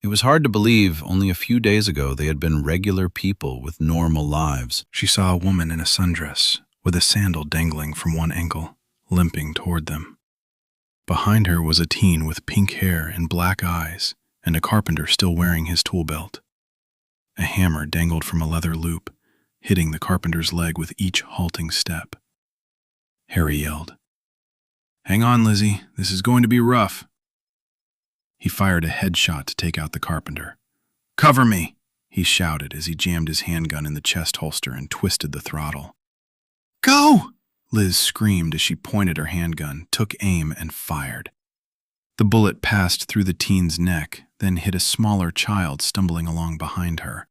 It was hard to believe only a few days ago they had been regular people with normal lives. She saw a woman in a sundress, with a sandal dangling from one ankle, limping toward them. Behind her was a teen with pink hair and black eyes, and a carpenter still wearing his tool belt. A hammer dangled from a leather loop, hitting the carpenter's leg with each halting step. Harry yelled, "Hang on, Lizzie, this is going to be rough." He fired a headshot to take out the carpenter. "Cover me!" he shouted as he jammed his handgun in the chest holster and twisted the throttle. "Go!" Liz screamed as she pointed her handgun, took aim, and fired. The bullet passed through the teen's neck, then hit a smaller child stumbling along behind her.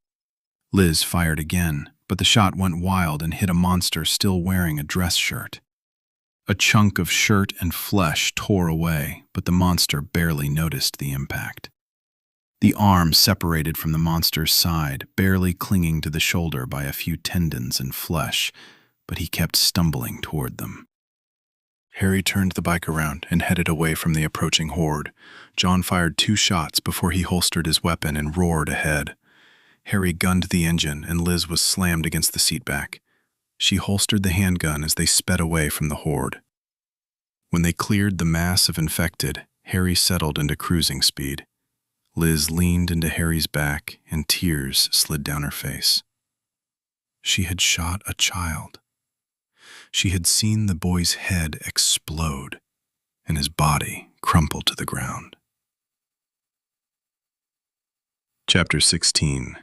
Liz fired again, but the shot went wild and hit a monster still wearing a dress shirt. A chunk of shirt and flesh tore away, but the monster barely noticed the impact. The arm separated from the monster's side, barely clinging to the shoulder by a few tendons and flesh, but he kept stumbling toward them. Harry turned the bike around and headed away from the approaching horde. John fired 2 shots before he holstered his weapon and roared ahead. Harry gunned the engine and Liz was slammed against the seatback. She holstered the handgun as they sped away from the horde. When they cleared the mass of infected, Harry settled into cruising speed. Liz leaned into Harry's back and tears slid down her face. She had shot a child. She had seen the boy's head explode and his body crumple to the ground. Chapter 16.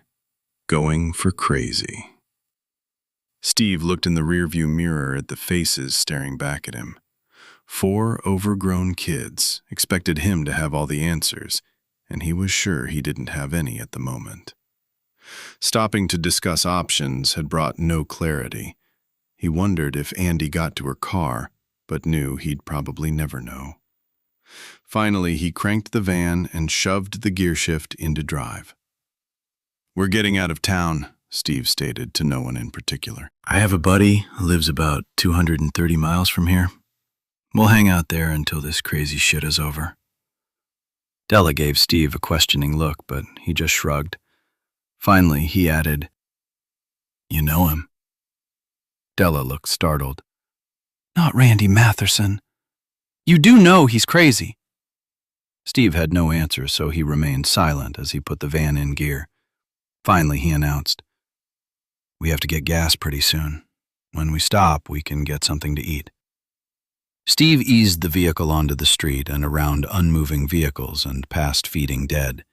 Going for Crazy. Steve looked in the rearview mirror at the faces staring back at him. 4 overgrown kids expected him to have all the answers, and he was sure he didn't have any at the moment. Stopping to discuss options had brought no clarity. He wondered if Andy got to her car, but knew he'd probably never know. Finally, he cranked the van and shoved the gearshift into drive. "We're getting out of town," Steve stated to no one in particular. "I have a buddy who lives about 230 miles from here. We'll hang out there until this crazy shit is over." Della gave Steve a questioning look, but he just shrugged. Finally, he added, "You know him?" Della looked startled. "Not Randy Matherson. You do know he's crazy." Steve had no answer, so he remained silent as he put the van in gear. Finally, he announced, "We have to get gas pretty soon. When we stop, we can get something to eat." Steve eased the vehicle onto the street and around unmoving vehicles and past feeding dead.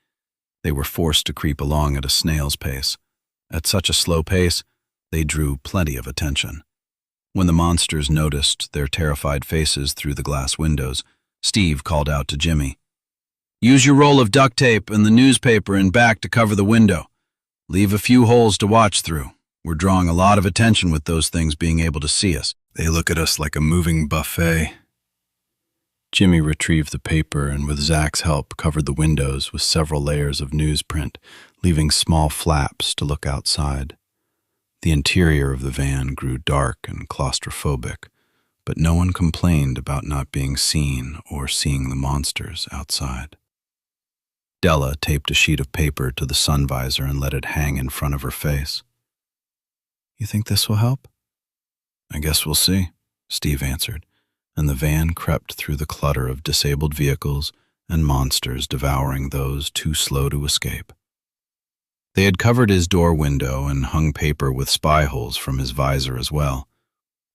They were forced to creep along at a snail's pace. At such a slow pace, they drew plenty of attention. When the monsters noticed their terrified faces through the glass windows, Steve called out to Jimmy, "Use your roll of duct tape and the newspaper in back to cover the window. Leave a few holes to watch through. We're drawing a lot of attention with those things being able to see us. They look at us like a moving buffet." Jimmy retrieved the paper and with Zach's help covered the windows with several layers of newsprint, leaving small flaps to look outside. The interior of the van grew dark and claustrophobic, but no one complained about not being seen or seeing the monsters outside. Della taped a sheet of paper to the sun visor and let it hang in front of her face. "You think this will help?" "I guess we'll see," Steve answered, and the van crept through the clutter of disabled vehicles and monsters devouring those too slow to escape. They had covered his door window and hung paper with spy holes from his visor as well.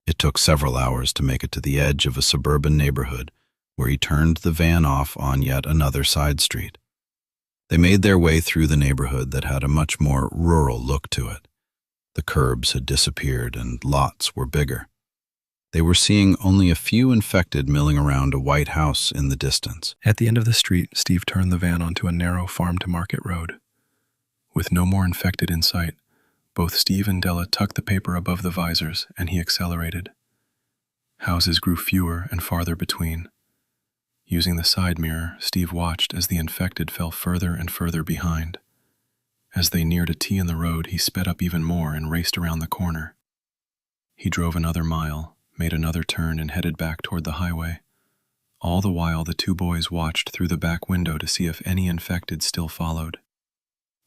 It took several hours to make it to the edge of a suburban neighborhood where he turned the van off on yet another side street. They made their way through the neighborhood that had a much more rural look to it. The curbs had disappeared and lots were bigger. They were seeing only a few infected milling around a white house in the distance. At the end of the street, Steve turned the van onto a narrow farm-to-market road. With no more infected in sight, both Steve and Della tucked the paper above the visors, and he accelerated. Houses grew fewer and farther between. Using the side mirror, Steve watched as the infected fell further and further behind. As they neared a T in the road, he sped up even more and raced around the corner. He drove another mile, made another turn, and headed back toward the highway. All the while, the two boys watched through the back window to see if any infected still followed.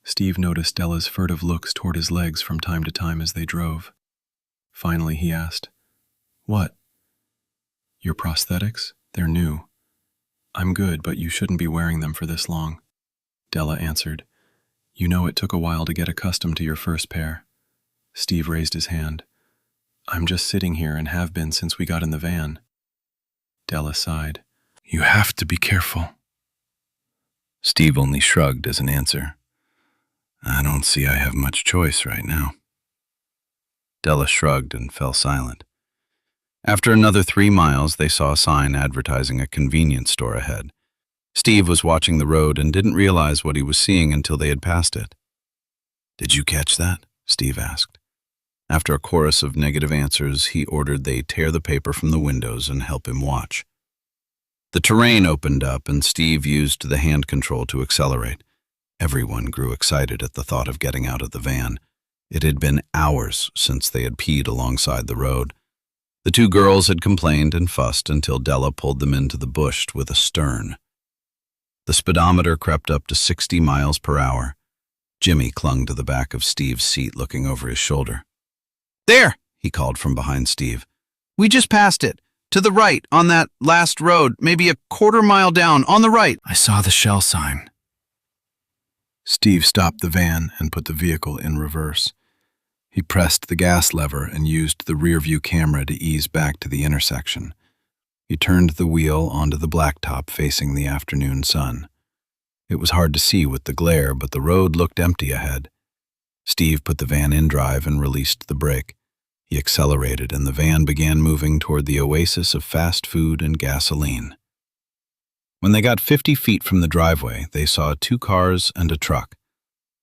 Steve noticed Della's furtive looks toward his legs from time to time as they drove. Finally, he asked, "What? Your prosthetics? They're new." "I'm good, but you shouldn't be wearing them for this long," Della answered. "You know it took a while to get accustomed to your first pair." Steve raised his hand. "I'm just sitting here and have been since we got in the van." Della sighed. "You have to be careful." Steve only shrugged as an answer. "I don't see I have much choice right now." Della shrugged and fell silent. After another 3 miles, they saw a sign advertising a convenience store ahead. Steve was watching the road and didn't realize what he was seeing until they had passed it. "Did you catch that?" Steve asked. After a chorus of negative answers, he ordered they tear the paper from the windows and help him watch. The terrain opened up and Steve used the hand control to accelerate. Everyone grew excited at the thought of getting out of the van. It had been hours since they had peed alongside the road. The two girls had complained and fussed until Della pulled them into the bush with a stern. The speedometer crept up to 60 miles per hour. Jimmy clung to the back of Steve's seat, looking over his shoulder. "There!" he called from behind Steve. "We just passed it. To the right, on that last road, maybe a quarter-mile down, on the right." I saw the shell sign. Steve stopped the van and put the vehicle in reverse. He pressed the gas lever and used the rear-view camera to ease back to the intersection. He turned the wheel onto the blacktop facing the afternoon sun. It was hard to see with the glare, but the road looked empty ahead. Steve put the van in drive and released the brake. He accelerated, and the van began moving toward the oasis of fast food and gasoline. When they got 50 feet from the driveway, they saw 2 cars and a truck.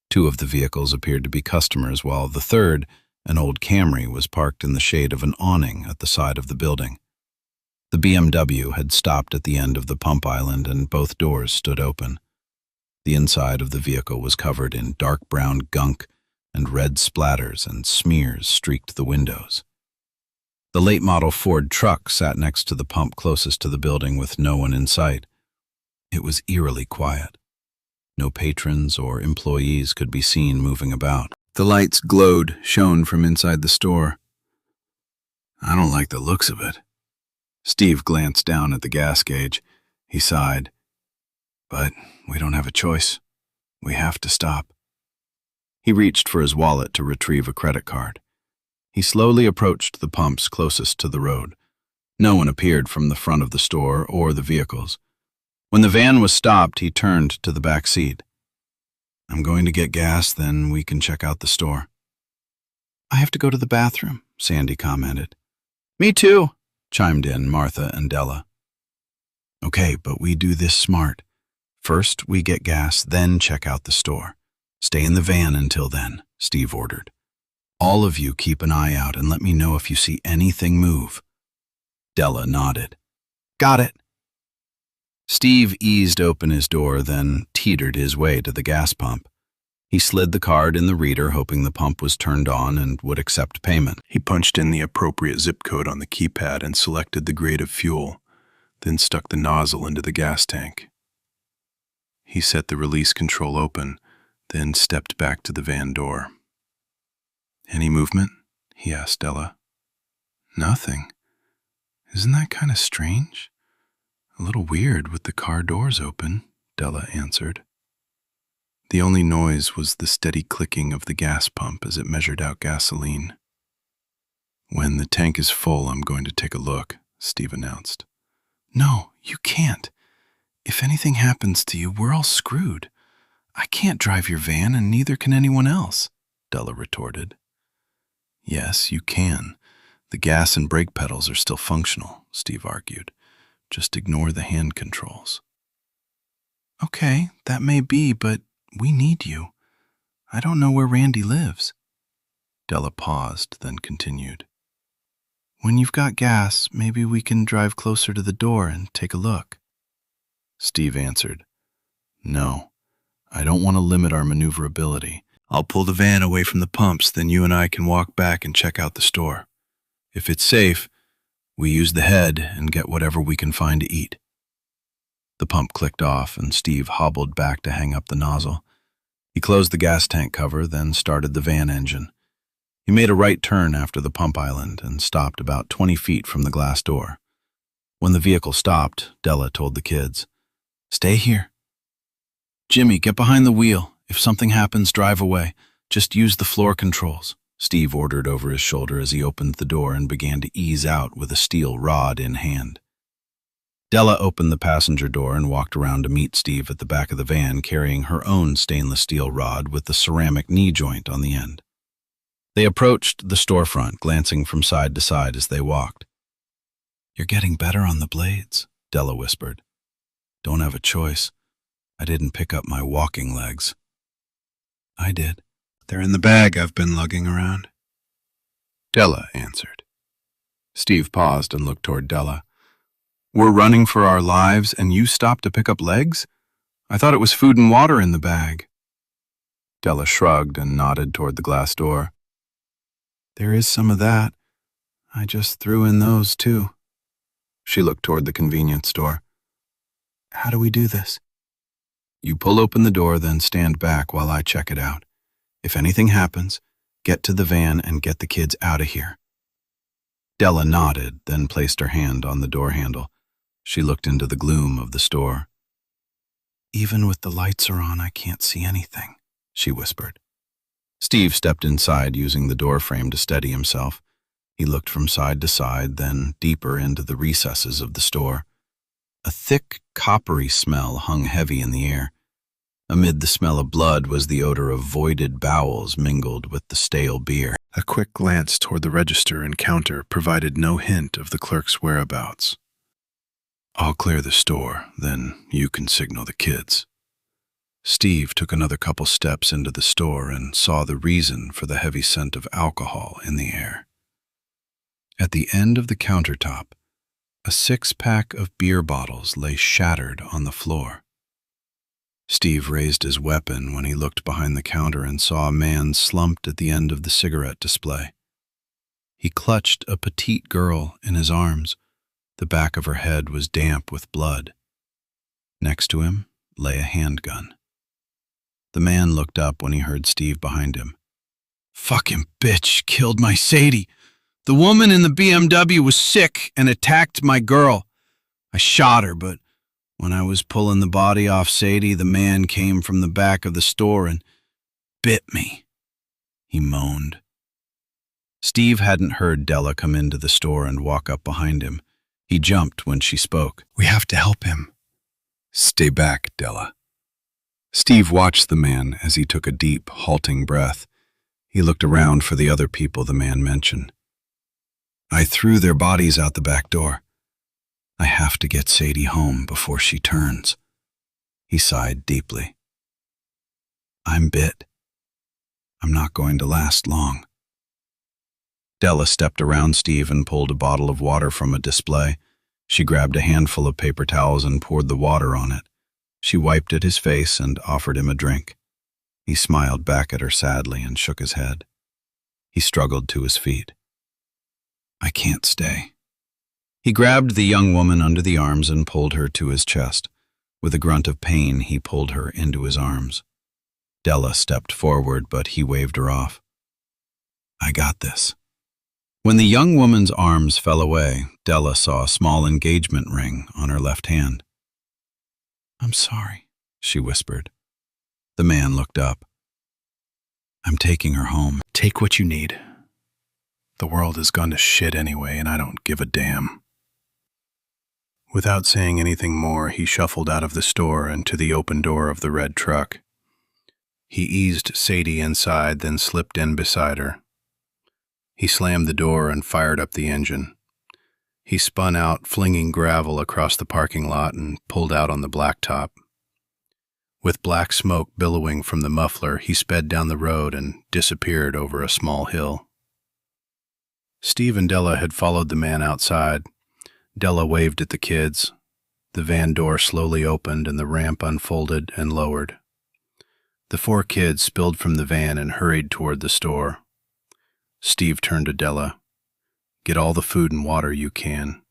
2 of the vehicles appeared to be customers, while the third, an old Camry, was parked in the shade of an awning at the side of the building. The BMW had stopped at the end of the pump island, and both doors stood open. The inside of the vehicle was covered in dark brown gunk, and red splatters and smears streaked the windows. The late-model Ford truck sat next to the pump closest to the building with no one in sight. It was eerily quiet. No patrons or employees could be seen moving about. The lights glowed, shone from inside the store. "I don't like the looks of it." Steve glanced down at the gas gauge. He sighed. "But we don't have a choice. We have to stop." He reached for his wallet to retrieve a credit card. He slowly approached the pumps closest to the road. No one appeared from the front of the store or the vehicles. When the van was stopped, he turned to the back seat. "I'm going to get gas, then we can check out the store." "I have to go to the bathroom," Sandy commented. "Me too," chimed in Martha and Della. "Okay, but we do this smart. First, we get gas, then check out the store. Stay in the van until then," Steve ordered. "All of you keep an eye out and let me know if you see anything move." Della nodded. "Got it." Steve eased open his door, then teetered his way to the gas pump. He slid the card in the reader, hoping the pump was turned on and would accept payment. He punched in the appropriate zip code on the keypad and selected the grade of fuel, then stuck the nozzle into the gas tank. He set the release control open, then stepped back to the van door. "Any movement?" he asked Della. "Nothing. Isn't that kind of strange? A little weird with the car doors open," Della answered. The only noise was the steady clicking of the gas pump as it measured out gasoline. "When the tank is full, I'm going to take a look," Steve announced. "No, you can't. If anything happens to you, we're all screwed. I can't drive your van, and neither can anyone else," Della retorted. "Yes, you can. The gas and brake pedals are still functional," Steve argued. "Just ignore the hand controls." "Okay, that may be, but we need you. I don't know where Randy lives." Della paused, then continued. "When you've got gas, maybe we can drive closer to the door and take a look." Steve answered, "No, I don't want to limit our maneuverability. I'll pull the van away from the pumps, then you and I can walk back and check out the store. If it's safe, we use the head and get whatever we can find to eat." The pump clicked off, and Steve hobbled back to hang up the nozzle. He closed the gas tank cover, then started the van engine. He made a right turn after the pump island and stopped about 20 feet from the glass door. When the vehicle stopped, Della told the kids, "Stay here. Jimmy, get behind the wheel. If something happens, drive away. Just use the floor controls," Steve ordered over his shoulder as he opened the door and began to ease out with a steel rod in hand. Della opened the passenger door and walked around to meet Steve at the back of the van, carrying her own stainless steel rod with the ceramic knee joint on the end. They approached the storefront, glancing from side to side as they walked. "You're getting better on the blades," Della whispered. "Don't have a choice. I didn't pick up my walking legs." "I did. They're in the bag I've been lugging around," Della answered. Steve paused and looked toward Della. "We're running for our lives and you stopped to pick up legs? I thought it was food and water in the bag." Della shrugged and nodded toward the glass door. "There is some of that. I just threw in those too." She looked toward the convenience store. "How do we do this?" "You pull open the door, then stand back while I check it out. If anything happens, get to the van and get the kids out of here." Della nodded, then placed her hand on the door handle. She looked into the gloom of the store. "Even with the lights on, I can't see anything," she whispered. Steve stepped inside, using the door frame to steady himself. He looked from side to side, then deeper into the recesses of the store. A thick, coppery smell hung heavy in the air. Amid the smell of blood was the odor of voided bowels mingled with the stale beer. A quick glance toward the register and counter provided no hint of the clerk's whereabouts. "I'll clear the store, then you can signal the kids." Steve took another couple steps into the store and saw the reason for the heavy scent of alcohol in the air. At the end of the countertop, a 6-pack of beer bottles lay shattered on the floor. Steve raised his weapon when he looked behind the counter and saw a man slumped at the end of the cigarette display. He clutched a petite girl in his arms. The back of her head was damp with blood. Next to him lay a handgun. The man looked up when he heard Steve behind him. "Fucking bitch killed my Sadie. The woman in the BMW was sick and attacked my girl. I shot her, but when I was pulling the body off Sadie, the man came from the back of the store and bit me," he moaned. Steve hadn't heard Della come into the store and walk up behind him. He jumped when she spoke. "We have to help him." "Stay back, Della." Steve watched the man as he took a deep, halting breath. He looked around for the other people the man mentioned. "I threw their bodies out the back door. I have to get Sadie home before she turns." He sighed deeply. "I'm bit. I'm not going to last long." Della stepped around Steve and pulled a bottle of water from a display. She grabbed a handful of paper towels and poured the water on it. She wiped at his face and offered him a drink. He smiled back at her sadly and shook his head. He struggled to his feet. "I can't stay." He grabbed the young woman under the arms and pulled her to his chest. With a grunt of pain, he pulled her into his arms. Della stepped forward, but he waved her off. "I got this." When the young woman's arms fell away, Della saw a small engagement ring on her left hand. "I'm sorry," she whispered. The man looked up. "I'm taking her home. Take what you need. The world has gone to shit anyway, and I don't give a damn." Without saying anything more, he shuffled out of the store and to the open door of the red truck. He eased Sadie inside, then slipped in beside her. He slammed the door and fired up the engine. He spun out, flinging gravel across the parking lot, and pulled out on the blacktop. With black smoke billowing from the muffler, he sped down the road and disappeared over a small hill. Steve and Della had followed the man outside. Della waved at the kids. The van door slowly opened and the ramp unfolded and lowered. The 4 kids spilled from the van and hurried toward the store. Steve turned to Della. "Get all the food and water you can.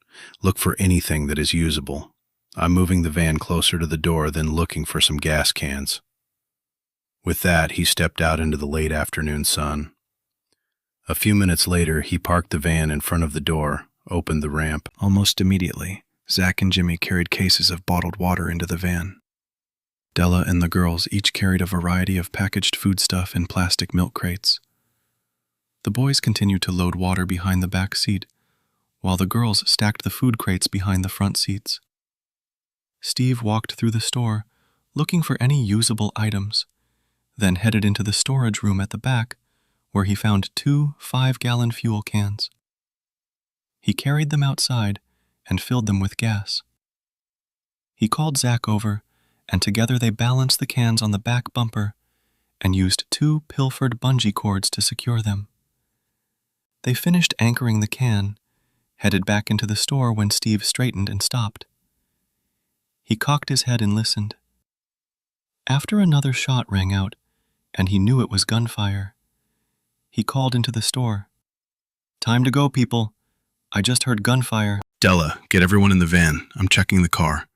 Look for anything that is usable. I'm moving the van closer to the door, then looking for some gas cans." With that, he stepped out into the late afternoon sun. A few minutes later, he parked the van in front of the door, opened the ramp. Almost immediately, Zach and Jimmy carried cases of bottled water into the van. Della and the girls each carried a variety of packaged foodstuff in plastic milk crates. The boys continued to load water behind the back seat, while the girls stacked the food crates behind the front seats. Steve walked through the store, looking for any usable items, then headed into the storage room at the back, where he found 2 5-gallon fuel cans. He carried them outside and filled them with gas. He called Zach over, and together they balanced the cans on the back bumper and used 2 pilfered bungee cords to secure them. They finished anchoring the can, headed back into the store when Steve straightened and stopped. He cocked his head and listened. After another shot rang out, and he knew it was gunfire, he called into the store. "Time to go, people. I just heard gunfire." "Della, get everyone in the van. I'm checking the car."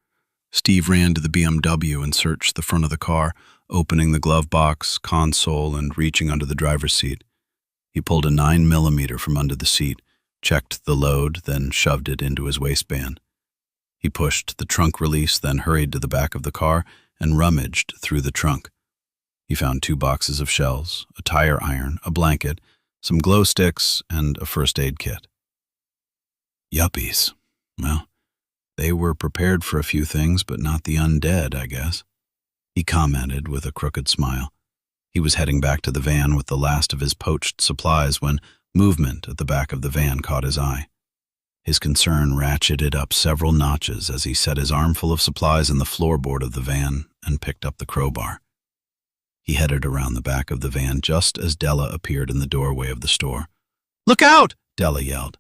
Steve ran to the BMW and searched the front of the car, opening the glove box, console, and reaching under the driver's seat. He pulled a 9mm from under the seat, checked the load, then shoved it into his waistband. He pushed the trunk release, then hurried to the back of the car and rummaged through the trunk. He found 2 boxes of shells, a tire iron, a blanket, some glow sticks, and a first aid kit. Yuppies. Well, they were prepared for a few things, but not the undead, I guess, he commented with a crooked smile. He was heading back to the van with the last of his poached supplies when movement at the back of the van caught his eye. His concern ratcheted up several notches as he set his armful of supplies in the floorboard of the van and picked up the crowbar. He headed around the back of the van just as Della appeared in the doorway of the store. "Look out!" Della yelled.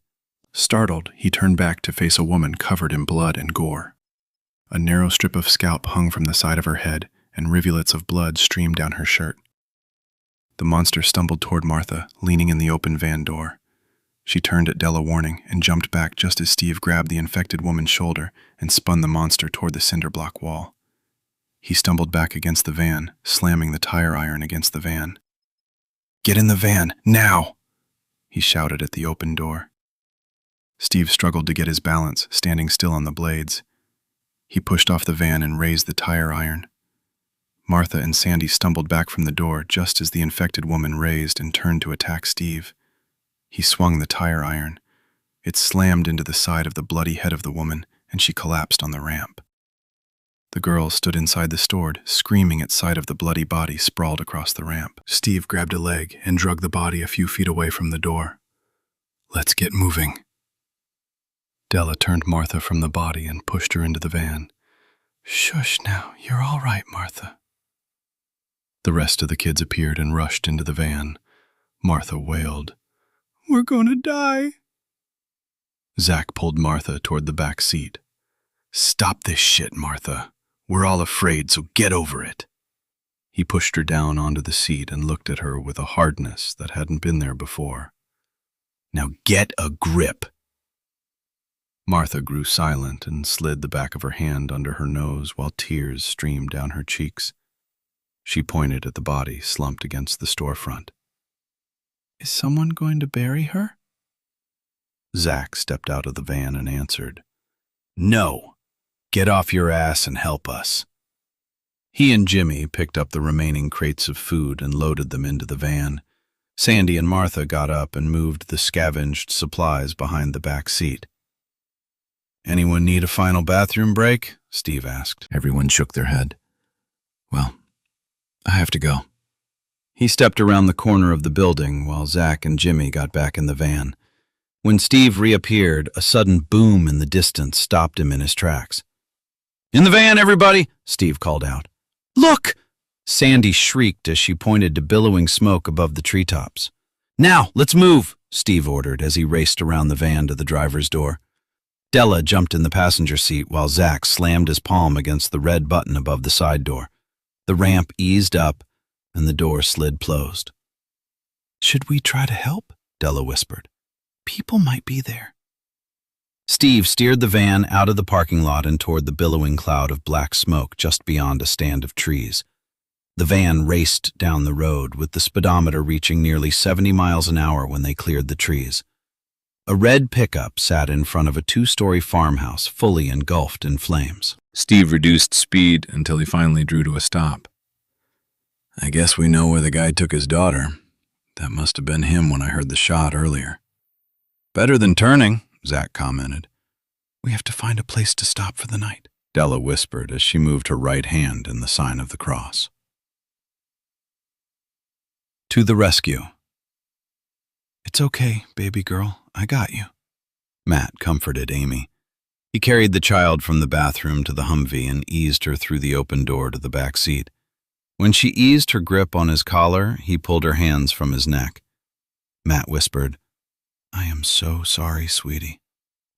Startled, he turned back to face a woman covered in blood and gore. A narrow strip of scalp hung from the side of her head, and rivulets of blood streamed down her shirt. The monster stumbled toward Martha, leaning in the open van door. She turned at Della, warning, and jumped back just as Steve grabbed the infected woman's shoulder and spun the monster toward the cinder block wall. He stumbled back against the van, slamming the tire iron against the van. "Get in the van, now!" he shouted at the open door. Steve struggled to get his balance, standing still on the blades. He pushed off the van and raised the tire iron. Martha and Sandy stumbled back from the door just as the infected woman raised and turned to attack Steve. He swung the tire iron. It slammed into the side of the bloody head of the woman, and she collapsed on the ramp. The girls stood inside the store, screaming at sight of the bloody body sprawled across the ramp. Steve grabbed a leg and dragged the body a few feet away from the door. "Let's get moving." Della turned Martha from the body and pushed her into the van. "Shush now, you're all right, Martha." The rest of the kids appeared and rushed into the van. Martha wailed, "We're gonna die." Zach pulled Martha toward the back seat. "Stop this shit, Martha. We're all afraid, so get over it." He pushed her down onto the seat and looked at her with a hardness that hadn't been there before. "Now get a grip." Martha grew silent and slid the back of her hand under her nose while tears streamed down her cheeks. She pointed at the body slumped against the storefront. "Is someone going to bury her?" Zach stepped out of the van and answered, "No. Get off your ass and help us." He and Jimmy picked up the remaining crates of food and loaded them into the van. Sandy and Martha got up and moved the scavenged supplies behind the back seat. "Anyone need a final bathroom break?" Steve asked. Everyone shook their head. "Well, I have to go." He stepped around the corner of the building while Zach and Jimmy got back in the van. When Steve reappeared, a sudden boom in the distance stopped him in his tracks. "In the van, everybody!" Steve called out. "Look!" Sandy shrieked as she pointed to billowing smoke above the treetops. "Now, let's move!" Steve ordered as he raced around the van to the driver's door. Della jumped in the passenger seat while Zach slammed his palm against the red button above the side door. The ramp eased up, and the door slid closed. "Should we try to help?" Della whispered. "People might be there." Steve steered the van out of the parking lot and toward the billowing cloud of black smoke just beyond a stand of trees. The van raced down the road, with the speedometer reaching nearly 70 miles an hour when they cleared the trees. A red pickup sat in front of a two-story farmhouse fully engulfed in flames. Steve reduced speed until he finally drew to a stop. I guess we know where the guy took his daughter. That must have been him when I heard the shot earlier. Better than turning, Zach commented. We have to find a place to stop for the night, Della whispered as she moved her right hand in the sign of the cross. To the rescue. It's okay, baby girl. I got you. Matt comforted Amy. He carried the child from the bathroom to the Humvee and eased her through the open door to the back seat. When she eased her grip on his collar, he pulled her hands from his neck. Matt whispered, I am so sorry, sweetie.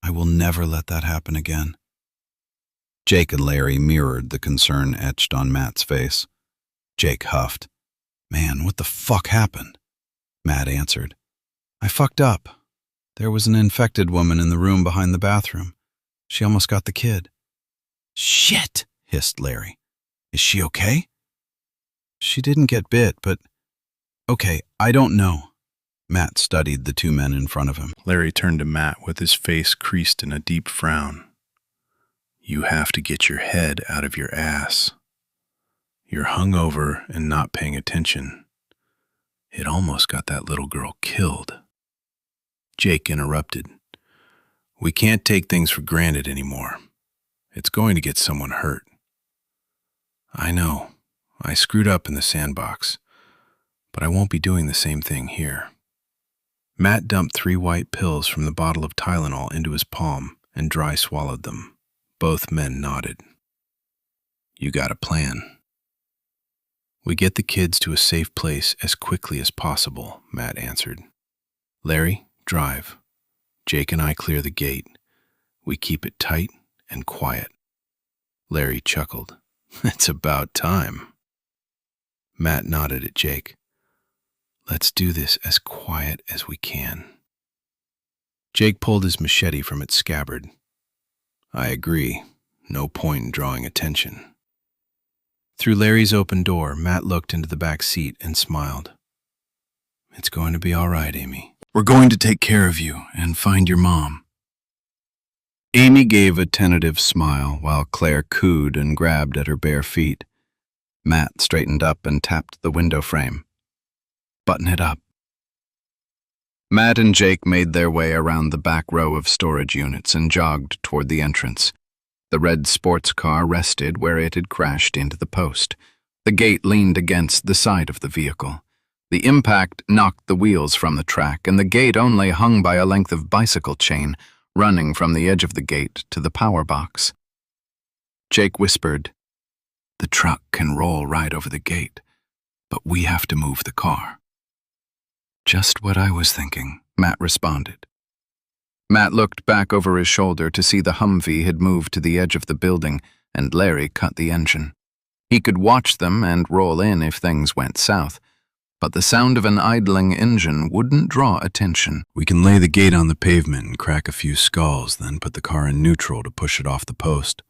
I will never let that happen again. Jake and Larry mirrored the concern etched on Matt's face. Jake huffed. Man, what the fuck happened? Matt answered. I fucked up. There was an infected woman in the room behind the bathroom. She almost got the kid. Shit, hissed Larry. Is she okay? She didn't get bit, but... Okay, I don't know. Matt studied the two men in front of him. Larry turned to Matt with his face creased in a deep frown. You have to get your head out of your ass. You're hungover and not paying attention. It almost got that little girl killed. Jake interrupted. We can't take things for granted anymore. It's going to get someone hurt. I know. I screwed up in the sandbox, but I won't be doing the same thing here. Matt dumped 3 white pills from the bottle of Tylenol into his palm and dry swallowed them. Both men nodded. You got a plan. We get the kids to a safe place as quickly as possible, Matt answered. Larry, drive. Jake and I clear the gate. We keep it tight and quiet. Larry chuckled. It's about time. Matt nodded at Jake. Let's do this as quiet as we can. Jake pulled his machete from its scabbard. I agree. No point in drawing attention. Through Larry's open door, Matt looked into the back seat and smiled. It's going to be all right, Amy. We're going to take care of you and find your mom. Amy gave a tentative smile while Claire cooed and grabbed at her bare feet. Matt straightened up and tapped the window frame. Button it up. Matt and Jake made their way around the back row of storage units and jogged toward the entrance. The red sports car rested where it had crashed into the post. The gate leaned against the side of the vehicle. The impact knocked the wheels from the track, and the gate only hung by a length of bicycle chain running from the edge of the gate to the power box. Jake whispered, The truck can roll right over the gate, but we have to move the car. Just what I was thinking, Matt responded. Matt looked back over his shoulder to see the Humvee had moved to the edge of the building and Larry cut the engine. He could watch them and roll in if things went south, but the sound of an idling engine wouldn't draw attention. We can lay the gate on the pavement and crack a few skulls, then put the car in neutral to push it off the post.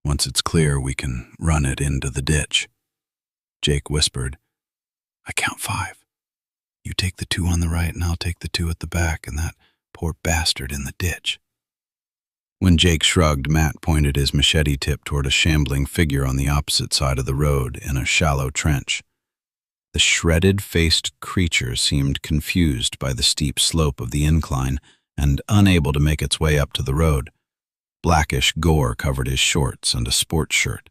Once it's clear, we can run it into the ditch. Jake whispered, I count 5. You take the 2 on the right and I'll take the 2 at the back and that poor bastard in the ditch. When Jake shrugged, Matt pointed his machete tip toward a shambling figure on the opposite side of the road in a shallow trench. The shredded-faced creature seemed confused by the steep slope of the incline and unable to make its way up to the road. Blackish gore covered his shorts and a sports shirt,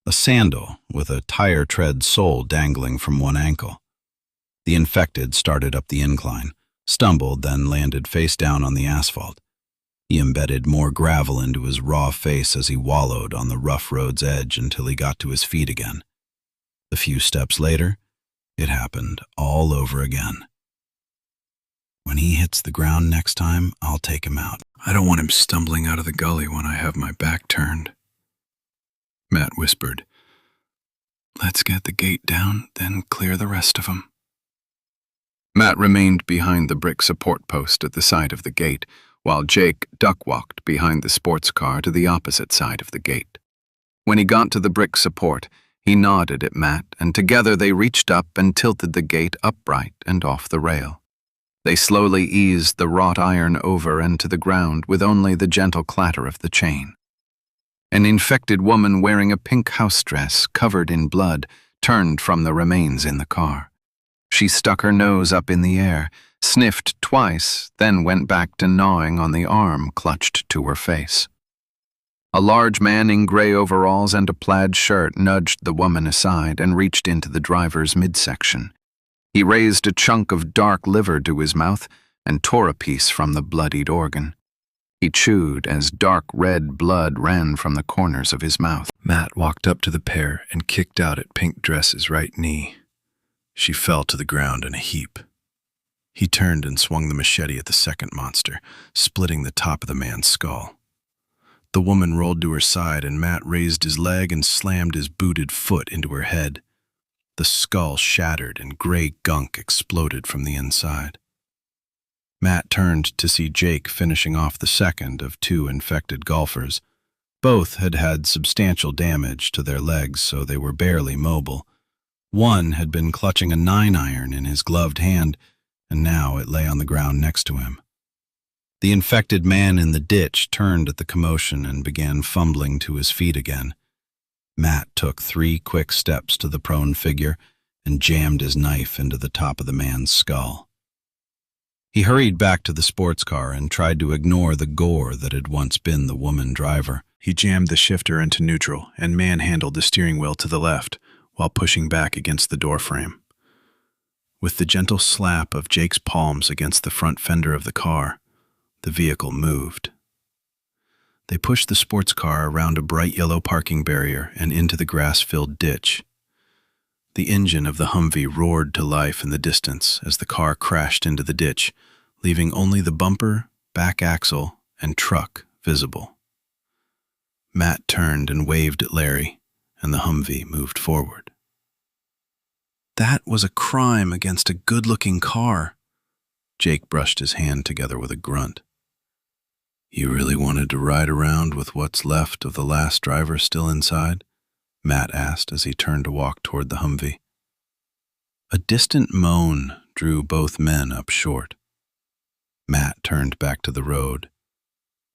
a sandal with a tire tread sole dangling from one ankle. The infected started up the incline, stumbled, then landed face down on the asphalt. He embedded more gravel into his raw face as he wallowed on the rough road's edge until he got to his feet again. A few steps later, it happened all over again. When he hits the ground next time, I'll take him out. I don't want him stumbling out of the gully when I have my back turned. Matt whispered, Let's get the gate down, then clear the rest of them. Matt remained behind the brick support post at the side of the gate, while Jake duck-walked behind the sports car to the opposite side of the gate. When he got to the brick support, he nodded at Matt, and together they reached up and tilted the gate upright and off the rail. They slowly eased the wrought iron over and to the ground with only the gentle clatter of the chain. An infected woman wearing a pink house dress covered in blood turned from the remains in the car. She stuck her nose up in the air, sniffed twice, then went back to gnawing on the arm clutched to her face. A large man in gray overalls and a plaid shirt nudged the woman aside and reached into the driver's midsection. He raised a chunk of dark liver to his mouth and tore a piece from the bloodied organ. He chewed as dark red blood ran from the corners of his mouth. Matt walked up to the pair and kicked out at Pink Dress's right knee. She fell to the ground in a heap. He turned and swung the machete at the second monster, splitting the top of the man's skull. The woman rolled to her side, and Matt raised his leg and slammed his booted foot into her head. The skull shattered and gray gunk exploded from the inside. Matt turned to see Jake finishing off the second of two infected golfers. Both had had substantial damage to their legs, so they were barely mobile. One had been clutching a 9-iron in his gloved hand, and now it lay on the ground next to him. The infected man in the ditch turned at the commotion and began fumbling to his feet again. Matt took 3 quick steps to the prone figure and jammed his knife into the top of the man's skull. He hurried back to the sports car and tried to ignore the gore that had once been the woman driver. He jammed the shifter into neutral and manhandled the steering wheel to the left while pushing back against the door frame. With the gentle slap of Jake's palms against the front fender of the car, the vehicle moved. They pushed the sports car around a bright yellow parking barrier and into the grass-filled ditch. The engine of the Humvee roared to life in the distance as the car crashed into the ditch, leaving only the bumper, back axle, and truck visible. Matt turned and waved at Larry, and the Humvee moved forward. That was a crime against a good-looking car. Jake brushed his hand together with a grunt. You really wanted to ride around with what's left of the last driver still inside? Matt asked as he turned to walk toward the Humvee. A distant moan drew both men up short. Matt turned back to the road.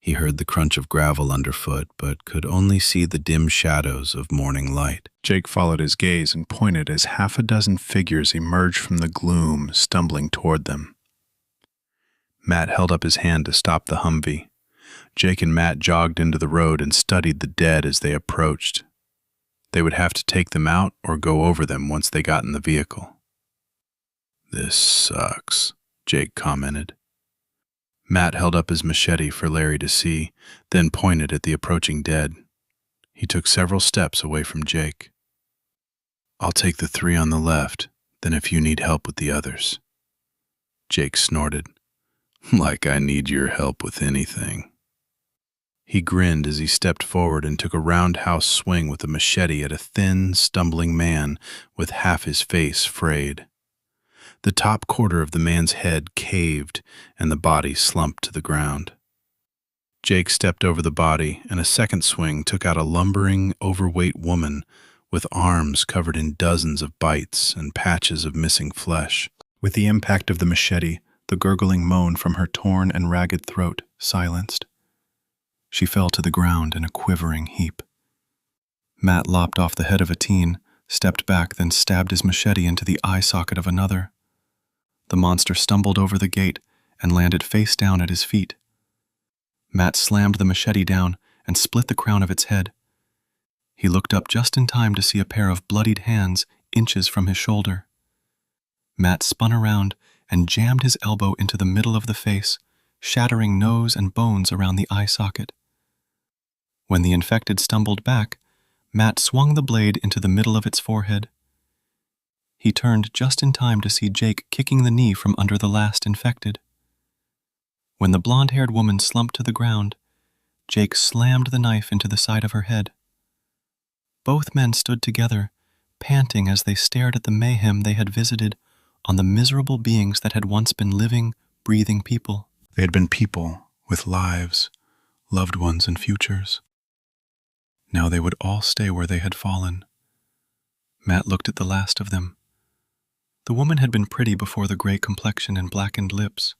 He heard the crunch of gravel underfoot, but could only see the dim shadows of morning light. Jake followed his gaze and pointed as 6 figures emerged from the gloom, stumbling toward them. Matt held up his hand to stop the Humvee. Jake and Matt jogged into the road and studied the dead as they approached. They would have to take them out or go over them once they got in the vehicle. This sucks, Jake commented. Matt held up his machete for Larry to see, then pointed at the approaching dead. He took several steps away from Jake. I'll take the 3 on the left, then if you need help with the others. Jake snorted. Like I need your help with anything. He grinned as he stepped forward and took a roundhouse swing with a machete at a thin, stumbling man with half his face frayed. The top quarter of the man's head caved and the body slumped to the ground. Jake stepped over the body and a second swing took out a lumbering, overweight woman with arms covered in dozens of bites and patches of missing flesh. With the impact of the machete, the gurgling moan from her torn and ragged throat silenced. She fell to the ground in a quivering heap. Matt lopped off the head of a teen, stepped back, then stabbed his machete into the eye socket of another. The monster stumbled over the gate and landed face down at his feet. Matt slammed the machete down and split the crown of its head. He looked up just in time to see a pair of bloodied hands inches from his shoulder. Matt spun around and jammed his elbow into the middle of the face, shattering nose and bones around the eye socket. When the infected stumbled back, Matt swung the blade into the middle of its forehead. He turned just in time to see Jake kicking the knee from under the last infected. When the blonde-haired woman slumped to the ground, Jake slammed the knife into the side of her head. Both men stood together, panting as they stared at the mayhem they had visited on the miserable beings that had once been living, breathing people. They had been people, with lives, loved ones, and futures. Now they would all stay where they had fallen. Matt looked at the last of them. The woman had been pretty before the gray complexion and blackened lips.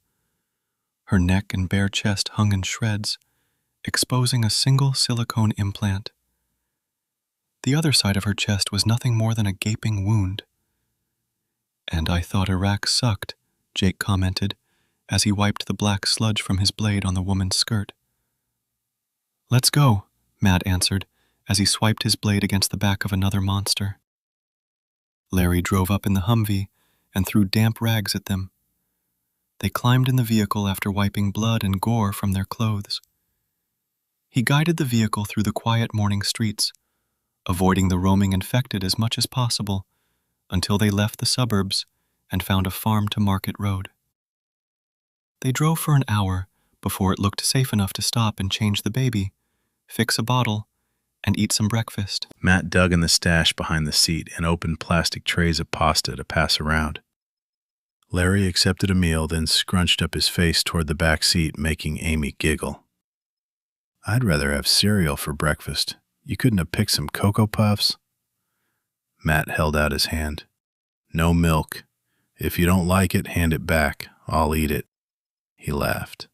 Her neck and bare chest hung in shreds, exposing a single silicone implant. The other side of her chest was nothing more than a gaping wound. "And I thought Iraq sucked," Jake commented, as he wiped the black sludge from his blade on the woman's skirt. "Let's go," Matt answered, as he swiped his blade against the back of another monster. Larry drove up in the Humvee and threw damp rags at them. They climbed in the vehicle after wiping blood and gore from their clothes. He guided the vehicle through the quiet morning streets, avoiding the roaming infected as much as possible, until they left the suburbs and found a farm-to-market road. They drove for an hour before it looked safe enough to stop and change the baby, fix a bottle, and eat some breakfast. Matt dug in the stash behind the seat and opened plastic trays of pasta to pass around. Larry accepted a meal, then scrunched up his face toward the back seat, making Amy giggle. "I'd rather have cereal for breakfast. You couldn't have picked some Cocoa Puffs?" Matt held out his hand. "No milk. If you don't like it, hand it back. I'll eat it." He laughed.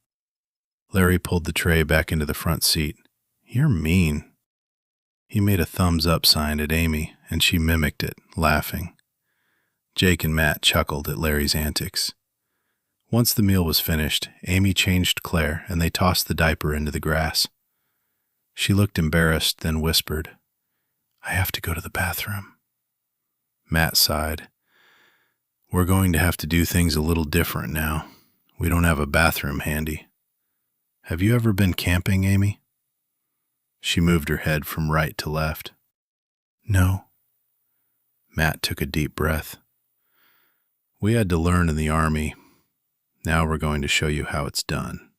Larry pulled the tray back into the front seat. "You're mean." He made a thumbs-up sign at Amy, and she mimicked it, laughing. Jake and Matt chuckled at Larry's antics. Once the meal was finished, Amy changed Claire, and they tossed the diaper into the grass. She looked embarrassed, then whispered, "I have to go to the bathroom." Matt sighed. "We're going to have to do things a little different now. We don't have a bathroom handy. Have you ever been camping, Amy?" She moved her head from right to left. "No." Matt took a deep breath. "We had to learn in the Army. Now we're going to show you how it's done."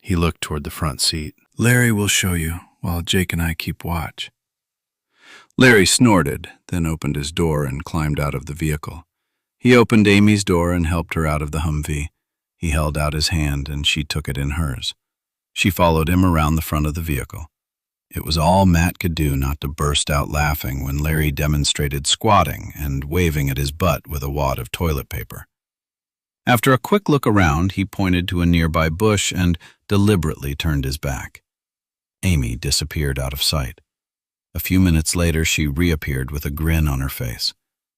He looked toward the front seat. "Larry will show you while Jake and I keep watch." Larry snorted, then opened his door and climbed out of the vehicle. He opened Amy's door and helped her out of the Humvee. He held out his hand and she took it in hers. She followed him around the front of the vehicle. It was all Matt could do not to burst out laughing when Larry demonstrated squatting and waving at his butt with a wad of toilet paper. After a quick look around, he pointed to a nearby bush and deliberately turned his back. Amy disappeared out of sight. A few minutes later, she reappeared with a grin on her face.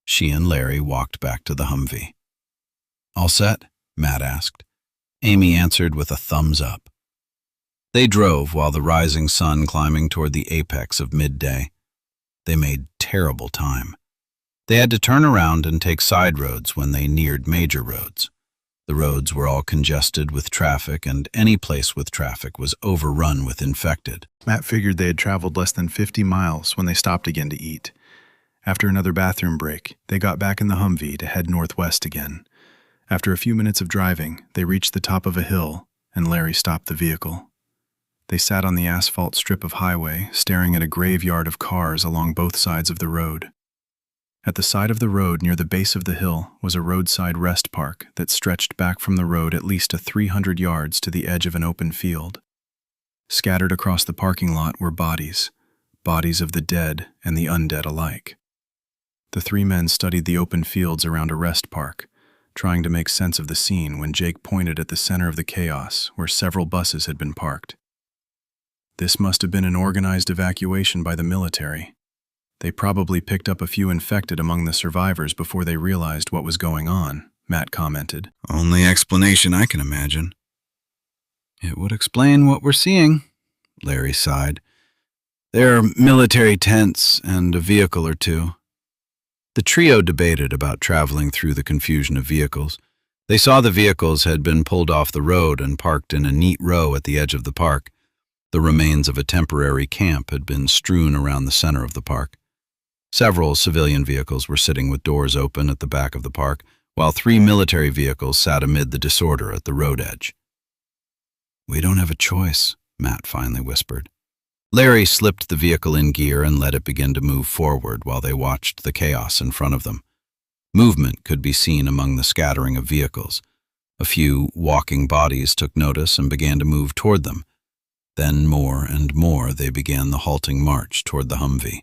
She and Larry walked back to the Humvee. "All set?" Matt asked. Amy answered with a thumbs up. They drove while the rising sun climbing toward the apex of midday. They made terrible time. They had to turn around and take side roads when they neared major roads. The roads were all congested with traffic, and any place with traffic was overrun with infected. Matt figured they had traveled less than 50 miles when they stopped again to eat. After another bathroom break, they got back in the Humvee to head northwest again. After a few minutes of driving, they reached the top of a hill, and Larry stopped the vehicle. They sat on the asphalt strip of highway, staring at a graveyard of cars along both sides of the road. At the side of the road near the base of the hill was a roadside rest park that stretched back from the road at least 300 yards to the edge of an open field. Scattered across the parking lot were bodies of the dead and the undead alike. The three men studied the open fields around a rest park, trying to make sense of the scene when Jake pointed at the center of the chaos where several buses had been parked. This must have been an organized evacuation by the military. They probably picked up a few infected among the survivors before they realized what was going on, Matt commented. "Only explanation I can imagine." "It would explain what we're seeing," Larry sighed. "There are military tents and a vehicle or two." The trio debated about traveling through the confusion of vehicles. They saw the vehicles had been pulled off the road and parked in a neat row at the edge of the park. The remains of a temporary camp had been strewn around the center of the park. Several civilian vehicles were sitting with doors open at the back of the park, while 3 military vehicles sat amid the disorder at the road edge. "We don't have a choice," Matt finally whispered. Larry slipped the vehicle in gear and let it begin to move forward while they watched the chaos in front of them. Movement could be seen among the scattering of vehicles. A few walking bodies took notice and began to move toward them. Then more and more they began the halting march toward the Humvee.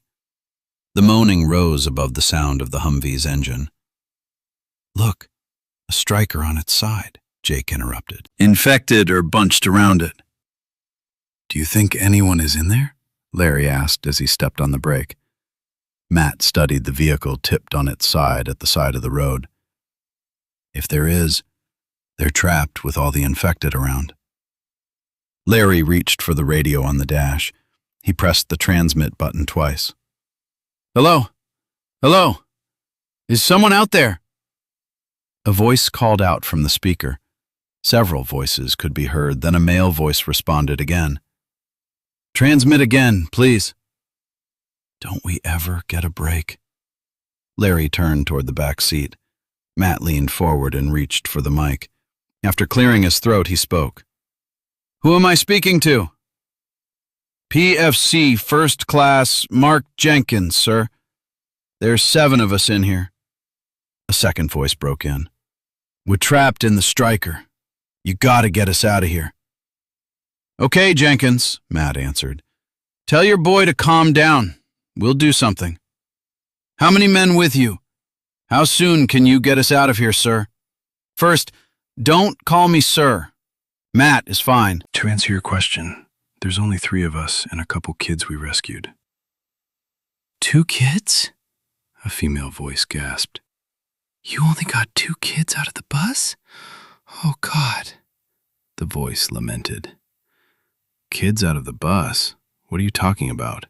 The moaning rose above the sound of the Humvee's engine. "Look, a striker on its side," Jake interrupted. "Infected or bunched around it." "Do you think anyone is in there?" Larry asked as he stepped on the brake. Matt studied the vehicle tipped on its side at the side of the road. "If there is, they're trapped with all the infected around." Larry reached for the radio on the dash. He pressed the transmit button twice. "Hello? Hello? Is someone out there?" A voice called out from the speaker. Several voices could be heard, then a male voice responded again. "Transmit again, please." "Don't we ever get a break?" Larry turned toward the back seat. Matt leaned forward and reached for the mic. After clearing his throat, he spoke. "Who am I speaking to?" "PFC First Class Mark Jenkins, sir. There's 7 of us in here." A second voice broke in. "We're trapped in the striker. You gotta get us out of here." "Okay, Jenkins," Matt answered. "Tell your boy to calm down. We'll do something. How many men with you? How soon can you get us out of here, sir? First, don't call me sir. Matt is fine." "To answer your question, there's only 3 of us and a couple kids we rescued." "2 kids?" A female voice gasped. "You only got 2 kids out of the bus? Oh, God." The voice lamented. "Kids out of the bus? What are you talking about?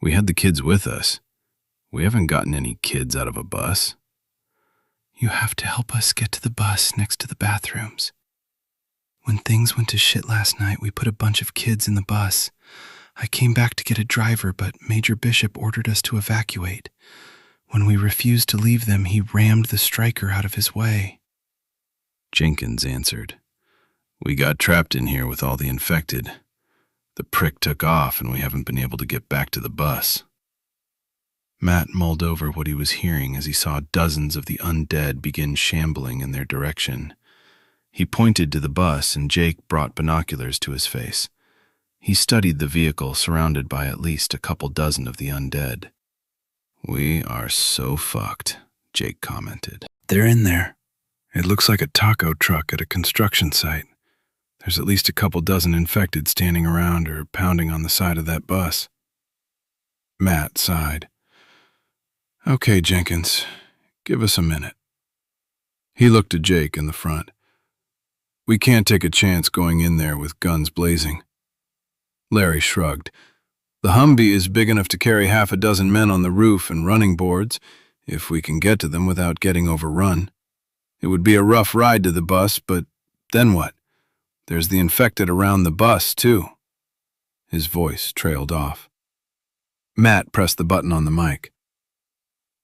We had the kids with us. We haven't gotten any kids out of a bus." "You have to help us get to the bus next to the bathrooms. When things went to shit last night, we put a bunch of kids in the bus. I came back to get a driver, but Major Bishop ordered us to evacuate. When we refused to leave them, he rammed the striker out of his way." Jenkins answered. "We got trapped in here with all the infected. The prick took off and we haven't been able to get back to the bus." Matt mulled over what he was hearing as he saw dozens of the undead begin shambling in their direction. He pointed to the bus and Jake brought binoculars to his face. He studied the vehicle surrounded by at least a couple dozen of the undead. "We are so fucked," Jake commented. "They're in there. It looks like a taco truck at a construction site. There's at least a couple dozen infected standing around or pounding on the side of that bus." Matt sighed. "Okay, Jenkins, give us a minute." He looked at Jake in the front. "We can't take a chance going in there with guns blazing." Larry shrugged. "The Humvee is big enough to carry 6 men on the roof and running boards, if we can get to them without getting overrun. It would be a rough ride to the bus, but then what? There's the infected around the bus, too." His voice trailed off. Matt pressed the button on the mic.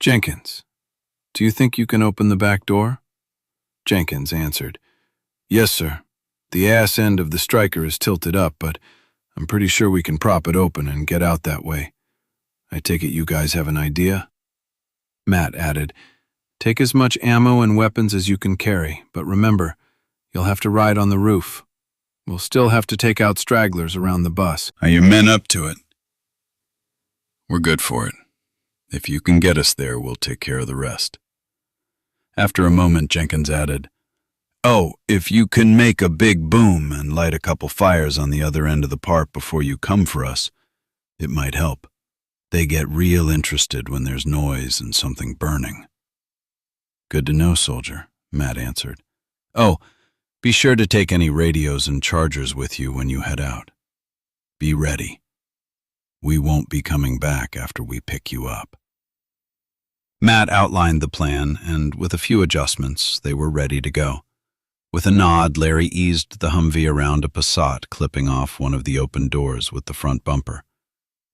"Jenkins, do you think you can open the back door?" Jenkins answered. "Yes, sir. The ass end of the striker is tilted up, but I'm pretty sure we can prop it open and get out that way. I take it you guys have an idea?" Matt added, "Take as much ammo and weapons as you can carry, but remember, you'll have to ride on the roof. We'll still have to take out stragglers around the bus." "Are your men up to it?" "We're good for it. If you can get us there, we'll take care of the rest." After a moment, Jenkins added, "Oh, if you can make a big boom and light a couple fires on the other end of the park before you come for us, it might help. They get real interested when there's noise and something burning." "Good to know, soldier," Matt answered. "Oh, be sure to take any radios and chargers with you when you head out. Be ready. We won't be coming back after we pick you up." Matt outlined the plan, and with a few adjustments, they were ready to go. With a nod, Larry eased the Humvee around a Passat, clipping off one of the open doors with the front bumper.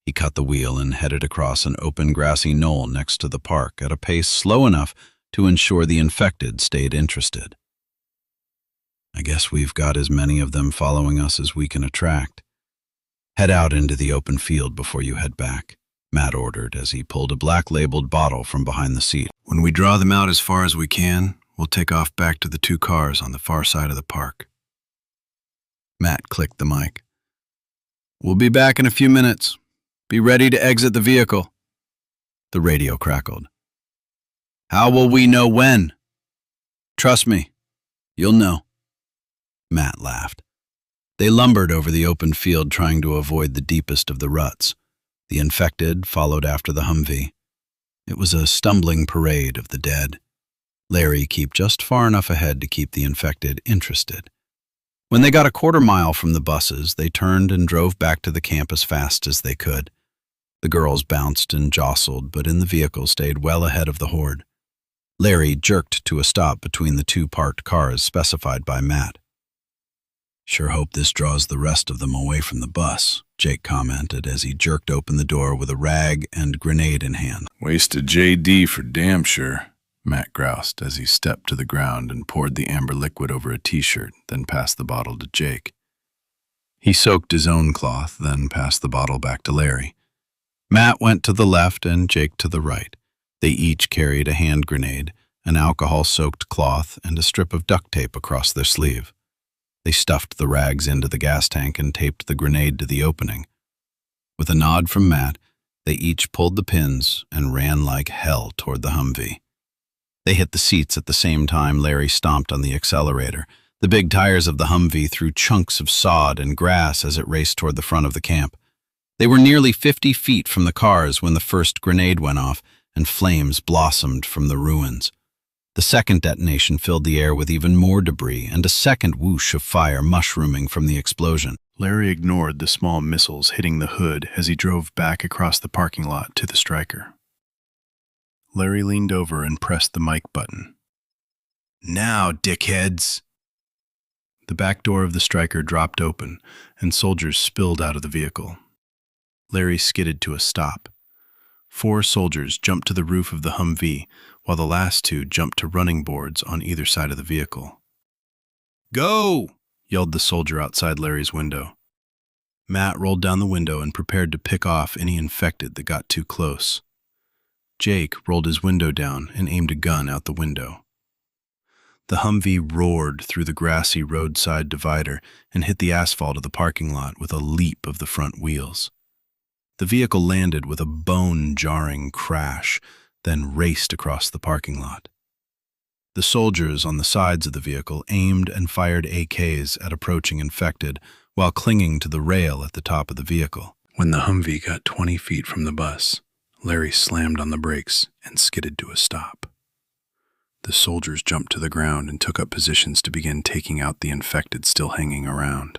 He cut the wheel and headed across an open grassy knoll next to the park at a pace slow enough to ensure the infected stayed interested. "I guess we've got as many of them following us as we can attract. Head out into the open field before you head back," Matt ordered as he pulled a black-labeled bottle from behind the seat. "When we draw them out as far as we can, We'll take off back to the 2 cars on the far side of the park. Matt clicked the mic. We'll be back in a few minutes. Be ready to exit the vehicle. The radio crackled. How will we know when? Trust me, you'll know. Matt laughed. They lumbered over the open field trying to avoid the deepest of the ruts. The infected followed after the Humvee. It was a stumbling parade of the dead. Larry kept just far enough ahead to keep the infected interested. When they got a quarter mile from the buses, they turned and drove back to the camp as fast as they could. The girls bounced and jostled, but in the vehicle stayed well ahead of the horde. Larry jerked to a stop between the 2 parked cars specified by Matt. Sure hope this draws the rest of them away from the bus, Jake commented as he jerked open the door with a rag and grenade in hand. Waste a JD for damn sure, Matt groused as he stepped to the ground and poured the amber liquid over a t-shirt, then passed the bottle to Jake. He soaked his own cloth, then passed the bottle back to Larry. Matt went to the left and Jake to the right. They each carried a hand grenade, an alcohol-soaked cloth, and a strip of duct tape across their sleeve. They stuffed the rags into the gas tank and taped the grenade to the opening. With a nod from Matt, they each pulled the pins and ran like hell toward the Humvee. They hit the seats at the same time Larry stomped on the accelerator. The big tires of the Humvee threw chunks of sod and grass as it raced toward the front of the camp. They were nearly 50 feet from the cars when the first grenade went off and flames blossomed from the ruins. The second detonation filled the air with even more debris and a second whoosh of fire mushrooming from the explosion. Larry ignored the small missiles hitting the hood as he drove back across the parking lot to the striker. Larry leaned over and pressed the mic button. Now, dickheads! The back door of the striker dropped open, and soldiers spilled out of the vehicle. Larry skidded to a stop. 4 soldiers jumped to the roof of the Humvee, while the last 2 jumped to running boards on either side of the vehicle. Go! Yelled the soldier outside Larry's window. Matt rolled down the window and prepared to pick off any infected that got too close. Jake rolled his window down and aimed a gun out the window. The Humvee roared through the grassy roadside divider and hit the asphalt of the parking lot with a leap of the front wheels. The vehicle landed with a bone-jarring crash, then raced across the parking lot. The soldiers on the sides of the vehicle aimed and fired AKs at approaching infected while clinging to the rail at the top of the vehicle. When the Humvee got 20 feet from the bus, Larry slammed on the brakes and skidded to a stop. The soldiers jumped to the ground and took up positions to begin taking out the infected still hanging around.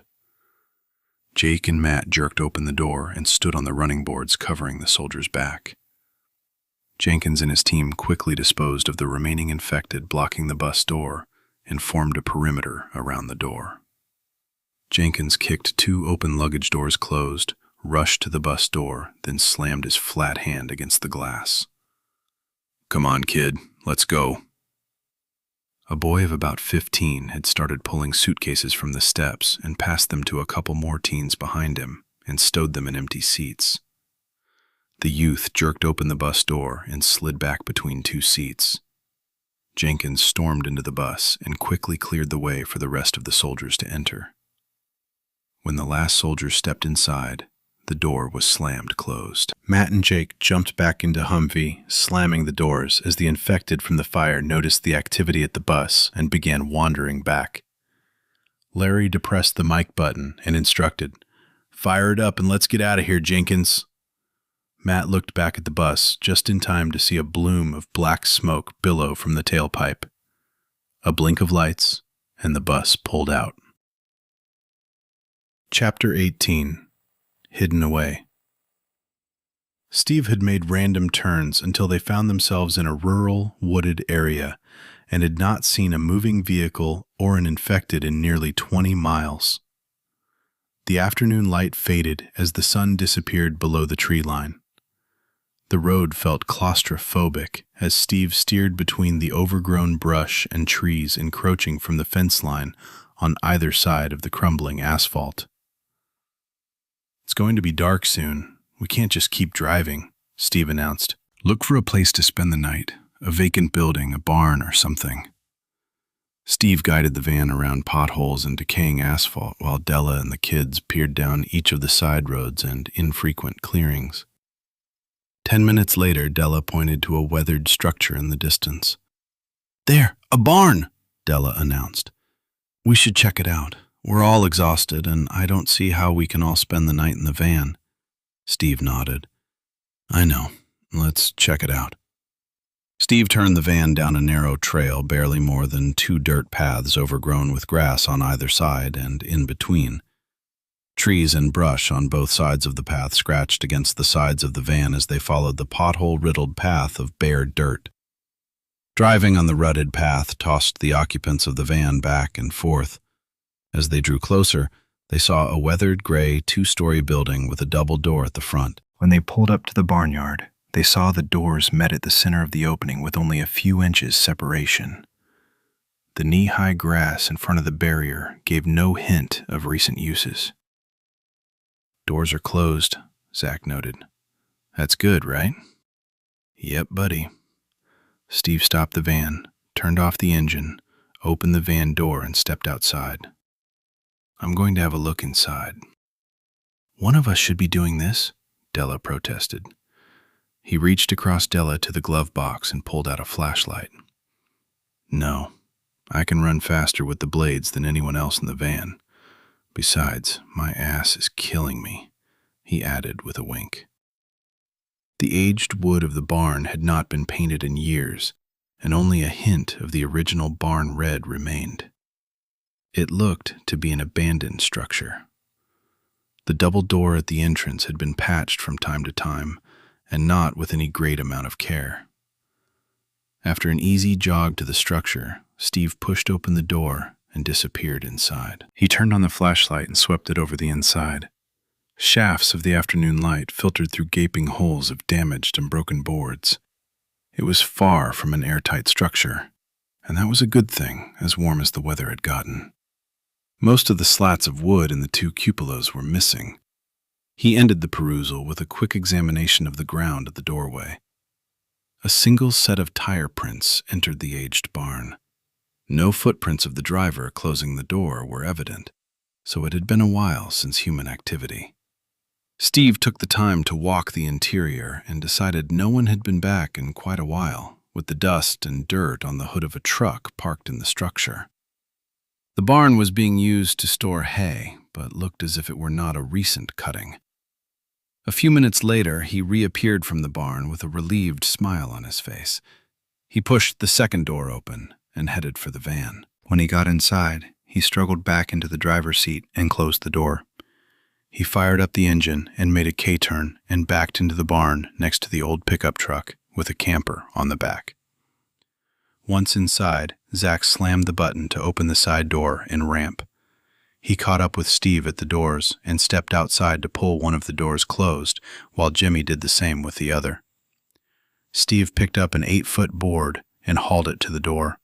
Jake and Matt jerked open the door and stood on the running boards covering the soldiers' back. Jenkins and his team quickly disposed of the remaining infected blocking the bus door and formed a perimeter around the door. Jenkins kicked 2 open luggage doors closed, rushed to the bus door, then slammed his flat hand against the glass. "Come on, kid, let's go." A boy of about 15 had started pulling suitcases from the steps and passed them to a couple more teens behind him and stowed them in empty seats. The youth jerked open the bus door and slid back between 2 seats. Jenkins stormed into the bus and quickly cleared the way for the rest of the soldiers to enter. When the last soldier stepped inside, the door was slammed closed. Matt and Jake jumped back into Humvee, slamming the doors as the infected from the fire noticed the activity at the bus and began wandering back. Larry depressed the mic button and instructed, "Fire it up and let's get out of here, Jenkins." Matt looked back at the bus just in time to see a bloom of black smoke billow from the tailpipe. A blink of lights, and the bus pulled out. Chapter 18. Hidden Away. Steve had made random turns until they found themselves in a rural, wooded area and had not seen a moving vehicle or an infected in nearly 20 miles. The afternoon light faded as the sun disappeared below the tree line. The road felt claustrophobic as Steve steered between the overgrown brush and trees encroaching from the fence line on either side of the crumbling asphalt. "It's going to be dark soon. We can't just keep driving," Steve announced. Look for a place to spend the night, a vacant building, a barn or something. Steve guided the van around potholes and decaying asphalt while Della and the kids peered down each of the side roads and infrequent clearings. 10 minutes later, Della pointed to a weathered structure in the distance. "There, a barn!" Della announced. "We should check it out. We're all exhausted, and I don't see how we can all spend the night in the van." Steve nodded. "I know. Let's check it out." Steve turned the van down a narrow trail, barely more than 2 dirt paths overgrown with grass on either side and in between. Trees and brush on both sides of the path scratched against the sides of the van as they followed the pothole-riddled path of bare dirt. Driving on the rutted path tossed the occupants of the van back and forth. As they drew closer, they saw a weathered gray 2-story building with a double door at the front. When they pulled up to the barnyard, they saw the doors met at the center of the opening with only a few inches separation. The knee-high grass in front of the barrier gave no hint of recent uses. "Doors are closed," Zach noted. "That's good, right?" "Yep, buddy." Steve stopped the van, turned off the engine, opened the van door, and stepped outside. "I'm going to have a look inside." "One of us should be doing this," Della protested. He reached across Della to the glove box and pulled out a flashlight. "No, I can run faster with the blades than anyone else in the van. Besides, my ass is killing me," he added with a wink. The aged wood of the barn had not been painted in years, and only a hint of the original barn red remained. It looked to be an abandoned structure. The double door at the entrance had been patched from time to time, and not with any great amount of care. After an easy jog to the structure, Steve pushed open the door and disappeared inside. He turned on the flashlight and swept it over the inside. Shafts of the afternoon light filtered through gaping holes of damaged and broken boards. It was far from an airtight structure, and that was a good thing, as warm as the weather had gotten. Most of the slats of wood in the 2 cupolas were missing. He ended the perusal with a quick examination of the ground at the doorway. A single set of tire prints entered the aged barn. No footprints of the driver closing the door were evident, so it had been a while since human activity. Steve took the time to walk the interior and decided no one had been back in quite a while, with the dust and dirt on the hood of a truck parked in the structure. The barn was being used to store hay, but looked as if it were not a recent cutting. A few minutes later, he reappeared from the barn with a relieved smile on his face. He pushed the second door open and headed for the van. When he got inside, he struggled back into the driver's seat and closed the door. He fired up the engine and made a K-turn and backed into the barn next to the old pickup truck with a camper on the back. Once inside, Zach slammed the button to open the side door and ramp. He caught up with Steve at the doors and stepped outside to pull one of the doors closed, while Jimmy did the same with the other. Steve picked up an 8-foot board and hauled it to the door.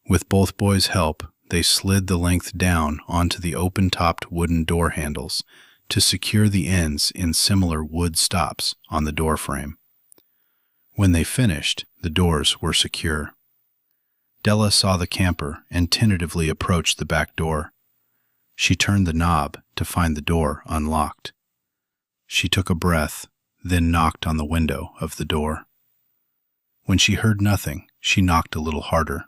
With both boys' help, they slid the length down onto the open-topped wooden door handles to secure the ends in similar wood stops on the door frame. When they finished, the doors were secure. Della saw the camper and tentatively approached the back door. She turned the knob to find the door unlocked. She took a breath, then knocked on the window of the door. When she heard nothing, she knocked a little harder.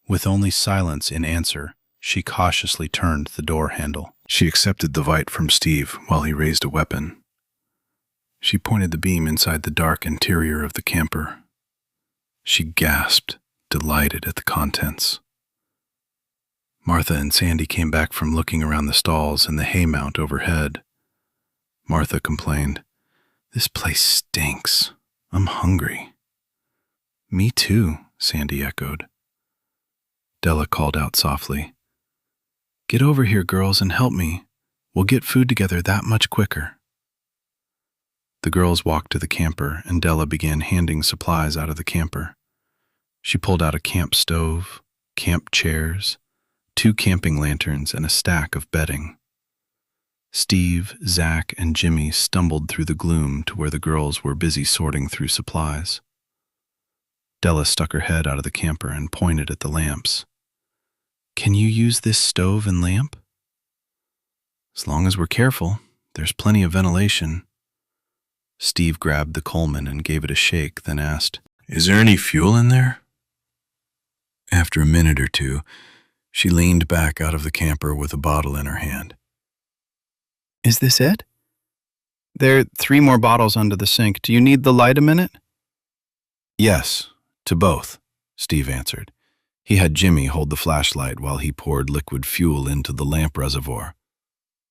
With only silence in answer, she cautiously turned the door handle. She accepted the bite from Steve while he raised a weapon. She pointed the beam inside the dark interior of the camper. She gasped, delighted at the contents. Martha and Sandy came back from looking around the stalls and the hay mount overhead. Martha complained, "This place stinks. I'm hungry." "Me too," Sandy echoed. Della called out softly, "Get over here, girls, and help me. We'll get food together that much quicker." The girls walked to the camper, and Della began handing supplies out of the camper. She pulled out a camp stove, camp chairs, 2 camping lanterns, and a stack of bedding. Steve, Zach, and Jimmy stumbled through the gloom to where the girls were busy sorting through supplies. Della stuck her head out of the camper and pointed at the lamps. Can you use this stove and lamp? As long as we're careful, there's plenty of ventilation. Steve grabbed the Coleman and gave it a shake, then asked, "Is there any fuel in there?" After a minute or two, she leaned back out of the camper with a bottle in her hand. Is this it? There are 3 more bottles under the sink. Do you need the light a minute? Yes, to both, Steve answered. He had Jimmy hold the flashlight while he poured liquid fuel into the lamp reservoir.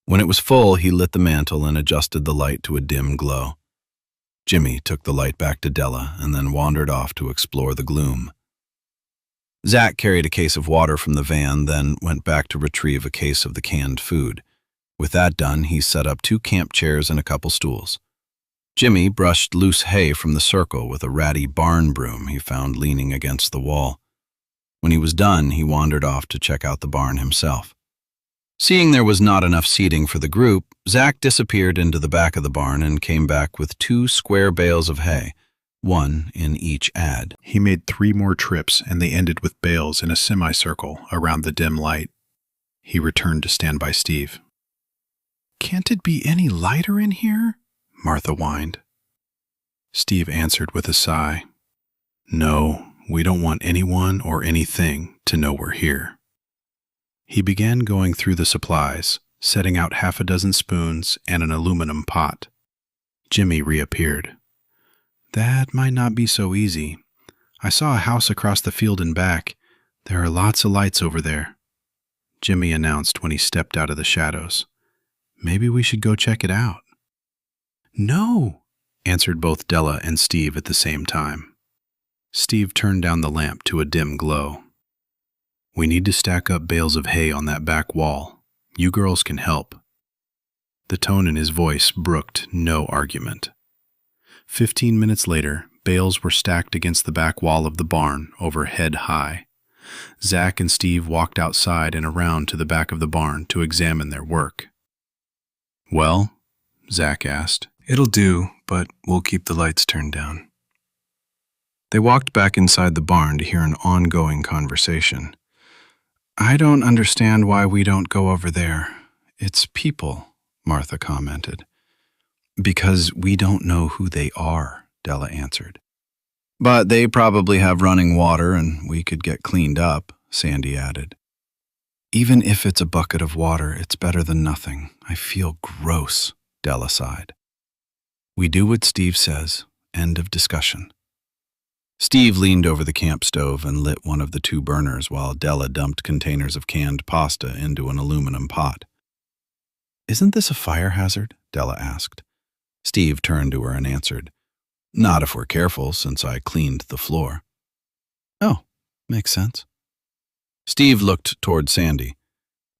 When it was full, he lit the mantle and adjusted the light to a dim glow. Jimmy took the light back to Della and then wandered off to explore the gloom. Zach carried a case of water from the van, then went back to retrieve a case of the canned food. With that done, he set up 2 camp chairs and a couple stools. Jimmy brushed loose hay from the circle with a ratty barn broom he found leaning against the wall. When he was done, he wandered off to check out the barn himself. Seeing there was not enough seating for the group, Zach disappeared into the back of the barn and came back with 2 square bales of hay, 1 in each ad. He made 3 more trips, and they ended with bales in a semicircle around the dim light. He returned to stand by Steve. "Can't it be any lighter in here?" Martha whined. Steve answered with a sigh. "No, we don't want anyone or anything to know we're here." He began going through the supplies, setting out 6 spoons and an aluminum pot. Jimmy reappeared. "That might not be so easy. I saw a house across the field and back. There are lots of lights over there," Jimmy announced when he stepped out of the shadows. "Maybe we should go check it out." "No," answered both Della and Steve at the same time. Steve turned down the lamp to a dim glow. "We need to stack up bales of hay on that back wall. You girls can help." The tone in his voice brooked no argument. 15 minutes later, bales were stacked against the back wall of the barn over head high. Zach and Steve walked outside and around to the back of the barn to examine their work. "Well?" Zach asked. "It'll do, but we'll keep the lights turned down." They walked back inside the barn to hear an ongoing conversation. "I don't understand why we don't go over there. It's people," Martha commented. "Because we don't know who they are," Della answered. "But they probably have running water and we could get cleaned up," Sandy added. "Even if it's a bucket of water, it's better than nothing. I feel gross," Della sighed. "We do what Steve says. End of discussion." Steve leaned over the camp stove and lit one of the 2 burners while Della dumped containers of canned pasta into an aluminum pot. "Isn't this a fire hazard?" Della asked. Steve turned to her and answered, "Not if we're careful, since I cleaned the floor." "Oh, makes sense." Steve looked toward Sandy.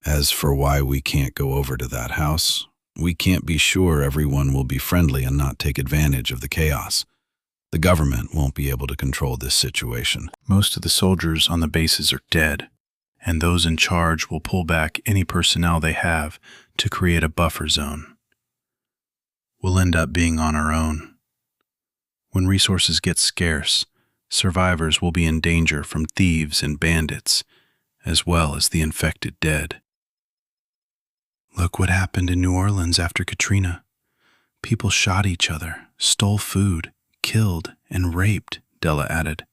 "As for why we can't go over to that house, we can't be sure everyone will be friendly and not take advantage of the chaos. The government won't be able to control this situation." Most of the soldiers on the bases are dead, and those in charge will pull back any personnel they have to create a buffer zone. We'll end up being on our own. When resources get scarce, survivors will be in danger from thieves and bandits, as well as the infected dead. "Look what happened in New Orleans after Katrina. People shot each other, stole food, killed, and raped," Della added.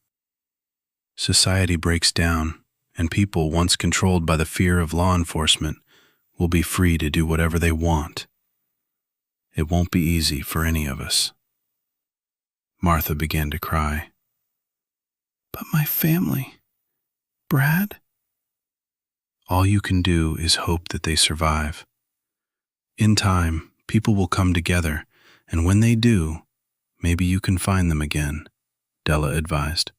"Society breaks down, and people once controlled by the fear of law enforcement will be free to do whatever they want. It won't be easy for any of us." Martha began to cry. "But my family, Brad?" "All you can do is hope that they survive. In time, people will come together, and when they do, maybe you can find them again," Della advised.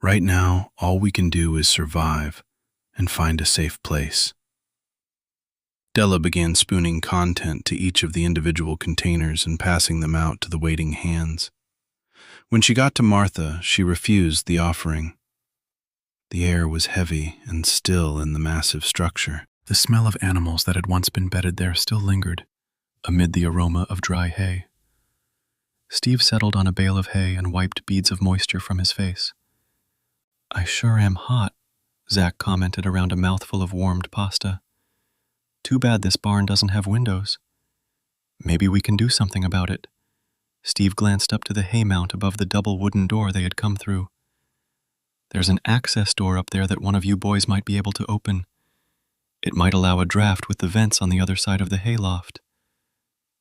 "Right now, all we can do is survive and find a safe place." Della began spooning content to each of the individual containers and passing them out to the waiting hands. When she got to Martha, she refused the offering. The air was heavy and still in the massive structure. The smell of animals that had once been bedded there still lingered, amid the aroma of dry hay. Steve settled on a bale of hay and wiped beads of moisture from his face. "I sure am hot," Zach commented around a mouthful of warmed pasta. Too bad this barn doesn't have windows. Maybe we can do something about it. Steve glanced up to the hay mount above the double wooden door they had come through. There's an access door up there that one of you boys might be able to open. It might allow a draft with the vents on the other side of the hayloft.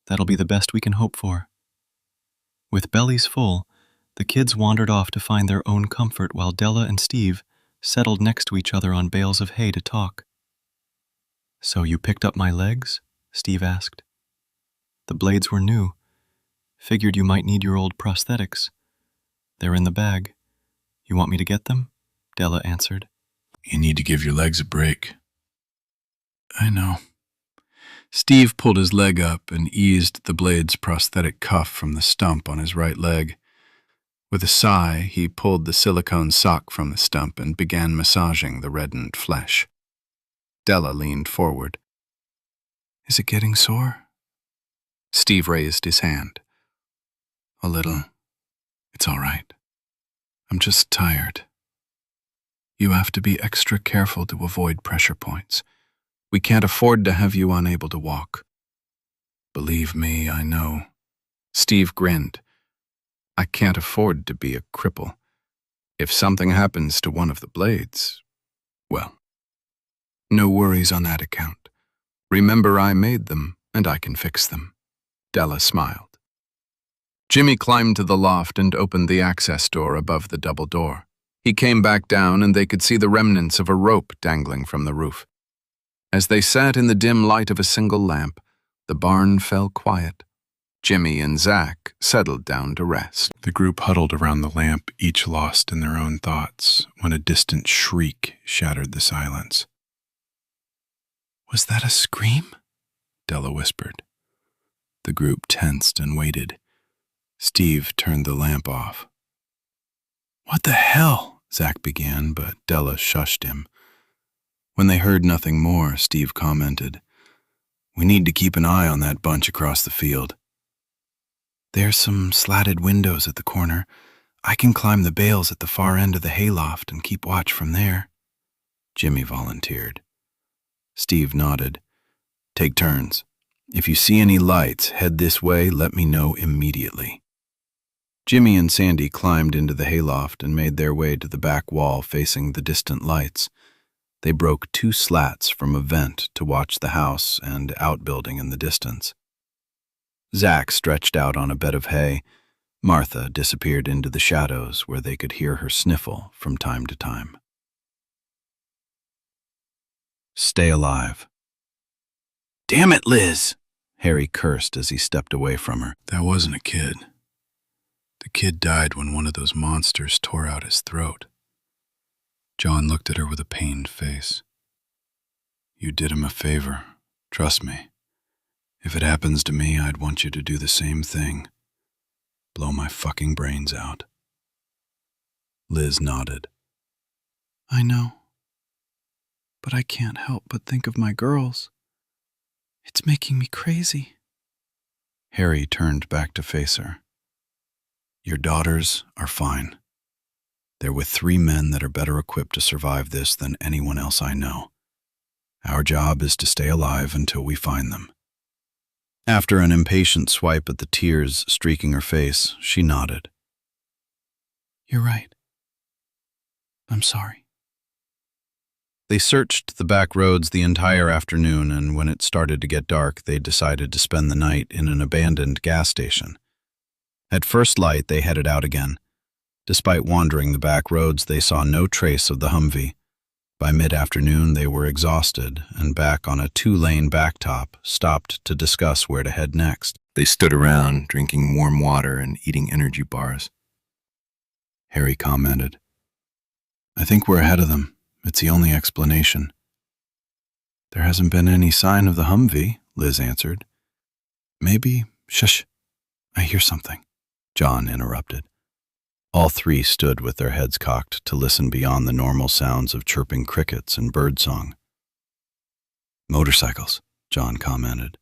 That'll be the best we can hope for. With bellies full, the kids wandered off to find their own comfort while Della and Steve settled next to each other on bales of hay to talk. "So you picked up my legs?" Steve asked. "The blades were new. Figured you might need your old prosthetics. They're in the bag. You want me to get them?" Della answered. You need to give your legs a break. I know. Steve pulled his leg up and eased the blade's prosthetic cuff from the stump on his right leg. With a sigh, he pulled the silicone sock from the stump and began massaging the reddened flesh. Della leaned forward. "Is it getting sore?" Steve raised his hand. "A little. It's all right. I'm just tired. You have to be extra careful to avoid pressure points. We can't afford to have you unable to walk." "Believe me, I know." Steve grinned. "I can't afford to be a cripple. If something happens to one of the blades, well, no worries on that account. Remember, I made them, and I can fix them." Della smiled. Jimmy climbed to the loft and opened the access door above the double door. He came back down, and they could see the remnants of a rope dangling from the roof. As they sat in the dim light of a single lamp, the barn fell quiet. Jimmy and Zach settled down to rest. The group huddled around the lamp, each lost in their own thoughts, when a distant shriek shattered the silence. Was that a scream? Della whispered. The group tensed and waited. Steve turned the lamp off. "What the hell?" Zach began, but Della shushed him. When they heard nothing more, Steve commented, "We need to keep an eye on that bunch across the field." "There's some slatted windows at the corner. I can climb the bales at the far end of the hayloft and keep watch from there," Jimmy volunteered. Steve nodded. "Take turns. If you see any lights, head this way, let me know immediately." Jimmy and Sandy climbed into the hayloft and made their way to the back wall facing the distant lights. They broke 2 slats from a vent to watch the house and outbuilding in the distance. Zach stretched out on a bed of hay. Martha disappeared into the shadows where they could hear her sniffle from time to time. Stay alive. "Damn it, Liz!" Harry cursed as he stepped away from her. "That wasn't a kid. The kid died when one of those monsters tore out his throat." John looked at her with a pained face. "You did him a favor. Trust me. If it happens to me, I'd want you to do the same thing. Blow my fucking brains out." Liz nodded. "I know. But I can't help but think of my girls. It's making me crazy." Harry turned back to face her. "Your daughters are fine. They're with 3 men that are better equipped to survive this than anyone else I know. Our job is to stay alive until we find them." After an impatient swipe at the tears streaking her face, she nodded. "You're right. I'm sorry." They searched the back roads the entire afternoon, and when it started to get dark, they decided to spend the night in an abandoned gas station. At first light, they headed out again. Despite wandering the back roads, they saw no trace of the Humvee. By mid-afternoon, they were exhausted and back on a 2-lane backtop, stopped to discuss where to head next. They stood around, drinking warm water and eating energy bars. Harry commented, "I think we're ahead of them. It's the only explanation." "There hasn't been any sign of the Humvee," Liz answered. "Maybe—" "Shush! I hear something," John interrupted. All 3 stood with their heads cocked to listen beyond the normal sounds of chirping crickets and birdsong. "Motorcycles," John commented.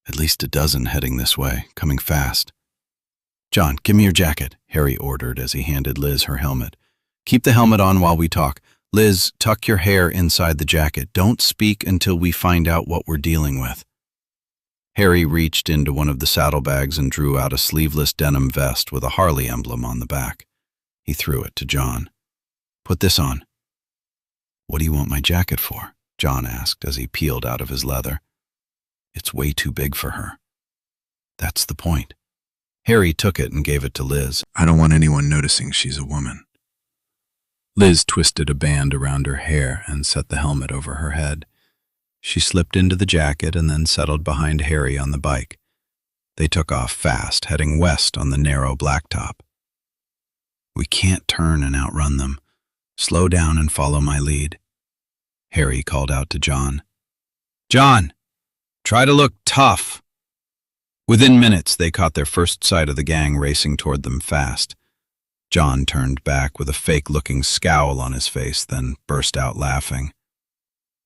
"At least a dozen heading this way, coming fast." "John, give me your jacket," Harry ordered as he handed Liz her helmet. "Keep the helmet on while we talk. Liz, tuck your hair inside the jacket. Don't speak until we find out what we're dealing with. Harry reached into one of the saddlebags and drew out a sleeveless denim vest with a Harley emblem on the back. He threw it to John. Put this on. What do you want my jacket for? John asked as he peeled out of his leather. It's way too big for her. That's the point. Harry took it and gave it to Liz. I don't want anyone noticing she's a woman. Liz twisted a band around her hair and set the helmet over her head. She slipped into the jacket and then settled behind Harry on the bike. They took off fast, heading west on the narrow blacktop. We can't turn and outrun them. Slow down and follow my lead. Harry called out to John. John, try to look tough. Within minutes, they caught their first sight of the gang racing toward them fast. John turned back with a fake-looking scowl on his face, then burst out laughing.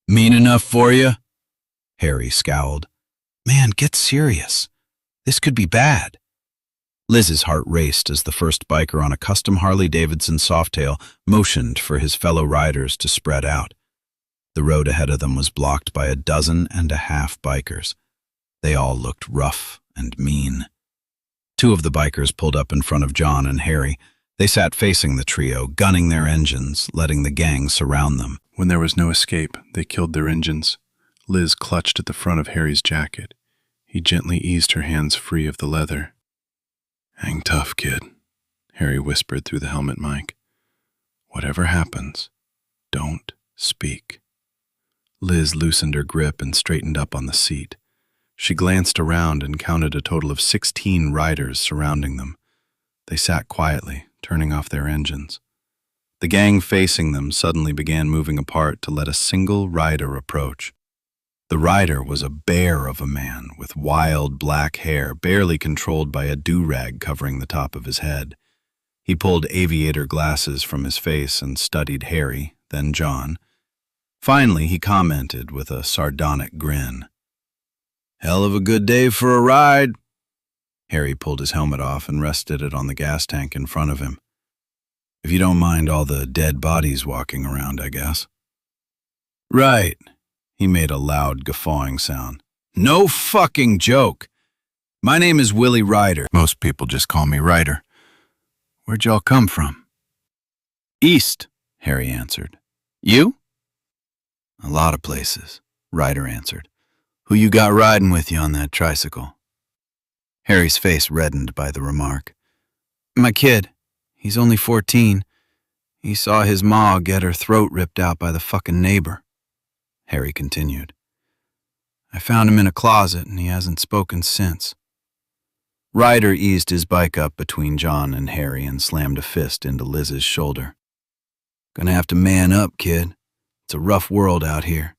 Mean enough for you? Harry scowled. Man, get serious. This could be bad. Liz's heart raced as the first biker on a custom Harley-Davidson Softail motioned for his fellow riders to spread out. The road ahead of them was blocked by 12 bikers. They all looked rough and mean. 2 of the bikers pulled up in front of John and Harry. They sat facing the trio, gunning their engines, letting the gang surround them. When there was no escape, they killed their engines. Liz clutched at the front of Harry's jacket. He gently eased her hands free of the leather. Hang tough, kid, Harry whispered through the helmet mic. Whatever happens, don't speak. Liz loosened her grip and straightened up on the seat. She glanced around and counted a total of 16 riders surrounding them. They sat quietly, turning off their engines. The gang facing them suddenly began moving apart to let a single rider approach. The rider was a bear of a man with wild black hair, barely controlled by a do-rag covering the top of his head. He pulled aviator glasses from his face and studied Harry, then John. Finally, he commented with a sardonic grin. Hell of a good day for a ride. Harry pulled his helmet off and rested it on the gas tank in front of him. If you don't mind all the dead bodies walking around, I guess. Right. He made a loud guffawing sound. No fucking joke. My name is Willie Ryder. Most people just call me Ryder. Where'd y'all come from? East, Harry answered. You? A lot of places, Ryder answered. Who you got riding with you on that tricycle? Harry's face reddened by the remark. My kid. He's only 14. He saw his ma get her throat ripped out by the fucking neighbor. Harry continued. I found him in a closet and he hasn't spoken since. Ryder eased his bike up between John and Harry and slammed a fist into Liz's shoulder. Gonna have to man up, kid. It's a rough world out here.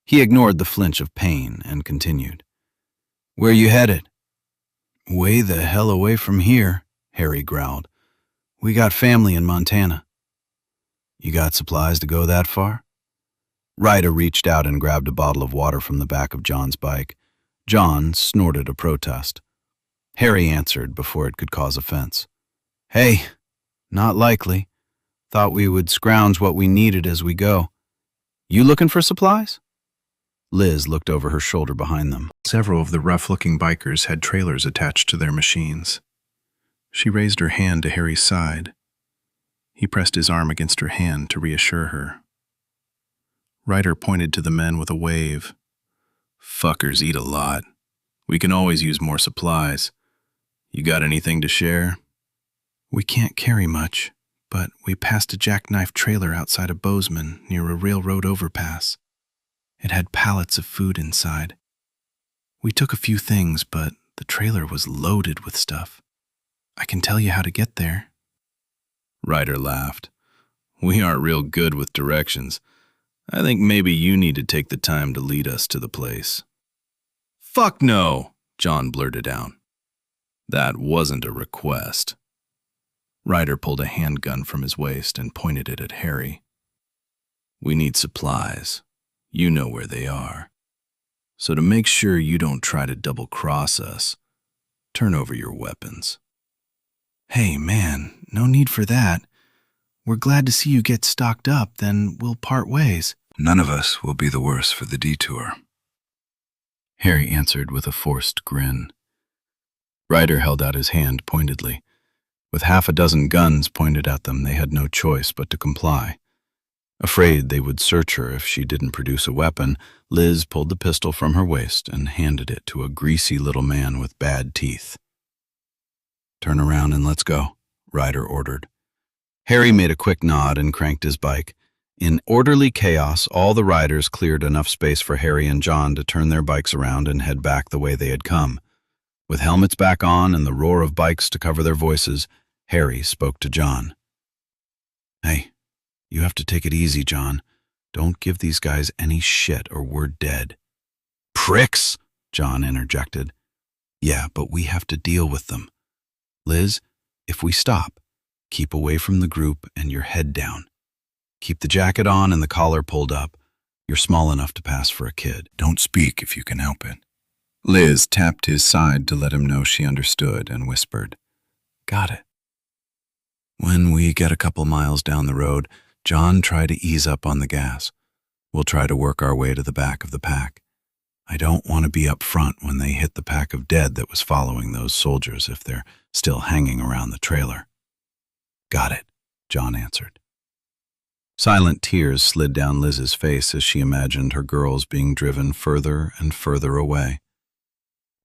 He ignored the flinch of pain and continued. Where you headed? Way the hell away from here, Harry growled. We got family in Montana. You got supplies to go that far? Ryder reached out and grabbed a bottle of water from the back of John's bike. John snorted a protest. Harry answered before it could cause offense. Hey, not likely. Thought we would scrounge what we needed as we go. You looking for supplies? Liz looked over her shoulder behind them. Several of the rough-looking bikers had trailers attached to their machines. She raised her hand to Harry's side. He pressed his arm against her hand to reassure her. Ryder pointed to the men with a wave. Fuckers eat a lot. We can always use more supplies. You got anything to share? We can't carry much, but we passed a jackknife trailer outside of Bozeman near a railroad overpass. It had pallets of food inside. We took a few things, but the trailer was loaded with stuff. I can tell you how to get there. Ryder laughed. We aren't real good with directions. I think maybe you need to take the time to lead us to the place. Fuck no, John blurted out. That wasn't a request. Ryder pulled a handgun from his waist and pointed it at Harry. We need supplies. You know where they are. So to make sure you don't try to double-cross us, turn over your weapons. Hey, man, no need for that. We're glad to see you get stocked up, then we'll part ways. None of us will be the worse for the detour, Harry answered with a forced grin. Ryder held out his hand pointedly. With half a dozen guns pointed at them, they had no choice but to comply. Afraid they would search her if she didn't produce a weapon, Liz pulled the pistol from her waist and handed it to a greasy little man with bad teeth. "Turn around and let's go," Ryder ordered. Harry made a quick nod and cranked his bike. In orderly chaos, all the riders cleared enough space for Harry and John to turn their bikes around and head back the way they had come. With helmets back on and the roar of bikes to cover their voices, Harry spoke to John. "Hey, you have to take it easy, John. Don't give these guys any shit or we're dead." "Pricks!" John interjected. "Yeah, but we have to deal with them. Liz, if we stop, keep away from the group and your head down. Keep the jacket on and the collar pulled up. You're small enough to pass for a kid. Don't speak if you can help it." Liz tapped his side to let him know she understood and whispered, "Got it." When we get a couple miles down the road, John, try to ease up on the gas. We'll try to work our way to the back of the pack. I don't want to be up front when they hit the pack of dead that was following those soldiers if they're still hanging around the trailer. "Got it," John answered. Silent tears slid down Liz's face as she imagined her girls being driven further and further away.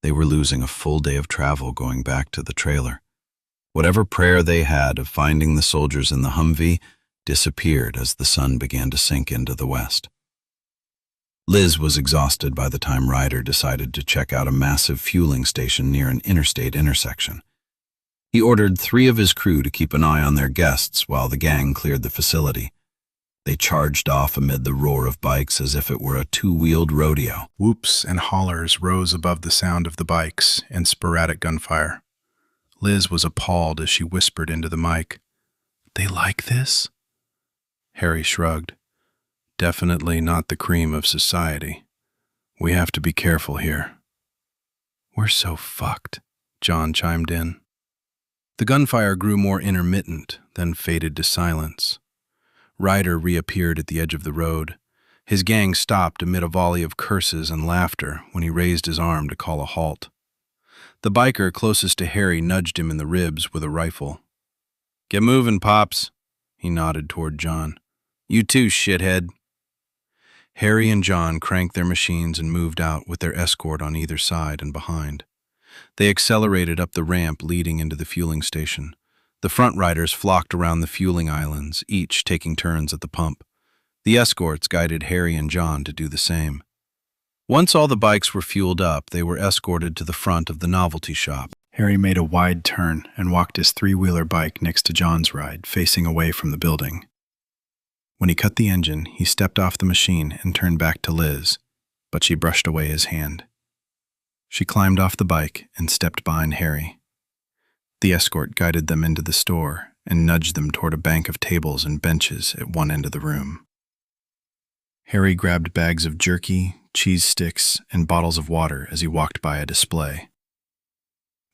They were losing a full day of travel going back to the trailer. Whatever prayer they had of finding the soldiers in the Humvee disappeared as the sun began to sink into the west. Liz was exhausted by the time Ryder decided to check out a massive fueling station near an interstate intersection. He ordered 3 of his crew to keep an eye on their guests while the gang cleared the facility. They charged off amid the roar of bikes as if it were a 2-wheeled rodeo. Whoops and hollers rose above the sound of the bikes and sporadic gunfire. Liz was appalled as she whispered into the mic, "They like this?" Harry shrugged. "Definitely not the cream of society. We have to be careful here." "We're so fucked," John chimed in. The gunfire grew more intermittent, then faded to silence. Ryder reappeared at the edge of the road. His gang stopped amid a volley of curses and laughter when he raised his arm to call a halt. The biker closest to Harry nudged him in the ribs with a rifle. "Get moving, Pops," he nodded toward John. "You too, shithead." Harry and John cranked their machines and moved out with their escort on either side and behind. They accelerated up the ramp leading into the fueling station. The front riders flocked around the fueling islands, each taking turns at the pump. The escorts guided Harry and John to do the same. Once all the bikes were fueled up, they were escorted to the front of the novelty shop. Harry made a wide turn and walked his 3-wheeler bike next to John's ride, facing away from the building. When he cut the engine, he stepped off the machine and turned back to Liz, but she brushed away his hand. She climbed off the bike and stepped behind Harry. The escort guided them into the store and nudged them toward a bank of tables and benches at one end of the room. Harry grabbed bags of jerky, cheese sticks, and bottles of water as he walked by a display.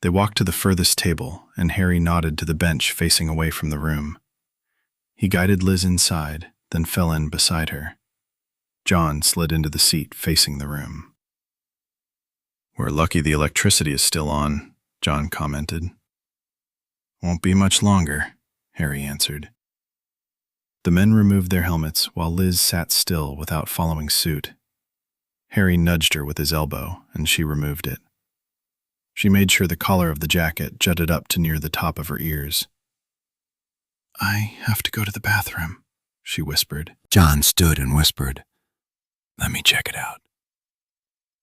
They walked to the furthest table, and Harry nodded to the bench facing away from the room. He guided Liz inside, then fell in beside her. John slid into the seat facing the room. "We're lucky the electricity is still on," John commented. "Won't be much longer," Harry answered. The men removed their helmets while Liz sat still without following suit. Harry nudged her with his elbow, and she removed it. She made sure the collar of the jacket jutted up to near the top of her ears. "I have to go to the bathroom," she whispered. John stood and whispered, "Let me check it out."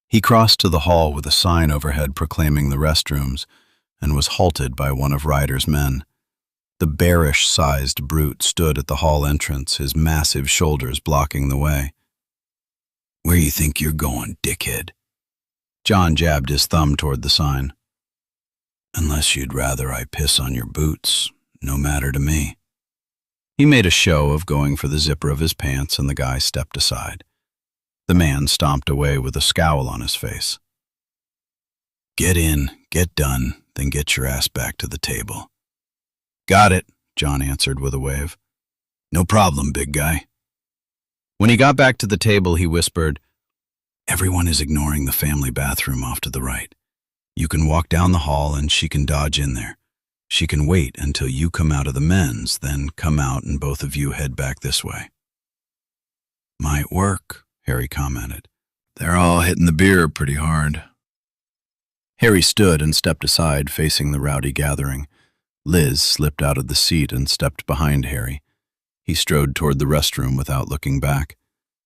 He crossed to the hall with a sign overhead proclaiming the restrooms and was halted by one of Ryder's men. The bearish-sized brute stood at the hall entrance, his massive shoulders blocking the way. "Where you think you're going, dickhead?" John jabbed his thumb toward the sign. "Unless you'd rather I piss on your boots, no matter to me." He made a show of going for the zipper of his pants, and the guy stepped aside. The man stomped away with a scowl on his face. "Get in, get done, then get your ass back to the table." "Got it," John answered with a wave. No problem, big guy. When he got back to the table, he whispered, "Everyone is ignoring the family bathroom off to the right. You can walk down the hall and she can dodge in there. She can wait until you come out of the men's, then come out and both of you head back this way." "Might work," Harry commented. "They're all hitting the beer pretty hard." Harry stood and stepped aside, facing the rowdy gathering. Liz slipped out of the seat and stepped behind Harry. He strode toward the restroom without looking back.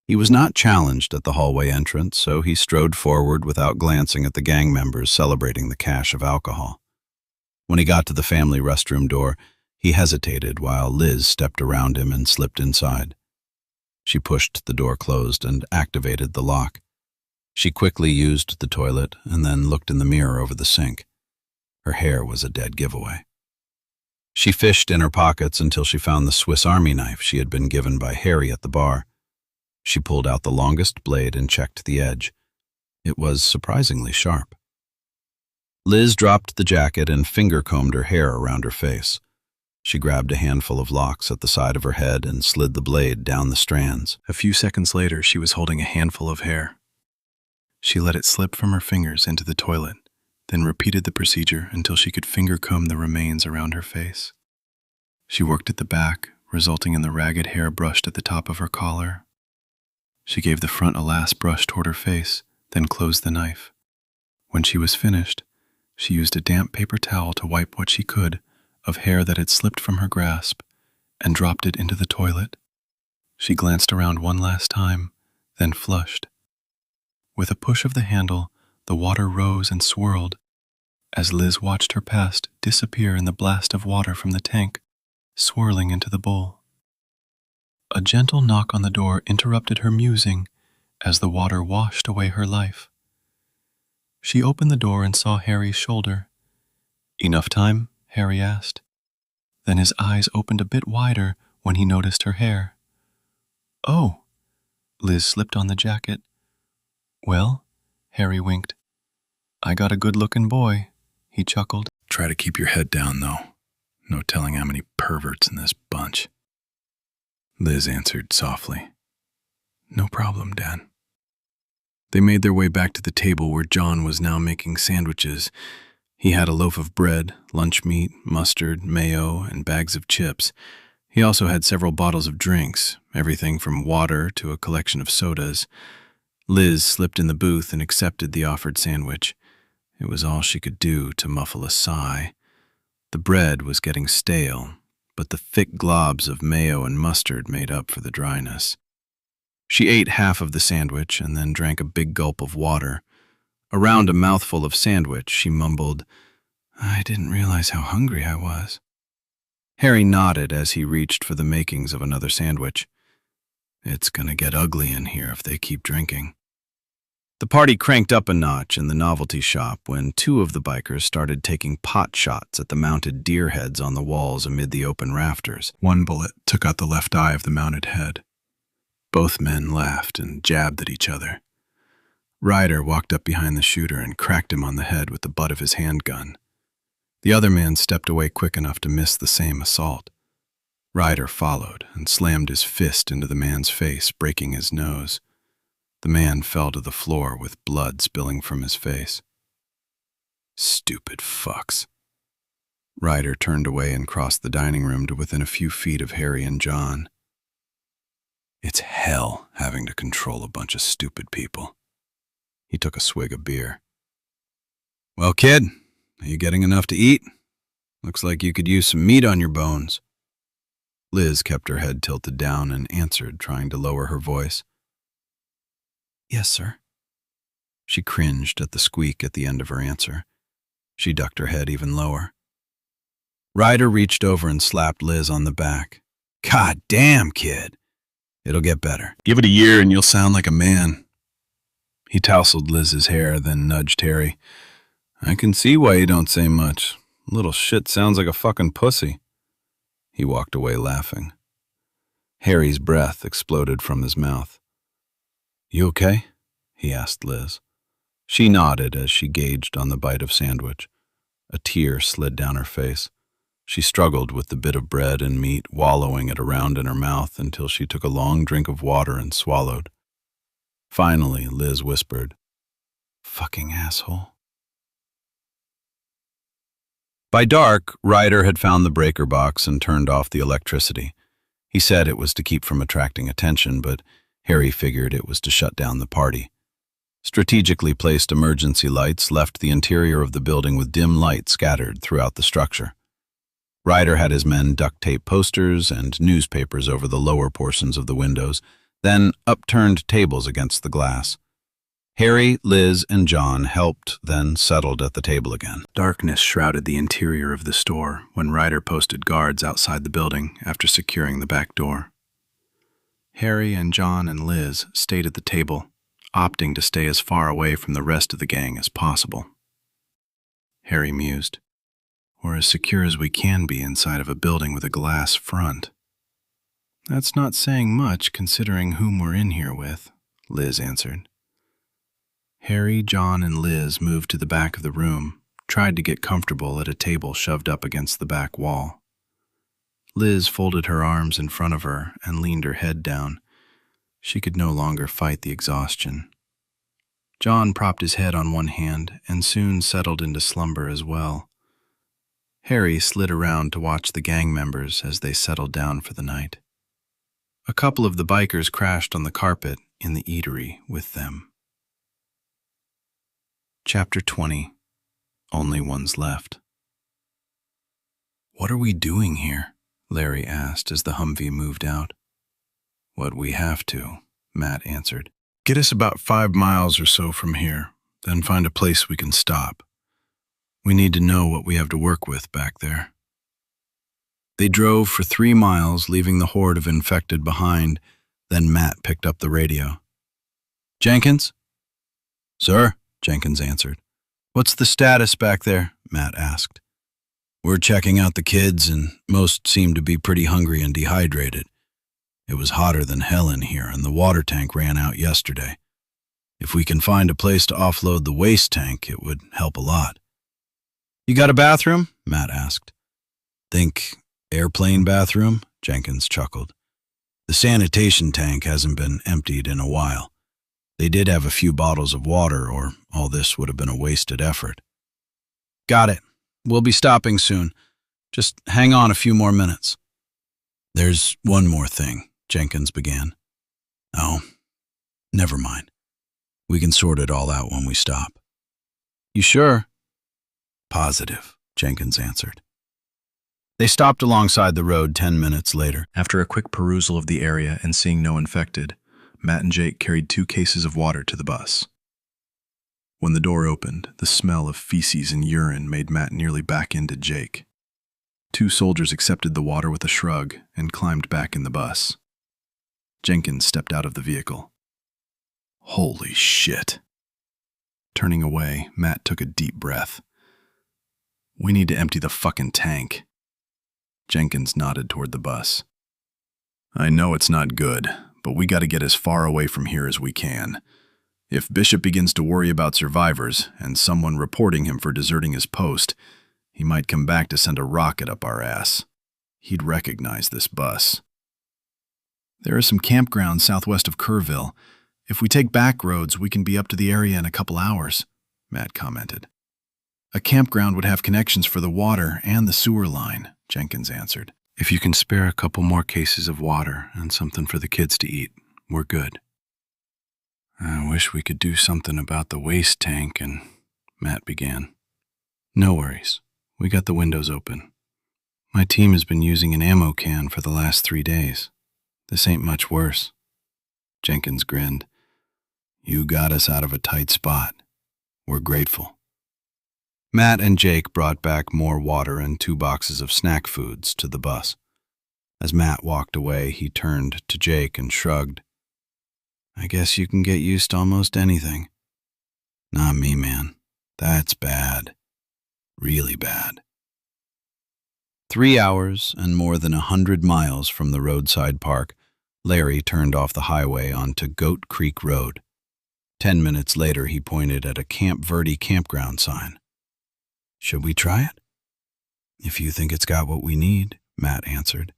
He was not challenged at the hallway entrance, so he strode forward without glancing at the gang members celebrating the cache of alcohol. When he got to the family restroom door, he hesitated while Liz stepped around him and slipped inside. She pushed the door closed and activated the lock. She quickly used the toilet and then looked in the mirror over the sink. Her hair was a dead giveaway. She fished in her pockets until she found the Swiss Army knife she had been given by Harry at the bar. She pulled out the longest blade and checked the edge. It was surprisingly sharp. Liz dropped the jacket and finger-combed her hair around her face. She grabbed a handful of locks at the side of her head and slid the blade down the strands. A few seconds later, she was holding a handful of hair. She let it slip from her fingers into the toilet, then repeated the procedure until she could finger-comb the remains around her face. She worked at the back, resulting in the ragged hair brushed at the top of her collar. She gave the front a last brush toward her face, then closed the knife. When she was finished, she used a damp paper towel to wipe what she could of hair that had slipped from her grasp and dropped it into the toilet. She glanced around one last time, then flushed. With a push of the handle, the water rose and swirled as Liz watched her past disappear in the blast of water from the tank, swirling into the bowl. A gentle knock on the door interrupted her musing as the water washed away her life. She opened the door and saw Harry's shoulder. "Enough time?" Harry asked. Then his eyes opened a bit wider when he noticed her hair. "Oh." Liz slipped on the jacket. "Well," Harry winked. "I got a good-looking boy," he chuckled. Try to keep your head down, though. No telling how many perverts in this bunch. Liz answered softly. "No problem, Dad." They made their way back to the table where John was now making sandwiches. He had a loaf of bread, lunch meat, mustard, mayo, and bags of chips. He also had several bottles of drinks, everything from water to a collection of sodas. Liz slipped in the booth and accepted the offered sandwich. It was all she could do to muffle a sigh. The bread was getting stale, but the thick globs of mayo and mustard made up for the dryness. She ate half of the sandwich and then drank a big gulp of water. Around a mouthful of sandwich, she mumbled, "I didn't realize how hungry I was." Harry nodded as he reached for the makings of another sandwich. "It's gonna get ugly in here if they keep drinking." The party cranked up a notch in the novelty shop when two of the bikers started taking pot shots at the mounted deer heads on the walls amid the open rafters. One bullet took out the left eye of the mounted head. Both men laughed and jabbed at each other. Ryder walked up behind the shooter and cracked him on the head with the butt of his handgun. The other man stepped away quick enough to miss the same assault. Ryder followed and slammed his fist into the man's face, breaking his nose. The man fell to the floor with blood spilling from his face. "Stupid fucks." Ryder turned away and crossed the dining room to within a few feet of Harry and John. "It's hell having to control a bunch of stupid people." He took a swig of beer. "Well, kid, are you getting enough to eat? Looks like you could use some meat on your bones." Liz kept her head tilted down and answered, trying to lower her voice. "Yes, sir." She cringed at the squeak at the end of her answer. She ducked her head even lower. Ryder reached over and slapped Liz on the back. "God damn, kid. It'll get better. Give it a year and you'll sound like a man." He tousled Liz's hair, then nudged Harry. "I can see why you don't say much. Little shit sounds like a fucking pussy." He walked away laughing. Harry's breath exploded from his mouth. "You okay?" he asked Liz. She nodded as she gauged on the bite of sandwich. A tear slid down her face. She struggled with the bit of bread and meat, wallowing it around in her mouth until she took a long drink of water and swallowed. Finally, Liz whispered, "Fucking asshole." By dark, Ryder had found the breaker box and turned off the electricity. He said it was to keep from attracting attention, but Harry figured it was to shut down the party. Strategically placed emergency lights left the interior of the building with dim light scattered throughout the structure. Ryder had his men duct tape posters and newspapers over the lower portions of the windows, then upturned tables against the glass. Harry, Liz, and John helped, then settled at the table again. Darkness shrouded the interior of the store when Ryder posted guards outside the building after securing the back door. Harry and John and Liz stayed at the table, opting to stay as far away from the rest of the gang as possible. Harry mused, "We're as secure as we can be inside of a building with a glass front." "That's not saying much considering whom we're in here with," Liz answered. Harry, John, and Liz moved to the back of the room, tried to get comfortable at a table shoved up against the back wall. Liz folded her arms in front of her and leaned her head down. She could no longer fight the exhaustion. John propped his head on one hand and soon settled into slumber as well. Harry slid around to watch the gang members as they settled down for the night. A couple of the bikers crashed on the carpet in the eatery with them. Chapter 20. Only Ones Left. "What are we doing here?" Larry asked as the Humvee moved out. "What we have to," Matt answered. "Get us about 5 miles or so from here, then find a place we can stop. We need to know what we have to work with back there." They drove for 3 miles, leaving the horde of infected behind. Then Matt picked up the radio. "Jenkins?" "Sir?" Jenkins answered. "What's the status back there?" Matt asked. "We're checking out the kids, and most seem to be pretty hungry and dehydrated. It was hotter than hell in here, and the water tank ran out yesterday. If we can find a place to offload the waste tank, it would help a lot." "You got a bathroom?" Matt asked. "Think airplane bathroom?" Jenkins chuckled. "The sanitation tank hasn't been emptied in a while. They did have a few bottles of water, or all this would have been a wasted effort." "Got it. We'll be stopping soon. Just hang on a few more minutes." "There's one more thing," Jenkins began. "Oh, never mind. We can sort it all out when we stop." "You sure?" "Positive," Jenkins answered. They stopped alongside the road 10 minutes later. After a quick perusal of the area and seeing no infected, Matt and Jake carried 2 cases of water to the bus. When the door opened, the smell of feces and urine made Matt nearly back into Jake. 2 soldiers accepted the water with a shrug and climbed back in the bus. Jenkins stepped out of the vehicle. "Holy shit." Turning away, Matt took a deep breath. "We need to empty the fucking tank." Jenkins nodded toward the bus. "I know it's not good, but we gotta get as far away from here as we can. If Bishop begins to worry about survivors and someone reporting him for deserting his post, he might come back to send a rocket up our ass. He'd recognize this bus." "There are some campgrounds southwest of Kerrville. If we take back roads, we can be up to the area in a couple hours," Matt commented. "A campground would have connections for the water and the sewer line," Jenkins answered. "If you can spare a couple more cases of water and something for the kids to eat, we're good." "I wish we could do something about the waste tank," and Matt began. "No worries. We got the windows open. My team has been using an ammo can for the last 3 days. This ain't much worse." Jenkins grinned. "You got us out of a tight spot. We're grateful." Matt and Jake brought back more water and 2 boxes of snack foods to the bus. As Matt walked away, he turned to Jake and shrugged. "I guess you can get used to almost anything." "Not me, man. That's bad. Really bad." 3 hours and more than 100 miles from the roadside park, Larry turned off the highway onto Goat Creek Road. 10 minutes later, he pointed at a Camp Verde campground sign. "Should we try it?" "If you think it's got what we need," Matt answered.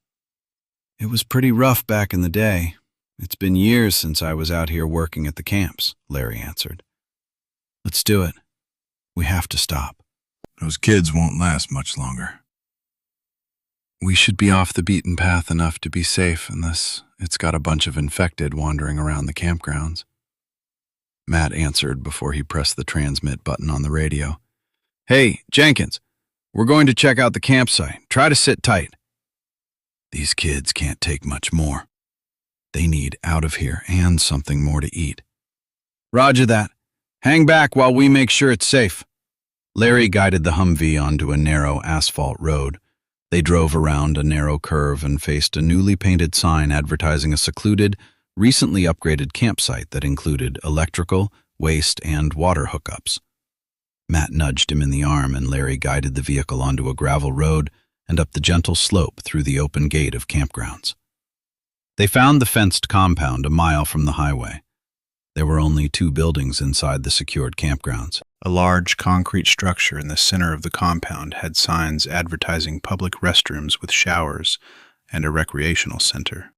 "It was pretty rough back in the day. It's been years since I was out here working at the camps," Larry answered. "Let's do it. We have to stop." Those kids won't last much longer. "We should be off the beaten path enough to be safe unless it's got a bunch of infected wandering around the campgrounds," Matt answered before he pressed the transmit button on the radio. "Hey, Jenkins, we're going to check out the campsite. Try to sit tight." "These kids can't take much more. They need out of here and something more to eat." "Roger that. Hang back while we make sure it's safe." Larry guided the Humvee onto a narrow asphalt road. They drove around a narrow curve and faced a newly painted sign advertising a secluded, recently upgraded campsite that included electrical, waste, and water hookups. Matt nudged him in the arm, and Larry guided the vehicle onto a gravel road and up the gentle slope through the open gate of campgrounds. They found the fenced compound a mile from the highway. There were only 2 buildings inside the secured campgrounds. A large concrete structure in the center of the compound had signs advertising public restrooms with showers and a recreational center.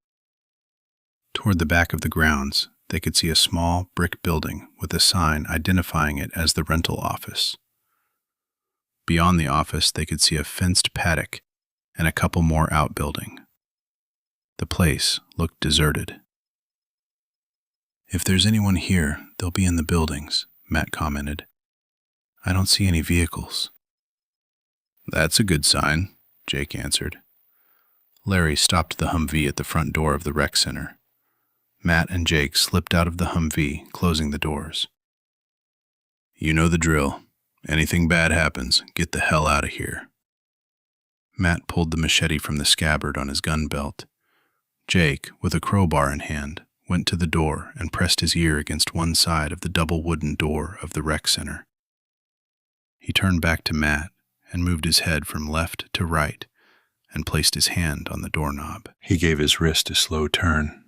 Toward the back of the grounds, they could see a small brick building with a sign identifying it as the rental office. Beyond the office, they could see a fenced paddock and a couple more outbuildings. The place looked deserted. "If there's anyone here, they'll be in the buildings," Matt commented. "I don't see any vehicles." "That's a good sign," Jake answered. Larry stopped the Humvee at the front door of the rec center. Matt and Jake slipped out of the Humvee, closing the doors. "You know the drill. Anything bad happens, get the hell out of here." Matt pulled the machete from the scabbard on his gun belt. Jake, with a crowbar in hand, went to the door and pressed his ear against one side of the double wooden door of the rec center. He turned back to Matt and moved his head from left to right and placed his hand on the doorknob. He gave his wrist a slow turn.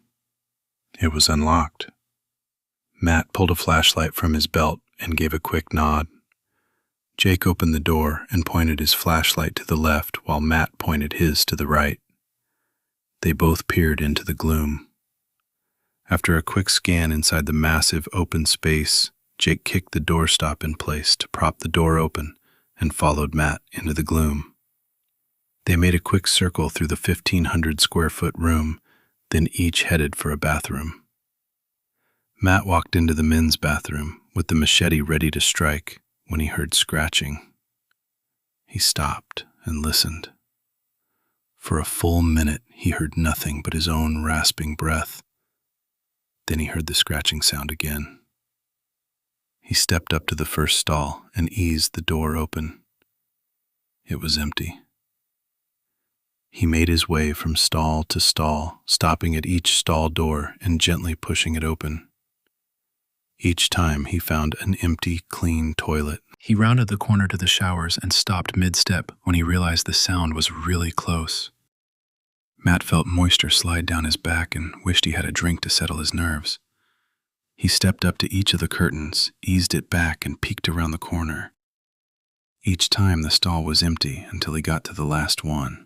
It was unlocked. Matt pulled a flashlight from his belt and gave a quick nod. Jake opened the door and pointed his flashlight to the left while Matt pointed his to the right. They both peered into the gloom. After a quick scan inside the massive open space, Jake kicked the doorstop in place to prop the door open and followed Matt into the gloom. They made a quick circle through the 1,500-square-foot room, then each headed for a bathroom. Matt walked into the men's bathroom with the machete ready to strike when he heard scratching. He stopped and listened. For a full minute, he heard nothing but his own rasping breath. Then he heard the scratching sound again. He stepped up to the first stall and eased the door open. It was empty. He made his way from stall to stall, stopping at each stall door and gently pushing it open. Each time he found an empty, clean toilet. He rounded the corner to the showers and stopped mid-step when he realized the sound was really close. Matt felt moisture slide down his back and wished he had a drink to settle his nerves. He stepped up to each of the curtains, eased it back, and peeked around the corner. Each time the stall was empty until he got to the last one.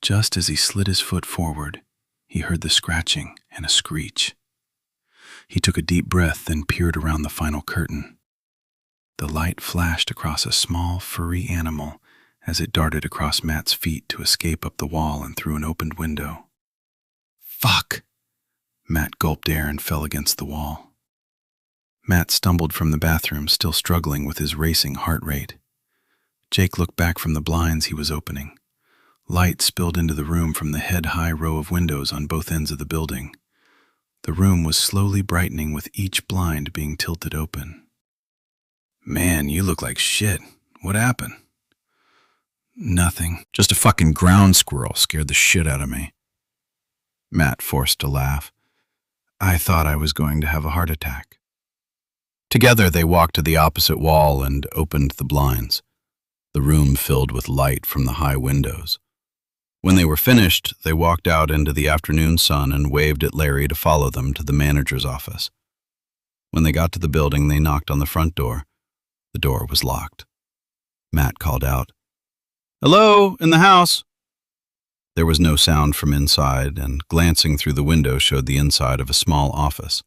Just as he slid his foot forward, he heard the scratching and a screech. He took a deep breath, then peered around the final curtain. The light flashed across a small, furry animal as it darted across Matt's feet to escape up the wall and through an opened window. "Fuck!" Matt gulped air and fell against the wall. Matt stumbled from the bathroom, still struggling with his racing heart rate. Jake looked back from the blinds he was opening. Light spilled into the room from the head-high row of windows on both ends of the building. The room was slowly brightening with each blind being tilted open. "Man, you look like shit. What happened?" "Nothing. Just a fucking ground squirrel scared the shit out of me." Matt forced a laugh. "I thought I was going to have a heart attack." Together they walked to the opposite wall and opened the blinds. The room filled with light from the high windows. When they were finished, they walked out into the afternoon sun and waved at Larry to follow them to the manager's office. When they got to the building, they knocked on the front door. The door was locked. Matt called out, Hello, in the house? There was no sound from inside, and glancing through the window showed the inside of a small office.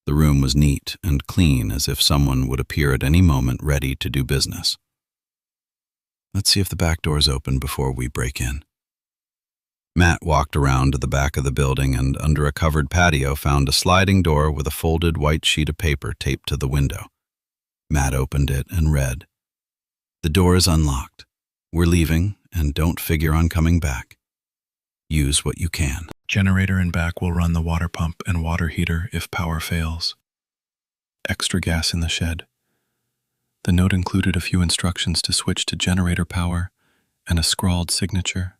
The room was neat and clean, as if someone would appear at any moment ready to do business. Let's see if the back door's open before we break in. Matt walked around to the back of the building and, under a covered patio, found a sliding door with a folded white sheet of paper taped to the window. Matt opened it and read, "The door is unlocked. We're leaving and don't figure on coming back. Use what you can." Generator in back will run the water pump and water heater if power fails. Extra gas in the shed. The note included a few instructions to switch to generator power and a scrawled signature.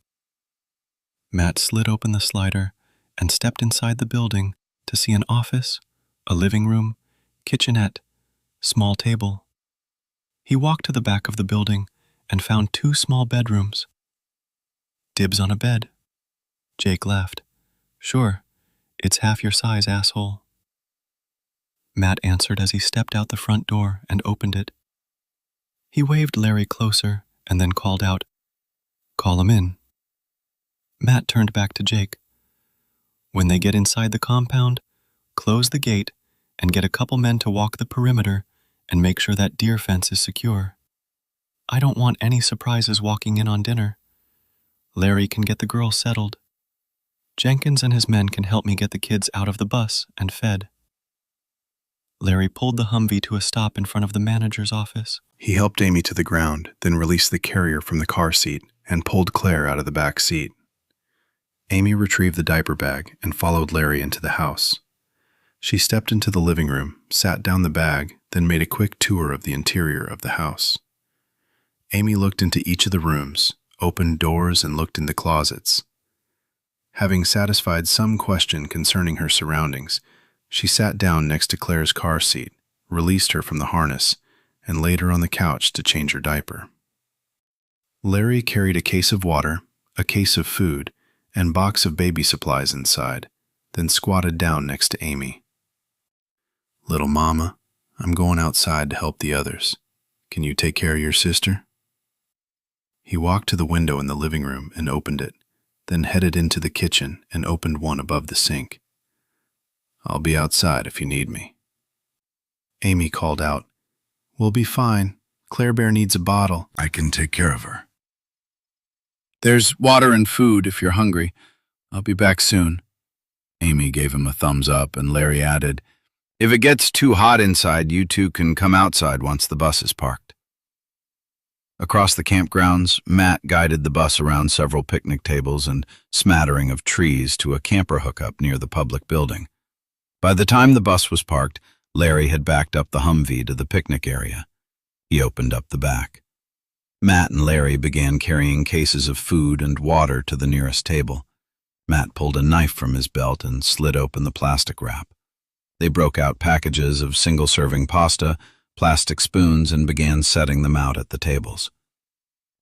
Matt slid open the slider and stepped inside the building to see an office, a living room, kitchenette, small table. He walked to the back of the building and found 2 small bedrooms. "Dibs on a bed." Jake laughed. "Sure, it's half your size, asshole." Matt answered as he stepped out the front door and opened it. He waved Larry closer and then called out, "Call him in." Matt turned back to Jake. "When they get inside the compound, close the gate and get a couple men to walk the perimeter and make sure that deer fence is secure. I don't want any surprises walking in on dinner. Larry can get the girls settled. Jenkins and his men can help me get the kids out of the bus and fed." Larry pulled the Humvee to a stop in front of the manager's office. He helped Amy to the ground, then released the carrier from the car seat and pulled Claire out of the back seat. Amy retrieved the diaper bag and followed Larry into the house. She stepped into the living room, sat down the bag, then made a quick tour of the interior of the house. Amy looked into each of the rooms, opened doors, and looked into closets. Having satisfied some question concerning her surroundings, she sat down next to Claire's car seat, released her from the harness, and laid her on the couch to change her diaper. Larry carried a case of water, a case of food, and box of baby supplies inside, then squatted down next to Amy. "Little mama, I'm going outside to help the others. Can you take care of your sister?" He walked to the window in the living room and opened it, then headed into the kitchen and opened one above the sink. "I'll be outside if you need me." Amy called out, "We'll be fine. Claire Bear needs a bottle." "I can take care of her." "There's water and food if you're hungry. I'll be back soon." Amy gave him a thumbs up, and Larry added, "If it gets too hot inside, you two can come outside once the bus is parked." Across the campgrounds, Matt guided the bus around several picnic tables and smattering of trees to a camper hookup near the public building. By the time the bus was parked, Larry had backed up the Humvee to the picnic area. He opened up the back. Matt and Larry began carrying cases of food and water to the nearest table. Matt pulled a knife from his belt and slid open the plastic wrap. They broke out packages of single-serving pasta, plastic spoons, and began setting them out at the tables.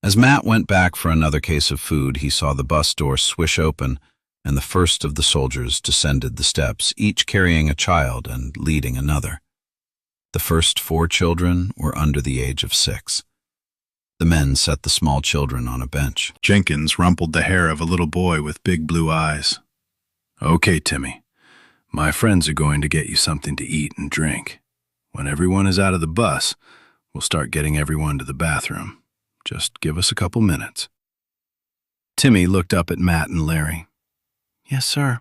As Matt went back for another case of food, he saw the bus door swish open, and the first of the soldiers descended the steps, each carrying a child and leading another. The first 4 children were under the age of 6. The men set the small children on a bench. Jenkins rumpled the hair of a little boy with big blue eyes. "Okay, Timmy. My friends are going to get you something to eat and drink. When everyone is out of the bus, we'll start getting everyone to the bathroom. Just give us a couple minutes." Timmy looked up at Matt and Larry. "Yes, sir."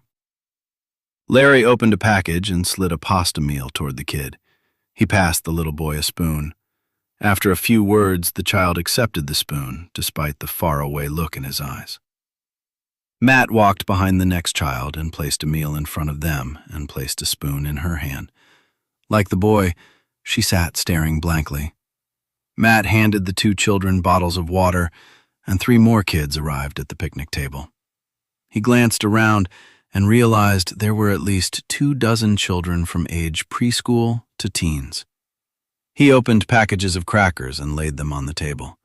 Larry opened a package and slid a pasta meal toward the kid. He passed the little boy a spoon. After a few words, the child accepted the spoon, despite the faraway look in his eyes. Matt walked behind the next child and placed a meal in front of them and placed a spoon in her hand. Like the boy, she sat staring blankly. Matt handed the 2 children bottles of water, and 3 more kids arrived at the picnic table. He glanced around and realized there were at least 24 children from age preschool to teens. He opened packages of crackers and laid them on the table.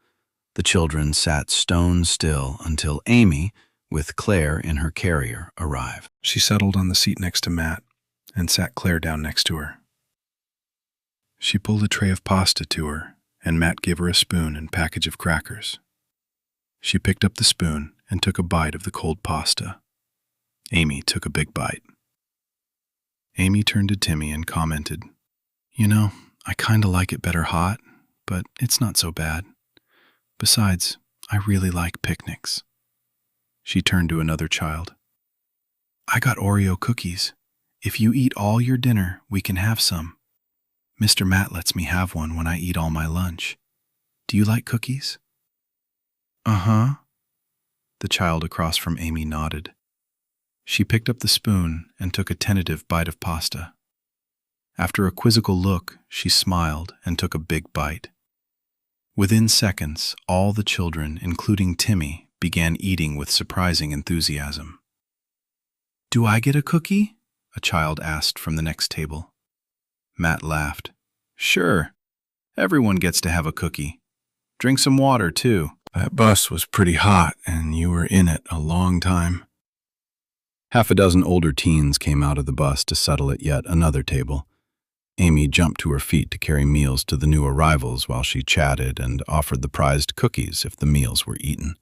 The children sat stone still until Amy, with Claire in her carrier, arrived. She settled on the seat next to Matt and sat Claire down next to her. She pulled a tray of pasta to her, and Matt gave her a spoon and package of crackers. She picked up the spoon and took a bite of the cold pasta. Amy took a big bite. Amy turned to Timmy and commented, "You know, I kinda like it better hot, but it's not so bad. Besides, I really like picnics." She turned to another child. "I got Oreo cookies. If you eat all your dinner, we can have some. Mr. Matt lets me have one when I eat all my lunch. Do you like cookies?" "Uh-huh." The child across from Amy nodded. She picked up the spoon and took a tentative bite of pasta. After a quizzical look, she smiled and took a big bite. Within seconds, all the children, including Timmy, began eating with surprising enthusiasm. "Do I get a cookie?" a child asked from the next table. Matt laughed. "Sure. Everyone gets to have a cookie. Drink some water, too. That bus was pretty hot, and you were in it a long time." Half a dozen older teens came out of the bus to settle at yet another table. Amy jumped to her feet to carry meals to the new arrivals while she chatted and offered the prized cookies if the meals were eaten.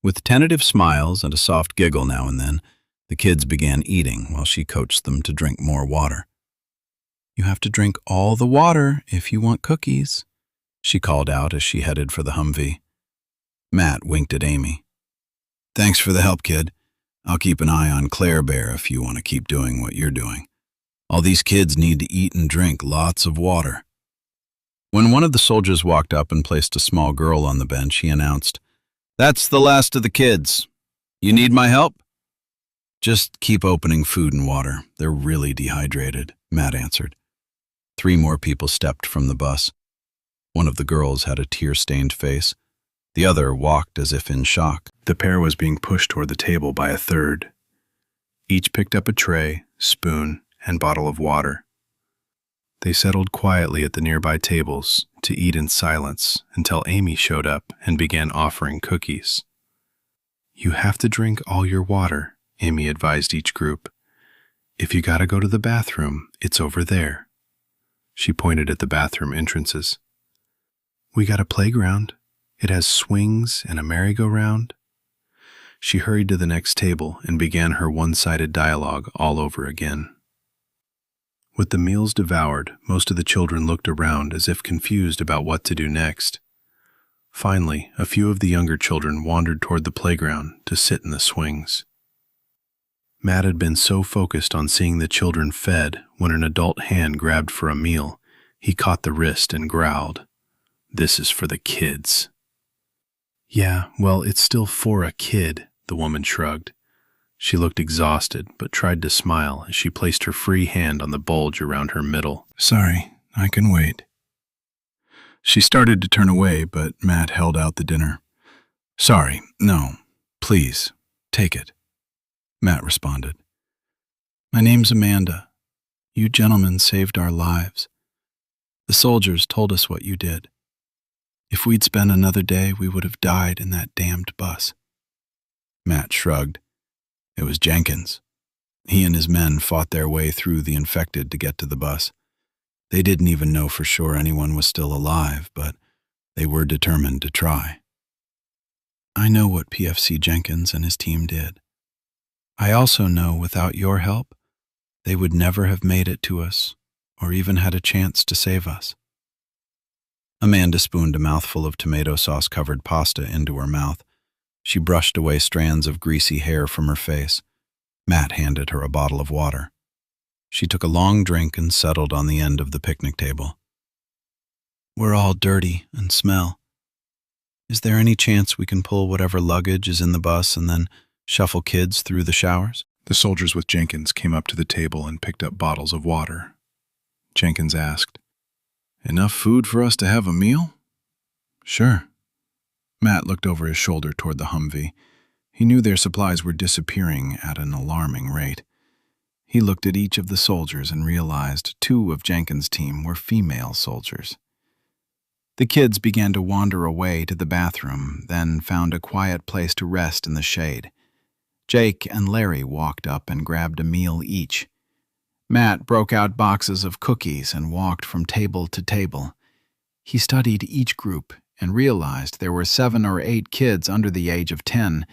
With tentative smiles and a soft giggle now and then, the kids began eating while she coached them to drink more water. "You have to drink all the water if you want cookies," she called out as she headed for the Humvee. Matt winked at Amy. "Thanks for the help, kid. I'll keep an eye on Claire Bear if you want to keep doing what you're doing. All these kids need to eat and drink lots of water." When one of the soldiers walked up and placed a small girl on the bench, he announced, "That's the last of the kids. You need my help?" "Just keep opening food and water. They're really dehydrated," Matt answered. 3 more people stepped from the bus. One of the girls had a tear-stained face. The other walked as if in shock. The pair was being pushed toward the table by a third. Each picked up a tray, spoon, and bottle of water. They settled quietly at the nearby tables to eat in silence until Amy showed up and began offering cookies. "You have to drink all your water," Amy advised each group. "If you gotta go to the bathroom, it's over there." She pointed at the bathroom entrances. "We got a playground. It has swings and a merry-go-round." She hurried to the next table and began her one-sided dialogue all over again. With the meals devoured, most of the children looked around as if confused about what to do next. Finally, a few of the younger children wandered toward the playground to sit in the swings. Matt had been so focused on seeing the children fed when an adult hand grabbed for a meal, he caught the wrist and growled, "This is for the kids." "Yeah, well, it's still for a kid," the woman shrugged. She looked exhausted, but tried to smile as she placed her free hand on the bulge around her middle. "Sorry, I can wait." She started to turn away, but Matt held out the dinner. "Sorry, no, please, take it," Matt responded. "My name's Amanda. You gentlemen saved our lives. The soldiers told us what you did. If we'd spent another day, we would have died in that damned bus." Matt shrugged. It was Jenkins. He and his men fought their way through the infected to get to the bus. They didn't even know for sure anyone was still alive, but they were determined to try. I know what PFC Jenkins and his team did. I also know without your help, they would never have made it to us or even had a chance to save us. Amanda spooned a mouthful of tomato sauce-covered pasta into her mouth. She brushed away strands of greasy hair from her face. Matt handed her a bottle of water. She took a long drink and settled on the end of the picnic table. "We're all dirty and smell. Is there any chance we can pull whatever luggage is in the bus and then shuffle kids through the showers?" The soldiers with Jenkins came up to the table and picked up bottles of water. Jenkins asked, "Enough food for us to have a meal?" "Sure." Matt looked over his shoulder toward the Humvee. He knew their supplies were disappearing at an alarming rate. He looked at each of the soldiers and realized 2 of Jenkins' team were female soldiers. The kids began to wander away to the bathroom, then found a quiet place to rest in the shade. Jake and Larry walked up and grabbed a meal each. Matt broke out boxes of cookies and walked from table to table. He studied each group and realized there were 7 or 8 kids under the age of 10,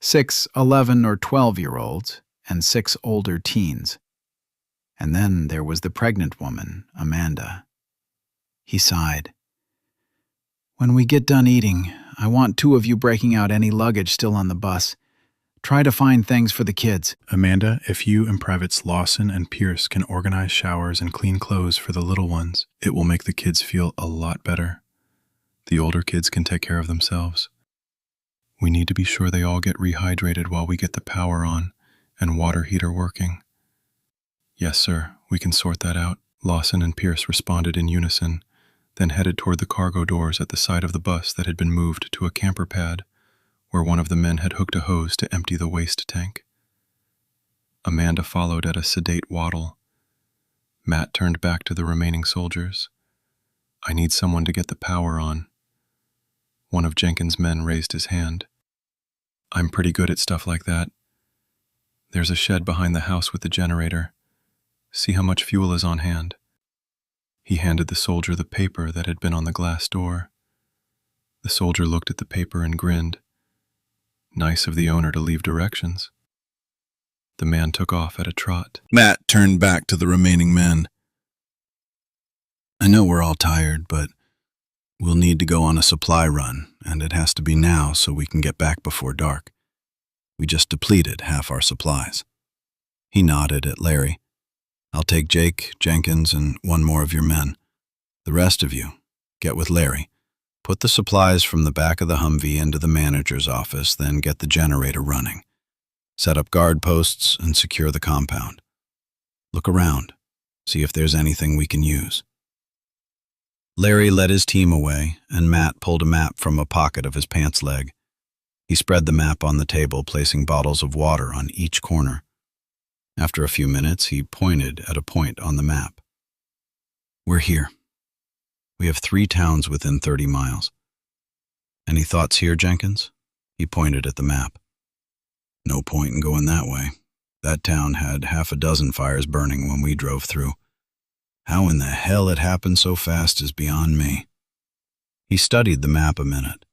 6, 11, or 12-year-olds, and 6 older teens. And then there was the pregnant woman, Amanda. He sighed. "When we get done eating, I want 2 of you breaking out any luggage still on the bus. Try to find things for the kids." Amanda, if you and Privates Lawson and Pierce can organize showers and clean clothes for the little ones, it will make the kids feel a lot better. The older kids can take care of themselves. We need to be sure they all get rehydrated while we get the power on and water heater working. Yes, sir, we can sort that out. Lawson and Pierce responded in unison, then headed toward the cargo doors at the side of the bus that had been moved to a camper pad, where one of the men had hooked a hose to empty the waste tank. Amanda followed at a sedate waddle. Matt turned back to the remaining soldiers. "I need someone to get the power on." One of Jenkins' men raised his hand. "I'm pretty good at stuff like that. There's a shed behind the house with the generator. See how much fuel is on hand." He handed the soldier the paper that had been on the glass door. The soldier looked at the paper and grinned. Nice of the owner to leave directions. The man took off at a trot. Matt turned back to the remaining men. "I know we're all tired, but we'll need to go on a supply run, and it has to be now so we can get back before dark. We just depleted half our supplies." He nodded at Larry. "I'll take Jake, Jenkins, and 1 more of your men. The rest of you, get with Larry. Put the supplies from the back of the Humvee into the manager's office, then get the generator running. Set up guard posts and secure the compound. Look around, see if there's anything we can use." Larry led his team away, and Matt pulled a map from a pocket of his pants leg. He spread the map on the table, placing bottles of water on each corner. After a few minutes, he pointed at a point on the map. "We're here. We have 3 towns within 30 miles. Any thoughts here, Jenkins?" He pointed at the map. "No point in going that way. That town had half a dozen fires burning when we drove through. How in the hell it happened so fast is beyond me." He studied the map a minute.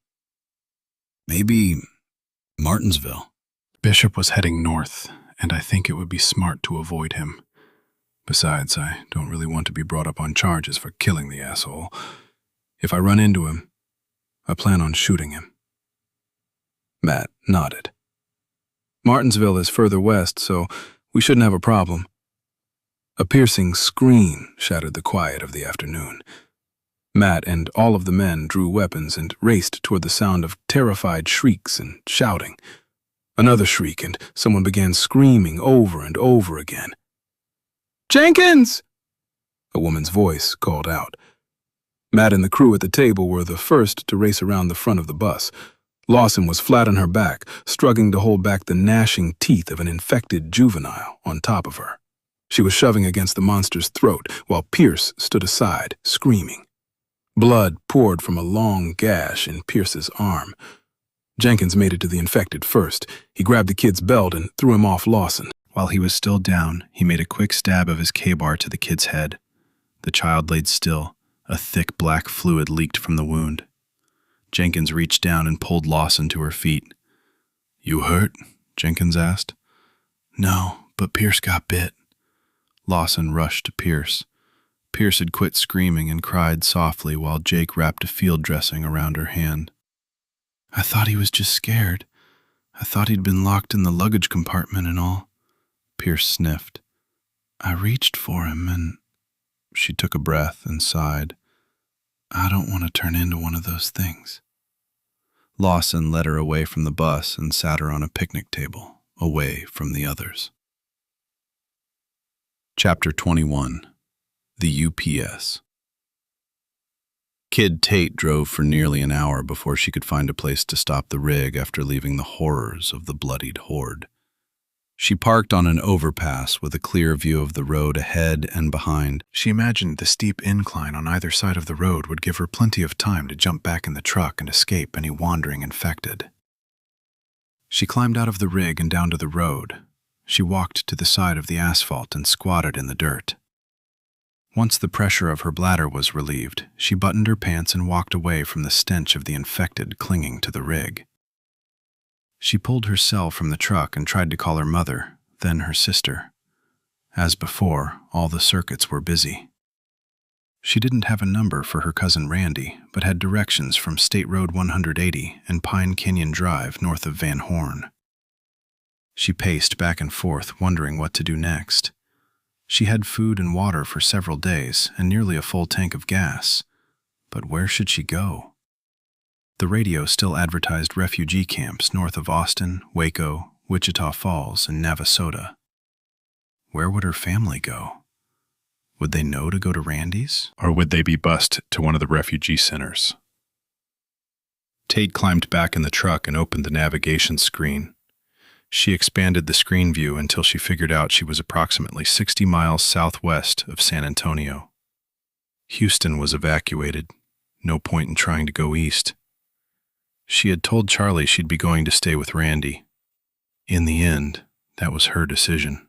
"Maybe Martinsville." Bishop was heading north, and I think it would be smart to avoid him. Besides, I don't really want to be brought up on charges for killing the asshole. If I run into him, I plan on shooting him. Matt nodded. "Martinsville is further west, so we shouldn't have a problem." A piercing scream shattered the quiet of the afternoon. Matt and all of the men drew weapons and raced toward the sound of terrified shrieks and shouting. Another shriek, and someone began screaming over and over again. "Jenkins!" A woman's voice called out. Matt and the crew at the table were the first to race around the front of the bus. Lawson was flat on her back, struggling to hold back the gnashing teeth of an infected juvenile on top of her. She was shoving against the monster's throat, while Pierce stood aside, screaming. Blood poured from a long gash in Pierce's arm. Jenkins made it to the infected first. He grabbed the kid's belt and threw him off Lawson. While he was still down, he made a quick stab of his K-bar to the kid's head. The child laid still. A thick black fluid leaked from the wound. Jenkins reached down and pulled Lawson to her feet. "You hurt?" Jenkins asked. "No, but Pierce got bit." Lawson rushed to Pierce. Pierce had quit screaming and cried softly while Jake wrapped a field dressing around her hand. "I thought he was just scared. I thought he'd been locked in the luggage compartment and all." Pierce sniffed. "I reached for him and—" She took a breath and sighed. "I don't want to turn into one of those things." Lawson led her away from the bus and sat her on a picnic table, away from the others. Chapter 21. The UPS. Kid Tate drove for nearly an hour before she could find a place to stop the rig after leaving the horrors of the bloodied horde. She parked on an overpass with a clear view of the road ahead and behind. She imagined the steep incline on either side of the road would give her plenty of time to jump back in the truck and escape any wandering infected. She climbed out of the rig and down to the road. She walked to the side of the asphalt and squatted in the dirt. Once the pressure of her bladder was relieved, she buttoned her pants and walked away from the stench of the infected clinging to the rig. She pulled her cell from the truck and tried to call her mother, then her sister. As before, all the circuits were busy. She didn't have a number for her cousin Randy, but had directions from State Road 180 and Pine Canyon Drive north of Van Horn. She paced back and forth, wondering what to do next. She had food and water for several days and nearly a full tank of gas. But where should she go? The radio still advertised refugee camps north of Austin, Waco, Wichita Falls, and Navasota. Where would her family go? Would they know to go to Randy's? Or would they be bused to one of the refugee centers? Tate climbed back in the truck and opened the navigation screen. She expanded the screen view until she figured out she was approximately 60 miles southwest of San Antonio. Houston was evacuated. No point in trying to go east. She had told Charlie she'd be going to stay with Randy. In the end, that was her decision.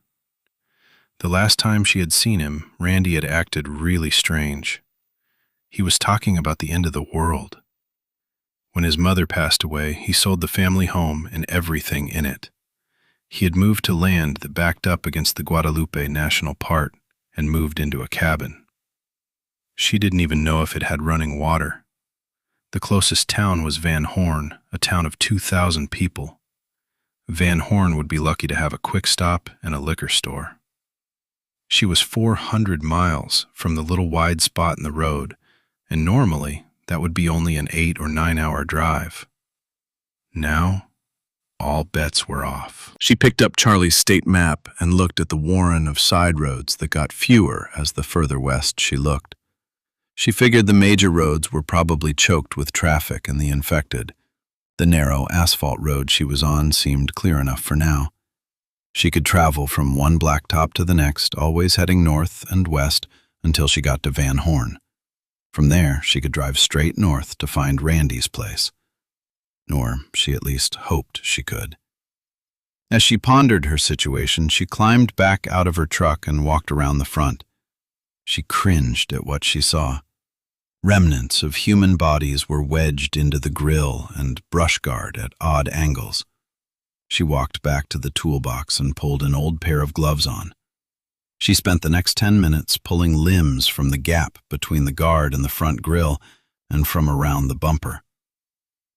The last time she had seen him, Randy had acted really strange. He was talking about the end of the world. When his mother passed away, he sold the family home and everything in it. He had moved to land that backed up against the Guadalupe National Park and moved into a cabin. She didn't even know if it had running water. The closest town was Van Horn, a town of 2,000 people. Van Horn would be lucky to have a quick stop and a liquor store. She was 400 miles from the little wide spot in the road, and normally that would be only an 8 or 9 hour drive. Now, all bets were off. She picked up Charlie's state map and looked at the warren of side roads that got fewer as the further west she looked. She figured the major roads were probably choked with traffic and the infected. The narrow asphalt road she was on seemed clear enough for now. She could travel from one blacktop to the next, always heading north and west until she got to Van Horn. From there, she could drive straight north to find Randy's place. Or she at least hoped she could. As she pondered her situation, she climbed back out of her truck and walked around the front. She cringed at what she saw. Remnants of human bodies were wedged into the grill and brush guard at odd angles. She walked back to the toolbox and pulled an old pair of gloves on. She spent the next 10 minutes pulling limbs from the gap between the guard and the front grill and from around the bumper.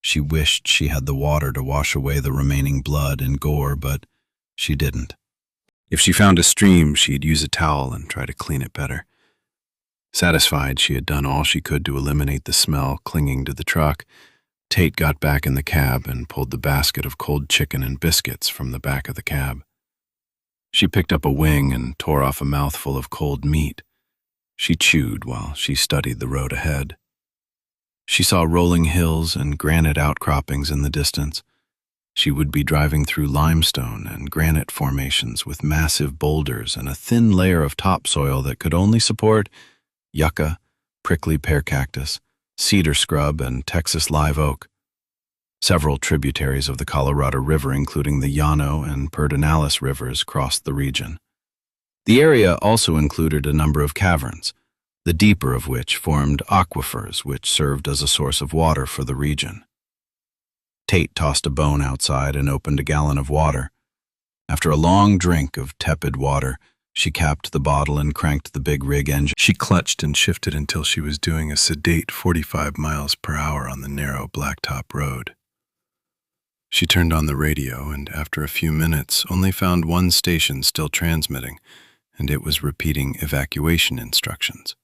She wished she had the water to wash away the remaining blood and gore, but she didn't. If she found a stream, she'd use a towel and try to clean it better. Satisfied she had done all she could to eliminate the smell clinging to the truck, Tate got back in the cab and pulled the basket of cold chicken and biscuits from the back of the cab. She picked up a wing and tore off a mouthful of cold meat. She chewed while she studied the road ahead. She saw rolling hills and granite outcroppings in the distance. She would be driving through limestone and granite formations with massive boulders and a thin layer of topsoil that could only support yucca, prickly pear cactus, cedar scrub, and Texas live oak. Several tributaries of the Colorado River, including the Llano and Pedernales rivers, crossed the region. The area also included a number of caverns, the deeper of which formed aquifers which served as a source of water for the region. Tate tossed a bone outside and opened a gallon of water. After a long drink of tepid water, she capped the bottle and cranked the big rig engine. She clutched and shifted until she was doing a sedate 45 miles per hour on the narrow blacktop road. She turned on the radio and, after a few minutes, only found one station still transmitting, and it was repeating evacuation instructions.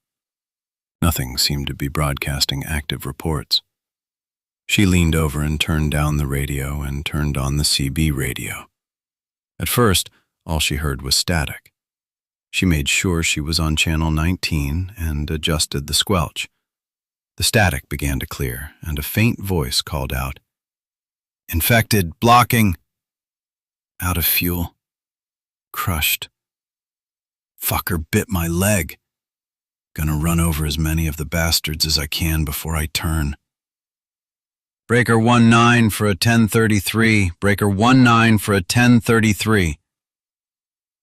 Nothing seemed to be broadcasting active reports. She leaned over and turned down the radio and turned on the CB radio. At first, all she heard was static. She made sure she was on channel 19 and adjusted the squelch. The static began to clear, and a faint voice called out, "Infected, blocking. Out of fuel. Crushed. Fucker bit my leg. Gonna run over as many of the bastards as I can before I turn. Breaker 19 for a 1033. Breaker 19 for a 1033.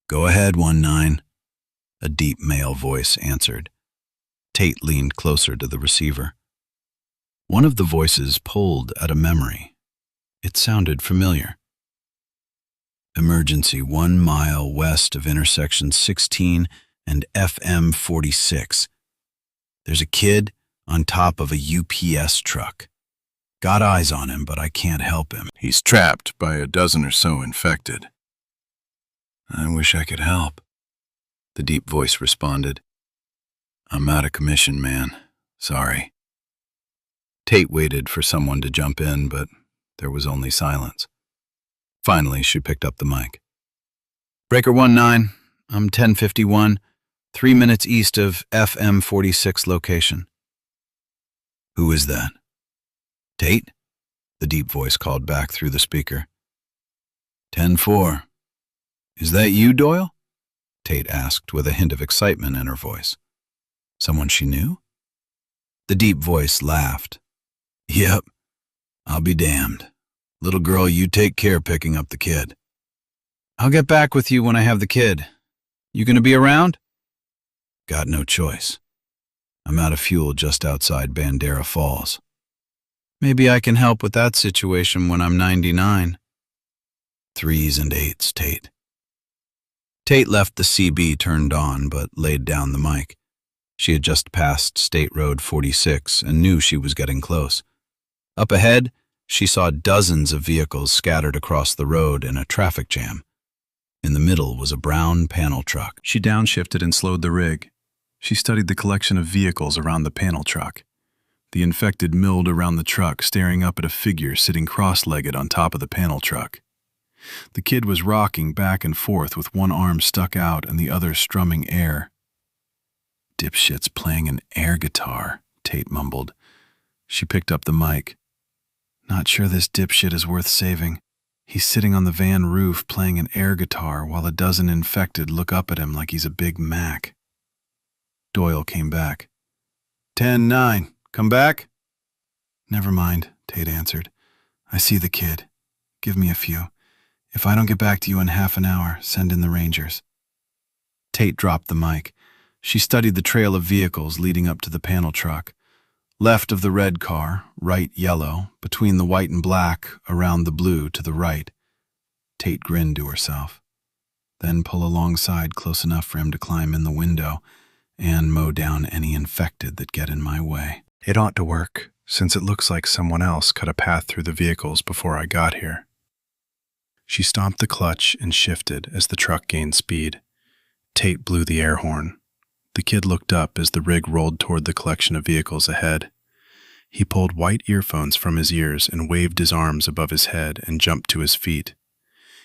Go ahead, 19. a deep male voice answered. Tate leaned closer to the receiver. One of the voices pulled at a memory. It sounded familiar. Emergency 1 mile west of intersection 16 and FM 46. There's a kid on top of a UPS truck. Got eyes on him, but I can't help him. He's trapped by a dozen or so infected. I wish I could help, the deep voice responded. I'm out of commission, man. Sorry. Tate waited for someone to jump in, but there was only silence. Finally, she picked up the mic. Breaker 19, I'm 1051, 3 minutes east of FM 46 location. Who is that? Tate? The deep voice called back through the speaker. 10-4. Is that you, Doyle? Tate asked with a hint of excitement in her voice. Someone she knew? The deep voice laughed. Yep, I'll be damned. Little girl, you take care picking up the kid. I'll get back with you when I have the kid. You gonna be around? Got no choice. I'm out of fuel just outside Bandera Falls. Maybe I can help with that situation when I'm 99. 3s and 8s, Tate. Tate left the CB turned on, but laid down the mic. She had just passed State Road 46 and knew she was getting close. Up ahead, she saw dozens of vehicles scattered across the road in a traffic jam. In the middle was a brown panel truck. She downshifted and slowed the rig. She studied the collection of vehicles around the panel truck. The infected milled around the truck, staring up at a figure sitting cross-legged on top of the panel truck. The kid was rocking back and forth with one arm stuck out and the other strumming air. Dipshit's playing an air guitar, Tate mumbled. She picked up the mic. Not sure this dipshit is worth saving. He's sitting on the van roof playing an air guitar while a dozen infected look up at him like he's a Big Mac. Doyle came back. 10-9. Come back? Never mind, Tate answered. I see the kid. Give me a few. If I don't get back to you in half an hour, send in the Rangers. Tate dropped the mic. She studied the trail of vehicles leading up to the panel truck. Left of the red car, right yellow, between the white and black, around the blue to the right. Tate grinned to herself. Then pull alongside close enough for him to climb in the window and mow down any infected that get in my way. It ought to work, since it looks like someone else cut a path through the vehicles before I got here. She stomped the clutch and shifted as the truck gained speed. Tate blew the air horn. The kid looked up as the rig rolled toward the collection of vehicles ahead. He pulled white earphones from his ears and waved his arms above his head and jumped to his feet.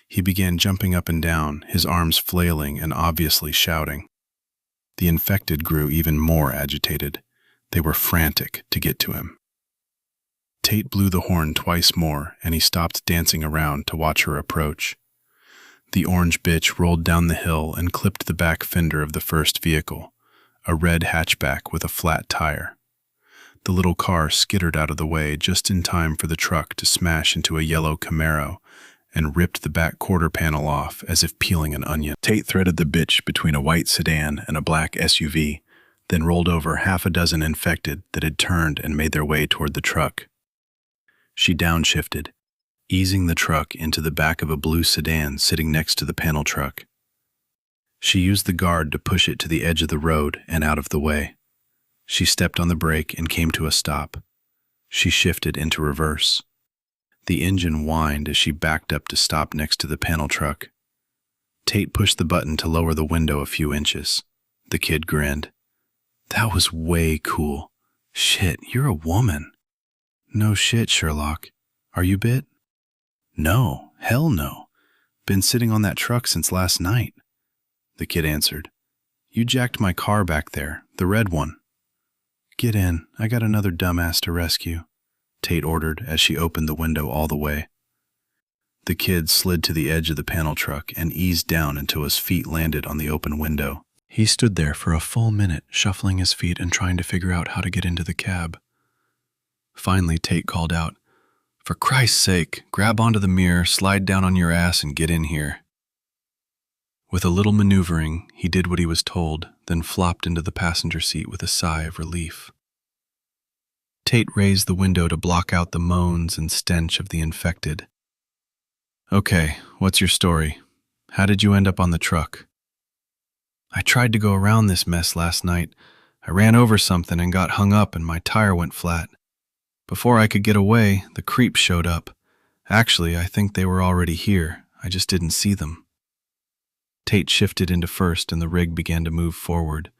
He began jumping up and down, his arms flailing and obviously shouting. The infected grew even more agitated. They were frantic to get to him. Tate blew the horn twice more, and he stopped dancing around to watch her approach. The orange bitch rolled down the hill and clipped the back fender of the first vehicle, a red hatchback with a flat tire. The little car skittered out of the way just in time for the truck to smash into a yellow Camaro and ripped the back quarter panel off as if peeling an onion. Tate threaded the bitch between a white sedan and a black SUV, then rolled over half a dozen infected that had turned and made their way toward the truck. She downshifted, easing the truck into the back of a blue sedan sitting next to the panel truck. She used the guard to push it to the edge of the road and out of the way. She stepped on the brake and came to a stop. She shifted into reverse. The engine whined as she backed up to stop next to the panel truck. Tate pushed the button to lower the window a few inches. The kid grinned. That was way cool. Shit, you're a woman. No shit, Sherlock. Are you bit? No, hell no. Been sitting on that truck since last night. The kid answered. You jacked my car back there, the red one. Get in, I got another dumbass to rescue, Tate ordered as she opened the window all the way. The kid slid to the edge of the panel truck and eased down until his feet landed on the open window. He stood there for a full minute, shuffling his feet and trying to figure out how to get into the cab. Finally, Tate called out, For Christ's sake, grab onto the mirror, slide down on your ass, and get in here. With a little maneuvering, he did what he was told, then flopped into the passenger seat with a sigh of relief. Tate raised the window to block out the moans and stench of the infected. "Okay, what's your story? How did you end up on the truck?" "I tried to go around this mess last night. I ran over something and got hung up and my tire went flat. Before I could get away, the creeps showed up. Actually, I think they were already here. I just didn't see them." Tate shifted into first and the rig began to move forward.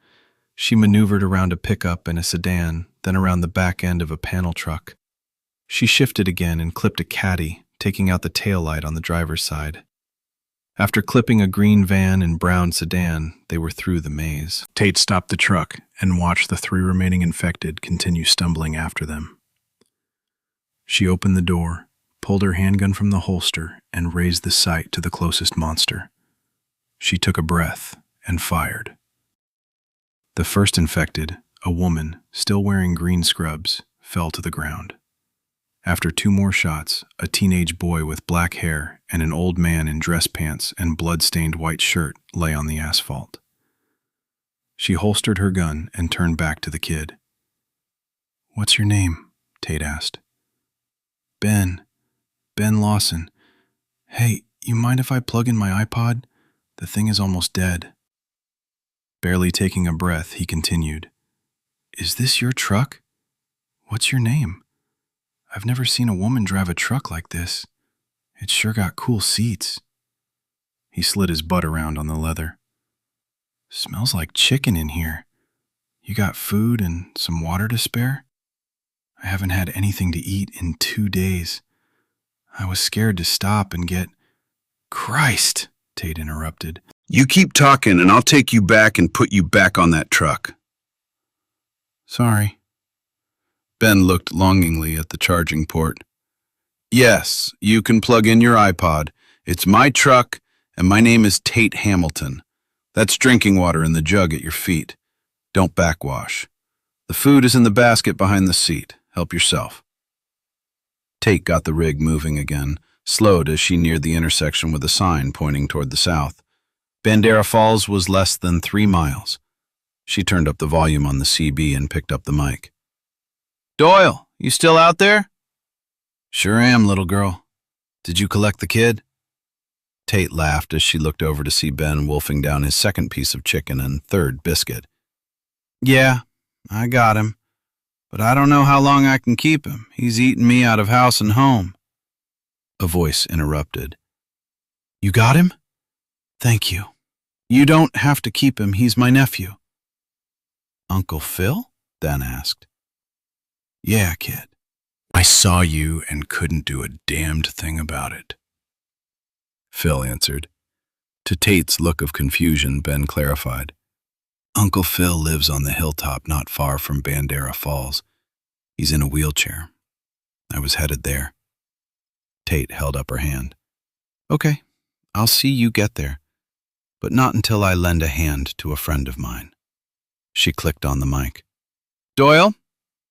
She maneuvered around a pickup and a sedan, then around the back end of a panel truck. She shifted again and clipped a caddy, taking out the taillight on the driver's side. After clipping a green van and brown sedan, they were through the maze. Tate stopped the truck and watched the 3 remaining infected continue stumbling after them. She opened the door, pulled her handgun from the holster, and raised the sight to the closest monster. She took a breath and fired. The first infected, a woman, still wearing green scrubs, fell to the ground. After 2 more shots, a teenage boy with black hair and an old man in dress pants and blood-stained white shirt lay on the asphalt. She holstered her gun and turned back to the kid. "What's your name?" Tate asked. Ben Lawson. Hey, you mind if I plug in my iPod? The thing is almost dead." Barely taking a breath, he continued. "Is this your truck? What's your name? I've never seen a woman drive a truck like this. It's sure got cool seats." He slid his butt around on the leather. "Smells like chicken in here. You got food and some water to spare? I haven't had anything to eat in 2 days. I was scared to stop and get—" "Christ!" Tate interrupted. You keep talking and I'll take you back and put you back on that truck." "Sorry." Ben looked longingly at the charging port. "Yes, you can plug in your iPod. It's my truck, and my name is Tate Hamilton. That's drinking water in the jug at your feet. Don't backwash. The food is in the basket behind the seat. Help yourself." Tate got the rig moving again, slowed as she neared the intersection with a sign pointing toward the south. Bandera Falls was less than 3 miles. She turned up the volume on the CB and picked up the mic. "Doyle, you still out there?" "Sure am, little girl. Did you collect the kid?" Tate laughed as she looked over to see Ben wolfing down his second piece of chicken and third biscuit. "Yeah, I got him. But I don't know how long I can keep him. He's eating me out of house and home." A voice interrupted. "You got him? Thank you. You don't have to keep him. He's my nephew." "Uncle Phil?" Dan asked. "Yeah, kid. I saw you and couldn't do a damned thing about it," Phil answered. To Tate's look of confusion, Ben clarified. "Uncle Phil lives on the hilltop not far from Bandera Falls. He's in a wheelchair. I was headed there." Tate held up her hand. "Okay, I'll see you get there, but not until I lend a hand to a friend of mine." She clicked on the mic. "Doyle,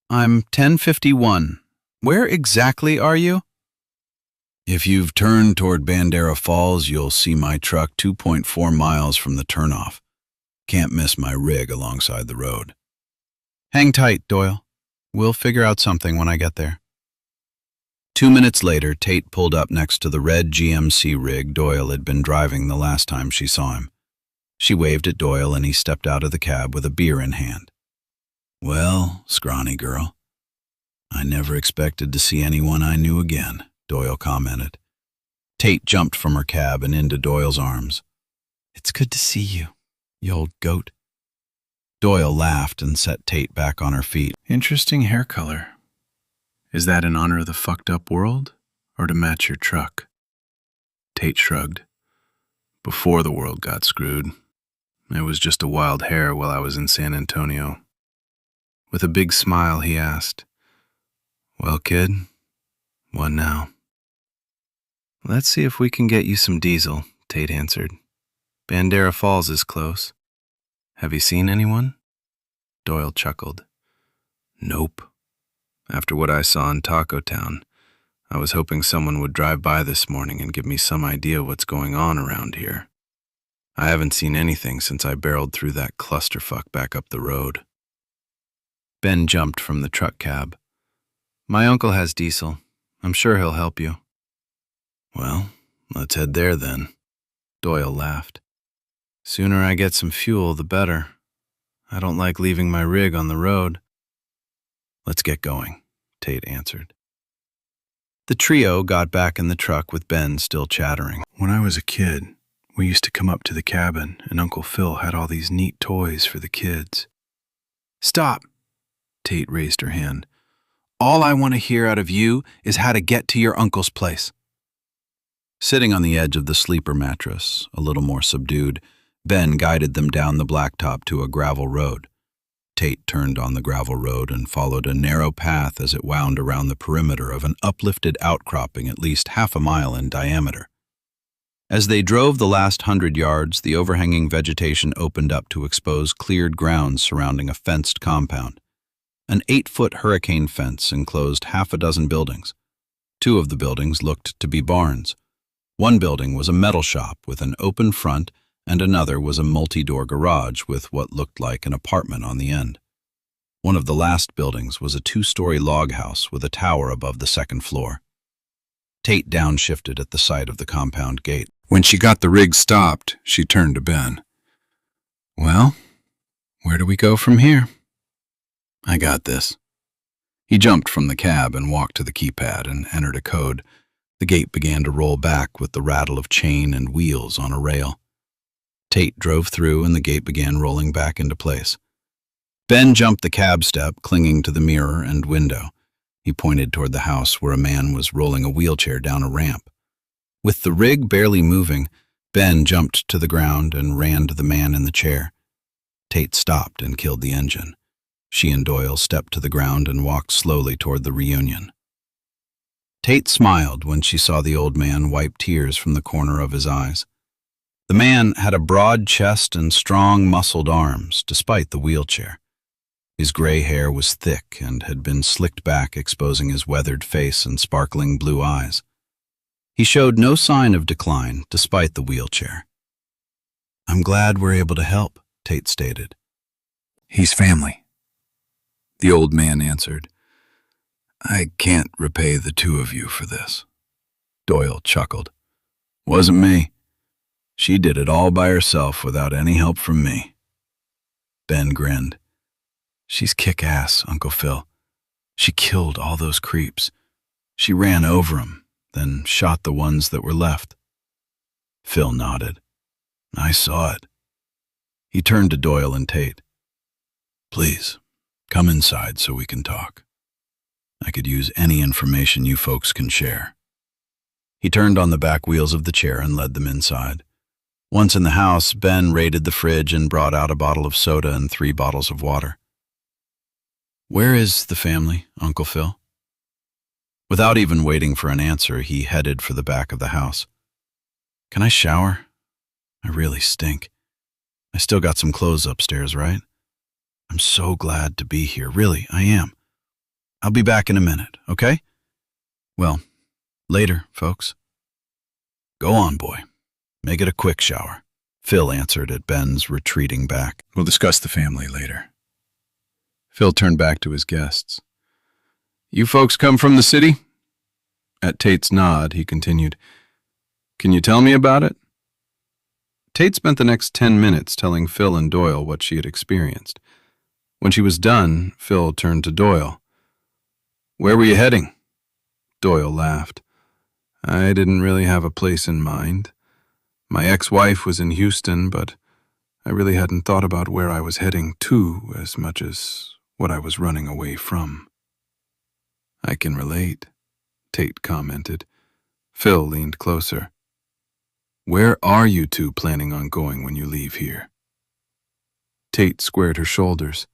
I'm 1051. Where exactly are you?" "If you've turned toward Bandera Falls, you'll see my truck 2.4 miles from the turnoff. Can't miss my rig alongside the road." "Hang tight, Doyle. We'll figure out something when I get there." 2 minutes later, Tate pulled up next to the red GMC rig Doyle had been driving the last time she saw him. She waved at Doyle and he stepped out of the cab with a beer in hand. "Well, scrawny girl, I never expected to see anyone I knew again," Doyle commented. Tate jumped from her cab and into Doyle's arms. "It's good to see you, you old goat." Doyle laughed and set Tate back on her feet. "Interesting hair color. Is that in honor of the fucked up world, or to match your truck?" Tate shrugged. "Before the world got screwed. It was just a wild hair while I was in San Antonio." With a big smile, he asked, "Well, kid, what now?" "Let's see if we can get you some diesel," Tate answered. "Bandera Falls is close. Have you seen anyone?" Doyle chuckled. "Nope. After what I saw in Taco Town, I was hoping someone would drive by this morning and give me some idea what's going on around here." I haven't seen anything since I barreled through that clusterfuck back up the road. Ben jumped from the truck cab. My uncle has diesel. I'm sure he'll help you. Well, let's head there then. Doyle laughed. Sooner I get some fuel, the better. I don't like leaving my rig on the road. Let's get going, Tate answered. The trio got back in the truck with Ben still chattering. When I was a kid, we used to come up to the cabin, and Uncle Phil had all these neat toys for the kids. Stop! Tate raised her hand. All I want to hear out of you is how to get to your uncle's place. Sitting on the edge of the sleeper mattress, a little more subdued, Ben guided them down the blacktop to a gravel road. Tate turned on the gravel road and followed a narrow path as it wound around the perimeter of an uplifted outcropping at least half a mile in diameter. As they drove the last 100 yards, the overhanging vegetation opened up to expose cleared grounds surrounding a fenced compound. An 8-foot hurricane fence enclosed half a dozen buildings. 2 of the buildings looked to be barns. One building was a metal shop with an open front, and another was a multi-door garage with what looked like an apartment on the end. One of the last buildings was a 2-story log house with a tower above the second floor. Tate downshifted at the sight of the compound gate. When she got the rig stopped, she turned to Ben. Well, where do we go from here? I got this. He jumped from the cab and walked to the keypad and entered a code. The gate began to roll back with the rattle of chain and wheels on a rail. Tate drove through and the gate began rolling back into place. Ben jumped the cab step, clinging to the mirror and window. He pointed toward the house where a man was rolling a wheelchair down a ramp. With the rig barely moving, Ben jumped to the ground and ran to the man in the chair. Tate stopped and killed the engine. She and Doyle stepped to the ground and walked slowly toward the reunion. Tate smiled when she saw the old man wipe tears from the corner of his eyes. The man had a broad chest and strong, muscled arms, despite the wheelchair. His gray hair was thick and had been slicked back, exposing his weathered face and sparkling blue eyes. He showed no sign of decline, despite the wheelchair. I'm glad we're able to help, Tate stated. He's family, the old man answered. I can't repay the 2 of you for this. Doyle chuckled. Wasn't me. She did it all by herself without any help from me. Ben grinned. She's kick-ass, Uncle Phil. She killed all those creeps. She ran over 'em, then shot the ones that were left. Phil nodded. I saw it. He turned to Doyle and Tate. Please, come inside so we can talk. I could use any information you folks can share. He turned on the back wheels of the chair and led them inside. Once in the house, Ben raided the fridge and brought out a bottle of soda and 3 bottles of water. Where is the family, Uncle Phil? Without even waiting for an answer, he headed for the back of the house. Can I shower? I really stink. I still got some clothes upstairs, right? I'm so glad to be here. Really, I am. I'll be back in a minute, okay? Well, later, folks. Go on, boy. Make it a quick shower. Phil answered at Ben's retreating back. We'll discuss the family later. Phil turned back to his guests. You folks come from the city? At Tate's nod, he continued, Can you tell me about it? Tate spent the next 10 minutes telling Phil and Doyle what she had experienced. When she was done, Phil turned to Doyle. Where were you heading? Doyle laughed. I didn't really have a place in mind. My ex-wife was in Houston, but I really hadn't thought about where I was heading to as much as what I was running away from. I can relate, Tate commented. Phil leaned closer. Where are you 2 planning on going when you leave here? Tate squared her shoulders.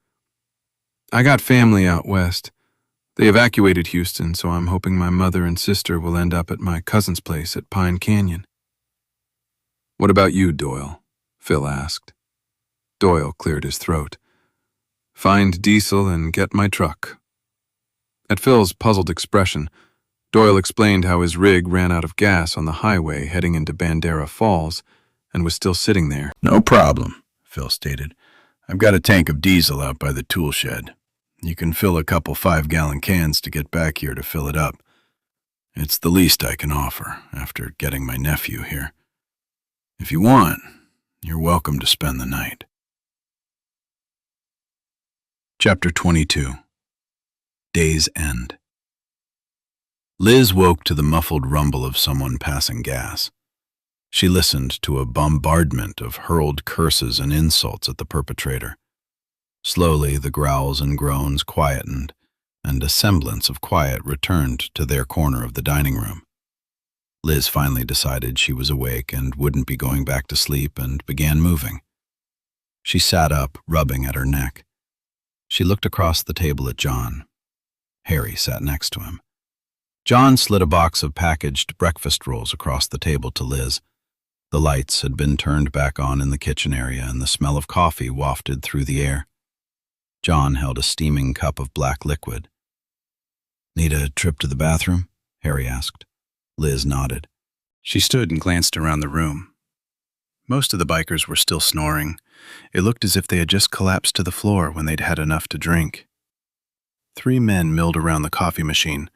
I got family out west. They evacuated Houston, so I'm hoping my mother and sister will end up at my cousin's place at Pine Canyon. What about you, Doyle? Phil asked. Doyle cleared his throat. Find diesel and get my truck. At Phil's puzzled expression, Doyle explained how his rig ran out of gas on the highway heading into Bandera Falls, and was still sitting there. "No problem," Phil stated. "I've got a tank of diesel out by the tool shed. You can fill a couple 5-gallon cans to get back here to fill it up. It's the least I can offer after getting my nephew here. If you want, you're welcome to spend the night." Chapter 22. Day's End. Liz woke to the muffled rumble of someone passing gas. She listened to a bombardment of hurled curses and insults at the perpetrator. Slowly, the growls and groans quietened, and a semblance of quiet returned to their corner of the dining room. Liz finally decided she was awake and wouldn't be going back to sleep and began moving. She sat up, rubbing at her neck. She looked across the table at John. Harry sat next to him. John slid a box of packaged breakfast rolls across the table to Liz. The lights had been turned back on in the kitchen area, and the smell of coffee wafted through the air. John held a steaming cup of black liquid. "Need a trip to the bathroom?" Harry asked. Liz nodded. She stood and glanced around the room. Most of the bikers were still snoring. It looked as if they had just collapsed to the floor when they'd had enough to drink. 3 men milled around the coffee machine.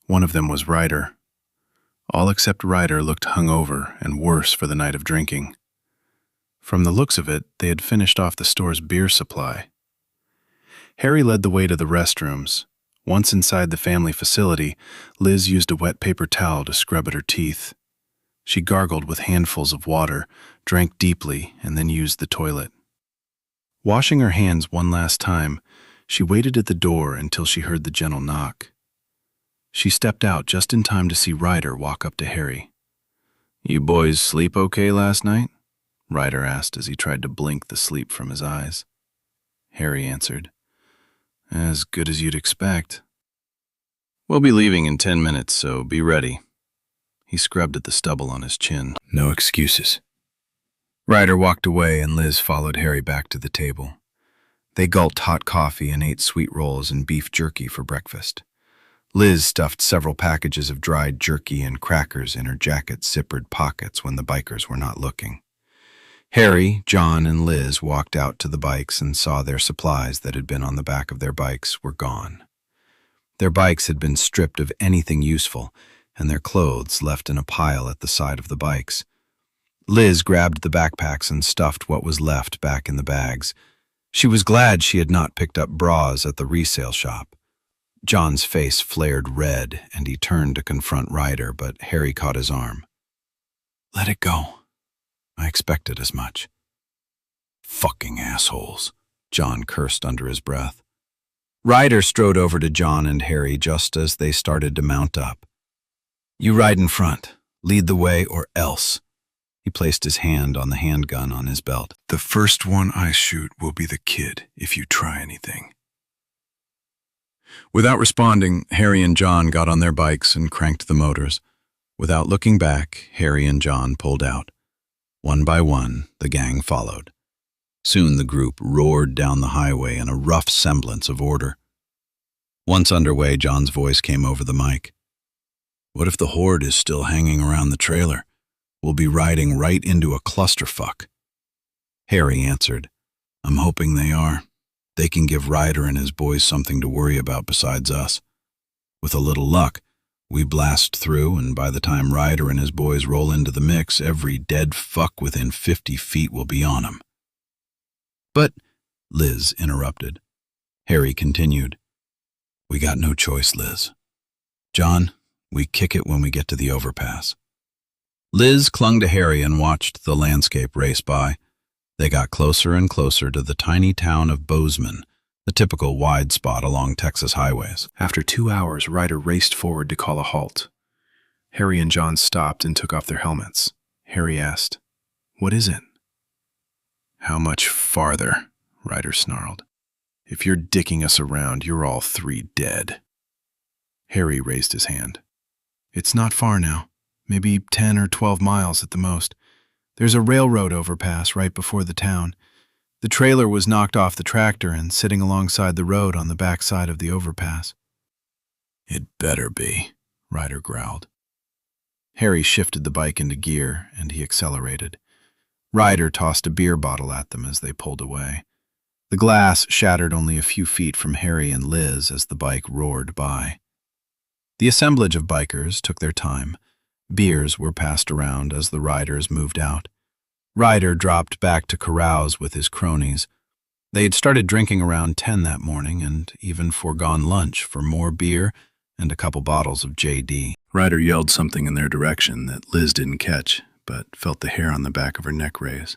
One of them was Ryder. All except Ryder looked hungover and worse for the night of drinking. From the looks of it, they had finished off the store's beer supply. Harry led the way to the restrooms. Once inside the family facility, Liz used a wet paper towel to scrub at her teeth. She gargled with handfuls of water, drank deeply, and then used the toilet. Washing her hands one last time, she waited at the door until she heard the gentle knock. She stepped out just in time to see Ryder walk up to Harry. "You boys sleep okay last night?" Ryder asked as he tried to blink the sleep from his eyes. Harry answered, "As good as you'd expect." "We'll be leaving in 10 minutes, so be ready." He scrubbed at the stubble on his chin. "No excuses." Ryder walked away, and Liz followed Harry back to the table. They gulped hot coffee and ate sweet rolls and beef jerky for breakfast. Liz stuffed several packages of dried jerky and crackers in her jacket's zippered pockets when the bikers were not looking. Harry, John, and Liz walked out to the bikes and saw their supplies that had been on the back of their bikes were gone. Their bikes had been stripped of anything useful, and their clothes left in a pile at the side of the bikes. Liz grabbed the backpacks and stuffed what was left back in the bags. She was glad she had not picked up bras at the resale shop. John's face flared red, and he turned to confront Ryder, but Harry caught his arm. "Let it go. I expected as much." "Fucking assholes," John cursed under his breath. Ryder strode over to John and Harry just as they started to mount up. "You ride in front. Lead the way or else." He placed his hand on the handgun on his belt. "The first one I shoot will be the kid if you try anything." Without responding, Harry and John got on their bikes and cranked the motors. Without looking back, Harry and John pulled out. One by one, the gang followed. Soon the group roared down the highway in a rough semblance of order. Once underway, John's voice came over the mic. "What if the horde is still hanging around the trailer? We'll be riding right into a clusterfuck." Harry answered, "I'm hoping they are. They can give Ryder and his boys something to worry about besides us. With a little luck, we blast through, and by the time Ryder and his boys roll into the mix, every dead fuck within 50 feet will be on him." "But," Liz interrupted. Harry continued, "We got no choice, Liz. John, we kick it when we get to the overpass." Liz clung to Harry and watched the landscape race by. They got closer and closer to the tiny town of Bozeman, the typical wide spot along Texas highways. After 2 hours, Ryder raced forward to call a halt. Harry and John stopped and took off their helmets. Harry asked, "What is it?" "How much farther?" Ryder snarled. "If you're dicking us around, you're all 3 dead." Harry raised his hand. "It's not far now, maybe 10 or 12 miles at the most. There's a railroad overpass right before the town. The trailer was knocked off the tractor and sitting alongside the road on the back side of the overpass." "It better be," Ryder growled. Harry shifted the bike into gear, and he accelerated. Ryder tossed a beer bottle at them as they pulled away. The glass shattered only a few feet from Harry and Liz as the bike roared by. The assemblage of bikers took their time. Beers were passed around as the riders moved out. Ryder dropped back to carouse with his cronies. They had started drinking around 10 that morning and even foregone lunch for more beer and a couple bottles of J.D. Ryder yelled something in their direction that Liz didn't catch, but felt the hair on the back of her neck raise.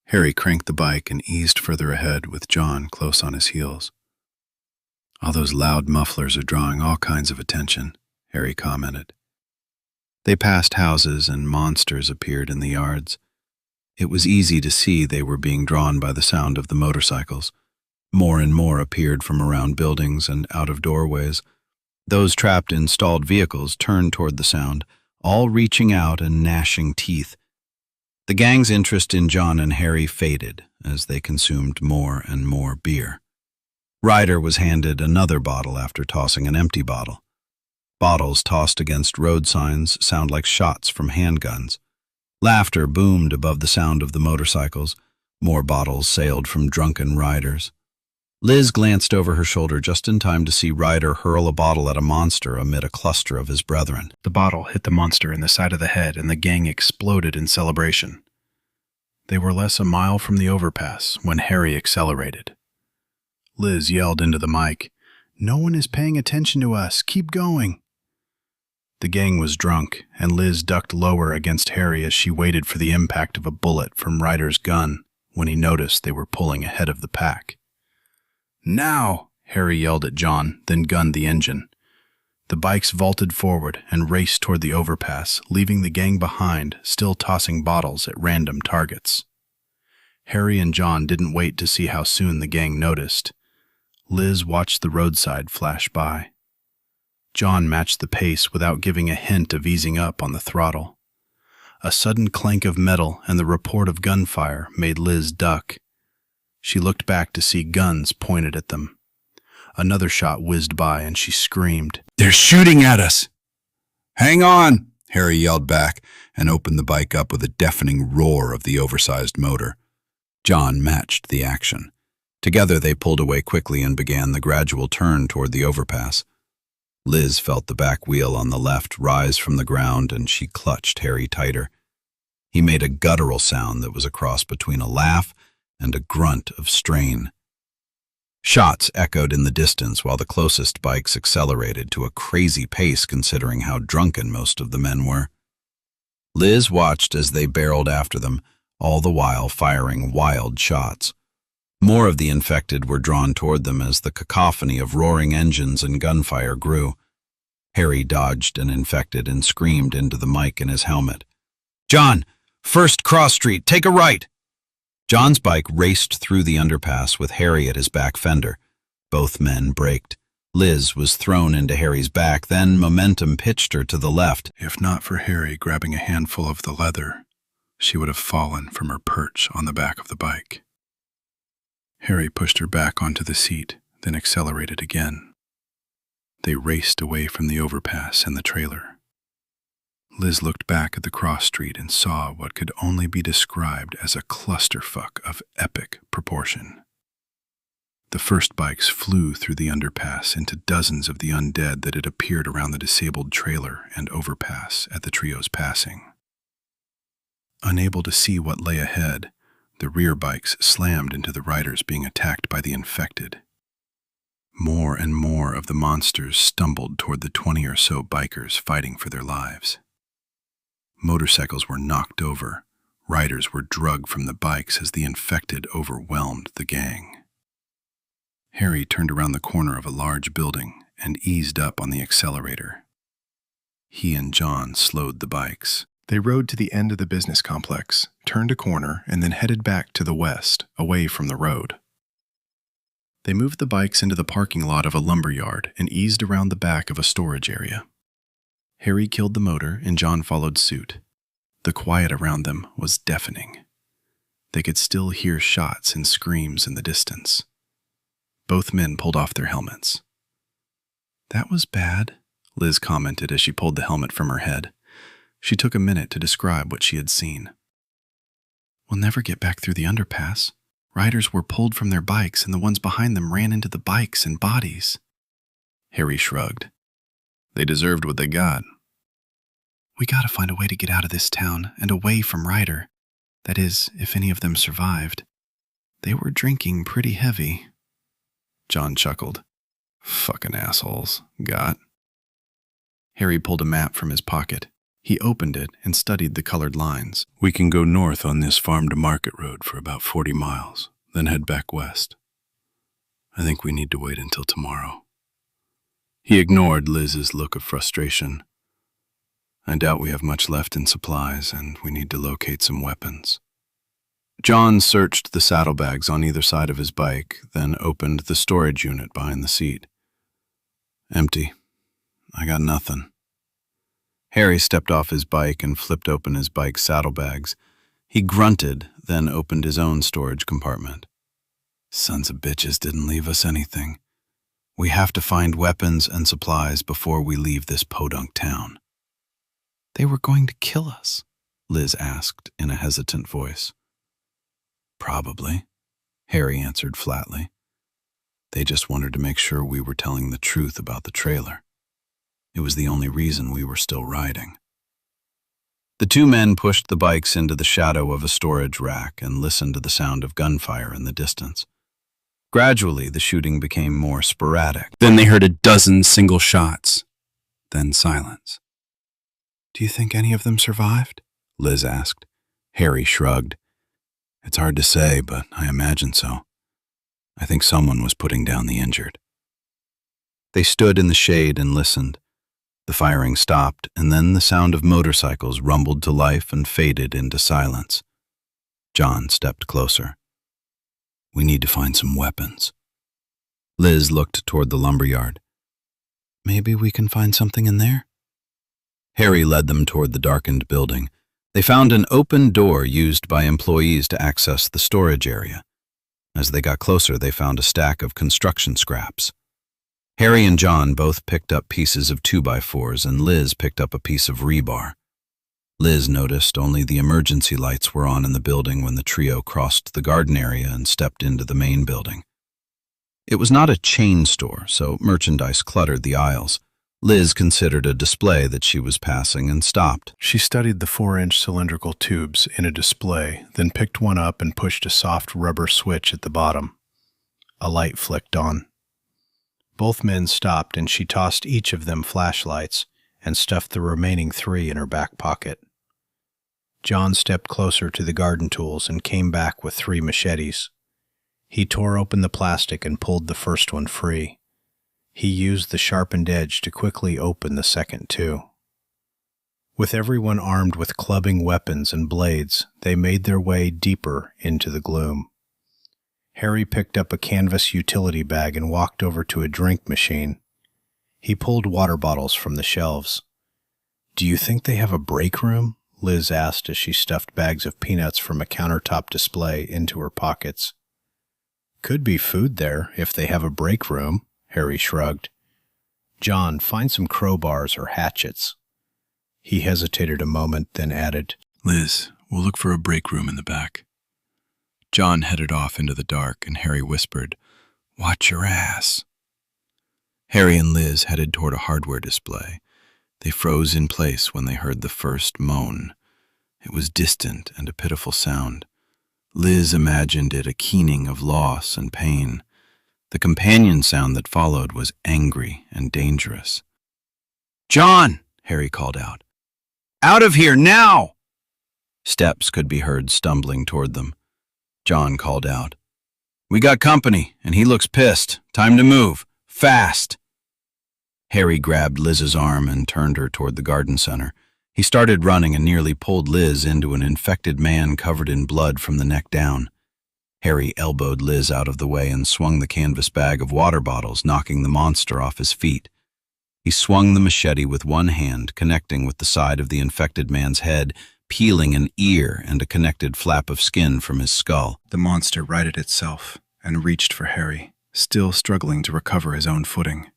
Harry cranked the bike and eased further ahead with John close on his heels. "All those loud mufflers are drawing all kinds of attention," Harry commented. They passed houses and monsters appeared in the yards. It was easy to see they were being drawn by the sound of the motorcycles. More and more appeared from around buildings and out of doorways. Those trapped in stalled vehicles turned toward the sound, all reaching out and gnashing teeth. The gang's interest in John and Harry faded as they consumed more and more beer. Ryder was handed another bottle after tossing an empty bottle. Bottles tossed against road signs sound like shots from handguns. Laughter boomed above the sound of the motorcycles. More bottles sailed from drunken riders. Liz glanced over her shoulder just in time to see Ryder hurl a bottle at a monster amid a cluster of his brethren. The bottle hit the monster in the side of the head and the gang exploded in celebration. They were less a mile from the overpass when Harry accelerated. Liz yelled into the mic, "No one is paying attention to us. Keep going." The gang was drunk, and Liz ducked lower against Harry as she waited for the impact of a bullet from Ryder's gun when he noticed they were pulling ahead of the pack. "Now!" Harry yelled at John, then gunned the engine. The bikes vaulted forward and raced toward the overpass, leaving the gang behind, still tossing bottles at random targets. Harry and John didn't wait to see how soon the gang noticed. Liz watched the roadside flash by. John matched the pace without giving a hint of easing up on the throttle. A sudden clank of metal and the report of gunfire made Liz duck. She looked back to see guns pointed at them. Another shot whizzed by and she screamed, "They're shooting at us!" "Hang on!" Harry yelled back and opened the bike up with a deafening roar of the oversized motor. John matched the action. Together they pulled away quickly and began the gradual turn toward the overpass. Liz felt the back wheel on the left rise from the ground and she clutched Harry tighter. He made a guttural sound that was a cross between a laugh and a grunt of strain. Shots echoed in the distance while the closest bikes accelerated to a crazy pace considering how drunken most of the men were. Liz watched as they barreled after them, all the while firing wild shots. More of the infected were drawn toward them as the cacophony of roaring engines and gunfire grew. Harry dodged an infected and screamed into the mic in his helmet. "John, first cross street, take a right!" John's bike raced through the underpass with Harry at his back fender. Both men braked. Liz was thrown into Harry's back, then momentum pitched her to the left. If not for Harry grabbing a handful of the leather, she would have fallen from her perch on the back of the bike. Harry pushed her back onto the seat, then accelerated again. They raced away from the overpass and the trailer. Liz looked back at the cross street and saw what could only be described as a clusterfuck of epic proportion. The first bikes flew through the underpass into dozens of the undead that had appeared around the disabled trailer and overpass at the trio's passing. Unable to see what lay ahead, the rear bikes slammed into the riders being attacked by the infected. More and more of the monsters stumbled toward the 20 or so bikers fighting for their lives. Motorcycles were knocked over. Riders were drugged from the bikes as the infected overwhelmed the gang. Harry turned around the corner of a large building and eased up on the accelerator. He and John slowed the bikes. They rode to the end of the business complex, turned a corner, and then headed back to the west, away from the road. They moved the bikes into the parking lot of a lumber yard and eased around the back of a storage area. Harry killed the motor and John followed suit. The quiet around them was deafening. They could still hear shots and screams in the distance. Both men pulled off their helmets. "That was bad," Liz commented as she pulled the helmet from her head. She took a minute to describe what she had seen. We'll never get back through the underpass. Riders were pulled from their bikes, and the ones behind them ran into the bikes and bodies. Harry shrugged. They deserved what they got. We gotta find a way to get out of this town and away from Ryder. That is, if any of them survived. They were drinking pretty heavy. John chuckled. Fucking assholes. Got? Harry pulled a map from his pocket. He opened it and studied the colored lines. We can go north on this farm-to-market road for about 40 miles, then head back west. I think we need to wait until tomorrow. He ignored Liz's look of frustration. I doubt we have much left in supplies, and we need to locate some weapons. John searched the saddlebags on either side of his bike, then opened the storage unit behind the seat. Empty. I got nothing. Harry stepped off his bike and flipped open his bike's saddlebags. He grunted, then opened his own storage compartment. Sons of bitches didn't leave us anything. We have to find weapons and supplies before we leave this podunk town. They were going to kill us, Liz asked in a hesitant voice. Probably, Harry answered flatly. They just wanted to make sure we were telling the truth about the trailer. It was the only reason we were still riding. The two men pushed the bikes into the shadow of a storage rack and listened to the sound of gunfire in the distance. Gradually, the shooting became more sporadic. Then they heard a dozen single shots. Then silence. Do you think any of them survived? Liz asked. Harry shrugged. It's hard to say, but I imagine so. I think someone was putting down the injured. They stood in the shade and listened. The firing stopped, and then the sound of motorcycles rumbled to life and faded into silence. John stepped closer. We need to find some weapons. Liz looked toward the lumberyard. Maybe we can find something in there? Harry led them toward the darkened building. They found an open door used by employees to access the storage area. As they got closer, they found a stack of construction scraps. Harry and John both picked up pieces of 2x4s, and Liz picked up a piece of rebar. Liz noticed only the emergency lights were on in the building when the trio crossed the garden area and stepped into the main building. It was not a chain store, so merchandise cluttered the aisles. Liz considered a display that she was passing and stopped. She studied the 4-inch cylindrical tubes in a display, then picked one up and pushed a soft rubber switch at the bottom. A light flicked on. Both men stopped, and she tossed each of them flashlights and stuffed the remaining 3 in her back pocket. John stepped closer to the garden tools and came back with 3 machetes. He tore open the plastic and pulled the first one free. He used the sharpened edge to quickly open the second 2. With everyone armed with clubbing weapons and blades, they made their way deeper into the gloom. Harry picked up a canvas utility bag and walked over to a drink machine. He pulled water bottles from the shelves. "Do you think they have a break room?" Liz asked as she stuffed bags of peanuts from a countertop display into her pockets. "Could be food there if they have a break room," Harry shrugged. "John, find some crowbars or hatchets." He hesitated a moment, then added, Liz, we'll look for a break room in the back. John headed off into the dark, and Harry whispered, Watch your ass. Harry and Liz headed toward a hardware display. They froze in place when they heard the first moan. It was distant and a pitiful sound. Liz imagined it a keening of loss and pain. The companion sound that followed was angry and dangerous. "John!" Harry called out. "Out of here, now!" Steps could be heard stumbling toward them. John called out, "We got company, and he looks pissed. Time to move. Fast!" Harry grabbed Liz's arm and turned her toward the garden center. He started running and nearly pulled Liz into an infected man covered in blood from the neck down. Harry elbowed Liz out of the way and swung the canvas bag of water bottles, knocking the monster off his feet. He swung the machete with one hand, connecting with the side of the infected man's head, peeling an ear and a connected flap of skin from his skull. The monster righted itself and reached for Harry, still struggling to recover his own footing.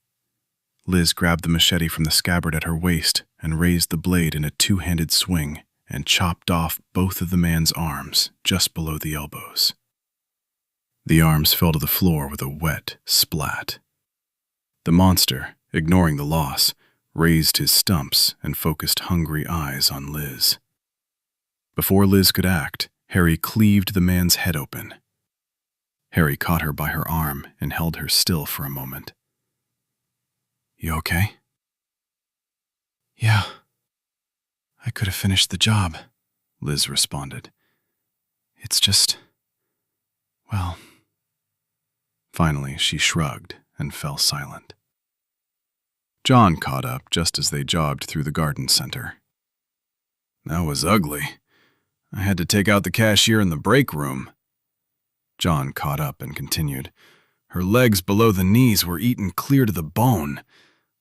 Liz grabbed the machete from the scabbard at her waist and raised the blade in a two-handed swing, and chopped off both of the man's arms just below the elbows. The arms fell to the floor with a wet splat. The monster, ignoring the loss, raised his stumps and focused hungry eyes on Liz. Before Liz could act, Harry cleaved the man's head open. Harry caught her by her arm and held her still for a moment. "You okay?" "Yeah. I could have finished the job," Liz responded. "It's just, well..." Finally, she shrugged and fell silent. John caught up just as they jogged through the garden center. "That was ugly. I had to take out the cashier in the break room." John caught up and continued. "Her legs below the knees were eaten clear to the bone.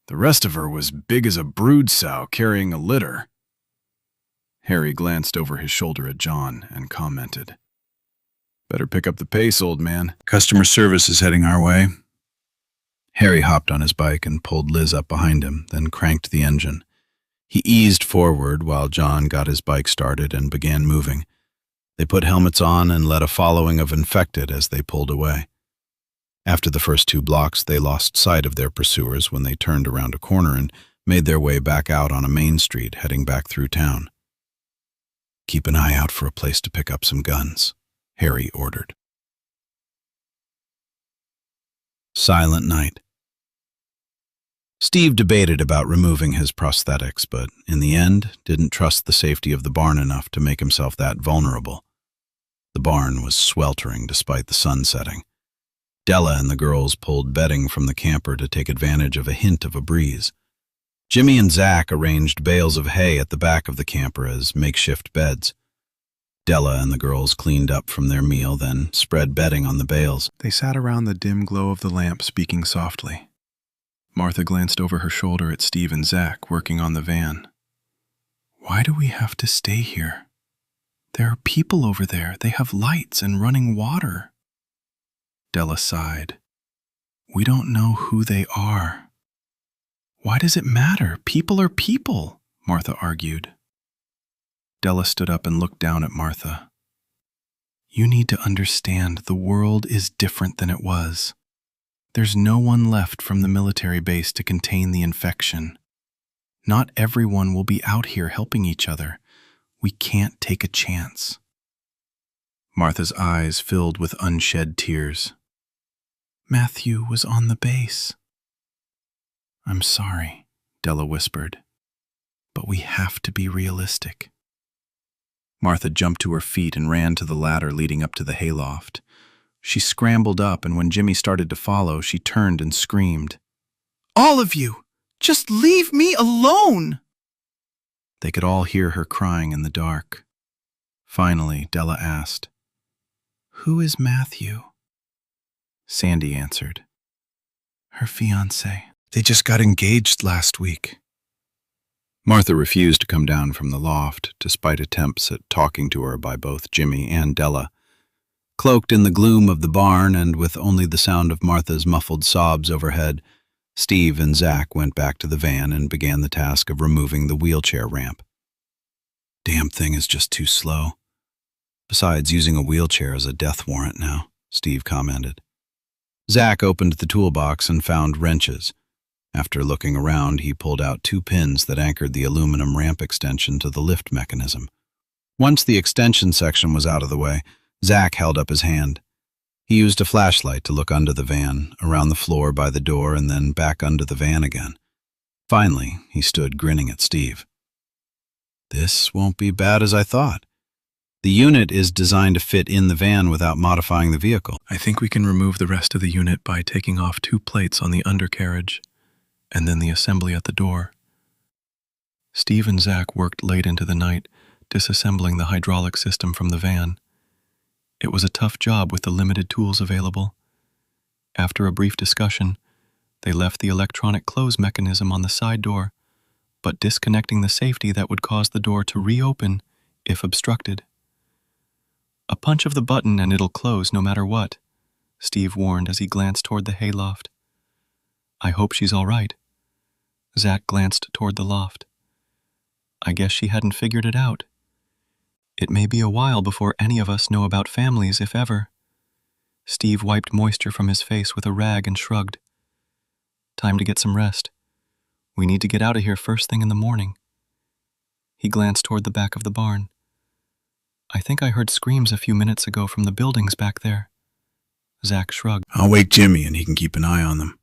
The rest of her was big as a brood sow carrying a litter." Harry glanced over his shoulder at John and commented, "Better pick up the pace, old man. Customer service is heading our way." Harry hopped on his bike and pulled Liz up behind him, then cranked the engine. He eased forward while John got his bike started and began moving. They put helmets on and led a following of infected as they pulled away. After the first 2 blocks, they lost sight of their pursuers when they turned around a corner and made their way back out on a main street heading back through town. "Keep an eye out for a place to pick up some guns," Harry ordered. Silent night. Steve debated about removing his prosthetics, but in the end didn't trust the safety of the barn enough to make himself that vulnerable. The barn was sweltering despite the sun setting. Della and the girls pulled bedding from the camper to take advantage of a hint of a breeze. Jimmy and Zach arranged bales of hay at the back of the camper as makeshift beds. Della and the girls cleaned up from their meal, then spread bedding on the bales. They sat around the dim glow of the lamp, speaking softly. Martha glanced over her shoulder at Steve and Zach working on the van. "Why do we have to stay here? There are people over there. They have lights and running water." Della sighed. "We don't know who they are." "Why does it matter? People are people," Martha argued. Della stood up and looked down at Martha. "You need to understand the world is different than it was. There's no one left from the military base to contain the infection. Not everyone will be out here helping each other. We can't take a chance." Martha's eyes filled with unshed tears. "Matthew was on the base." "I'm sorry," Della whispered, "but we have to be realistic." Martha jumped to her feet and ran to the ladder leading up to the hayloft. She scrambled up, and when Jimmy started to follow, she turned and screamed, "All of you! Just leave me alone!" They could all hear her crying in the dark. Finally, Della asked, "Who is Matthew?" Sandy answered, "Her fiancé. They just got engaged last week." Martha refused to come down from the loft, despite attempts at talking to her by both Jimmy and Della. Cloaked in the gloom of the barn and with only the sound of Martha's muffled sobs overhead, Steve and Zach went back to the van and began the task of removing the wheelchair ramp. "Damn thing is just too slow. Besides, using a wheelchair is a death warrant now," Steve commented. Zach opened the toolbox and found wrenches. After looking around, he pulled out 2 pins that anchored the aluminum ramp extension to the lift mechanism. Once the extension section was out of the way, Zach held up his hand. He used a flashlight to look under the van, around the floor by the door, and then back under the van again. Finally, he stood grinning at Steve. "This won't be bad as I thought. The unit is designed to fit in the van without modifying the vehicle." "I think we can remove the rest of the unit by taking off 2 plates on the undercarriage, and then the assembly at the door." Steve and Zach worked late into the night, disassembling the hydraulic system from the van. It was a tough job with the limited tools available. After a brief discussion, they left the electronic close mechanism on the side door, but disconnecting the safety that would cause the door to reopen if obstructed. "A punch of the button and it'll close no matter what," Steve warned as he glanced toward the hayloft. "I hope she's all right." Zach glanced toward the loft. "I guess she hadn't figured it out," It may be a while before any of us know about families, if ever. Steve wiped moisture from his face with a rag and shrugged. Time to get some rest. We need to get out of here first thing in the morning. He glanced toward the back of the barn. I think I heard screams a few minutes ago from the buildings back there. Zach shrugged. I'll wake Jimmy and he can keep an eye on them.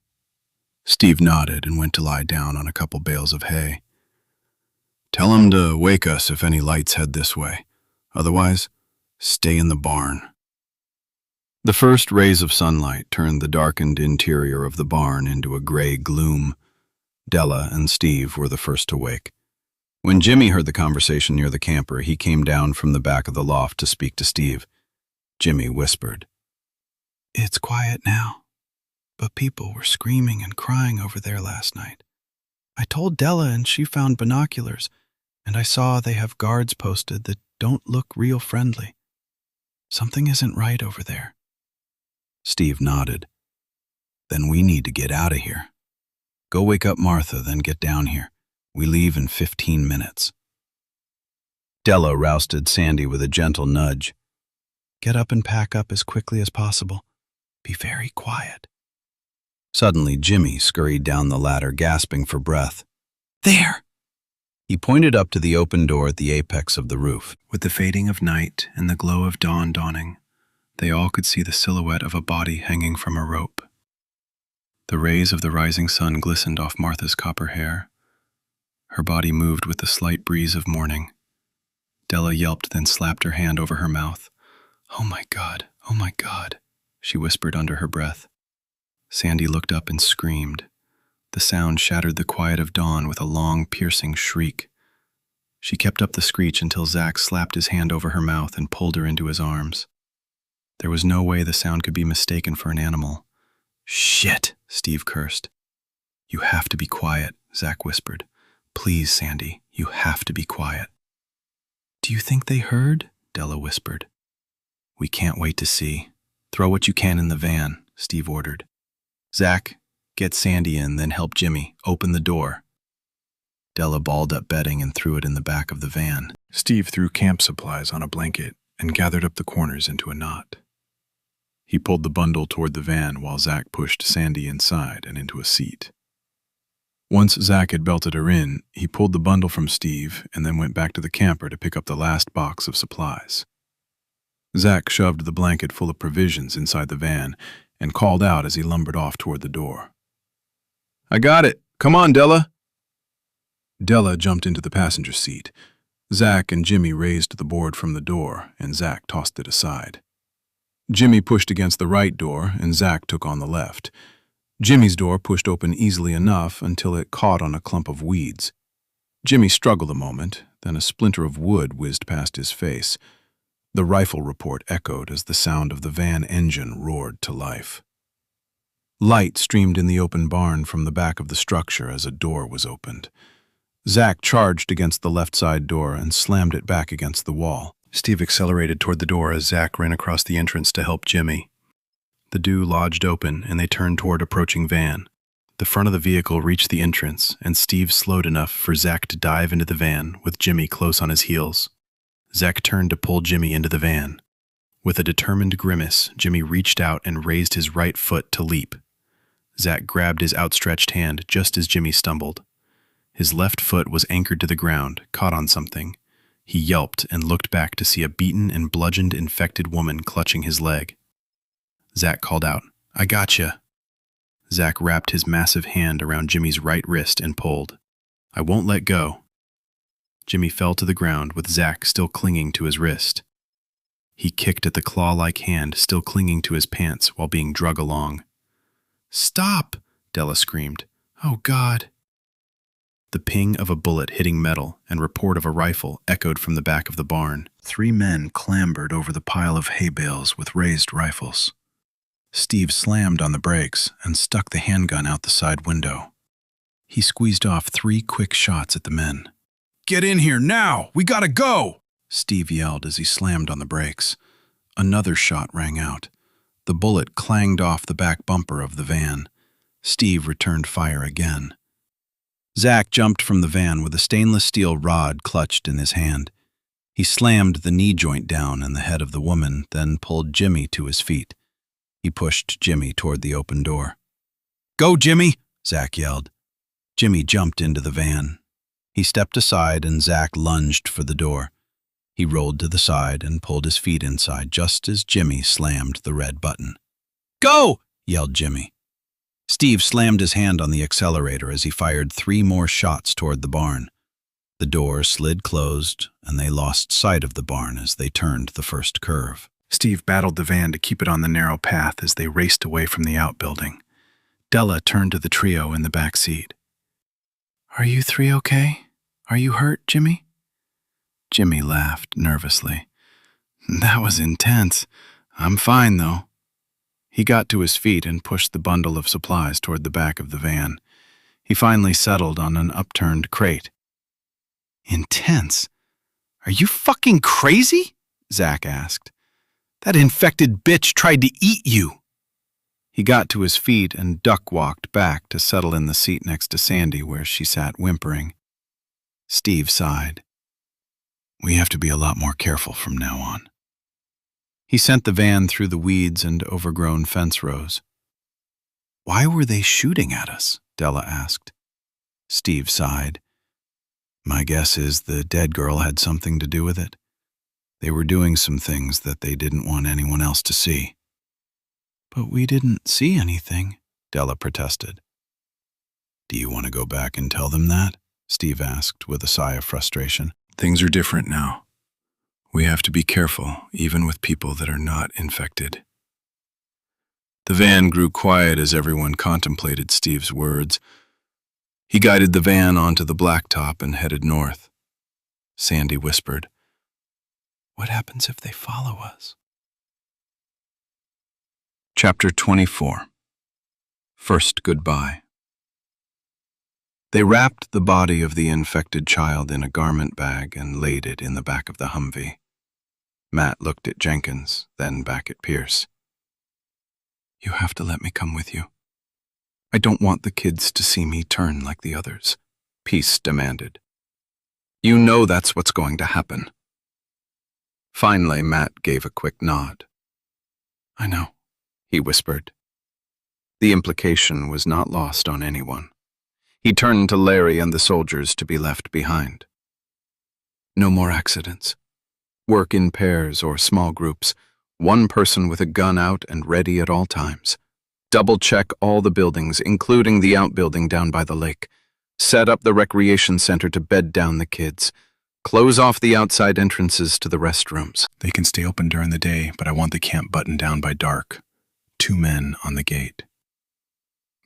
Steve nodded and went to lie down on a couple bales of hay. Tell him to wake us if any lights head this way. Otherwise, stay in the barn. The first rays of sunlight turned the darkened interior of the barn into a gray gloom. Della and Steve were the first to wake. When Jimmy heard the conversation near the camper, he came down from the back of the loft to speak to Steve. Jimmy whispered, It's quiet now, but people were screaming and crying over there last night. I told Della and she found binoculars, and I saw they have guards posted that don't look real friendly. Something isn't right over there. Steve nodded. Then we need to get out of here. Go wake up Martha, then get down here. We leave in 15 minutes. Della rousted Sandy with a gentle nudge. Get up and pack up as quickly as possible. Be very quiet. Suddenly, Jimmy scurried down the ladder, gasping for breath. There! He pointed up to the open door at the apex of the roof. With the fading of night and the glow of dawn dawning, they all could see the silhouette of a body hanging from a rope. The rays of the rising sun glistened off Martha's copper hair. Her body moved with the slight breeze of morning. Della yelped, then slapped her hand over her mouth. Oh my God, she whispered under her breath. Sandy looked up and screamed. The sound shattered the quiet of dawn with a long, piercing shriek. She kept up the screech until Zach slapped his hand over her mouth and pulled her into his arms. There was no way the sound could be mistaken for an animal. Shit, Steve cursed. You have to be quiet, Zach whispered. Please, Sandy, you have to be quiet. Do you think they heard? Della whispered. We can't wait to see. Throw what you can in the van, Steve ordered. Zach, get Sandy in, then help Jimmy. Open the door. Della balled up bedding and threw it in the back of the van. Steve threw camp supplies on a blanket and gathered up the corners into a knot. He pulled the bundle toward the van while Zach pushed Sandy inside and into a seat. Once Zach had belted her in, he pulled the bundle from Steve and then went back to the camper to pick up the last box of supplies. Zach shoved the blanket full of provisions inside the van and called out as he lumbered off toward the door. I got it. Come on, Della. Della jumped into the passenger seat. Zach and Jimmy raised the board from the door, and Zach tossed it aside. Jimmy pushed against the right door, and Zach took on the left. Jimmy's door pushed open easily enough until it caught on a clump of weeds. Jimmy struggled a moment, then a splinter of wood whizzed past his face. The rifle report echoed as the sound of the van engine roared to life. Light streamed in the open barn from the back of the structure as a door was opened. Zach charged against the left side door and slammed it back against the wall. Steve accelerated toward the door as Zach ran across the entrance to help Jimmy. The door lodged open, and they turned toward approaching van. The front of the vehicle reached the entrance, and Steve slowed enough for Zach to dive into the van, with Jimmy close on his heels. Zach turned to pull Jimmy into the van. With a determined grimace, Jimmy reached out and raised his right foot to leap. Zach grabbed his outstretched hand just as Jimmy stumbled. His left foot was anchored to the ground, caught on something. He yelped and looked back to see a beaten and bludgeoned infected woman clutching his leg. Zach called out, I gotcha. Zach wrapped his massive hand around Jimmy's right wrist and pulled. I won't let go. Jimmy fell to the ground with Zach still clinging to his wrist. He kicked at the claw-like hand still clinging to his pants while being drug along. Stop! Della screamed. Oh, God. The ping of a bullet hitting metal and report of a rifle echoed from the back of the barn. 3 men clambered over the pile of hay bales with raised rifles. Steve slammed on the brakes and stuck the handgun out the side window. He squeezed off 3 quick shots at the men. Get in here now! We gotta go! Steve yelled as he slammed on the brakes. Another shot rang out. The bullet clanged off the back bumper of the van. Steve returned fire again. Zach jumped from the van with a stainless steel rod clutched in his hand. He slammed the knee joint down in the head of the woman, then pulled Jimmy to his feet. He pushed Jimmy toward the open door. "Go, Jimmy!" Zach yelled. Jimmy jumped into the van. He stepped aside and Zach lunged for the door. He rolled to the side and pulled his feet inside just as Jimmy slammed the red button. "Go!" yelled Jimmy. Steve slammed his hand on the accelerator as he fired 3 more shots toward the barn. The door slid closed, and they lost sight of the barn as they turned the first curve. Steve battled the van to keep it on the narrow path as they raced away from the outbuilding. Della turned to the trio in the back seat. "Are you 3 okay? Are you hurt, Jimmy?" Jimmy laughed nervously. "That was intense. I'm fine, though." He got to his feet and pushed the bundle of supplies toward the back of the van. He finally settled on an upturned crate. Intense? Are you fucking crazy? Zach asked. That infected bitch tried to eat you. He got to his feet and duck-walked back to settle in the seat next to Sandy where she sat whimpering. Steve sighed. "We have to be a lot more careful from now on." He sent the van through the weeds and overgrown fence rows. "Why were they shooting at us?" Della asked. Steve sighed. "My guess is the dead girl had something to do with it. They were doing some things that they didn't want anyone else to see." "But we didn't see anything," Della protested. "Do you want to go back and tell them that?" Steve asked with a sigh of frustration. "Things are different now. We have to be careful, even with people that are not infected." The van grew quiet as everyone contemplated Steve's words. He guided the van onto the blacktop and headed north. Sandy whispered, "What happens if they follow us?" Chapter 24. First Goodbye. They wrapped the body of the infected child in a garment bag and laid it in the back of the Humvee. Matt looked at Jenkins, then back at Pierce. "You have to let me come with you. I don't want the kids to see me turn like the others," Peace demanded. "You know that's what's going to happen." Finally, Matt gave a quick nod. "I know," he whispered. The implication was not lost on anyone. He turned to Larry and the soldiers to be left behind. "No more accidents. Work in pairs or small groups, one person with a gun out and ready at all times. Double-check all the buildings, including the outbuilding down by the lake. Set up the recreation center to bed down the kids. Close off the outside entrances to the restrooms. They can stay open during the day, but I want the camp buttoned down by dark. 2 men on the gate."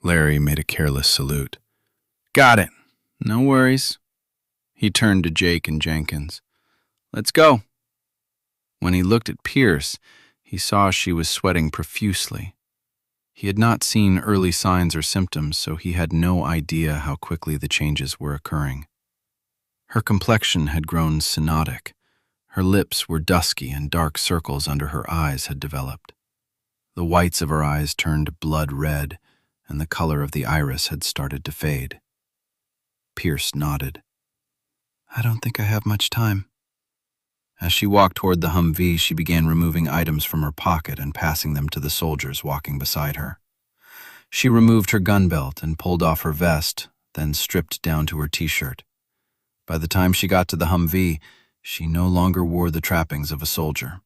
Larry made a careless salute. "Got it. No worries." He turned to Jake and Jenkins. "Let's go." When he looked at Pierce, he saw she was sweating profusely. He had not seen early signs or symptoms, so he had no idea how quickly the changes were occurring. Her complexion had grown cyanotic. Her lips were dusky and dark circles under her eyes had developed. The whites of her eyes turned blood red, and the color of the iris had started to fade. Pierce nodded. "I don't think I have much time." As she walked toward the Humvee, she began removing items from her pocket and passing them to the soldiers walking beside her. She removed her gun belt and pulled off her vest, then stripped down to her t-shirt. By the time she got to the Humvee, she no longer wore the trappings of a soldier.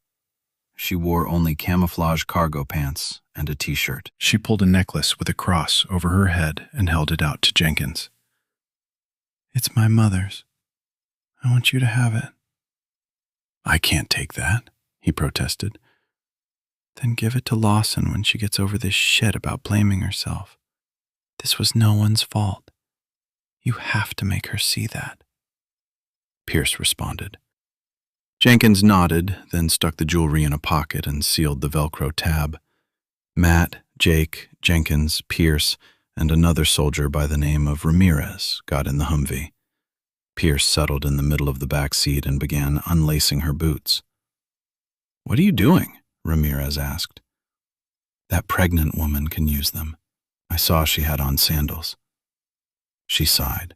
She wore only camouflage cargo pants and a t-shirt. She pulled a necklace with a cross over her head and held it out to Jenkins. "It's my mother's. I want you to have it." "I can't take that," he protested. "Then give it to Lawson when she gets over this shit about blaming herself. This was no one's fault. You have to make her see that." Pierce responded. Jenkins nodded, then stuck the jewelry in a pocket and sealed the Velcro tab. Matt, Jake, Jenkins, Pierce, and another soldier by the name of Ramirez got in the Humvee. Pierce settled in the middle of the back seat and began unlacing her boots. "What are you doing?" Ramirez asked. "That pregnant woman can use them. I saw she had on sandals." She sighed.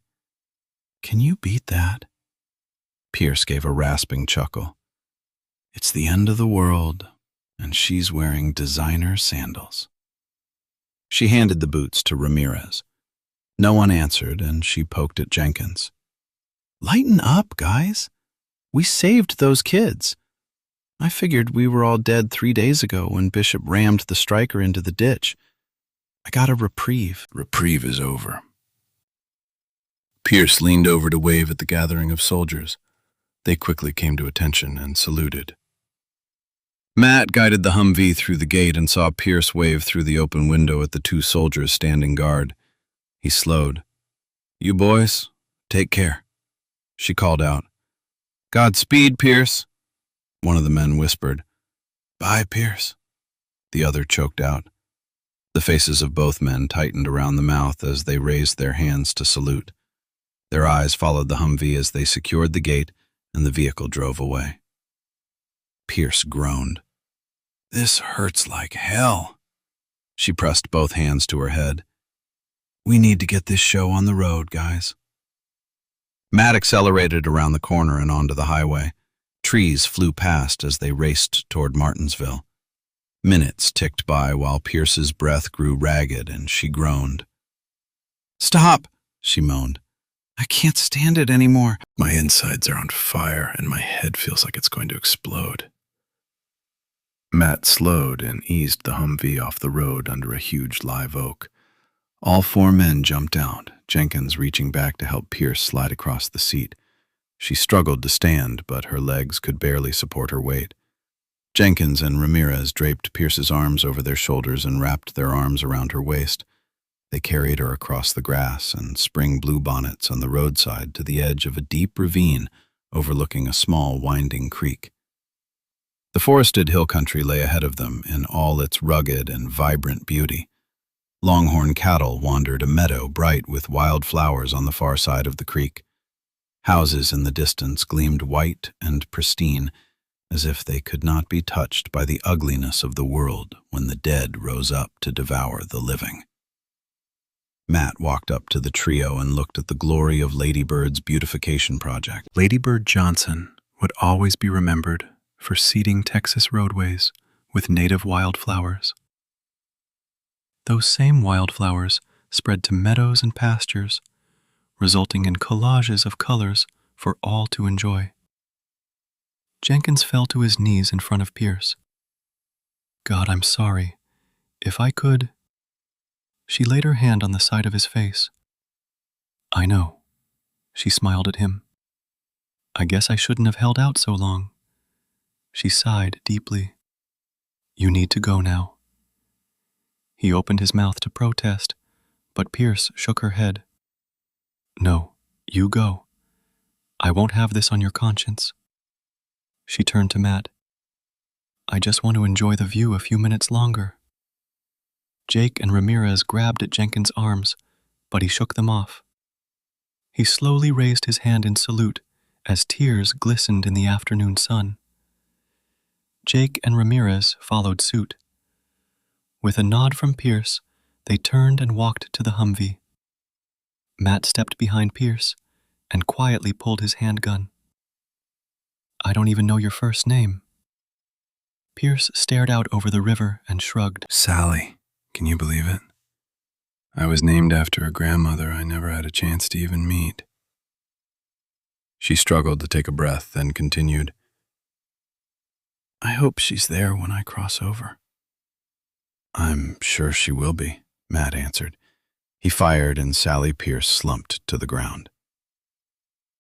"Can you beat that?" Pierce gave a rasping chuckle. It's the end of the world, and she's wearing designer sandals. She handed the boots to Ramirez. No one answered, and she poked at Jenkins. Lighten up, guys. We saved those kids. I figured we were all dead 3 days ago when Bishop rammed the striker into the ditch. I got a reprieve. Reprieve is over. Pierce leaned over to wave at the gathering of soldiers. They quickly came to attention and saluted. Matt guided the Humvee through the gate and saw Pierce wave through the open window at the 2 soldiers standing guard. He slowed. You boys, take care. She called out. Godspeed, Pierce. One of the men whispered. Bye, Pierce. The other choked out. The faces of both men tightened around the mouth as they raised their hands to salute. Their eyes followed the Humvee as they secured the gate and the vehicle drove away. Pierce groaned. This hurts like hell. She pressed both hands to her head. We need to get this show on the road, guys. Matt accelerated around the corner and onto the highway. Trees flew past as they raced toward Martinsville. Minutes ticked by while Pierce's breath grew ragged and she groaned. Stop, she moaned. I can't stand it anymore. My insides are on fire and my head feels like it's going to explode. Matt slowed and eased the Humvee off the road under a huge live oak. All 4 men jumped out, Jenkins reaching back to help Pierce slide across the seat. She struggled to stand, but her legs could barely support her weight. Jenkins and Ramirez draped Pierce's arms over their shoulders and wrapped their arms around her waist. They carried her across the grass and spring bluebonnets on the roadside to the edge of a deep ravine overlooking a small winding creek. The forested hill country lay ahead of them in all its rugged and vibrant beauty. Longhorn cattle wandered a meadow bright with wild flowers on the far side of the creek. Houses in the distance gleamed white and pristine, as if they could not be touched by the ugliness of the world when the dead rose up to devour the living. Matt walked up to the trio and looked at the glory of Lady Bird's beautification project. Lady Bird Johnson would always be remembered for seeding Texas roadways with native wildflowers. Those same wildflowers spread to meadows and pastures, resulting in collages of colors for all to enjoy. Jenkins fell to his knees in front of Pierce. God, I'm sorry. If I could... She laid her hand on the side of his face. I know. She smiled at him. I guess I shouldn't have held out so long. She sighed deeply. You need to go now. He opened his mouth to protest, but Pierce shook her head. No, you go. I won't have this on your conscience. She turned to Matt. I just want to enjoy the view a few minutes longer. Jake and Ramirez grabbed at Jenkins' arms, but he shook them off. He slowly raised his hand in salute as tears glistened in the afternoon sun. Jake and Ramirez followed suit. With a nod from Pierce, they turned and walked to the Humvee. Matt stepped behind Pierce and quietly pulled his handgun. I don't even know your first name. Pierce stared out over the river and shrugged. Sally, can you believe it? I was named after a grandmother I never had a chance to even meet. She struggled to take a breath, then continued. I hope she's there when I cross over. I'm sure she will be, Matt answered. He fired and Sally Pierce slumped to the ground.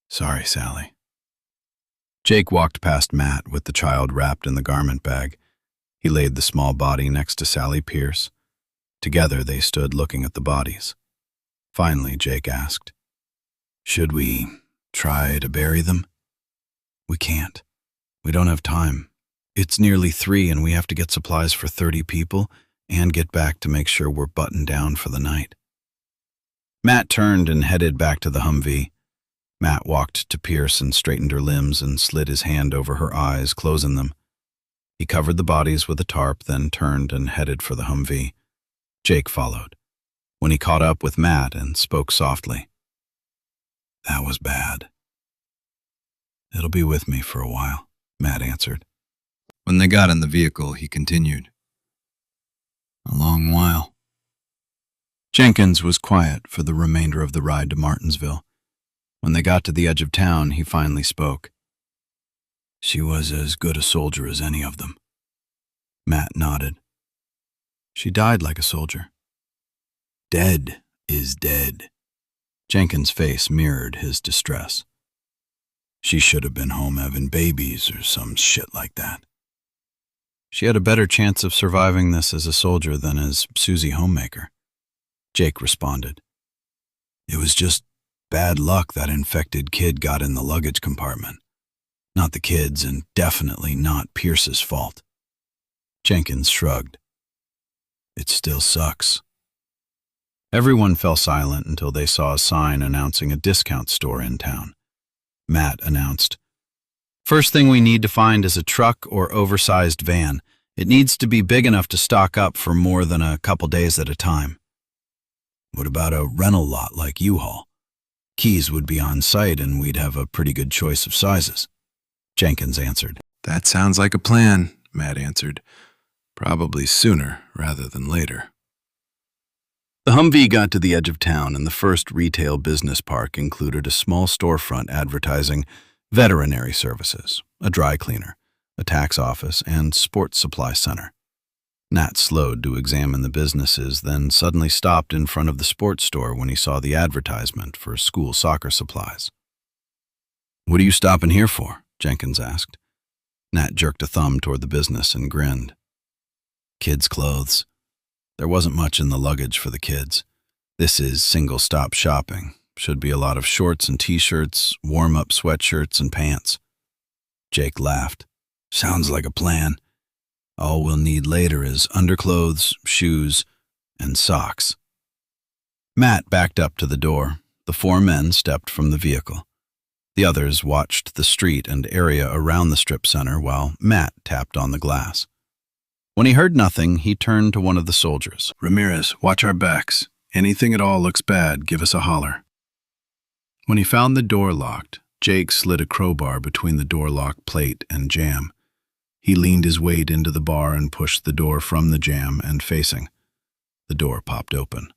Sorry, Sally. Jake walked past Matt with the child wrapped in the garment bag. He laid the small body next to Sally Pierce. Together they stood looking at the bodies. Finally, Jake asked, Should we try to bury them? We can't. We don't have time. It's nearly 3 and we have to get supplies for 30 people and get back to make sure we're buttoned down for the night. Matt turned and headed back to the Humvee. Matt walked to Pierce and straightened her limbs and slid his hand over her eyes, closing them. He covered the bodies with a tarp, then turned and headed for the Humvee. Jake followed. When he caught up with Matt and spoke softly, That was bad. It'll be with me for a while, Matt answered. When they got in the vehicle, he continued. A long while. Jenkins was quiet for the remainder of the ride to Martinsville. When they got to the edge of town, he finally spoke. She was as good a soldier as any of them. Matt nodded. She died like a soldier. Dead is dead. Jenkins' face mirrored his distress. She should have been home having babies or some shit like that. She had a better chance of surviving this as a soldier than as Susie Homemaker. Jake responded. It was just bad luck that infected kid got in the luggage compartment. Not the kid's and definitely not Pierce's fault. Jenkins shrugged. It still sucks. Everyone fell silent until they saw a sign announcing a discount store in town. Matt announced, First thing we need to find is a truck or oversized van. It needs to be big enough to stock up for more than a couple days at a time. What about a rental lot like U-Haul? Keys would be on site and we'd have a pretty good choice of sizes. Jenkins answered. That sounds like a plan, Matt answered. Probably sooner rather than later. The Humvee got to the edge of town and the first retail business park included a small storefront advertising veterinary services, a dry cleaner, a tax office, and sports supply center. Nat slowed to examine the businesses, then suddenly stopped in front of the sports store when he saw the advertisement for school soccer supplies. What are you stopping here for? Jenkins asked. Nat jerked a thumb toward the business and grinned. Kids' clothes. There wasn't much in the luggage for the kids. This is single-stop shopping. Should be a lot of shorts and t-shirts, warm-up sweatshirts and pants. Jake laughed. Sounds like a plan. All we'll need later is underclothes, shoes, and socks. Matt backed up to the door. The 4 men stepped from the vehicle. The others watched the street and area around the strip center while Matt tapped on the glass. When he heard nothing, he turned to one of the soldiers. Ramirez, watch our backs. Anything at all looks bad, give us a holler. When he found the door locked, Jake slid a crowbar between the door lock plate and jamb. He leaned his weight into the bar and pushed the door from the jamb and facing. The door popped open.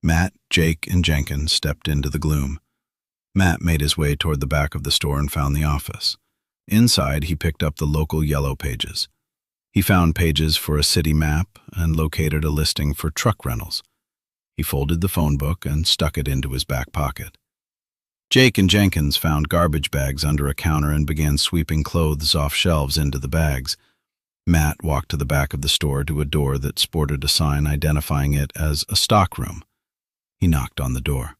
Matt, Jake, and Jenkins stepped into the gloom. Matt made his way toward the back of the store and found the office. Inside, he picked up the local yellow pages. He found pages for a city map and located a listing for truck rentals. He folded the phone book and stuck it into his back pocket. Jake and Jenkins found garbage bags under a counter and began sweeping clothes off shelves into the bags. Matt walked to the back of the store to a door that sported a sign identifying it as a stockroom. He knocked on the door.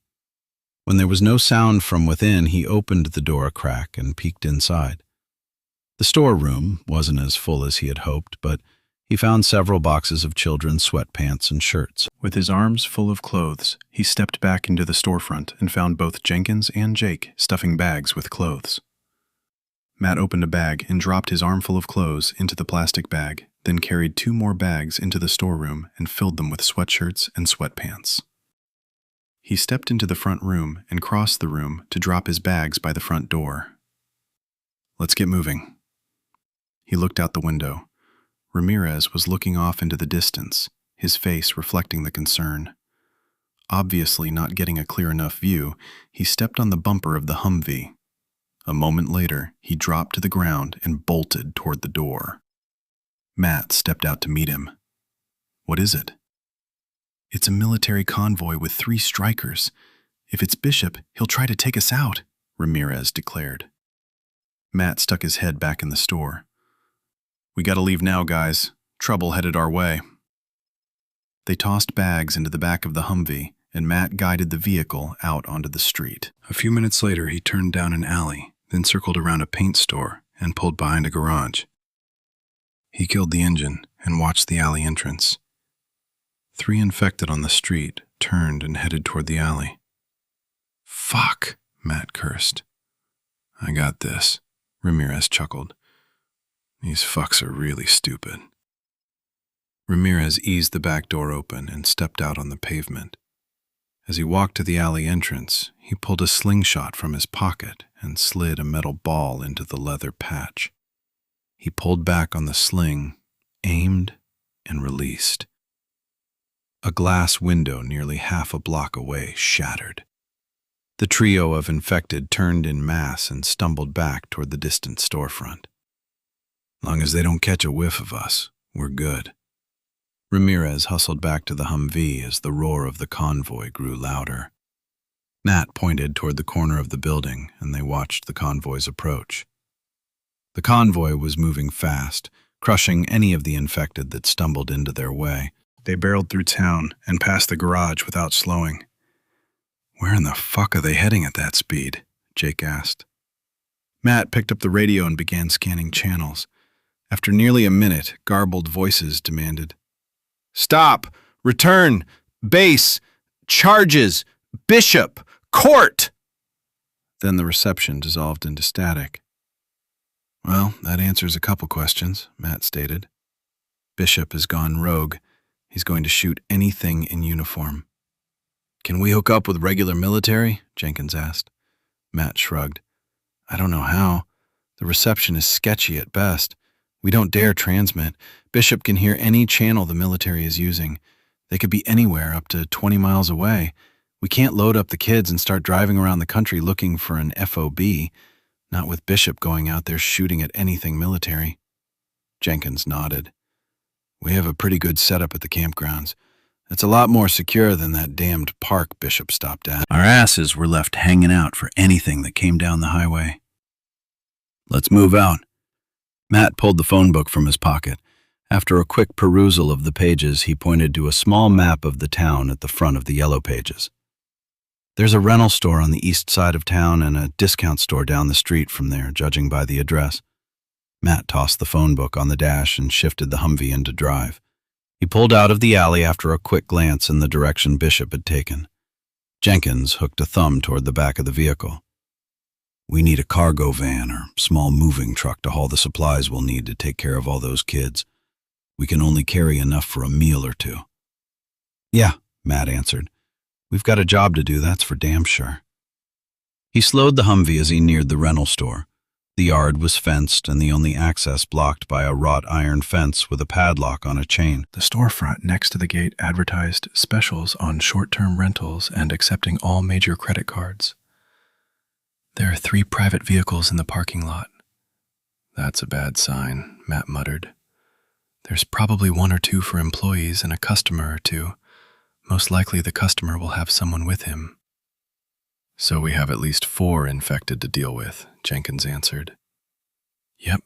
When there was no sound from within, he opened the door a crack and peeked inside. The storeroom wasn't as full as he had hoped, but he found several boxes of children's sweatpants and shirts. With his arms full of clothes, he stepped back into the storefront and found both Jenkins and Jake stuffing bags with clothes. Matt opened a bag and dropped his armful of clothes into the plastic bag, then carried 2 more bags into the storeroom and filled them with sweatshirts and sweatpants. He stepped into the front room and crossed the room to drop his bags by the front door. Let's get moving. He looked out the window. Ramirez was looking off into the distance, his face reflecting the concern. Obviously not getting a clear enough view, he stepped on the bumper of the Humvee. A moment later, he dropped to the ground and bolted toward the door. Matt stepped out to meet him. What is it? It's a military convoy with 3 strikers. If it's Bishop, he'll try to take us out, Ramirez declared. Matt stuck his head back in the store. We gotta leave now, guys. Trouble headed our way. They tossed bags into the back of the Humvee, and Matt guided the vehicle out onto the street. A few minutes later, he turned down an alley, then circled around a paint store and pulled behind a garage. He killed the engine and watched the alley entrance. 3 infected on the street turned and headed toward the alley. Fuck, Matt cursed. I got this, Ramirez chuckled. These fucks are really stupid. Ramirez eased the back door open and stepped out on the pavement. As he walked to the alley entrance, he pulled a slingshot from his pocket and slid a metal ball into the leather patch. He pulled back on the sling, aimed, and released. A glass window nearly half a block away shattered. The trio of infected turned in mass and stumbled back toward the distant storefront. Long as they don't catch a whiff of us, we're good. Ramirez hustled back to the Humvee as the roar of the convoy grew louder. Matt pointed toward the corner of the building, and they watched the convoy's approach. The convoy was moving fast, crushing any of the infected that stumbled into their way. They barreled through town and past the garage without slowing. "Where in the fuck are they heading at that speed?" Jake asked. Matt picked up the radio and began scanning channels. After nearly a minute, garbled voices demanded, "Stop! Return! Base! Charges! Bishop! Court!" Then the reception dissolved into static. "Well, that answers a couple questions," Matt stated. "Bishop has gone rogue. He's going to shoot anything in uniform." "Can we hook up with regular military?" Jenkins asked. Matt shrugged. "I don't know how. The reception is sketchy at best. We don't dare transmit. Bishop can hear any channel the military is using. They could be anywhere up to 20 miles away. We can't load up the kids and start driving around the country looking for an FOB, not with Bishop going out there shooting at anything military." Jenkins nodded. "We have a pretty good setup at the campgrounds. It's a lot more secure than that damned park Bishop stopped at. Our asses were left hanging out for anything that came down the highway." "Let's move out." Matt pulled the phone book from his pocket. After a quick perusal of the pages, he pointed to a small map of the town at the front of the yellow pages. "There's a rental store on the east side of town and a discount store down the street from there, judging by the address." Matt tossed the phone book on the dash and shifted the Humvee into drive. He pulled out of the alley after a quick glance in the direction Bishop had taken. Jenkins hooked a thumb toward the back of the vehicle. "We need a cargo van or small moving truck to haul the supplies we'll need to take care of all those kids. We can only carry enough for a meal or two." "Yeah," Matt answered. "We've got a job to do, that's for damn sure." He slowed the Humvee as he neared the rental store. The yard was fenced and the only access blocked by a wrought iron fence with a padlock on a chain. The storefront next to the gate advertised specials on short-term rentals and accepting all major credit cards. "There are 3 private vehicles in the parking lot." "That's a bad sign," Matt muttered. "There's probably 1 or 2 for employees and a customer or 2. Most likely the customer will have someone with him." "So we have at least 4 infected to deal with," Jenkins answered. "Yep,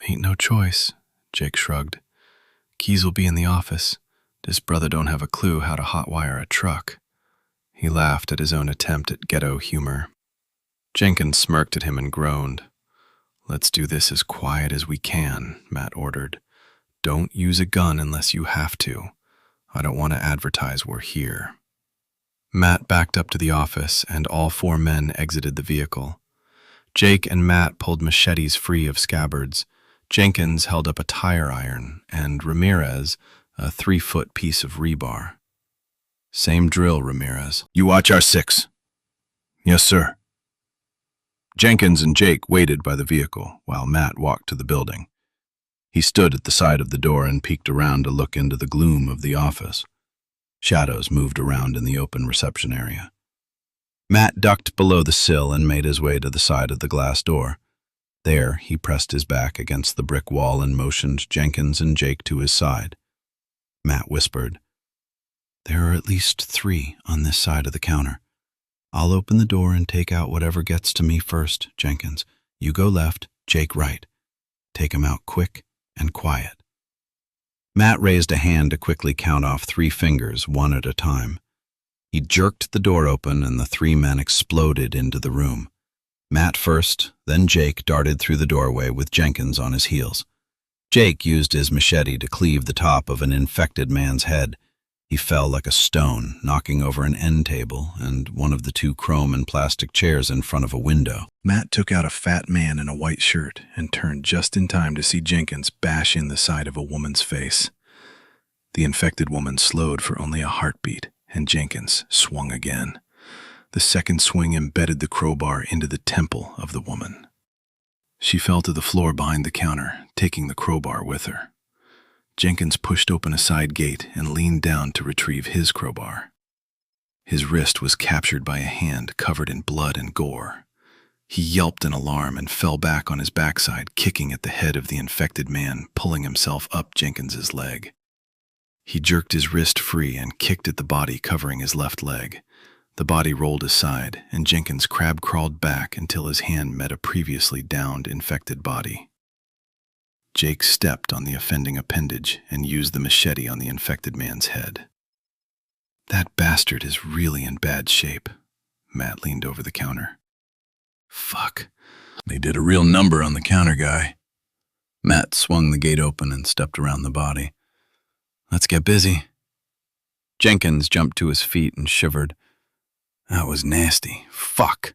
ain't no choice," Jake shrugged. "Keys will be in the office. This brother don't have a clue how to hotwire a truck." He laughed at his own attempt at ghetto humor. Jenkins smirked at him and groaned. "Let's do this as quiet as we can," Matt ordered. "Don't use a gun unless you have to. I don't want to advertise we're here." Matt backed up to the office, and all 4 men exited the vehicle. Jake and Matt pulled machetes free of scabbards. Jenkins held up a tire iron, and Ramirez a 3-foot piece of rebar. "Same drill, Ramirez." "You watch our 6. "Yes, sir." Jenkins and Jake waited by the vehicle while Matt walked to the building. He stood at the side of the door and peeked around to look into the gloom of the office. Shadows moved around in the open reception area. Matt ducked below the sill and made his way to the side of the glass door. There, he pressed his back against the brick wall and motioned Jenkins and Jake to his side. Matt whispered, "There are at least 3 on this side of the counter. I'll open the door and take out whatever gets to me first, Jenkins. You go left, Jake right. Take 'em out quick and quiet." Matt raised a hand to quickly count off 3 fingers, one at a time. He jerked the door open and the 3 men exploded into the room. Matt first, then Jake darted through the doorway with Jenkins on his heels. Jake used his machete to cleave the top of an infected man's head. He fell like a stone, knocking over an end table and one of the 2 chrome and plastic chairs in front of a window. Matt took out a fat man in a white shirt and turned just in time to see Jenkins bash in the side of a woman's face. The infected woman slowed for only a heartbeat and Jenkins swung again. The second swing embedded the crowbar into the temple of the woman. She fell to the floor behind the counter, taking the crowbar with her. Jenkins pushed open a side gate and leaned down to retrieve his crowbar. His wrist was captured by a hand covered in blood and gore. He yelped in alarm and fell back on his backside, kicking at the head of the infected man, pulling himself up Jenkins's leg. He jerked his wrist free and kicked at the body covering his left leg. The body rolled aside, and Jenkins crab-crawled back until his hand met a previously downed, infected body. Jake stepped on the offending appendage and used the machete on the infected man's head. "That bastard is really in bad shape." Matt leaned over the counter. "Fuck. They did a real number on the counter guy." Matt swung the gate open and stepped around the body. "Let's get busy." Jenkins jumped to his feet and shivered. "That was nasty. Fuck."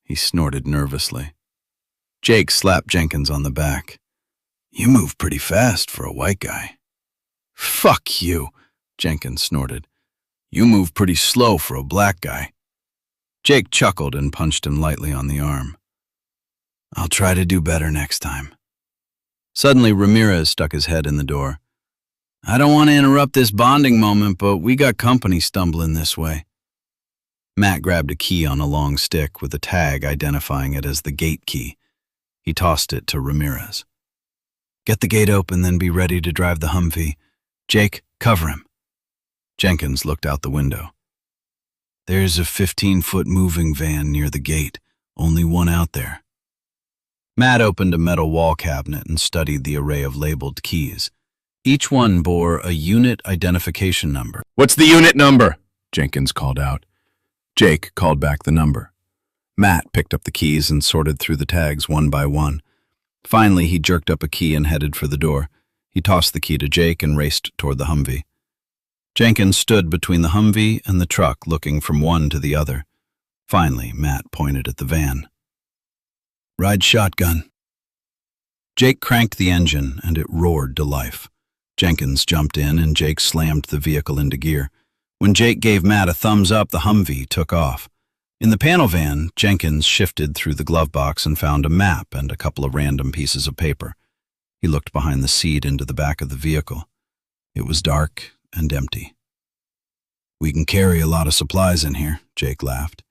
He snorted nervously. Jake slapped Jenkins on the back. "You move pretty fast for a white guy." "Fuck you," Jenkins snorted. "You move pretty slow for a black guy." Jake chuckled and punched him lightly on the arm. "I'll try to do better next time." Suddenly, Ramirez stuck his head in the door. "I don't want to interrupt this bonding moment, but we got company stumbling this way." Matt grabbed a key on a long stick with a tag identifying it as the gate key. He tossed it to Ramirez. "Get the gate open, then be ready to drive the Humvee. Jake, cover him." Jenkins looked out the window. "There's a 15-foot moving van near the gate, only one out there." Matt opened a metal wall cabinet and studied the array of labeled keys. Each one bore a unit identification number. "What's the unit number?" Jenkins called out. Jake called back the number. Matt picked up the keys and sorted through the tags one by one. Finally, he jerked up a key and headed for the door. He tossed the key to Jake and raced toward the Humvee. Jenkins stood between the Humvee and the truck, looking from one to the other. Finally, Matt pointed at the van. "Ride shotgun." Jake cranked the engine, and it roared to life. Jenkins jumped in, and Jake slammed the vehicle into gear. When Jake gave Matt a thumbs up, the Humvee took off. In the panel van, Jenkins shifted through the glove box and found a map and a couple of random pieces of paper. He looked behind the seat into the back of the vehicle. It was dark and empty. "We can carry a lot of supplies in here," Jake laughed.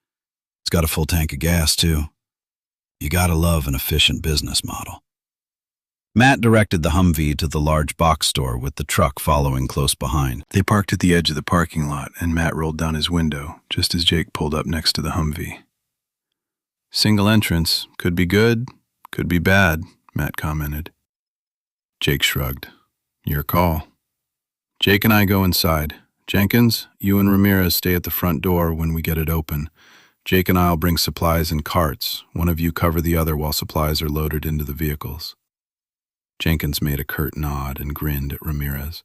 "It's got a full tank of gas, too. You gotta love an efficient business model." Matt directed the Humvee to the large box store with the truck following close behind. They parked at the edge of the parking lot, and Matt rolled down his window just as Jake pulled up next to the Humvee. "Single entrance. Could be good, could be bad," Matt commented. Jake shrugged. "Your call." "Jake and I go inside. Jenkins, you and Ramirez stay at the front door when we get it open. Jake and I'll bring supplies in carts. One of you cover the other while supplies are loaded into the vehicles." Jenkins made a curt nod and grinned at Ramirez.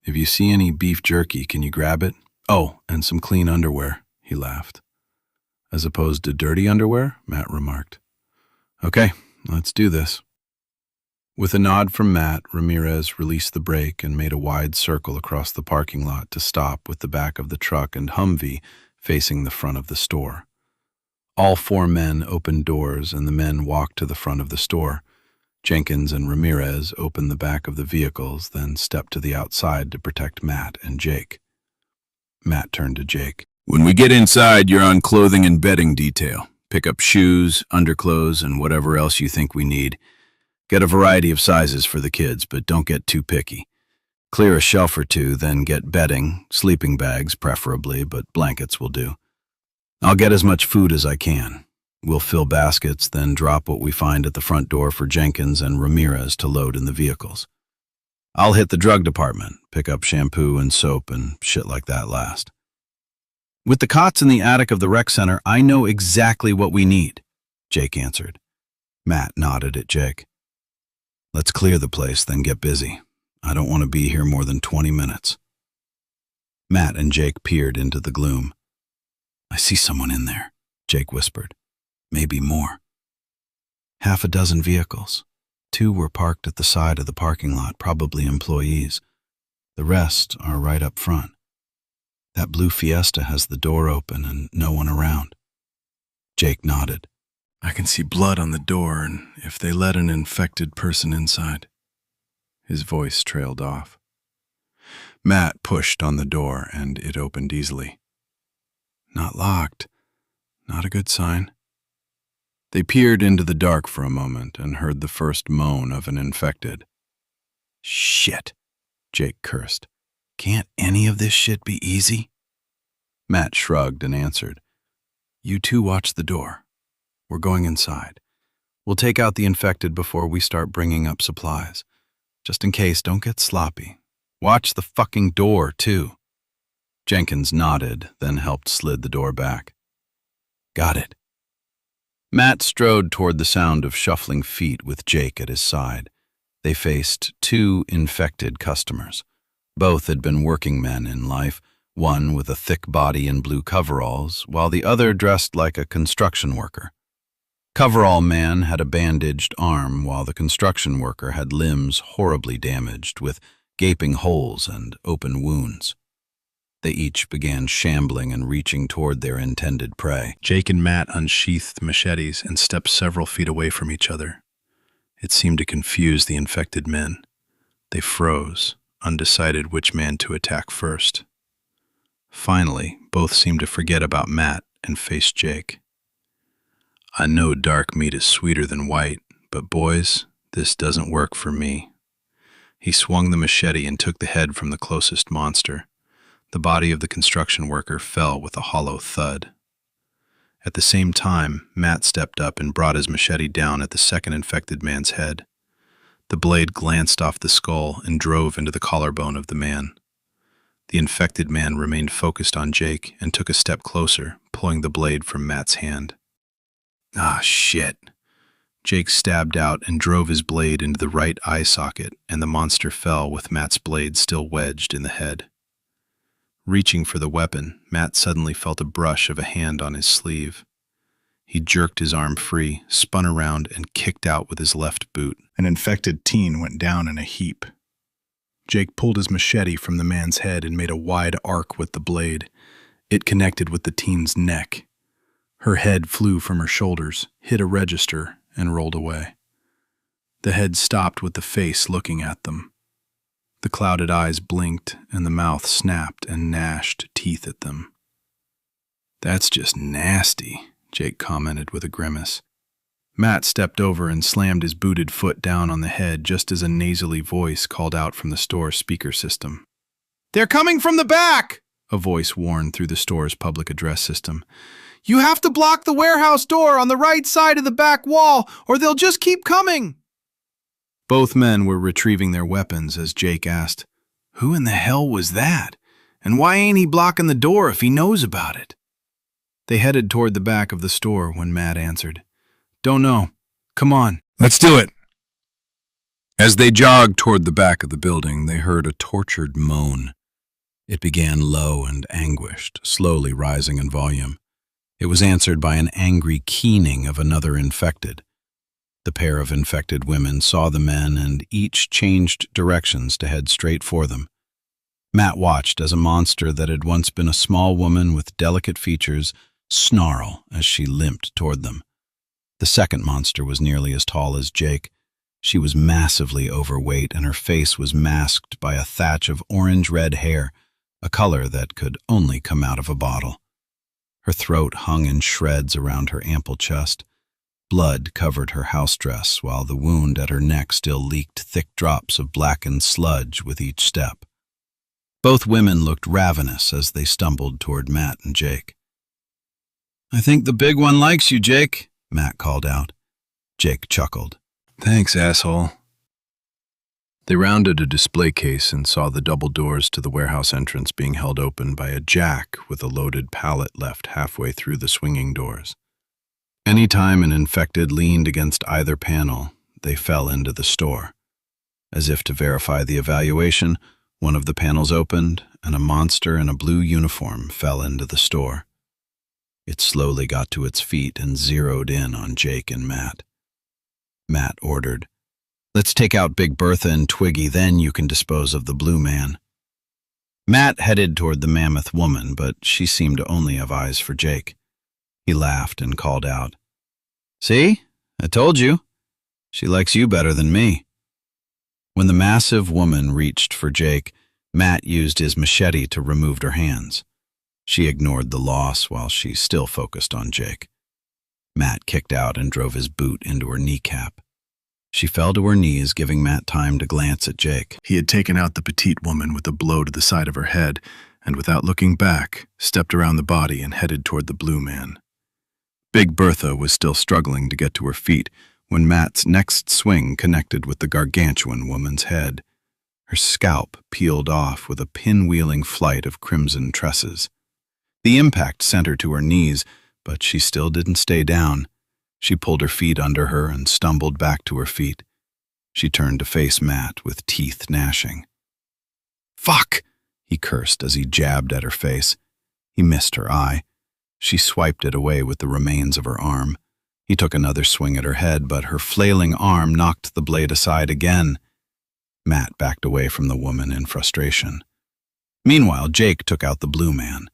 "If you see any beef jerky, can you grab it? Oh, and some clean underwear," he laughed. "As opposed to dirty underwear?" Matt remarked. "Okay, let's do this." With a nod from Matt, Ramirez released the brake and made a wide circle across the parking lot to stop with the back of the truck and Humvee facing the front of the store. All four men opened doors and the men walked to the front of the store. Jenkins and Ramirez opened the back of the vehicles, then stepped to the outside to protect Matt and Jake. Matt turned to Jake. "When we get inside, you're on clothing and bedding detail. Pick up shoes, underclothes, and whatever else you think we need. Get a variety of sizes for the kids, but don't get too picky. Clear a shelf or two, then get bedding, sleeping bags preferably, but blankets will do. I'll get as much food as I can. We'll fill baskets, then drop what we find at the front door for Jenkins and Ramirez to load in the vehicles. I'll hit the drug department, pick up shampoo and soap and shit like that last. With the cots in the attic of the rec center, I know exactly what we need," Jake answered. Matt nodded at Jake. "Let's clear the place, then get busy. I don't want to be here more than 20 minutes. Matt and Jake peered into the gloom. "I see someone in there," Jake whispered. "Maybe more." 6 vehicles. 2 were parked at the side of the parking lot, probably employees. The rest are right up front. That blue Fiesta has the door open and no one around. Jake nodded. I can see blood on the door, and if they let an infected person inside. His voice trailed off. Matt pushed on the door, and it opened easily. Not locked. Not a good sign. They peered into the dark for a moment and heard the first moan of an infected. Shit, Jake cursed. Can't any of this shit be easy? Matt shrugged and answered. You two watch the door. We're going inside. We'll take out the infected before we start bringing up supplies. Just in case, don't get sloppy. Watch the fucking door, too. Jenkins nodded, then helped slid the door back. Got it. Matt strode toward the sound of shuffling feet with Jake at his side. They faced two infected customers. Both had been working men in life, one with a thick body and blue coveralls, while the other dressed like a construction worker. Coverall man had a bandaged arm, while the construction worker had limbs horribly damaged with gaping holes and open wounds. They each began shambling and reaching toward their intended prey. Jake and Matt unsheathed machetes and stepped several feet away from each other. It seemed to confuse the infected men. They froze, undecided which man to attack first. Finally, both seemed to forget about Matt and faced Jake. I know dark meat is sweeter than white, but boys, this doesn't work for me. He swung the machete and took the head from the closest monster. The body of the construction worker fell with a hollow thud. At the same time, Matt stepped up and brought his machete down at the second infected man's head. The blade glanced off the skull and drove into the collarbone of the man. The infected man remained focused on Jake and took a step closer, pulling the blade from Matt's hand. Ah, shit. Jake stabbed out and drove his blade into the right eye socket, and the monster fell with Matt's blade still wedged in the head. Reaching for the weapon, Matt suddenly felt a brush of a hand on his sleeve. He jerked his arm free, spun around, and kicked out with his left boot. An infected teen went down in a heap. Jake pulled his machete from the man's head and made a wide arc with the blade. It connected with the teen's neck. Her head flew from her shoulders, hit a register, and rolled away. The head stopped with the face looking at them. The clouded eyes blinked, and the mouth snapped and gnashed teeth at them. That's just nasty, Jake commented with a grimace. Matt stepped over and slammed his booted foot down on the head just as a nasally voice called out from the store speaker system. They're coming from the back, a voice warned through the store's public address system. You have to block the warehouse door on the right side of the back wall, or they'll just keep coming. Both men were retrieving their weapons as Jake asked, Who in the hell was that? And why ain't he blocking the door if he knows about it? They headed toward the back of the store when Matt answered, Don't know. Come on. Let's do it. As they jogged toward the back of the building, they heard a tortured moan. It began low and anguished, slowly rising in volume. It was answered by an angry keening of another infected. The pair of infected women saw the men and each changed directions to head straight for them. Matt watched as a monster that had once been a small woman with delicate features snarl as she limped toward them. The second monster was nearly as tall as Jake. She was massively overweight and her face was masked by a thatch of orange-red hair, a color that could only come out of a bottle. Her throat hung in shreds around her ample chest. Blood covered her house dress, while the wound at her neck still leaked thick drops of blackened sludge with each step. Both women looked ravenous as they stumbled toward Matt and Jake. I think the big one likes you, Jake, Matt called out. Jake chuckled. Thanks, asshole. They rounded a display case and saw the double doors to the warehouse entrance being held open by a jack with a loaded pallet left halfway through the swinging doors. Any time an infected leaned against either panel, they fell into the store. As if to verify the evaluation, one of the panels opened and a monster in a blue uniform fell into the store. It slowly got to its feet and zeroed in on Jake and Matt. Matt ordered, Let's take out Big Bertha and Twiggy, then you can dispose of the blue man. Matt headed toward the mammoth woman, but she seemed to only have eyes for Jake. He laughed and called out, "See? I told you. She likes you better than me." When the massive woman reached for Jake, Matt used his machete to remove her hands. She ignored the loss while she still focused on Jake. Matt kicked out and drove his boot into her kneecap. She fell to her knees, giving Matt time to glance at Jake. He had taken out the petite woman with a blow to the side of her head, and without looking back, stepped around the body and headed toward the blue man. Big Bertha was still struggling to get to her feet when Matt's next swing connected with the gargantuan woman's head. Her scalp peeled off with a pinwheeling flight of crimson tresses. The impact sent her to her knees, but she still didn't stay down. She pulled her feet under her and stumbled back to her feet. She turned to face Matt with teeth gnashing. "Fuck!" he cursed as he jabbed at her face. He missed her eye. She swiped it away with the remains of her arm. He took another swing at her head, but her flailing arm knocked the blade aside again. Matt backed away from the woman in frustration. Meanwhile, Jake took out the blue man.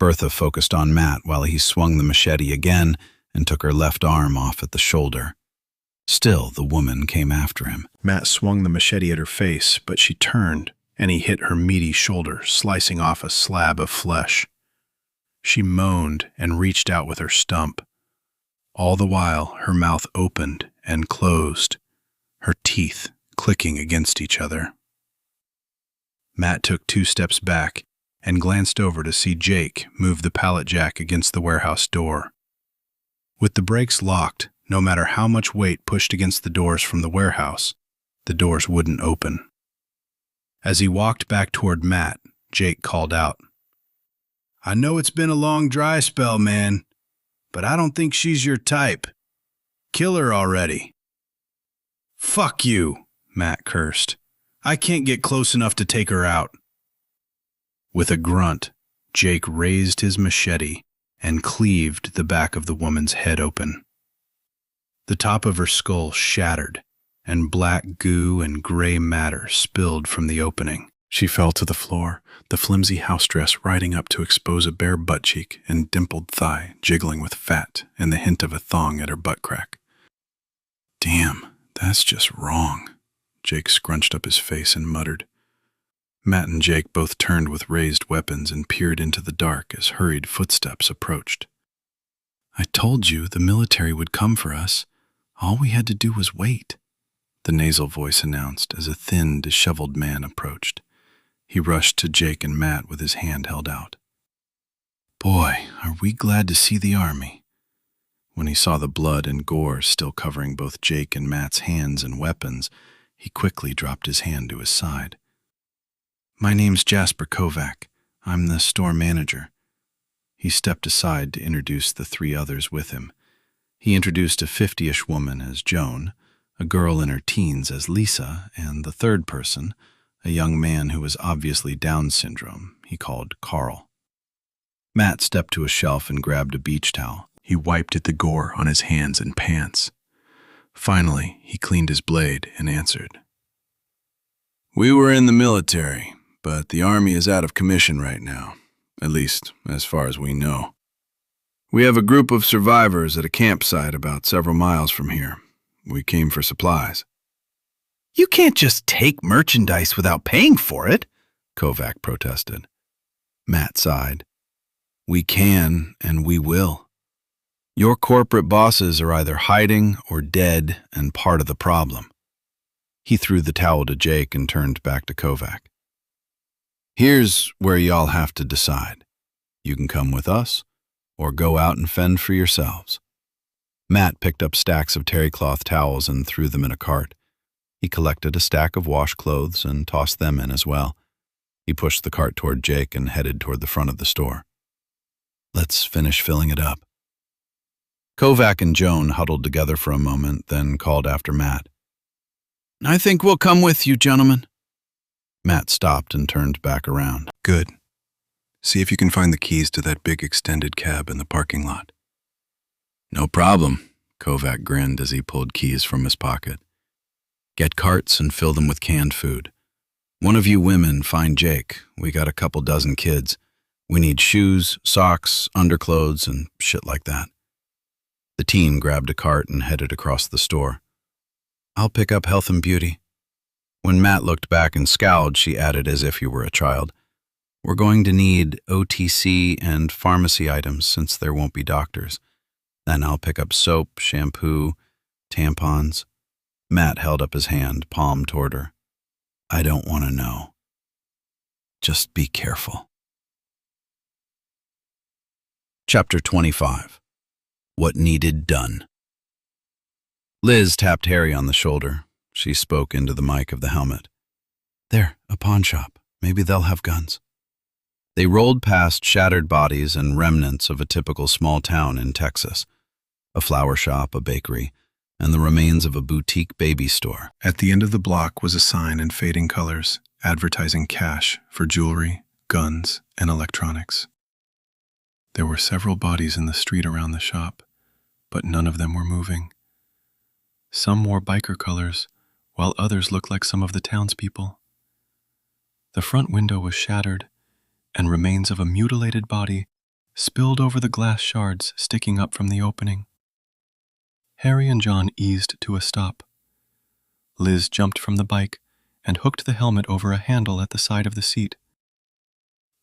Bertha focused on Matt while he swung the machete again and took her left arm off at the shoulder. Still, the woman came after him. Matt swung the machete at her face, but she turned, and he hit her meaty shoulder, slicing off a slab of flesh. She moaned and reached out with her stump. All the while, her mouth opened and closed, her teeth clicking against each other. Matt took 2 steps back and glanced over to see Jake move the pallet jack against the warehouse door. With the brakes locked, no matter how much weight pushed against the doors from the warehouse, the doors wouldn't open. As he walked back toward Matt, Jake called out, "I know it's been a long dry spell, man, but I don't think she's your type. Kill her already." "Fuck you," Matt cursed. "I can't get close enough to take her out." With a grunt, Jake raised his machete and cleaved the back of the woman's head open. The top of her skull shattered, and black goo and gray matter spilled from the opening. She fell to the floor, the flimsy house dress riding up to expose a bare butt cheek and dimpled thigh jiggling with fat and the hint of a thong at her butt crack. "Damn, that's just wrong," Jake scrunched up his face and muttered. Matt and Jake both turned with raised weapons and peered into the dark as hurried footsteps approached. "I told you the military would come for us. All we had to do was wait," the nasal voice announced as a thin, disheveled man approached. He rushed to Jake and Matt with his hand held out. "Boy, are we glad to see the army." When he saw the blood and gore still covering both Jake and Matt's hands and weapons, he quickly dropped his hand to his side. "My name's Jasper Kovac. I'm the store manager." He stepped aside to introduce the 3 others with him. He introduced a 50-ish woman as Joan, a girl in her teens as Lisa, and the third person, a young man who was obviously Down syndrome, he called Carl. Matt stepped to a shelf and grabbed a beach towel. He wiped at the gore on his hands and pants. Finally, he cleaned his blade and answered. "We were in the military, but the army is out of commission right now, at least as far as we know. We have a group of survivors at a campsite about several miles from here. We came for supplies." "You can't just take merchandise without paying for it," Kovac protested. Matt sighed. "We can and we will. Your corporate bosses are either hiding or dead and part of the problem." He threw the towel to Jake and turned back to Kovac. "Here's where y'all have to decide. You can come with us, or go out and fend for yourselves." Matt picked up stacks of terrycloth towels and threw them in a cart. He collected a stack of washclothes and tossed them in as well. He pushed the cart toward Jake and headed toward the front of the store. "Let's finish filling it up." Kovac and Joan huddled together for a moment, then called after Matt. "I think we'll come with you, gentlemen." Matt stopped and turned back around. "Good. See if you can find the keys to that big extended cab in the parking lot." "No problem," Kovac grinned as he pulled keys from his pocket. "Get carts and fill them with canned food. One of you women find Jake. We got a couple dozen kids. We need shoes, socks, underclothes, and shit like that." The teen grabbed a cart and headed across the store. "I'll pick up health and beauty." When Matt looked back and scowled, she added as if you were a child, "We're going to need OTC and pharmacy items since there won't be doctors. Then I'll pick up soap, shampoo, tampons." Matt held up his hand, palm toward her. "I don't want to know. Just be careful." Chapter 25. What Needed Done. Liz tapped Harry on the shoulder. She spoke into the mic of the helmet. "There, a pawn shop. Maybe they'll have guns." They rolled past shattered bodies and remnants of a typical small town in Texas. A flower shop, a bakery, and the remains of a boutique baby store. At the end of the block was a sign in fading colors, advertising cash for jewelry, guns, and electronics. There were several bodies in the street around the shop, but none of them were moving. Some wore biker colors, while others looked like some of the townspeople. The front window was shattered, and remains of a mutilated body spilled over the glass shards sticking up from the opening. Harry and John eased to a stop. Liz jumped from the bike and hooked the helmet over a handle at the side of the seat.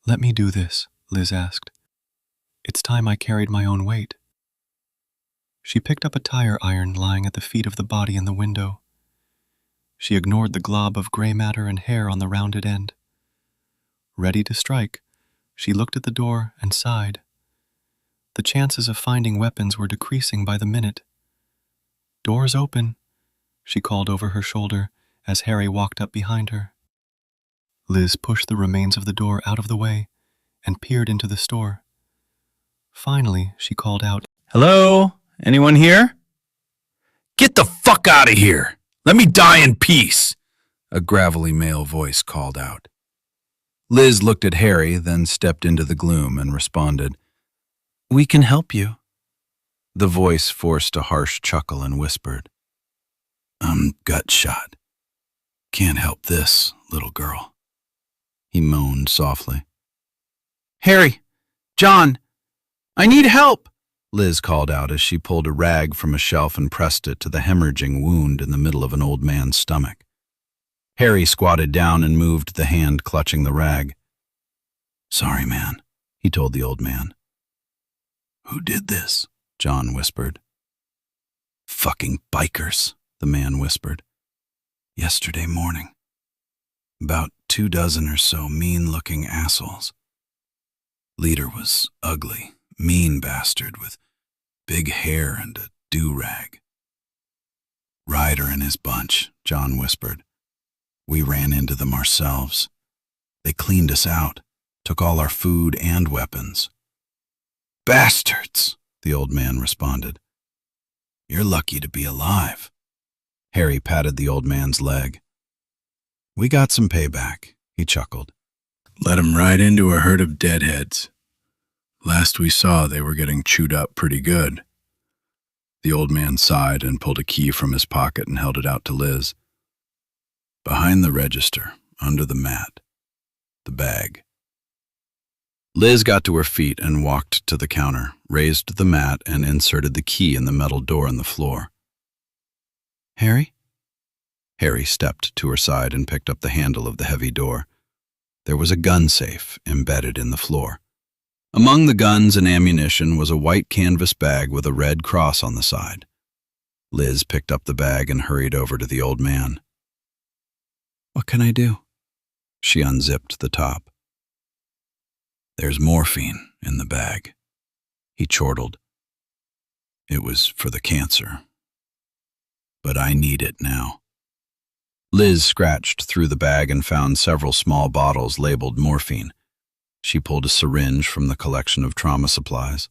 "Let me do this," Liz asked. "It's time I carried my own weight." She picked up a tire iron lying at the feet of the body in the window. She ignored the glob of gray matter and hair on the rounded end. Ready to strike, she looked at the door and sighed. The chances of finding weapons were decreasing by the minute. "Doors open," she called over her shoulder as Harry walked up behind her. Liz pushed the remains of the door out of the way and peered into the store. Finally, she called out, "Hello? Anyone here?" "Get the fuck out of here! Let me die in peace!" a gravelly male voice called out. Liz looked at Harry, then stepped into the gloom and responded, "We can help you." The voice forced a harsh chuckle and whispered, "I'm gut shot. Can't help this, little girl." He moaned softly. "Harry! John! I need help!" Liz called out as she pulled a rag from a shelf and pressed it to the hemorrhaging wound in the middle of an old man's stomach. Harry squatted down and moved the hand clutching the rag. "Sorry, man," he told the old man. "Who did this?" John whispered. "Fucking bikers," the man whispered. "Yesterday morning. About 24 or so mean-looking assholes. Leader was ugly, mean bastard with big hair and a do-rag. Ryder and his bunch," John whispered. "We ran into them ourselves. They cleaned us out, took all our food and weapons." "Bastards," the old man responded. "You're lucky to be alive." Harry patted the old man's leg. "We got some payback," he chuckled. "Let 'em ride into a herd of deadheads. Last we saw, they were getting chewed up pretty good." The old man sighed and pulled a key from his pocket and held it out to Liz. "Behind the register, under the mat. The bag." Liz got to her feet and walked to the counter, raised the mat, and inserted the key in the metal door in the floor. "Harry?" Harry stepped to her side and picked up the handle of the heavy door. There was a gun safe embedded in the floor. Among the guns and ammunition was a white canvas bag with a red cross on the side. Liz picked up the bag and hurried over to the old man. "What can I do?" She unzipped the top. "There's morphine in the bag," he chortled. "It was for the cancer. But I need it now." Liz scratched through the bag and found several small bottles labeled morphine. She pulled a syringe from the collection of trauma supplies.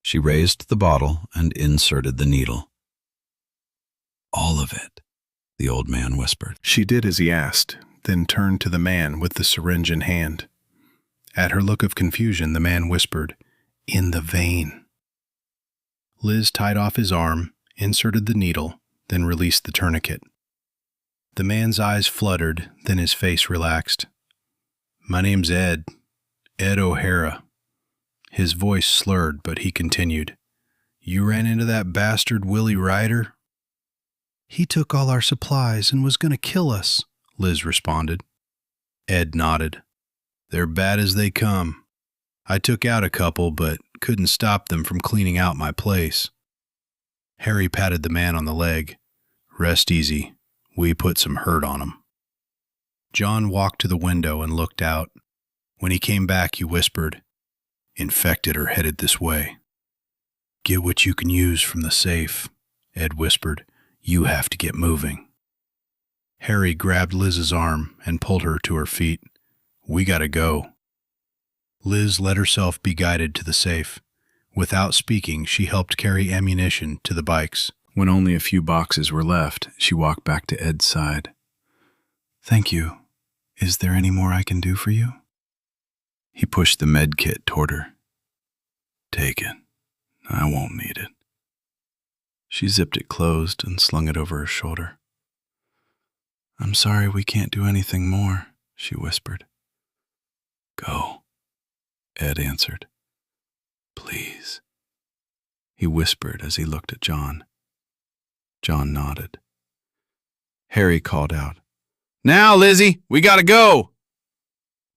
She raised the bottle and inserted the needle. "All of it," the old man whispered. She did as he asked, then turned to the man with the syringe in hand. At her look of confusion, the man whispered, "In the vein." Liz tied off his arm, inserted the needle, then released the tourniquet. The man's eyes fluttered, then his face relaxed. "My name's Ed O'Hara." His voice slurred, but he continued. "You ran into that bastard Willie Ryder?" "He took all our supplies and was going to kill us," Liz responded. Ed nodded. "They're bad as they come. I took out a couple, but couldn't stop them from cleaning out my place." Harry patted the man on the leg. "Rest easy. We put some hurt on him." John walked to the window and looked out. When he came back, he whispered, "Infected are headed this way." "Get what you can use from the safe," Ed whispered. "You have to get moving." Harry grabbed Liz's arm and pulled her to her feet. "We gotta go." Liz let herself be guided to the safe. Without speaking, she helped carry ammunition to the bikes. When only a few boxes were left, she walked back to Ed's side. "Thank you. Is there any more I can do for you?" He pushed the med kit toward her. "Take it. I won't need it." She zipped it closed and slung it over her shoulder. "I'm sorry we can't do anything more," she whispered. "Go," Ed answered. "Please," he whispered as he looked at John. John nodded. Harry called out, "Now, Lizzie, we gotta go!"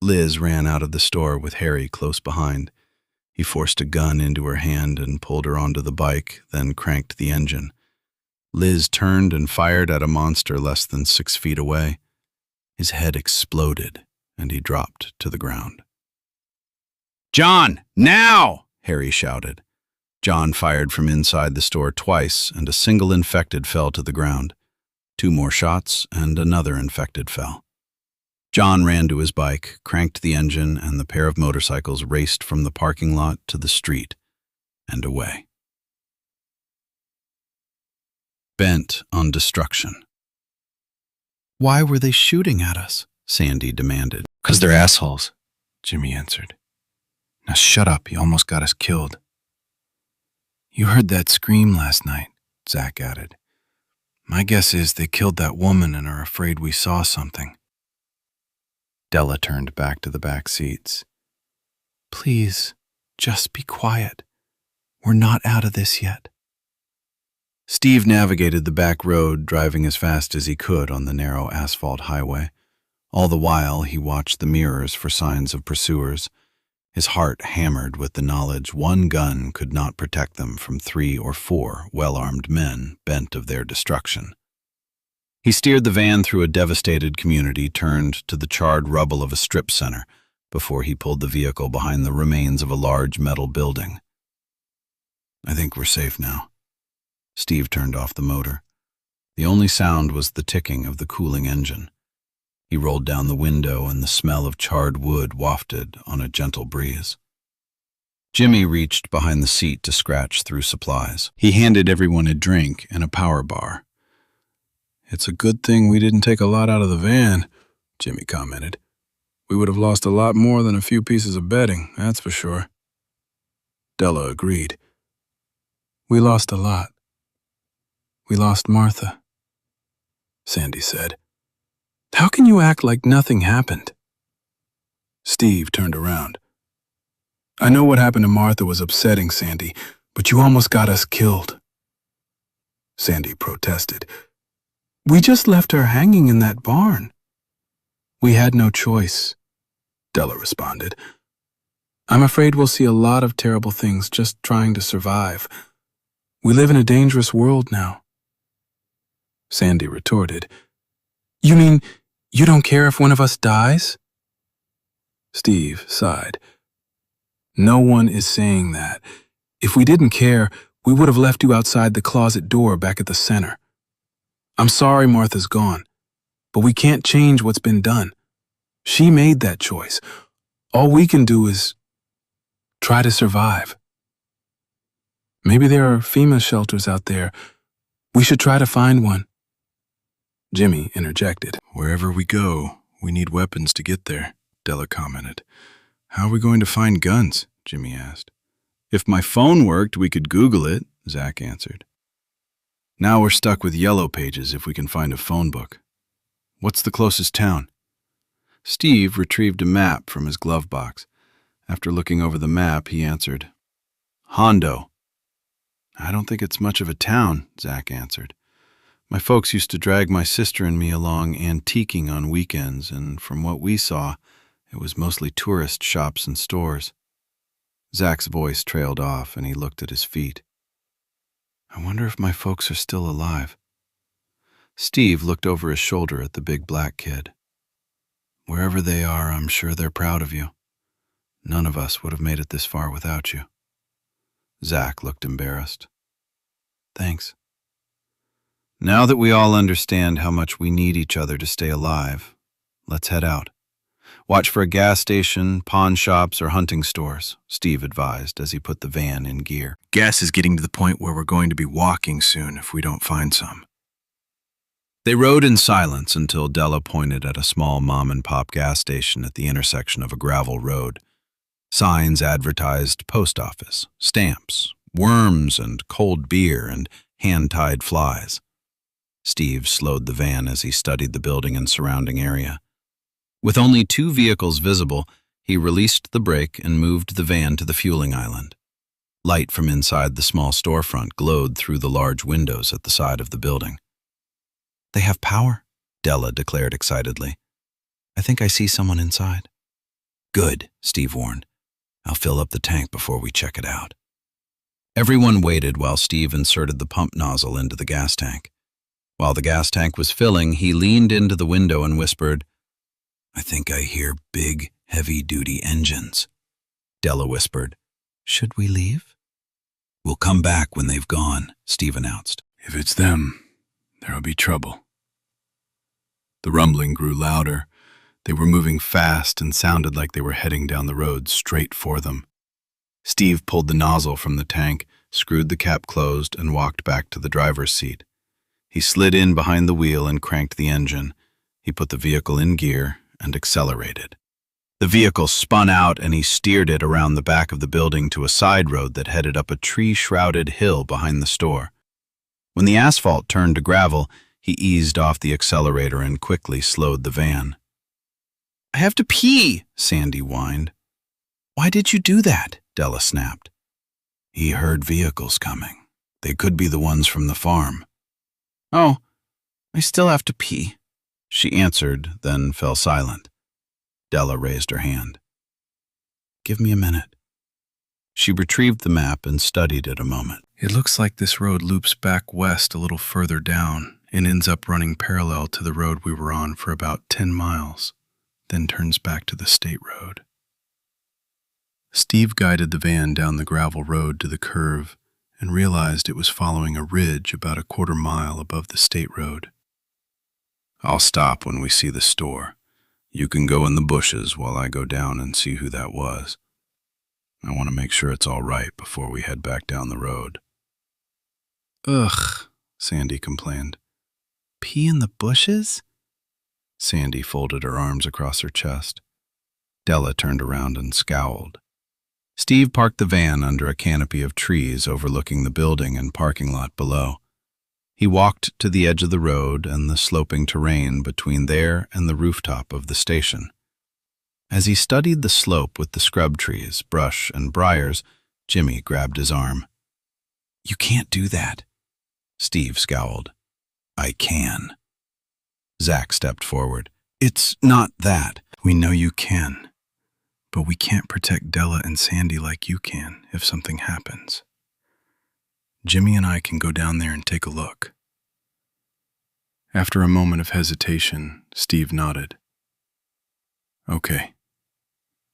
Liz ran out of the store with Harry close behind. He forced a gun into her hand and pulled her onto the bike, then cranked the engine. Liz turned and fired at a monster less than 6 feet away. His head exploded, and he dropped to the ground. "John, now!" Harry shouted. John fired from inside the store twice, and a single infected fell to the ground. 2 more shots, and another infected fell. John ran to his bike, cranked the engine, and the pair of motorcycles raced from the parking lot to the street and away. Bent on destruction. "Why were they shooting at us?" Sandy demanded. "'Cause they're assholes," Jimmy answered. "Now shut up, you almost got us killed." "You heard that scream last night," Zach added. "My guess is they killed that woman and are afraid we saw something." Della turned back to the back seats. "Please, just be quiet. We're not out of this yet." Steve navigated the back road, driving as fast as he could on the narrow asphalt highway. All the while, he watched the mirrors for signs of pursuers. His heart hammered with the knowledge one gun could not protect them from 3 or 4 well-armed men bent of their destruction. He steered the van through a devastated community, turned to the charred rubble of a strip center before he pulled the vehicle behind the remains of a large metal building. "I think we're safe now." Steve turned off the motor. The only sound was the ticking of the cooling engine. He rolled down the window and the smell of charred wood wafted on a gentle breeze. Jimmy reached behind the seat to scratch through supplies. He handed everyone a drink and a power bar. "It's a good thing we didn't take a lot out of the van," Jimmy commented. "We would have lost a lot more than a few pieces of bedding, that's for sure." Della agreed. "We lost a lot. We lost Martha," Sandy said. "How can you act like nothing happened?" Steve turned around. "I know what happened to Martha was upsetting, Sandy, but you almost got us killed." Sandy protested. "We just left her hanging in that barn." "We had no choice," Della responded. "I'm afraid we'll see a lot of terrible things just trying to survive. We live in a dangerous world now." Sandy retorted. "You mean you don't care if one of us dies?" Steve sighed. "No one is saying that. If we didn't care, we would have left you outside the closet door back at the center. I'm sorry Martha's gone, but we can't change what's been done. She made that choice. All we can do is try to survive. Maybe there are FEMA shelters out there. We should try to find one." Jimmy interjected. "Wherever we go, we need weapons to get there," Della commented. "How are we going to find guns?" Jimmy asked. "If my phone worked, we could Google it," Zach answered. "Now we're stuck with yellow pages if we can find a phone book." What's the closest town? Steve retrieved a map from his glove box. After looking over the map, he answered, Hondo. I don't think it's much of a town, Zach answered. My folks used to drag my sister and me along antiquing on weekends, and from what we saw, it was mostly tourist shops and stores. Zach's voice trailed off, and he looked at his feet. I wonder if my folks are still alive. Steve looked over his shoulder at the big black kid. Wherever they are, I'm sure they're proud of you. None of us would have made it this far without you. Zach looked embarrassed. Thanks. Now that we all understand how much we need each other to stay alive, let's head out. Watch for a gas station, pawn shops, or hunting stores, Steve advised as he put the van in gear. Gas is getting to the point where we're going to be walking soon if we don't find some. They rode in silence until Della pointed at a small mom-and-pop gas station at the intersection of a gravel road. Signs advertised post office, stamps, worms and cold beer and hand-tied flies. Steve slowed the van as he studied the building and surrounding area. With only 2 vehicles visible, he released the brake and moved the van to the fueling island. Light from inside the small storefront glowed through the large windows at the side of the building. They have power, Della declared excitedly. I think I see someone inside. Good, Steve warned. I'll fill up the tank before we check it out. Everyone waited while Steve inserted the pump nozzle into the gas tank. While the gas tank was filling, he leaned into the window and whispered, I think I hear big, heavy-duty engines. Della whispered, Should we leave? We'll come back when they've gone, Steve announced. If it's them, there'll be trouble. The rumbling grew louder. They were moving fast and sounded like they were heading down the road straight for them. Steve pulled the nozzle from the tank, screwed the cap closed, and walked back to the driver's seat. He slid in behind the wheel and cranked the engine. He put the vehicle in gear and accelerated. The vehicle spun out and he steered it around the back of the building to a side road that headed up a tree-shrouded hill behind the store. When the asphalt turned to gravel, he eased off the accelerator and quickly slowed the van. I have to pee, Sandy whined. Why did you do that? Della snapped. He heard vehicles coming. They could be the ones from the farm. Oh, I still have to pee, she answered, then fell silent. Della raised her hand. Give me a minute. She retrieved the map and studied it a moment. It looks like this road loops back west a little further down and ends up running parallel to the road we were on for about 10 miles, then turns back to the state road. Steve guided the van down the gravel road to the curve and realized it was following a ridge about a 1/4 mile above the state road. I'll stop when we see the store. You can go in the bushes while I go down and see who that was. I want to make sure it's all right before we head back down the road. Ugh, Sandy complained. Pee in the bushes? Sandy folded her arms across her chest. Della turned around and scowled. Steve parked the van under a canopy of trees overlooking the building and parking lot below. He walked to the edge of the road and the sloping terrain between there and the rooftop of the station. As he studied the slope with the scrub trees, brush, and briars, Jimmy grabbed his arm. You can't do that. Steve scowled. I can. Zach stepped forward. It's not that. We know you can. But we can't protect Della and Sandy like you can if something happens. Jimmy and I can go down there and take a look. After a moment of hesitation, Steve nodded. Okay.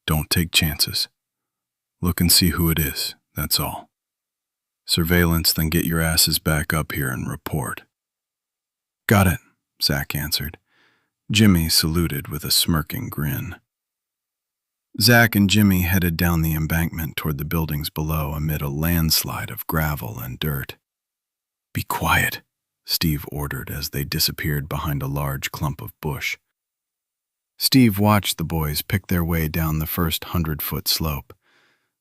Don't take chances. Look and see who it is, that's all. Surveillance, then get your asses back up here and report. Got it, Zach answered. Jimmy saluted with a smirking grin. Zach and Jimmy headed down the embankment toward the buildings below amid a landslide of gravel and dirt. Be quiet, Steve ordered as they disappeared behind a large clump of bush. Steve watched the boys pick their way down the first 100-foot slope.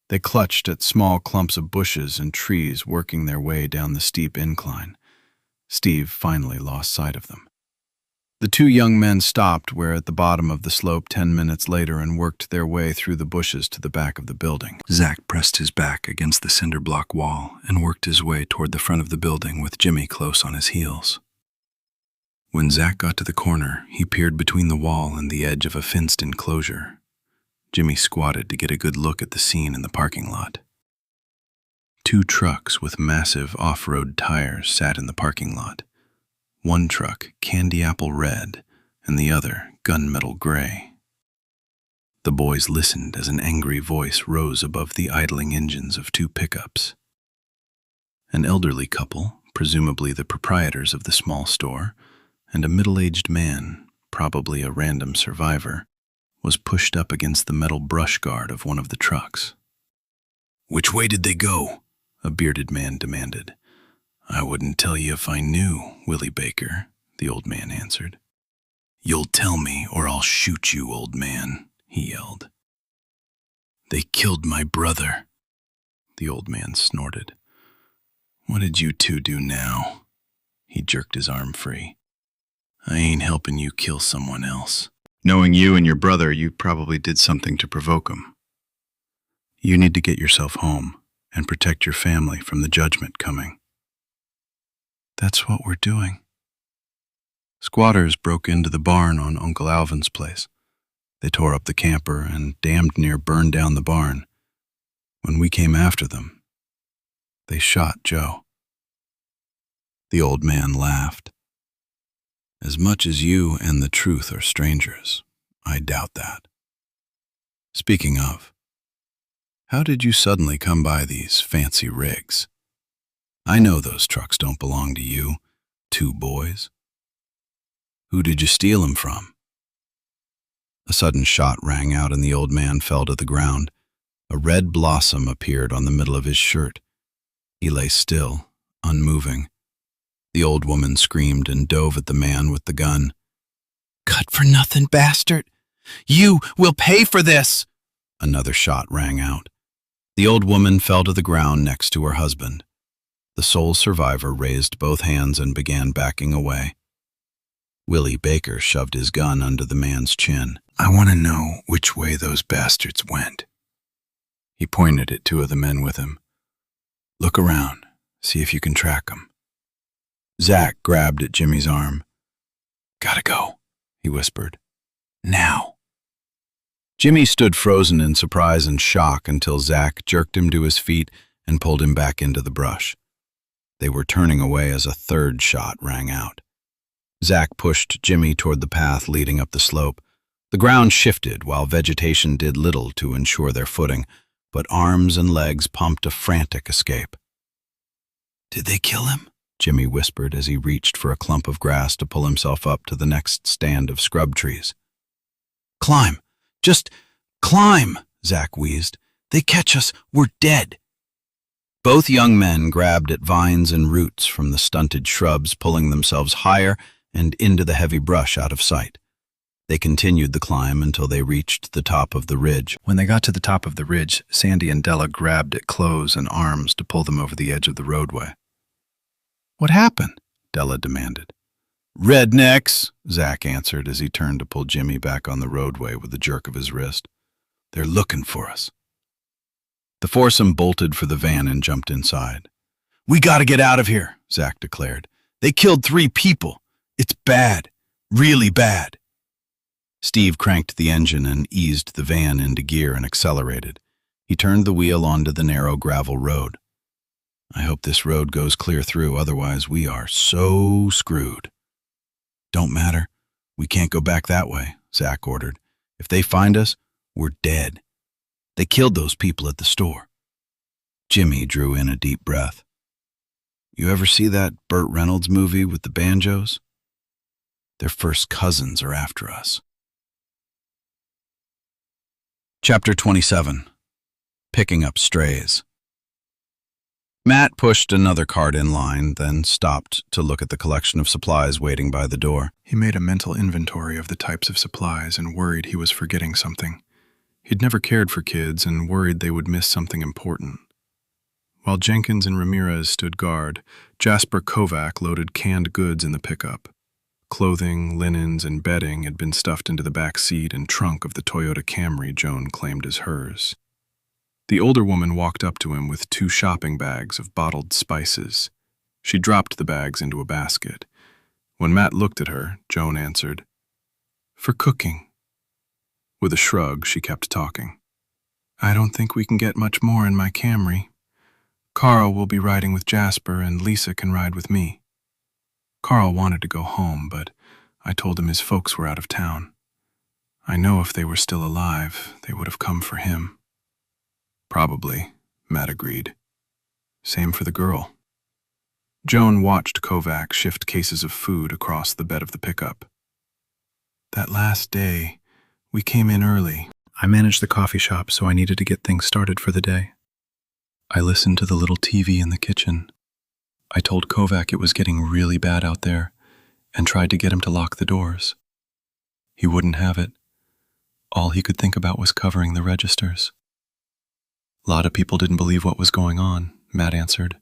They clutched at small clumps of bushes and trees working their way down the steep incline. Steve finally lost sight of them. The two young men stopped where at the bottom of the slope 10 minutes later and worked their way through the bushes to the back of the building. Zach pressed his back against the cinder block wall and worked his way toward the front of the building with Jimmy close on his heels. When Zach got to the corner, he peered between the wall and the edge of a fenced enclosure. Jimmy squatted to get a good look at the scene in the parking lot. Two trucks with massive off-road tires sat in the parking lot. One truck candy apple red and the other gunmetal gray. The boys listened as an angry voice rose above the idling engines of two pickups. An elderly couple, presumably the proprietors of the small store, and a middle-aged man, probably a random survivor, was pushed up against the metal brush guard of one of the trucks. "Which way did they go?" a bearded man demanded. "I wouldn't tell you if I knew, Willie Baker," the old man answered. "You'll tell me or I'll shoot you, old man," he yelled. "They killed my brother," the old man snorted. "What did you two do now?" He jerked his arm free. "I ain't helping you kill someone else." Knowing you and your brother, you probably did something to provoke him. You need to get yourself home and protect your family from the judgment coming. That's what we're doing. Squatters broke into the barn on Uncle Alvin's place. They tore up the camper and damned near burned down the barn. When we came after them, they shot Joe. The old man laughed. "As much as you and the truth are strangers, I doubt that. Speaking of, how did you suddenly come by these fancy rigs? I know those trucks don't belong to you, two boys. Who did you steal them from?" A sudden shot rang out and the old man fell to the ground. A red blossom appeared on the middle of his shirt. He lay still, unmoving. The old woman screamed and dove at the man with the gun. "Good-for-nothing bastard! You will pay for this!" Another shot rang out. The old woman fell to the ground next to her husband. The sole survivor raised both hands and began backing away. Willie Baker shoved his gun under the man's chin. "I want to know which way those bastards went." He pointed at two of the men with him. "Look around, see if you can track them." Zach grabbed at Jimmy's arm. "Gotta go," he whispered. "Now." Jimmy stood frozen in surprise and shock until Zach jerked him to his feet and pulled him back into the brush. They were turning away as a third shot rang out. Zach pushed Jimmy toward the path leading up the slope. The ground shifted while vegetation did little to ensure their footing, but arms and legs pumped a frantic escape. "Did they kill him?" Jimmy whispered as he reached for a clump of grass to pull himself up to the next stand of scrub trees. "Climb! Just climb!" Zach wheezed. "They catch us, we're dead." Both young men grabbed at vines and roots from the stunted shrubs, pulling themselves higher and into the heavy brush out of sight. They continued the climb until they reached the top of the ridge. When they got to the top of the ridge, Sandy and Della grabbed at clothes and arms to pull them over the edge of the roadway. "What happened?" Della demanded. "Rednecks," Zach answered as he turned to pull Jimmy back on the roadway with a jerk of his wrist. "They're looking for us." The foursome bolted for the van and jumped inside. "We gotta get out of here," Zach declared. "They killed 3 people. It's bad. Really bad." Steve cranked the engine and eased the van into gear and accelerated. He turned the wheel onto the narrow gravel road. "I hope this road goes clear through, otherwise we are so screwed." "Don't matter. We can't go back that way," Zach ordered. "If they find us, we're dead. They killed those people at the store." Jimmy drew in a deep breath. "You ever see that Burt Reynolds movie with the banjos? Their first cousins are after us." Chapter 27. Picking Up Strays. Matt pushed another cart in line, then stopped to look at the collection of supplies waiting by the door. He made a mental inventory of the types of supplies and worried he was forgetting something. He'd never cared for kids and worried they would miss something important. While Jenkins and Ramirez stood guard, Jasper Kovac loaded canned goods in the pickup. Clothing, linens, and bedding had been stuffed into the back seat and trunk of the Toyota Camry Joan claimed as hers. The older woman walked up to him with 2 shopping bags of bottled spices. She dropped the bags into a basket. When Matt looked at her, Joan answered, "For cooking." With a shrug, she kept talking. "I don't think we can get much more in my Camry. Carl will be riding with Jasper and Lisa can ride with me. Carl wanted to go home, but I told him his folks were out of town. I know if they were still alive, they would have come for him." "Probably," Matt agreed. "Same for the girl." Joan watched Kovac shift cases of food across the bed of the pickup. That last day, we came in early. I managed the coffee shop, so I needed to get things started for the day. I listened to the little TV in the kitchen. I told Kovac it was getting really bad out there and tried to get him to lock the doors. He wouldn't have it. All he could think about was covering the registers. "A lot of people didn't believe what was going on," Matt answered.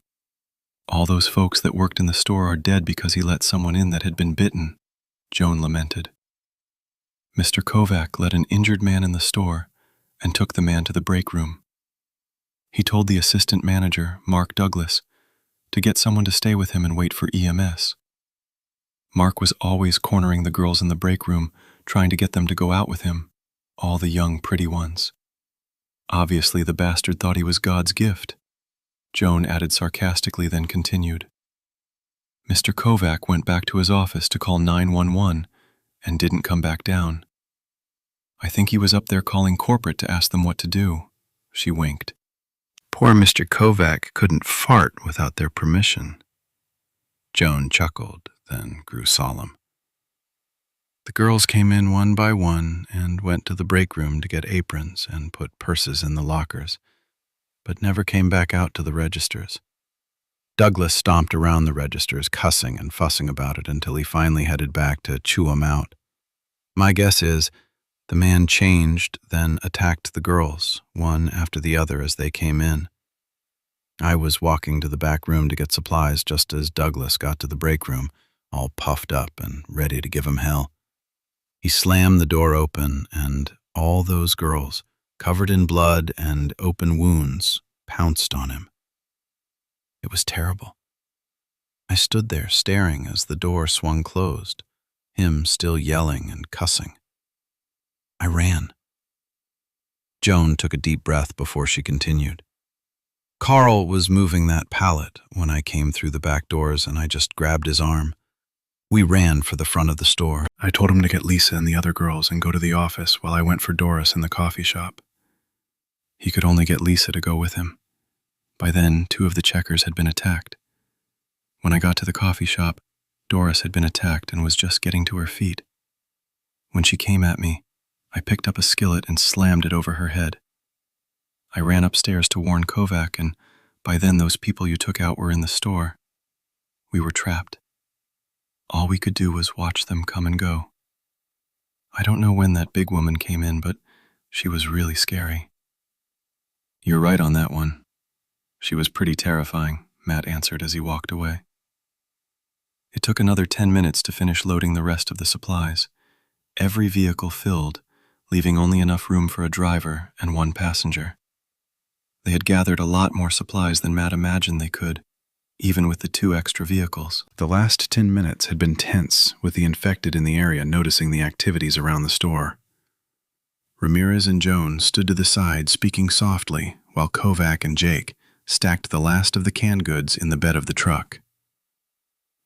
"All those folks that worked in the store are dead because he let someone in that had been bitten," Joan lamented. "Mr. Kovac let an injured man in the store and took the man to the break room. He told the assistant manager, Mark Douglas, to get someone to stay with him and wait for EMS. Mark was always cornering the girls in the break room, trying to get them to go out with him, all the young, pretty ones. Obviously, the bastard thought he was God's gift," Joan added sarcastically, then continued. "Mr. Kovac went back to his office to call 911 and didn't come back down. I think he was up there calling corporate to ask them what to do." She winked. "Poor Mr. Kovac couldn't fart without their permission." Joan chuckled, then grew solemn. "The girls came in one by one and went to the break room to get aprons and put purses in the lockers, but never came back out to the registers. Douglas stomped around the registers, cussing and fussing about it until he finally headed back to chew 'em out. My guess is the man changed, then attacked the girls, one after the other as they came in. I was walking to the back room to get supplies just as Douglas got to the break room, all puffed up and ready to give him hell. He slammed the door open, and all those girls, covered in blood and open wounds, pounced on him. It was terrible. I stood there staring as the door swung closed, him still yelling and cussing. I ran. Joan took a deep breath before she continued. Carl was moving that pallet when I came through the back doors, and I just grabbed his arm. We ran for the front of the store. I told him to get Lisa and the other girls and go to the office while I went for Doris in the coffee shop. He could only get Lisa to go with him. By then, 2 of the checkers had been attacked. When I got to the coffee shop, Doris had been attacked and was just getting to her feet. When she came at me, I picked up a skillet and slammed it over her head. I ran upstairs to warn Kovac, and by then those people you took out were in the store. We were trapped. All we could do was watch them come and go. I don't know when that big woman came in, but she was really scary. You're right on that one. She was pretty terrifying, Matt answered as he walked away. It took another 10 minutes to finish loading the rest of the supplies. Every vehicle filled, leaving only enough room for a driver and 1 passenger. They had gathered a lot more supplies than Matt imagined they could, even with the 2 extra vehicles. The last 10 minutes had been tense, with the infected in the area noticing the activities around the store. Ramirez and Joan stood to the side speaking softly, while Kovac and Jake stacked the last of the canned goods in the bed of the truck.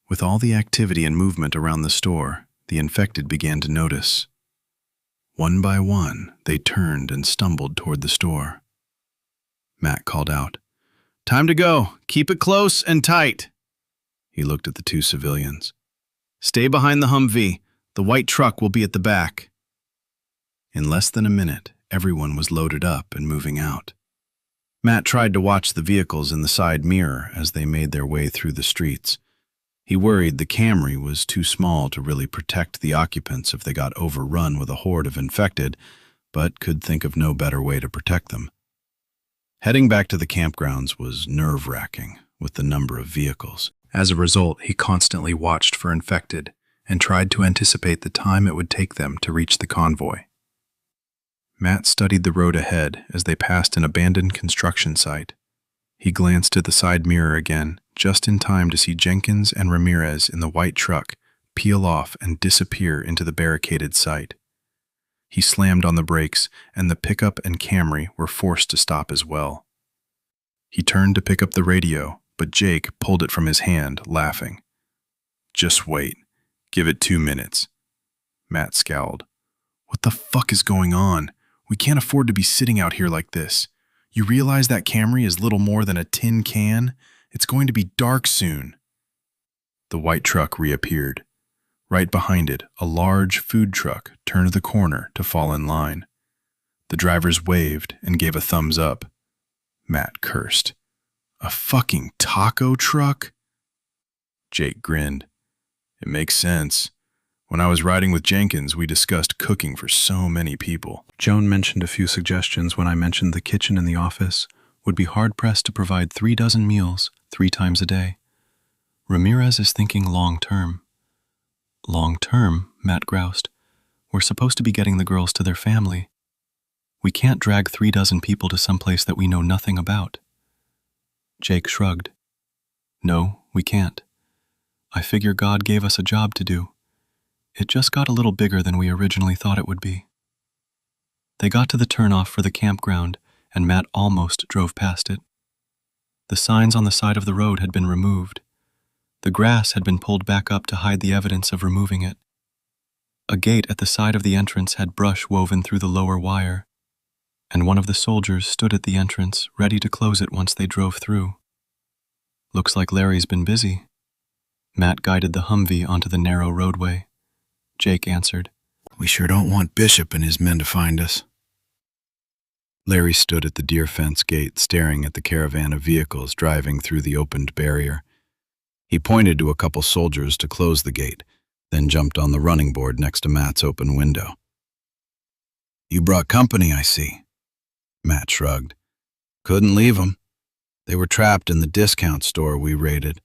With all the activity and movement around the store, the infected began to notice. One by one, they turned and stumbled toward the store. Matt called out, "Time to go. Keep it close and tight." He looked at the 2 civilians. "Stay behind the Humvee. The white truck will be at the back." In less than a minute, everyone was loaded up and moving out. Matt tried to watch the vehicles in the side mirror as they made their way through the streets. He worried the Camry was too small to really protect the occupants if they got overrun with a horde of infected, but could think of no better way to protect them. Heading back to the campgrounds was nerve-wracking with the number of vehicles. As a result, he constantly watched for infected and tried to anticipate the time it would take them to reach the convoy. Matt studied the road ahead as they passed an abandoned construction site. He glanced at the side mirror again, just in time to see Jenkins and Ramirez in the white truck peel off and disappear into the barricaded site. He slammed on the brakes, and the pickup and Camry were forced to stop as well. He turned to pick up the radio, but Jake pulled it from his hand, laughing. "Just wait. Give it 2 minutes." Matt scowled. "What the fuck is going on? We can't afford to be sitting out here like this. You realize that Camry is little more than a tin can? It's going to be dark soon." The white truck reappeared. Right behind it, a large food truck turned the corner to fall in line. The drivers waved and gave a thumbs up. Matt cursed. "A fucking taco truck?" Jake grinned. "It makes sense. When I was riding with Jenkins, we discussed cooking for so many people." Joan mentioned a few suggestions when I mentioned the kitchen in the office would be hard-pressed to provide 3 dozen meals 3 times a day. Ramirez is thinking long-term. Long-term, Matt groused. We're supposed to be getting the girls to their family. We can't drag 3 dozen people to someplace that we know nothing about. Jake shrugged. No, we can't. I figure God gave us a job to do. It just got a little bigger than we originally thought it would be. They got to the turnoff for the campground, and Matt almost drove past it. The signs on the side of the road had been removed. The grass had been pulled back up to hide the evidence of removing it. A gate at the side of the entrance had brush woven through the lower wire, and one of the soldiers stood at the entrance, ready to close it once they drove through. Looks like Larry's been busy. Matt guided the Humvee onto the narrow roadway. Jake answered, We sure don't want Bishop and his men to find us. Larry stood at the deer fence gate, staring at the caravan of vehicles driving through the opened barrier. He pointed to a couple soldiers to close the gate, then jumped on the running board next to Matt's open window. You brought company, I see. Matt shrugged. Couldn't leave them. They were trapped in the discount store we raided.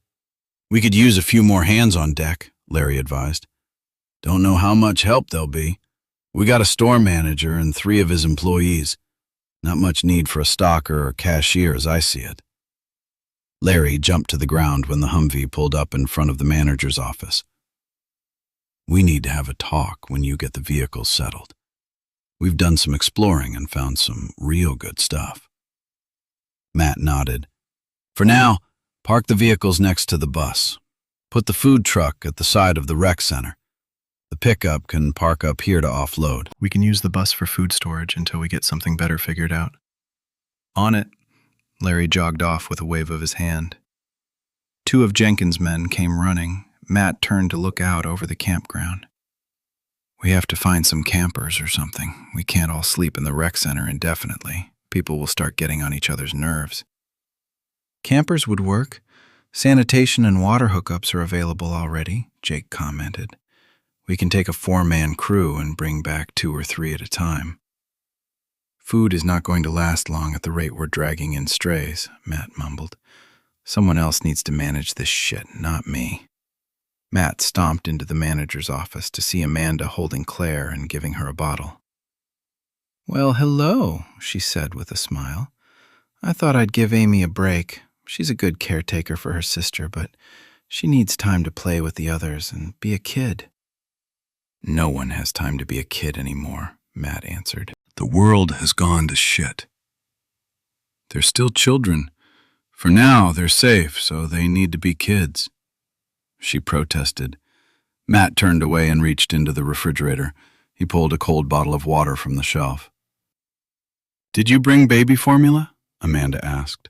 We could use a few more hands on deck, Larry advised. Don't know how much help they'll be. We got a store manager and 3 of his employees. Not much need for a stocker or cashier as I see it. Larry jumped to the ground when the Humvee pulled up in front of the manager's office. We need to have a talk when you get the vehicles settled. We've done some exploring and found some real good stuff. Matt nodded. For now, park the vehicles next to the bus. Put the food truck at the side of the rec center. The pickup can park up here to offload. We can use the bus for food storage until we get something better figured out. On it. Larry jogged off with a wave of his hand. 2 of Jenkins' men came running. Matt turned to look out over the campground. We have to find some campers or something. We can't all sleep in the rec center indefinitely. People will start getting on each other's nerves. Campers would work. Sanitation and water hookups are available already, Jake commented. We can take a 4-man crew and bring back 2 or 3 at a time. Food is not going to last long at the rate we're dragging in strays, Matt mumbled. Someone else needs to manage this shit, not me. Matt stomped into the manager's office to see Amanda holding Claire and giving her a bottle. Well, hello, she said with a smile. I thought I'd give Amy a break. She's a good caretaker for her sister, but she needs time to play with the others and be a kid. No one has time to be a kid anymore, Matt answered. The world has gone to shit. They're still children. For now, they're safe, so they need to be kids. She protested. Matt turned away and reached into the refrigerator. He pulled a cold bottle of water from the shelf. Did you bring baby formula? Amanda asked.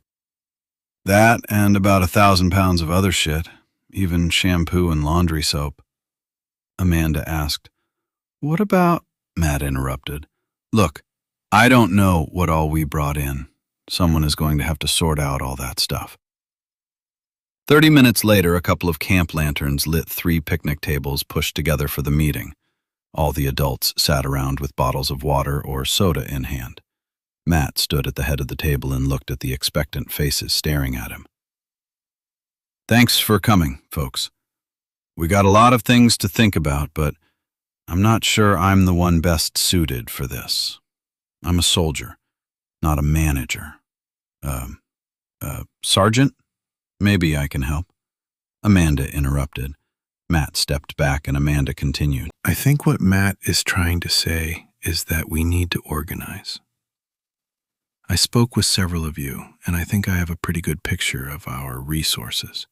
That and about 1,000 pounds of other shit, even shampoo and laundry soap. Amanda asked. What about... Matt interrupted. Look, I don't know what all we brought in. Someone is going to have to sort out all that stuff. 30 minutes later, a couple of camp lanterns lit 3 picnic tables pushed together for the meeting. All the adults sat around with bottles of water or soda in hand. Matt stood at the head of the table and looked at the expectant faces staring at him. Thanks for coming, folks. We got a lot of things to think about, but I'm not sure I'm the one best suited for this. I'm a soldier, not a manager. Sergeant? Maybe I can help." Amanda interrupted. Matt stepped back and Amanda continued. I think what Matt is trying to say is that we need to organize. I spoke with several of you, and I think I have a pretty good picture of our resources.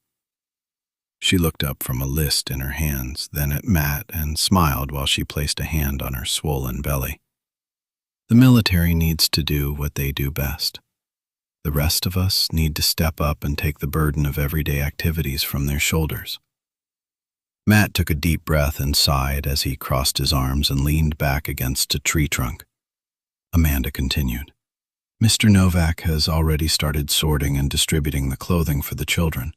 She looked up from a list in her hands, then at Matt, and smiled while she placed a hand on her swollen belly. The military needs to do what they do best. The rest of us need to step up and take the burden of everyday activities from their shoulders. Matt took a deep breath and sighed as he crossed his arms and leaned back against a tree trunk. Amanda continued. Mr. Novak has already started sorting and distributing the clothing for the children.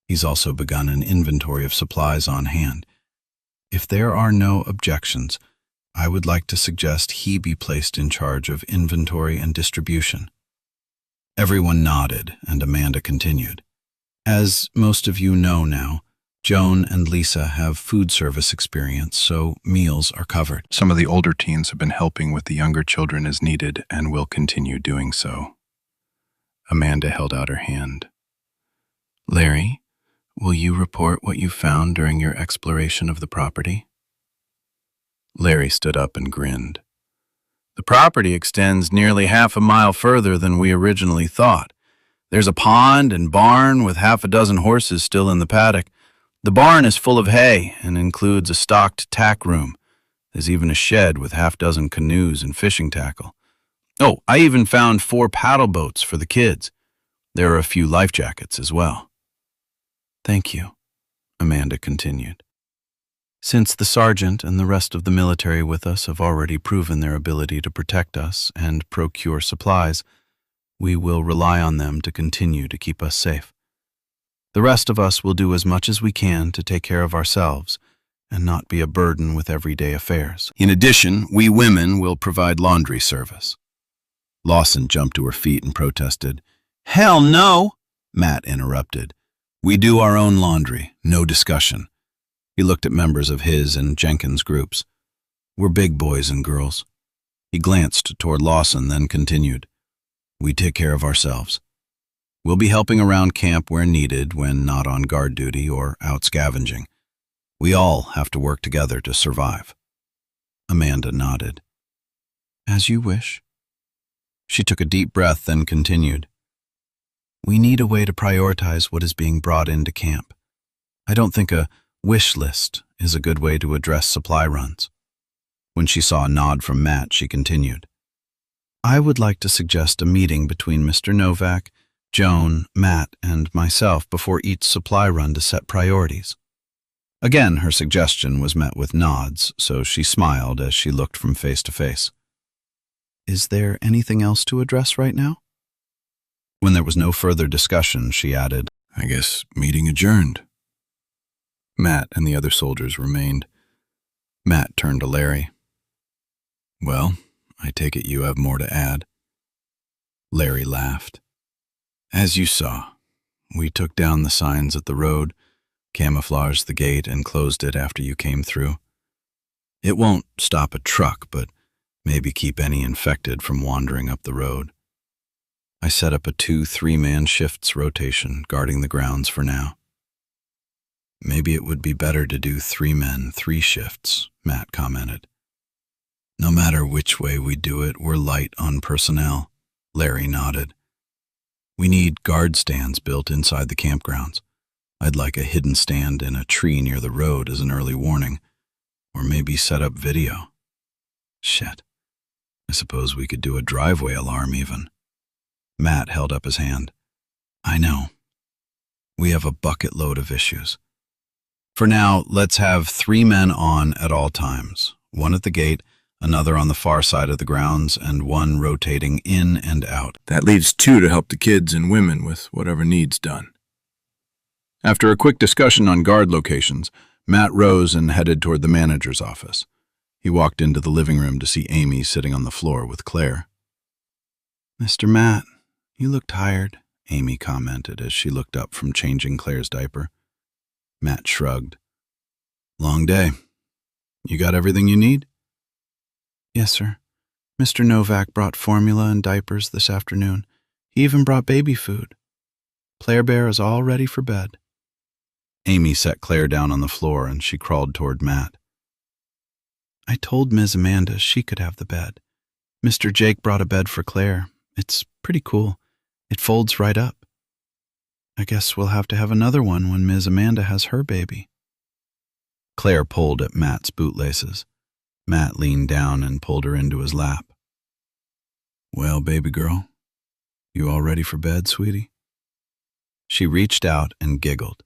He's also begun an inventory of supplies on hand. If there are no objections, I would like to suggest he be placed in charge of inventory and distribution. Everyone nodded, and Amanda continued. As most of you know now, Joan and Lisa have food service experience, so meals are covered. Some of the older teens have been helping with the younger children as needed and will continue doing so. Amanda held out her hand. Larry, will you report what you found during your exploration of the property? Larry stood up and grinned. The property extends nearly half a mile further than we originally thought. There's a pond and barn with half a dozen horses still in the paddock. The barn is full of hay and includes a stocked tack room. There's even a shed with half-dozen canoes and fishing tackle. Oh, I even found 4 paddle boats for the kids. There are a few life jackets as well. Thank you, Amanda continued. Since the sergeant and the rest of the military with us have already proven their ability to protect us and procure supplies, we will rely on them to continue to keep us safe. The rest of us will do as much as we can to take care of ourselves and not be a burden with everyday affairs. In addition, we women will provide laundry service. Lawson jumped to her feet and protested. Hell no, Matt interrupted. We do our own laundry, no discussion. He looked at members of his and Jenkins' groups. We're big boys and girls. He glanced toward Lawson, then continued. We take care of ourselves. We'll be helping around camp where needed when not on guard duty or out scavenging. We all have to work together to survive. Amanda nodded. As you wish. She took a deep breath, then continued. We need a way to prioritize what is being brought into camp. I don't think a wish list is a good way to address supply runs. When she saw a nod from Matt, she continued. I would like to suggest a meeting between Mr. Novak, Joan, Matt, and myself before each supply run to set priorities. Again, her suggestion was met with nods, so she smiled as she looked from face to face. Is there anything else to address right now? When there was no further discussion, she added, I guess meeting adjourned. Matt and the other soldiers remained. Matt turned to Larry. Well, I take it you have more to add. Larry laughed. As you saw, we took down the signs at the road, camouflaged the gate, and closed it after you came through. It won't stop a truck, but maybe keep any infected from wandering up the road. I set up a 2-3-man shifts rotation guarding the grounds for now. Maybe it would be better to do 3 men, 3 shifts, Matt commented. No matter which way we do it, we're light on personnel, Larry nodded. We need guard stands built inside the campgrounds. I'd like a hidden stand in a tree near the road as an early warning, or maybe set up video. Shit. I suppose we could do a driveway alarm even. Matt held up his hand. I know. We have a bucket load of issues. For now, let's have 3 men on at all times, 1 at the gate, another on the far side of the grounds, and 1 rotating in and out. That leaves 2 to help the kids and women with whatever needs done. After a quick discussion on guard locations, Matt rose and headed toward the manager's office. He walked into the living room to see Amy sitting on the floor with Claire. Mr. Matt, you look tired, Amy commented as she looked up from changing Claire's diaper. Matt shrugged. Long day. You got everything you need? Yes, sir. Mr. Novak brought formula and diapers this afternoon. He even brought baby food. Claire Bear is all ready for bed. Amy set Claire down on the floor and she crawled toward Matt. I told Ms. Amanda she could have the bed. Mr. Jake brought a bed for Claire. It's pretty cool. It folds right up. I guess we'll have to have another one when Ms. Amanda has her baby. Claire pulled at Matt's bootlaces. Matt leaned down and pulled her into his lap. Well, baby girl, you all ready for bed, sweetie? She reached out and giggled.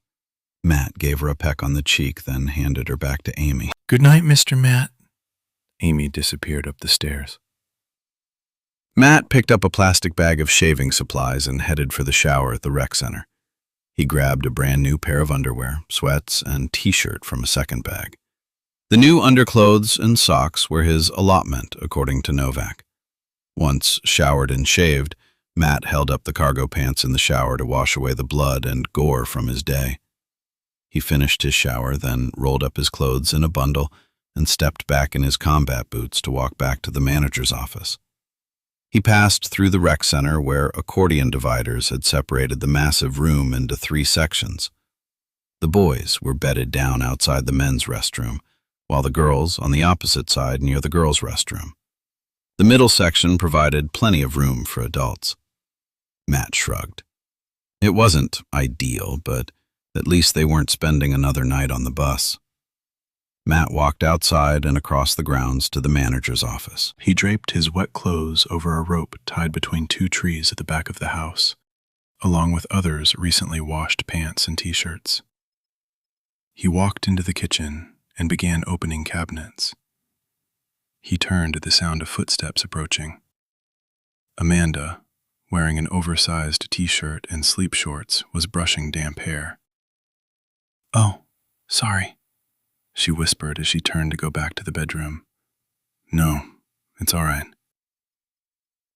Matt gave her a peck on the cheek, then handed her back to Amy. Good night, Mr. Matt. Amy disappeared up the stairs. Matt picked up a plastic bag of shaving supplies and headed for the shower at the rec center. He grabbed a brand new pair of underwear, sweats, and t-shirt from a second bag. The new underclothes and socks were his allotment, according to Novak. Once showered and shaved, Matt held up the cargo pants in the shower to wash away the blood and gore from his day. He finished his shower, then rolled up his clothes in a bundle and stepped back in his combat boots to walk back to the manager's office. He passed through the rec center where accordion dividers had separated the massive room into 3 sections. The boys were bedded down outside the men's restroom, while the girls on the opposite side near the girls' restroom. The middle section provided plenty of room for adults. Matt shrugged. It wasn't ideal, but at least they weren't spending another night on the bus. Matt walked outside and across the grounds to the manager's office. He draped his wet clothes over a rope tied between 2 trees at the back of the house, along with others' recently washed pants and t-shirts. He walked into the kitchen and began opening cabinets. He turned at the sound of footsteps approaching. Amanda, wearing an oversized t-shirt and sleep shorts, was brushing damp hair. "Oh, sorry," she whispered as she turned to go back to the bedroom. "No, it's all right."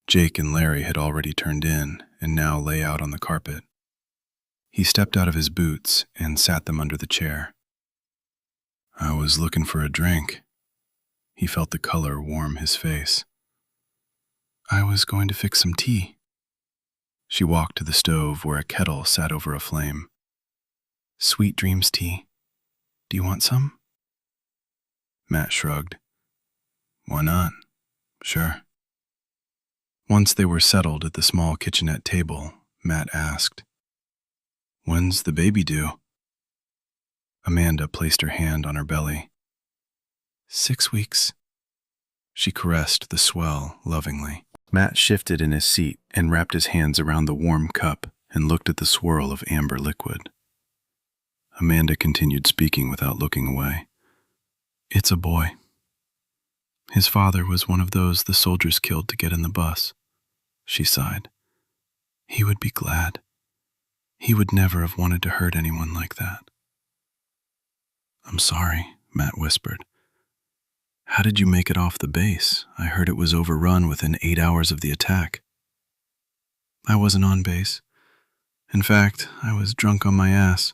Jake and Larry had already turned in and now lay out on the carpet. He stepped out of his boots and sat them under the chair. "I was looking for a drink." He felt the color warm his face. "I was going to fix some tea." She walked to the stove where a kettle sat over a flame. "Sweet Dreams tea. Do you want some?" Matt shrugged. "Why not? Sure." Once they were settled at the small kitchenette table, Matt asked, "When's the baby due?" Amanda placed her hand on her belly. 6 weeks. She caressed the swell lovingly. Matt shifted in his seat and wrapped his hands around the warm cup and looked at the swirl of amber liquid. Amanda continued speaking without looking away. "It's a boy. His father was one of those the soldiers killed to get in the bus." She sighed. "He would be glad. He would never have wanted to hurt anyone like that." "I'm sorry," Matt whispered. "How did you make it off the base? I heard it was overrun within 8 hours of the attack." "I wasn't on base. In fact, I was drunk on my ass.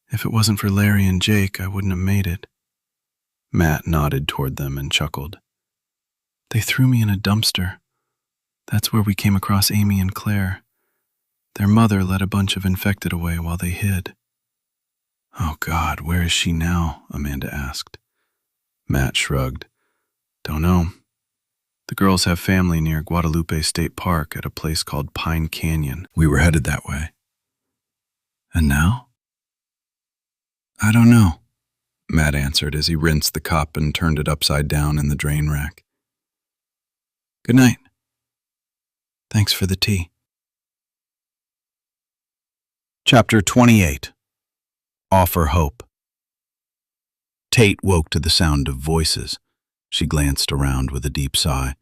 If it wasn't for Larry and Jake, I wouldn't have made it." Matt nodded toward them and chuckled. "They threw me in a dumpster. That's where we came across Amy and Claire. Their mother led a bunch of infected away while they hid." "Oh God, where is she now?" Amanda asked. Matt shrugged. "Don't know. The girls have family near Guadalupe State Park at a place called Pine Canyon. We were headed that way." "And now?" "I don't know," Matt answered as he rinsed the cup and turned it upside down in the drain rack. "Good night. Thanks for the tea." Chapter 28. Offer Hope. Tate woke to the sound of voices. She glanced around with a deep sigh.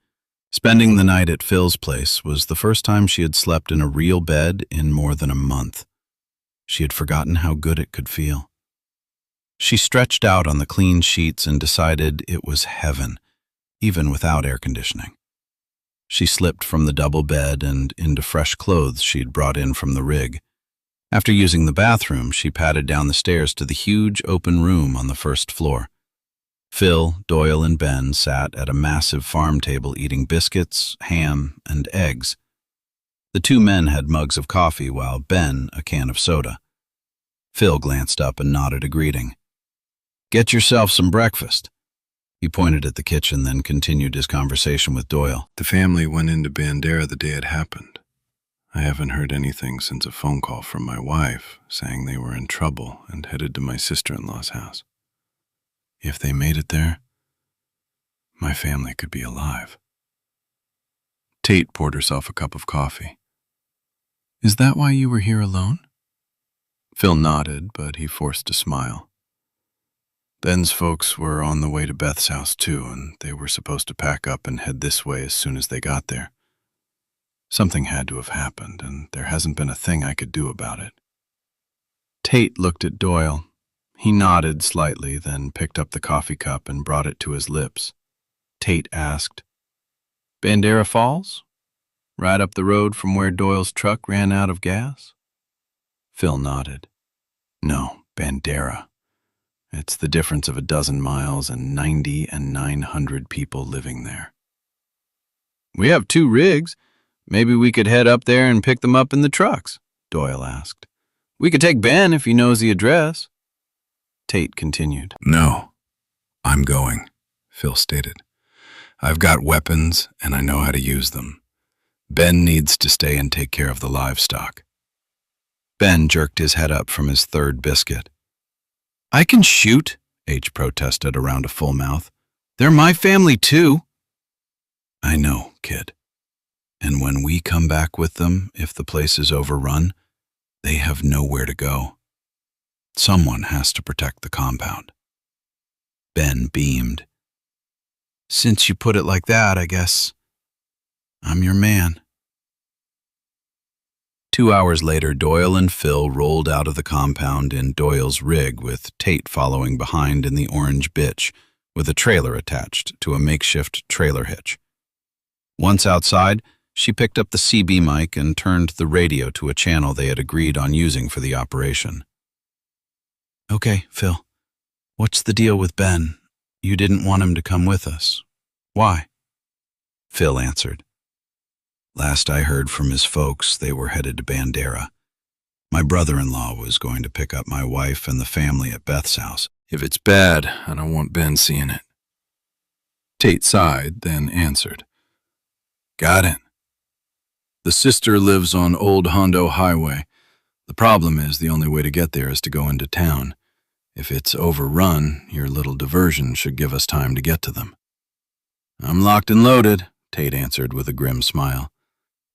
Spending the night at Phil's place was the first time she had slept in a real bed in more than a month. She had forgotten how good it could feel. She stretched out on the clean sheets and decided it was heaven, even without air conditioning. She slipped from the double bed and into fresh clothes she'd brought in from the rig. After using the bathroom, she padded down the stairs to the huge open room on the first floor. Phil, Doyle, and Ben sat at a massive farm table eating biscuits, ham, and eggs. The two men had mugs of coffee while Ben a can of soda. Phil glanced up and nodded a greeting. "Get yourself some breakfast." He pointed at the kitchen, then continued his conversation with Doyle. The family went into Bandera the day it happened. I haven't heard anything since a phone call from my wife saying they were in trouble and headed to my sister-in-law's house. If they made it there, my family could be alive. Tate poured herself a cup of coffee. "Is that why you were here alone?" Phil nodded, but he forced a smile. Ben's folks were on the way to Beth's house too, and they were supposed to pack up and head this way as soon as they got there. Something had to have happened, and there hasn't been a thing I could do about it. Tate looked at Doyle. He nodded slightly, then picked up the coffee cup and brought it to his lips. Tate asked, "Bandera Falls? Right up the road from where Doyle's truck ran out of gas?" Phil nodded. "No, Bandera. It's the difference of 12 miles and 90 and 900 people living there." "We have 2 rigs. Maybe we could head up there and pick them up in the trucks," Doyle asked. "We could take Ben if he knows the address." Tate continued. "No, I'm going," Phil stated. "I've got weapons and I know how to use them. Ben needs to stay and take care of the livestock." Ben jerked his head up from his third biscuit. "I can shoot," H protested around a full mouth. "They're my family too." "I know, kid. And when we come back with them, if the place is overrun, they have nowhere to go. Someone has to protect the compound." Ben beamed. "Since you put it like that, I guess I'm your man." 2 hours later, Doyle and Phil rolled out of the compound in Doyle's rig with Tate following behind in the orange bitch with a trailer attached to a makeshift trailer hitch. Once outside, she picked up the CB mic and turned the radio to a channel they had agreed on using for the operation. "Okay, Phil, what's the deal with Ben? You didn't want him to come with us. Why?" Phil answered. "Last I heard from his folks, they were headed to Bandera. My brother-in-law was going to pick up my wife and the family at Beth's house." "If it's bad, I don't want Ben seeing it." Tate sighed, then answered. "Got it. The sister lives on Old Hondo Highway. The problem is the only way to get there is to go into town. If it's overrun, your little diversion should give us time to get to them." "I'm locked and loaded," Tate answered with a grim smile.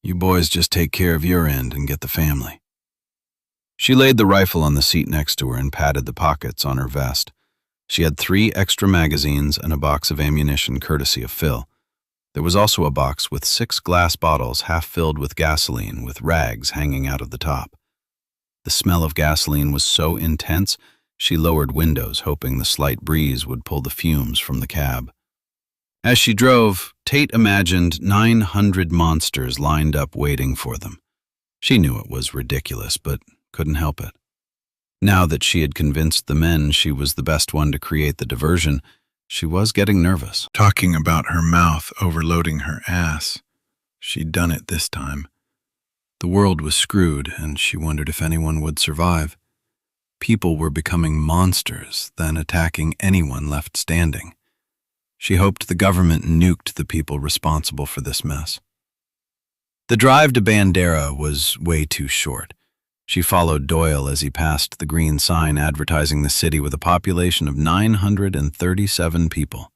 "You boys just take care of your end and get the family." She laid the rifle on the seat next to her and patted the pockets on her vest. She had 3 extra magazines and a box of ammunition courtesy of Phil. There was also a box with 6 glass bottles half filled with gasoline with rags hanging out of the top. The smell of gasoline was so intense, she lowered windows, hoping the slight breeze would pull the fumes from the cab. As she drove, Tate imagined 900 monsters lined up waiting for them. She knew it was ridiculous, but couldn't help it. Now that she had convinced the men she was the best one to create the diversion, she was getting nervous. Talking about her mouth overloading her ass. She'd done it this time. The world was screwed, and she wondered if anyone would survive. People were becoming monsters, then attacking anyone left standing. She hoped the government nuked the people responsible for this mess. The drive to Bandera was way too short. She followed Doyle as he passed the green sign advertising the city with a population of 937 people.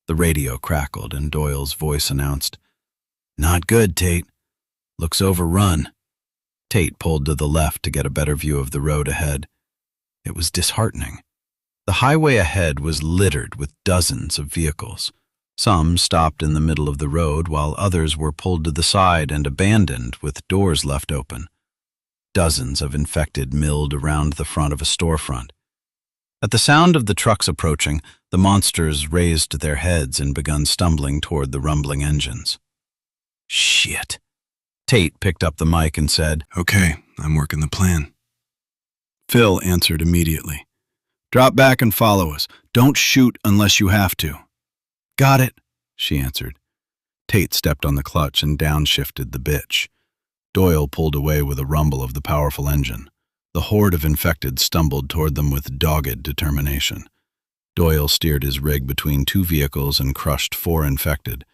The radio crackled and Doyle's voice announced, "Not good, Tate. Looks overrun." Tate pulled to the left to get a better view of the road ahead. It was disheartening. The highway ahead was littered with dozens of vehicles. Some stopped in the middle of the road while others were pulled to the side and abandoned with doors left open. Dozens of infected milled around the front of a storefront. At the sound of the trucks approaching, the monsters raised their heads and begun stumbling toward the rumbling engines. "Shit." Tate picked up the mic and said, "Okay, I'm working the plan." Phil answered immediately. "Drop back and follow us. Don't shoot unless you have to." "Got it," she answered. Tate stepped on the clutch and downshifted the bitch. Doyle pulled away with a rumble of the powerful engine. The horde of infected stumbled toward them with dogged determination. Doyle steered his rig between two vehicles and crushed 4 infected.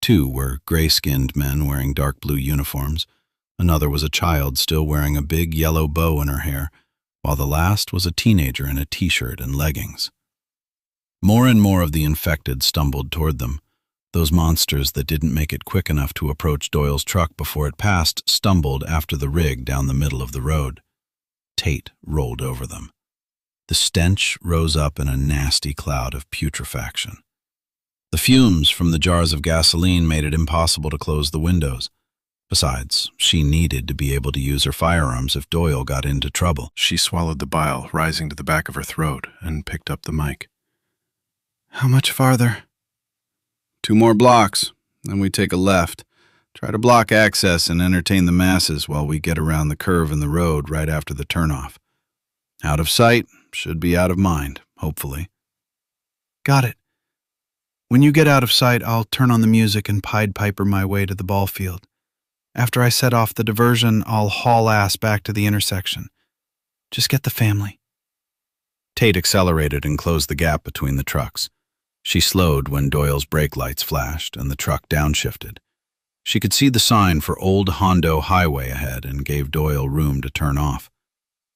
2 were gray-skinned men wearing dark blue uniforms. Another was a child still wearing a big yellow bow in her hair, while the last was a teenager in a t-shirt and leggings. More and more of the infected stumbled toward them. Those monsters that didn't make it quick enough to approach Doyle's truck before it passed stumbled after the rig down the middle of the road. Tate rolled over them. The stench rose up in a nasty cloud of putrefaction. The fumes from the jars of gasoline made it impossible to close the windows. Besides, she needed to be able to use her firearms if Doyle got into trouble. She swallowed the bile rising to the back of her throat and picked up the mic. "How much farther?" 2 more blocks, then we take a left. Try to block access and entertain the masses while we get around the curve in the road right after the turnoff. Out of sight, should be out of mind, hopefully. "Got it. When you get out of sight, I'll turn on the music and Pied Piper my way to the ball field. After I set off the diversion, I'll haul ass back to the intersection. Just get the family." Tate accelerated and closed the gap between the trucks. She slowed when Doyle's brake lights flashed and the truck downshifted. She could see the sign for Old Hondo Highway ahead and gave Doyle room to turn off.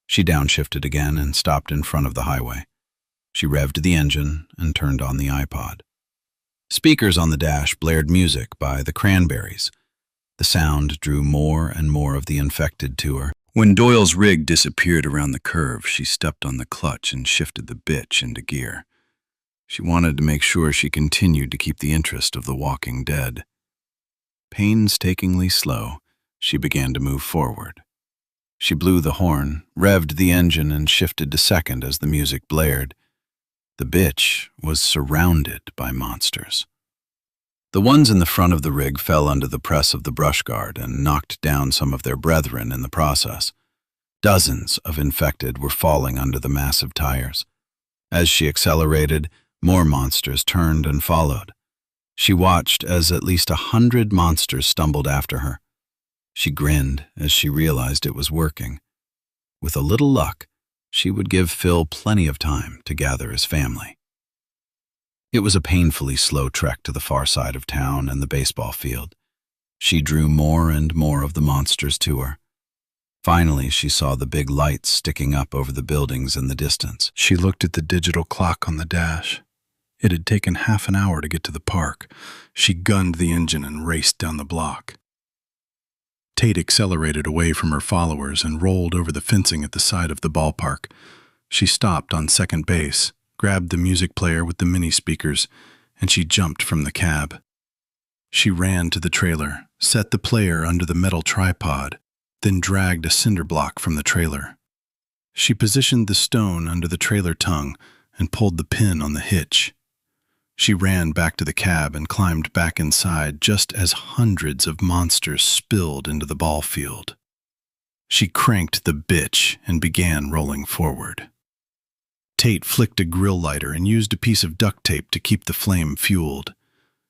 She downshifted again and stopped in front of the highway. She revved the engine and turned on the iPod. Speakers on the dash blared music by the Cranberries. The sound drew more and more of the infected to her. When Doyle's rig disappeared around the curve, she stepped on the clutch and shifted the bitch into gear. She wanted to make sure she continued to keep the interest of the walking dead. Painstakingly slow, she began to move forward. She blew the horn, revved the engine, and shifted to second as the music blared. The bitch was surrounded by monsters. The ones in the front of the rig fell under the press of the brush guard and knocked down some of their brethren in the process. Dozens of infected were falling under the massive tires. As she accelerated, more monsters turned and followed. She watched as at least 100 monsters stumbled after her. She grinned as she realized it was working. With a little luck, she would give Phil plenty of time to gather his family. It was a painfully slow trek to the far side of town and the baseball field. She drew more and more of the monsters to her. Finally, she saw the big lights sticking up over the buildings in the distance. She looked at the digital clock on the dash. It had taken half an hour to get to the park. She gunned the engine and raced down the block. Tate accelerated away from her followers and rolled over the fencing at the side of the ballpark. She stopped on second base, grabbed the music player with the mini speakers, and she jumped from the cab. She ran to the trailer, set the player under the metal tripod, then dragged a cinder block from the trailer. She positioned the stone under the trailer tongue and pulled the pin on the hitch. She ran back to the cab and climbed back inside just as hundreds of monsters spilled into the ball field. She cranked the bitch and began rolling forward. Tate flicked a grill lighter and used a piece of duct tape to keep the flame fueled.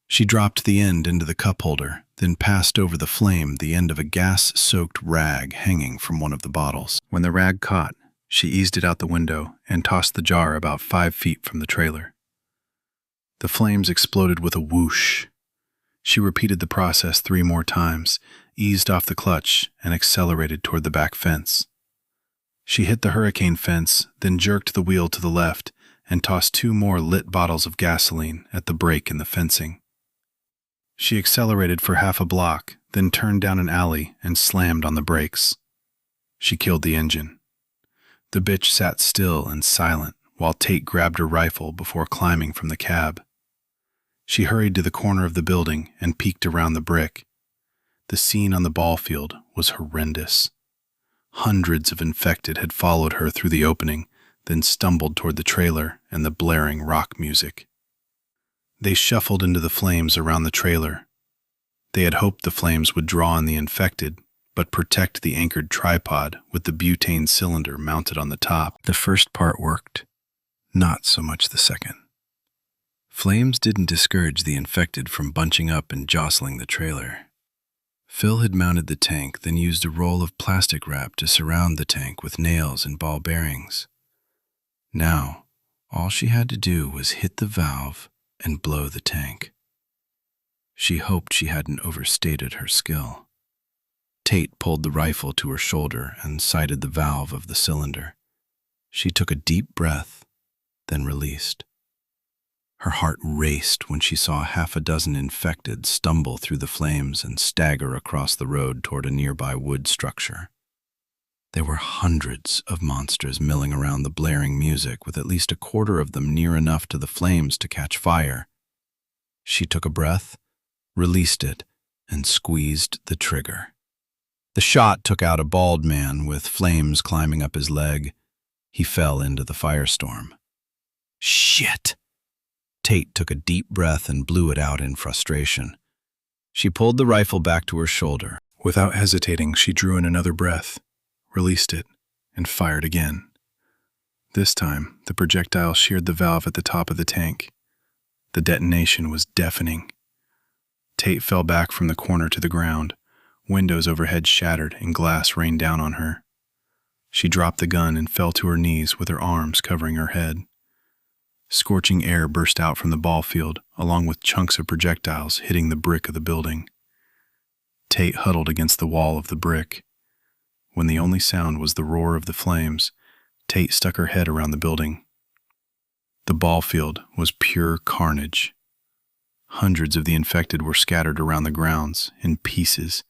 She dropped the end into the cup holder, then passed over the flame the end of a gas-soaked rag hanging from one of the bottles. When the rag caught, she eased it out the window and tossed the jar about 5 feet from the trailer. The flames exploded with a whoosh. She repeated the process 3 more times, eased off the clutch, and accelerated toward the back fence. She hit the hurricane fence, then jerked the wheel to the left and tossed 2 more lit bottles of gasoline at the break in the fencing. She accelerated for half a block, then turned down an alley and slammed on the brakes. She killed the engine. The bitch sat still and silent while Tate grabbed her rifle before climbing from the cab. She hurried to the corner of the building and peeked around the brick. The scene on the ball field was horrendous. Hundreds of infected had followed her through the opening, then stumbled toward the trailer and the blaring rock music. They shuffled into the flames around the trailer. They had hoped the flames would draw in the infected, but protect the anchored tripod with the butane cylinder mounted on the top. The first part worked, not so much the second. Flames didn't discourage the infected from bunching up and jostling the trailer. Phil had mounted the tank, then used a roll of plastic wrap to surround the tank with nails and ball bearings. Now, all she had to do was hit the valve and blow the tank. She hoped she hadn't overstated her skill. Tate pulled the rifle to her shoulder and sighted the valve of the cylinder. She took a deep breath, then released. Her heart raced when she saw half a dozen infected stumble through the flames and stagger across the road toward a nearby wood structure. There were hundreds of monsters milling around the blaring music, with at least a quarter of them near enough to the flames to catch fire. She took a breath, released it, and squeezed the trigger. The shot took out a bald man with flames climbing up his leg. He fell into the firestorm. Shit! Tate took a deep breath and blew it out in frustration. She pulled the rifle back to her shoulder. Without hesitating, she drew in another breath, released it, and fired again. This time, the projectile sheared the valve at the top of the tank. The detonation was deafening. Tate fell back from the corner to the ground. Windows overhead shattered and glass rained down on her. She dropped the gun and fell to her knees with her arms covering her head. Scorching air burst out from the ball field, along with chunks of projectiles hitting the brick of the building. Tate huddled against the wall of the brick. When the only sound was the roar of the flames, Tate stuck her head around the building. The ball field was pure carnage. Hundreds of the infected were scattered around the grounds, in pieces,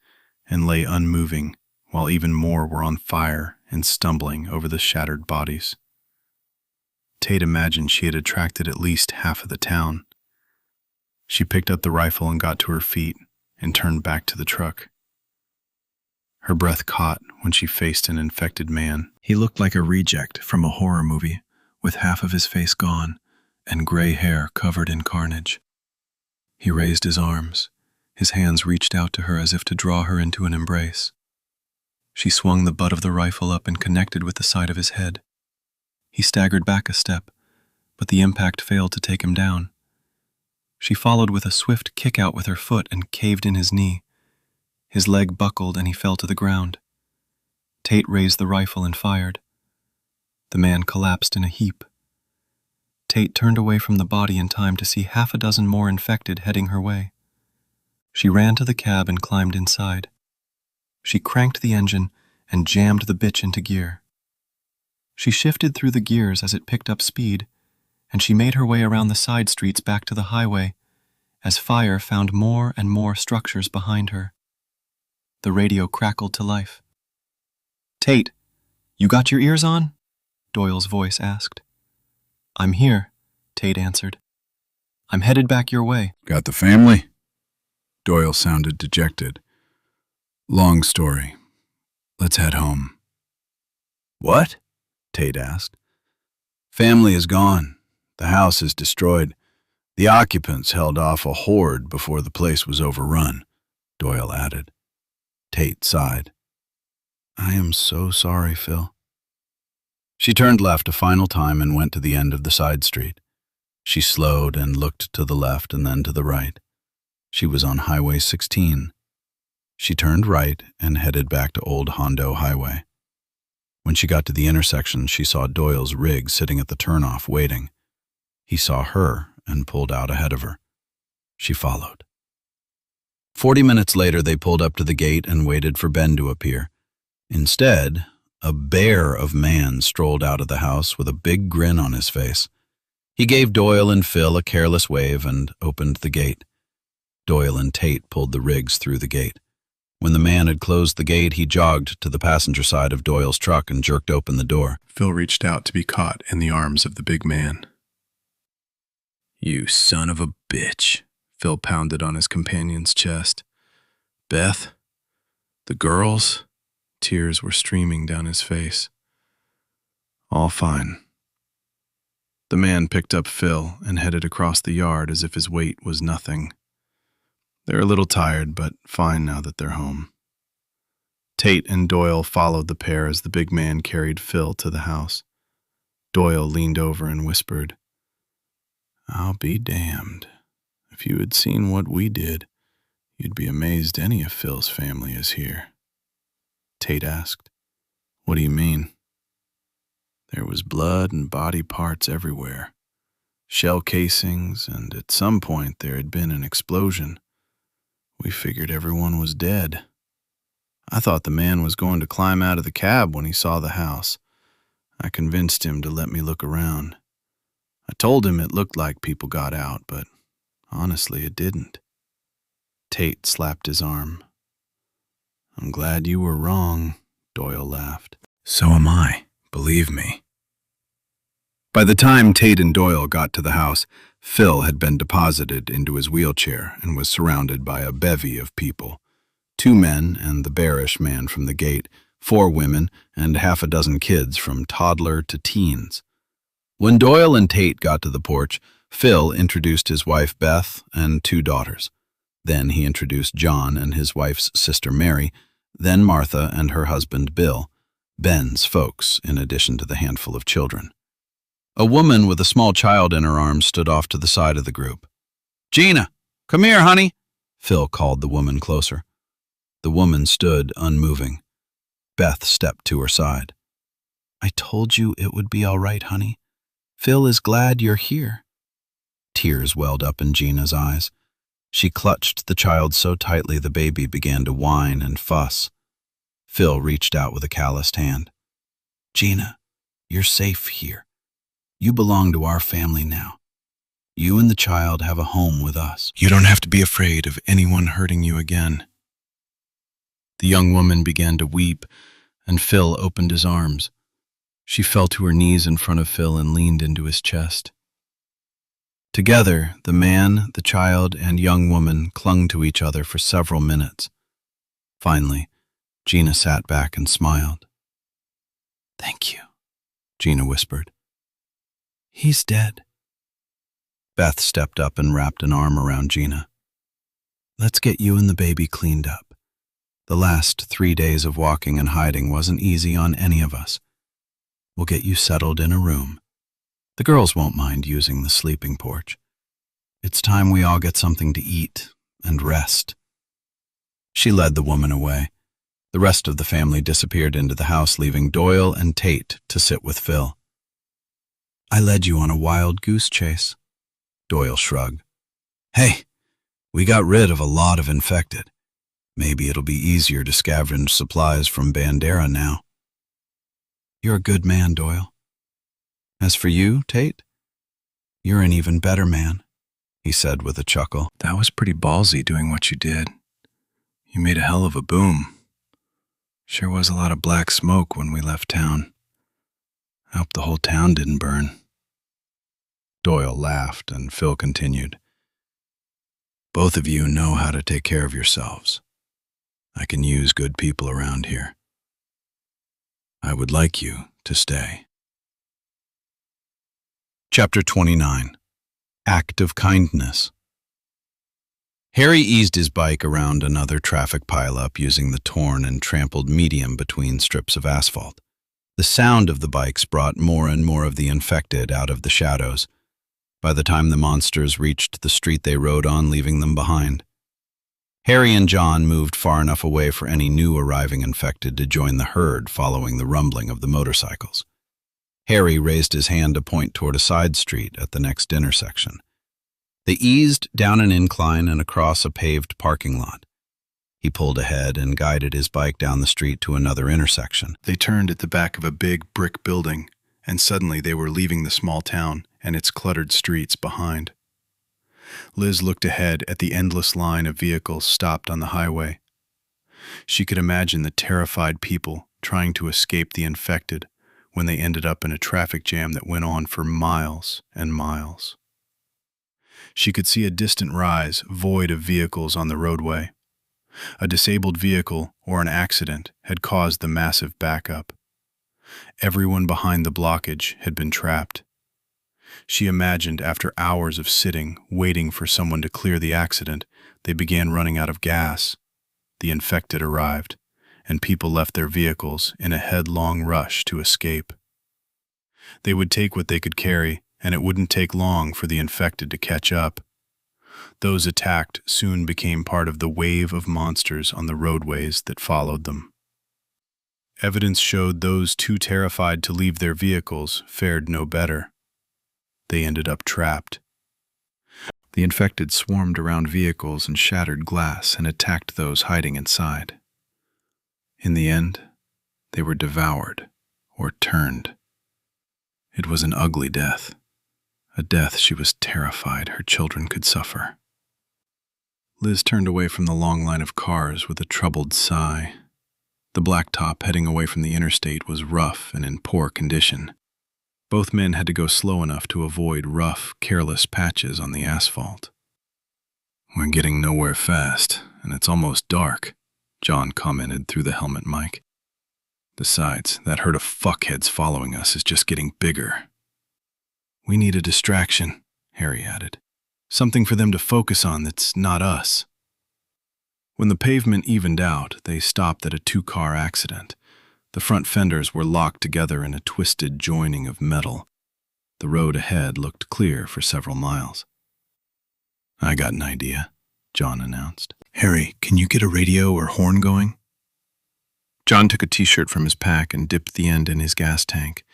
and lay unmoving, while even more were on fire and stumbling over the shattered bodies. Tate imagined she had attracted at least half of the town. She picked up the rifle and got to her feet and turned back to the truck. Her breath caught when she faced an infected man. He looked like a reject from a horror movie, with half of his face gone and gray hair covered in carnage. He raised his arms. His hands reached out to her as if to draw her into an embrace. She swung the butt of the rifle up and connected with the side of his head. He staggered back a step, but the impact failed to take him down. She followed with a swift kick out with her foot and caved in his knee. His leg buckled and he fell to the ground. Tate raised the rifle and fired. The man collapsed in a heap. Tate turned away from the body in time to see half a dozen more infected heading her way. She ran to the cab and climbed inside. She cranked the engine and jammed the bitch into gear. She shifted through the gears as it picked up speed, and she made her way around the side streets back to the highway as fire found more and more structures behind her. The radio crackled to life. "Tate, you got your ears on?" Doyle's voice asked. "I'm here," Tate answered. "I'm headed back your way." Got the family? Doyle sounded dejected. Long story. Let's head home. What? Tate asked. Family is gone. The house is destroyed. The occupants held off a horde before the place was overrun, Doyle added. Tate sighed. I am so sorry, Phil. She turned left a final time and went to the end of the side street. She slowed and looked to the left and then to the right. She was on Highway 16. She turned right and headed back to Old Hondo Highway. When she got to the intersection, she saw Doyle's rig sitting at the turnoff waiting. He saw her and pulled out ahead of her. She followed. 40 minutes later, they pulled up to the gate and waited for Ben to appear. Instead, a bear of man strolled out of the house with a big grin on his face. He gave Doyle and Phil a careless wave and opened the gate. Doyle and Tate pulled the rigs through the gate. When the man had closed the gate, he jogged to the passenger side of Doyle's truck and jerked open the door. Phil reached out to be caught in the arms of the big man. You son of a bitch, Phil pounded on his companion's chest. Beth? The girls? Tears were streaming down his face. All fine. The man picked up Phil and headed across the yard as if his weight was nothing. They're a little tired, but fine now that they're home. Tate and Doyle followed the pair as the big man carried Phil to the house. Doyle leaned over and whispered, "I'll be damned. If you had seen what we did, you'd be amazed any of Phil's family is here." Tate asked, "What do you mean?" "There was blood and body parts everywhere. Shell casings, and at some point there had been an explosion. We figured everyone was dead. I thought the man was going to climb out of the cab when he saw the house. I convinced him to let me look around. I told him it looked like people got out, but honestly it didn't." Tate slapped his arm. "I'm glad you were wrong," Doyle laughed. So am I, believe me. By the time Tate and Doyle got to the house, Phil had been deposited into his wheelchair and was surrounded by a bevy of people. 2 men and the bearish man from the gate, 4 women, and half a dozen kids from toddler to teens. When Doyle and Tate got to the porch, Phil introduced his wife Beth and 2 daughters. Then he introduced John and his wife's sister Mary, then Martha and her husband Bill, Ben's folks, in addition to the handful of children. A woman with a small child in her arms stood off to the side of the group. "Gina, come here, honey," Phil called the woman closer. The woman stood unmoving. Beth stepped to her side. "I told you it would be all right, honey. Phil is glad you're here." Tears welled up in Gina's eyes. She clutched the child so tightly the baby began to whine and fuss. Phil reached out with a calloused hand. "Gina, you're safe here. You belong to our family now. You and the child have a home with us. "You don't have to be afraid of anyone hurting you again." The young woman began to weep, and Phil opened his arms. She fell to her knees in front of Phil and leaned into his chest. Together, the man, the child, and young woman clung to each other for several minutes. Finally, Gina sat back and smiled. "Thank you," Gina whispered. "He's dead." Beth stepped up and wrapped an arm around Gina. "Let's get you and the baby cleaned up. The last 3 days of walking and hiding wasn't easy on any of us. We'll get you settled in a room. The girls won't mind using the sleeping porch. It's time we all get something to eat and rest." She led the woman away. The rest of the family disappeared into the house, leaving Doyle and Tate to sit with Phil. "I led you on a wild goose chase." Doyle shrugged. "Hey, we got rid of a lot of infected. Maybe it'll be easier to scavenge supplies from Bandera now." "You're a good man, Doyle. As for you, Tate, you're an even better man," he said with a chuckle. "That was pretty ballsy doing what you did. You made a hell of a boom. Sure was a lot of black smoke when we left town. I hope the whole town didn't burn." Doyle laughed, and Phil continued. "Both of you know how to take care of yourselves. I can use good people around here. I would like you to stay." Chapter 29. Act of Kindness. Harry eased his bike around another traffic pileup using the torn and trampled medium between strips of asphalt. The sound of the bikes brought more and more of the infected out of the shadows. By the time the monsters reached the street they rode on, leaving them behind. Harry and John moved far enough away for any new arriving infected to join the herd following the rumbling of the motorcycles. Harry raised his hand to point toward a side street at the next intersection. They eased down an incline and across a paved parking lot. He pulled ahead and guided his bike down the street to another intersection. They turned at the back of a big brick building, and suddenly they were leaving the small town and its cluttered streets behind. Liz looked ahead at the endless line of vehicles stopped on the highway. She could imagine the terrified people trying to escape the infected when they ended up in a traffic jam that went on for miles and miles. She could see a distant rise, void of vehicles on the roadway. A disabled vehicle or an accident had caused the massive backup. Everyone behind the blockage had been trapped. She imagined after hours of sitting, waiting for someone to clear the accident, they began running out of gas. The infected arrived, and people left their vehicles in a headlong rush to escape. They would take what they could carry, and it wouldn't take long for the infected to catch up. Those attacked soon became part of the wave of monsters on the roadways that followed them. Evidence showed those too terrified to leave their vehicles fared no better. They ended up trapped. The infected swarmed around vehicles and shattered glass and attacked those hiding inside. In the end, they were devoured or turned. It was an ugly death, a death she was terrified her children could suffer. Liz turned away from the long line of cars with a troubled sigh. The blacktop heading away from the interstate was rough and in poor condition. Both men had to go slow enough to avoid rough, careless patches on the asphalt. "We're getting nowhere fast, and it's almost dark," John commented through the helmet mic. "Besides, that herd of fuckheads following us is just getting bigger." "We need a distraction," Harry added. "Something for them to focus on that's not us." When the pavement evened out, they stopped at a two-car accident. The front fenders were locked together in a twisted joining of metal. The road ahead looked clear for several miles. "I got an idea," John announced. "Harry, can you get a radio or horn going?" John took a t-shirt from his pack and dipped the end in his gas tank.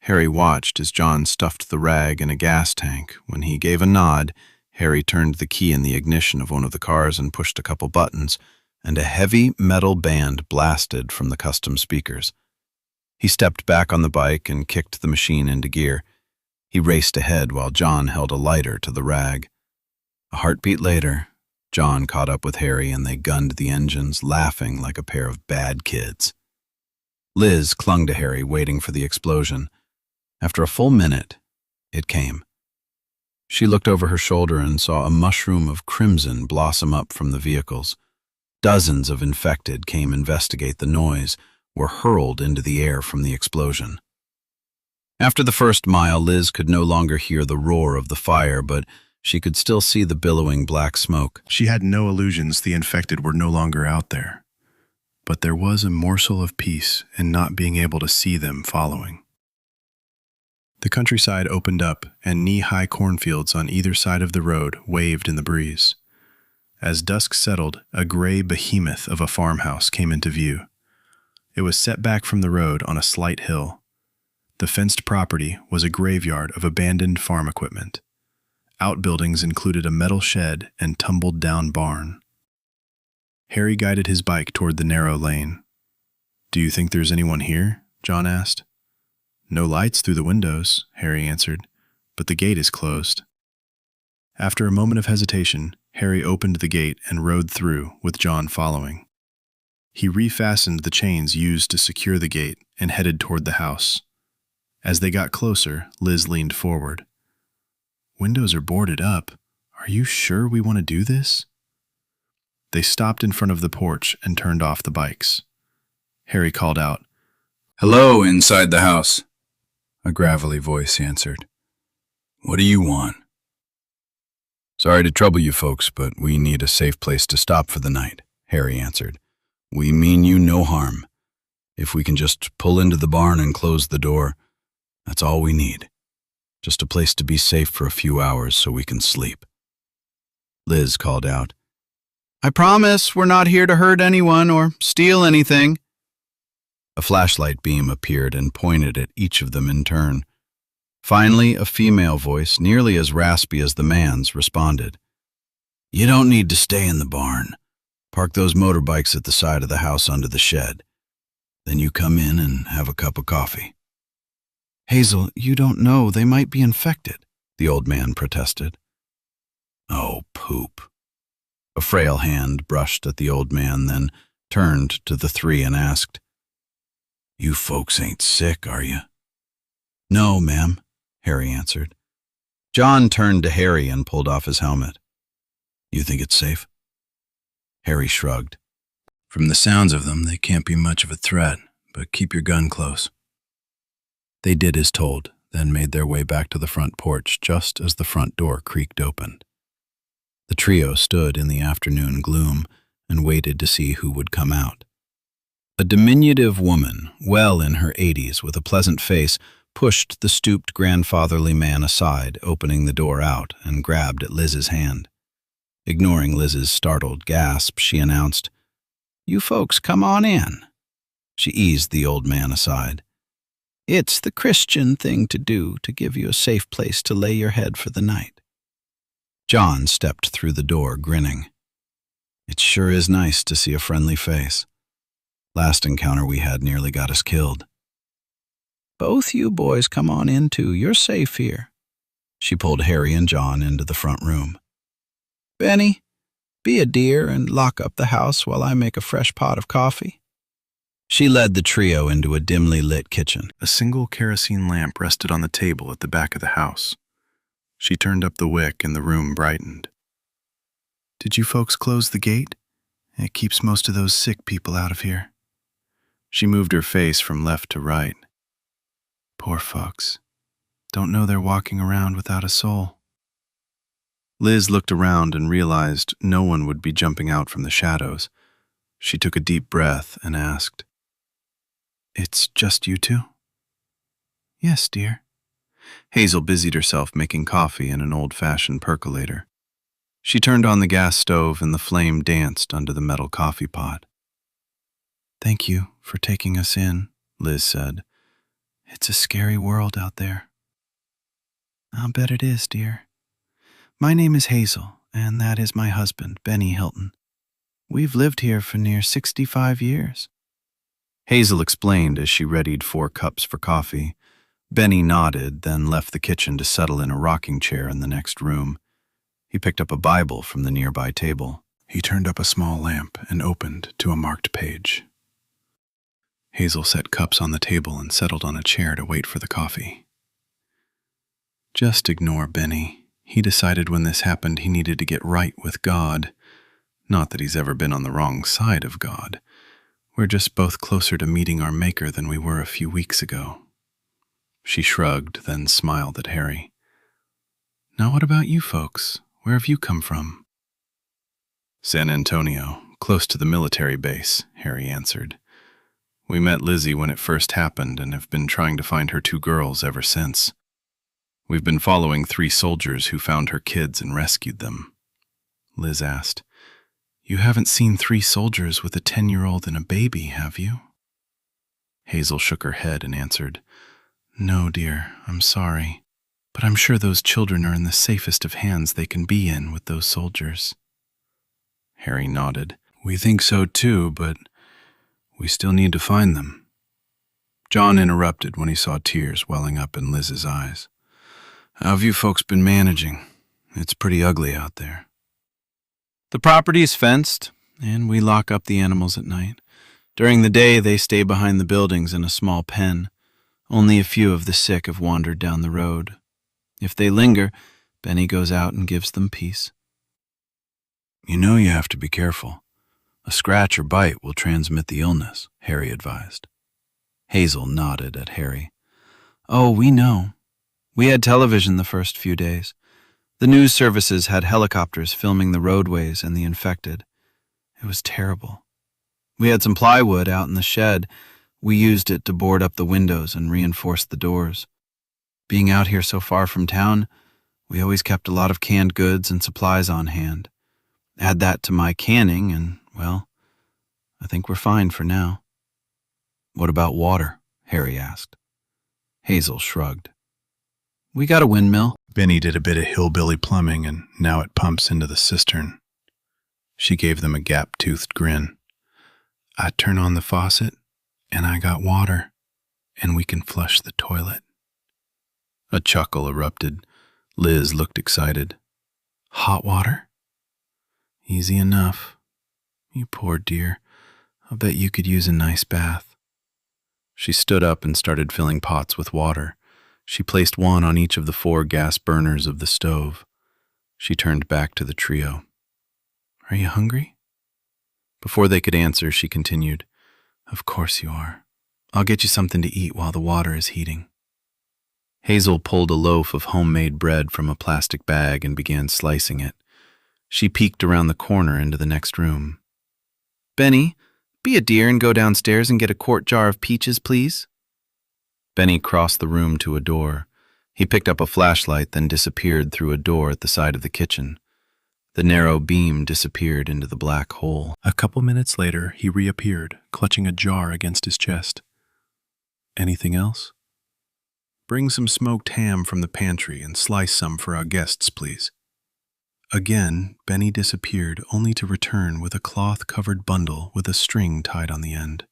Harry watched as John stuffed the rag in a gas tank. When he gave a nod, Harry turned the key in the ignition of one of the cars and pushed a couple buttons, and a heavy metal band blasted from the custom speakers. He stepped back on the bike and kicked the machine into gear. He raced ahead while John held a lighter to the rag. A heartbeat later, John caught up with Harry and they gunned the engines, laughing like a pair of bad kids. Liz clung to Harry, waiting for the explosion. After a full minute, it came. She looked over her shoulder and saw a mushroom of crimson blossom up from the vehicles. Dozens of infected came investigate the noise, were hurled into the air from the explosion. After the first mile, Liz could no longer hear the roar of the fire, but she could still see the billowing black smoke. She had no illusions the infected were no longer out there. But there was a morsel of peace in not being able to see them following. The countryside opened up, and knee-high cornfields on either side of the road waved in the breeze. As dusk settled, a gray behemoth of a farmhouse came into view. It was set back from the road on a slight hill. The fenced property was a graveyard of abandoned farm equipment. Outbuildings included a metal shed and tumbled-down barn. Harry guided his bike toward the narrow lane. "Do you think there's anyone here?" John asked. "No lights through the windows," Harry answered, "but the gate is closed." After a moment of hesitation, Harry opened the gate and rode through, with John following. He refastened the chains used to secure the gate and headed toward the house. As they got closer, Liz leaned forward. "Windows are boarded up. Are you sure we want to do this?" They stopped in front of the porch and turned off the bikes. Harry called out, "Hello, inside the house," a gravelly voice answered. "What do you want?" "Sorry to trouble you folks, but we need a safe place to stop for the night," Harry answered. "We mean you no harm. If we can just pull into the barn and close the door, that's all we need. Just a place to be safe for a few hours so we can sleep." Liz called out, "I promise we're not here to hurt anyone or steal anything." A flashlight beam appeared and pointed at each of them in turn. Finally, a female voice, nearly as raspy as the man's, responded. "You don't need to stay in the barn. Park those motorbikes at the side of the house under the shed. Then you come in and have a cup of coffee." "Hazel, you don't know. They might be infected," the old man protested. "Oh, poop." A frail hand brushed at the old man, then turned to the three and asked, "You folks ain't sick, are you?" "No, ma'am," Harry answered. John turned to Harry and pulled off his helmet. "You think it's safe?" Harry shrugged. "From the sounds of them, they can't be much of a threat, but keep your gun close." They did as told, then made their way back to the front porch just as the front door creaked open. The trio stood in the afternoon gloom and waited to see who would come out. A diminutive woman, well in her 80s, with a pleasant face, pushed the stooped grandfatherly man aside, opening the door out, and grabbed at Liz's hand. Ignoring Liz's startled gasp, she announced, "You folks come on in." She eased the old man aside. "It's the Christian thing to do to give you a safe place to lay your head for the night." John stepped through the door, grinning. "It sure is nice to see a friendly face. Last encounter we had nearly got us killed." "Both you boys come on in too. You're safe here." She pulled Harry and John into the front room. "Benny, be a dear and lock up the house while I make a fresh pot of coffee." She led the trio into a dimly lit kitchen. A single kerosene lamp rested on the table at the back of the house. She turned up the wick and the room brightened. "Did you folks close the gate? It keeps most of those sick people out of here." She moved her face from left to right. "Poor folks. Don't know they're walking around without a soul." Liz looked around and realized no one would be jumping out from the shadows. She took a deep breath and asked, "It's just you two?" "Yes, dear." Hazel busied herself making coffee in an old-fashioned percolator. She turned on the gas stove and the flame danced under the metal coffee pot. "Thank you for taking us in," Liz said. "It's a scary world out there." "I'll bet it is, dear. My name is Hazel, and that is my husband, Benny Hilton. We've lived here for near 65 years. Hazel explained as she readied 4 cups for coffee. Benny nodded, then left the kitchen to settle in a rocking chair in the next room. He picked up a Bible from the nearby table. He turned up a small lamp and opened to a marked page. Hazel set cups on the table and settled on a chair to wait for the coffee. "Just ignore Benny. He decided when this happened he needed to get right with God. Not that he's ever been on the wrong side of God. We're just both closer to meeting our Maker than we were a few weeks ago." She shrugged, then smiled at Harry. "Now what about you folks? Where have you come from?" "San Antonio, close to the military base," Harry answered. "We met Lizzie when it first happened and have been trying to find her 2 girls ever since. We've been following 3 soldiers who found her kids and rescued them." Liz asked, "You haven't seen 3 soldiers with a 10-year-old and a baby, have you?" Hazel shook her head and answered, "No, dear, I'm sorry, but I'm sure those children are in the safest of hands they can be in with those soldiers." Harry nodded. "We think so too, but we still need to find them." John interrupted when he saw tears welling up in Liz's eyes. "How have you folks been managing? It's pretty ugly out there." "The property is fenced, and we lock up the animals at night. During the day, they stay behind the buildings in a small pen. Only a few of the sick have wandered down the road. If they linger, Benny goes out and gives them peace." "You know you have to be careful. A scratch or bite will transmit the illness," Harry advised. Hazel nodded at Harry. "Oh, we know. We had television the first few days. The news services had helicopters filming the roadways and the infected. It was terrible. We had some plywood out in the shed. We used it to board up the windows and reinforce the doors. Being out here so far from town, we always kept a lot of canned goods and supplies on hand. Add that to my canning and, well, I think we're fine for now." "What about water?" Harry asked. Hazel shrugged. "We got a windmill." Benny did a bit of hillbilly plumbing, and now it pumps into the cistern. She gave them a gap-toothed grin. "I turn on the faucet, and I got water, and we can flush the toilet." A chuckle erupted. Liz looked excited. "Hot water?" "Easy enough. You poor dear. I'll bet you could use a nice bath." She stood up and started filling pots with water. She placed one on each of the 4 gas burners of the stove. She turned back to the trio. "Are you hungry?" Before they could answer, she continued, "Of course you are. I'll get you something to eat while the water is heating." Hazel pulled a loaf of homemade bread from a plastic bag and began slicing it. She peeked around the corner into the next room. "Benny, Be a dear and go downstairs and get a quart jar of peaches, please. Benny crossed the room to a door. He picked up a flashlight, then disappeared through a door at the side of the kitchen. The narrow beam disappeared into the black hole. A couple minutes later, he reappeared, clutching a jar against his chest. Anything else? Bring some smoked ham from the pantry and slice some for our guests, please. Again, Benny disappeared, only to return with a cloth-covered bundle with a string tied on the end.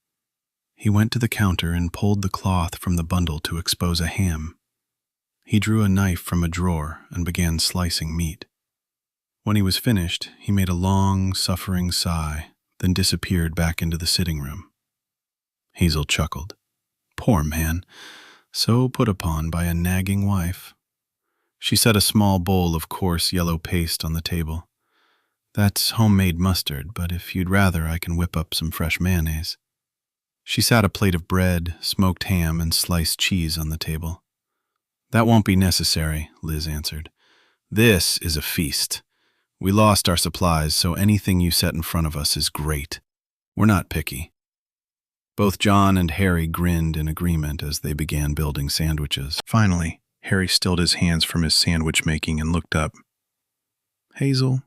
He went to the counter and pulled the cloth from the bundle to expose a ham. He drew a knife from a drawer and began slicing meat. When he was finished, he made a long, suffering sigh, then disappeared back into the sitting room. Hazel chuckled. Poor man, so put upon by a nagging wife. She set a small bowl of coarse yellow paste on the table. That's homemade mustard, but if you'd rather, I can whip up some fresh mayonnaise. She sat a plate of bread, smoked ham, and sliced cheese on the table. That won't be necessary, Liz answered. This is a feast. We lost our supplies, so anything you set in front of us is great. We're not picky. Both John and Harry grinned in agreement as they began building sandwiches. Finally, Harry stilled his hands from his sandwich making and looked up. Hazel,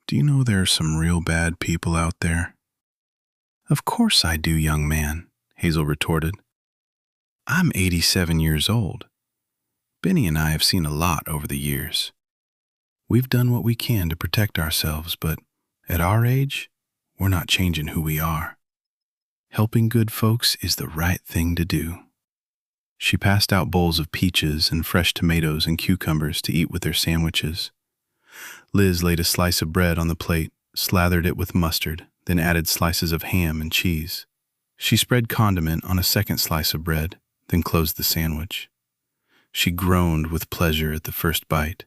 do you know there are some real bad people out there? Of course I do, young man, Hazel retorted. I'm 87 years old. Benny and I have seen a lot over the years. We've done what we can to protect ourselves, but at our age, we're not changing who we are. Helping good folks is the right thing to do. She passed out bowls of peaches and fresh tomatoes and cucumbers to eat with their sandwiches. Liz laid a slice of bread on the plate, slathered it with mustard, then added slices of ham and cheese. She spread condiment on a second slice of bread, then closed the sandwich. She groaned with pleasure at the first bite.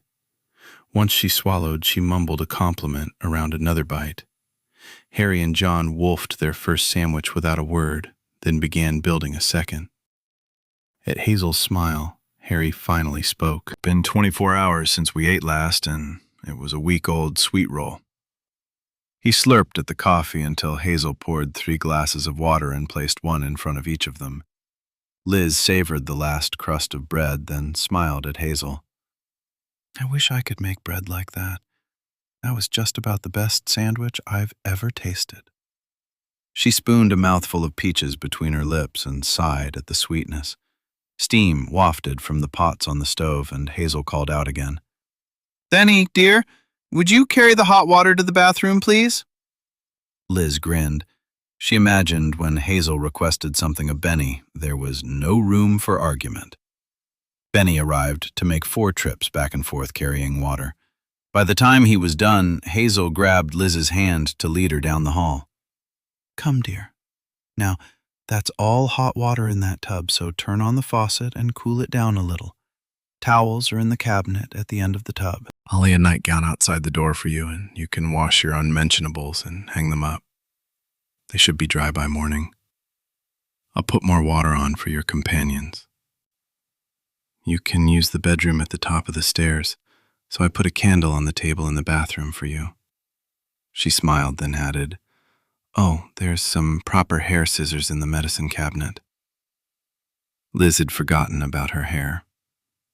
Once she swallowed, she mumbled a compliment around another bite. Harry and John wolfed their first sandwich without a word, then began building a second. At Hazel's smile, Harry finally spoke. Been 24 hours since we ate last, and it was a week-old sweet roll. He slurped at the coffee until Hazel poured 3 glasses of water and placed one in front of each of them. Liz savored the last crust of bread, then smiled at Hazel. I wish I could make bread like that. That was just about the best sandwich I've ever tasted. She spooned a mouthful of peaches between her lips and sighed at the sweetness. Steam wafted from the pots on the stove, and Hazel called out again. Benny, dear, would you carry the hot water to the bathroom, please? Liz grinned. She imagined when Hazel requested something of Benny, there was no room for argument. Benny arrived to make 4 trips back and forth carrying water. By the time he was done, Hazel grabbed Liz's hand to lead her down the hall. Come, dear. Now, that's all hot water in that tub, so turn on the faucet and cool it down a little. Towels are in the cabinet at the end of the tub. I'll lay a nightgown outside the door for you, and you can wash your unmentionables and hang them up. They should be dry by morning. I'll put more water on for your companions. You can use the bedroom at the top of the stairs, so I put a candle on the table in the bathroom for you. She smiled, then added, Oh, there's some proper hair scissors in the medicine cabinet. Liz had forgotten about her hair.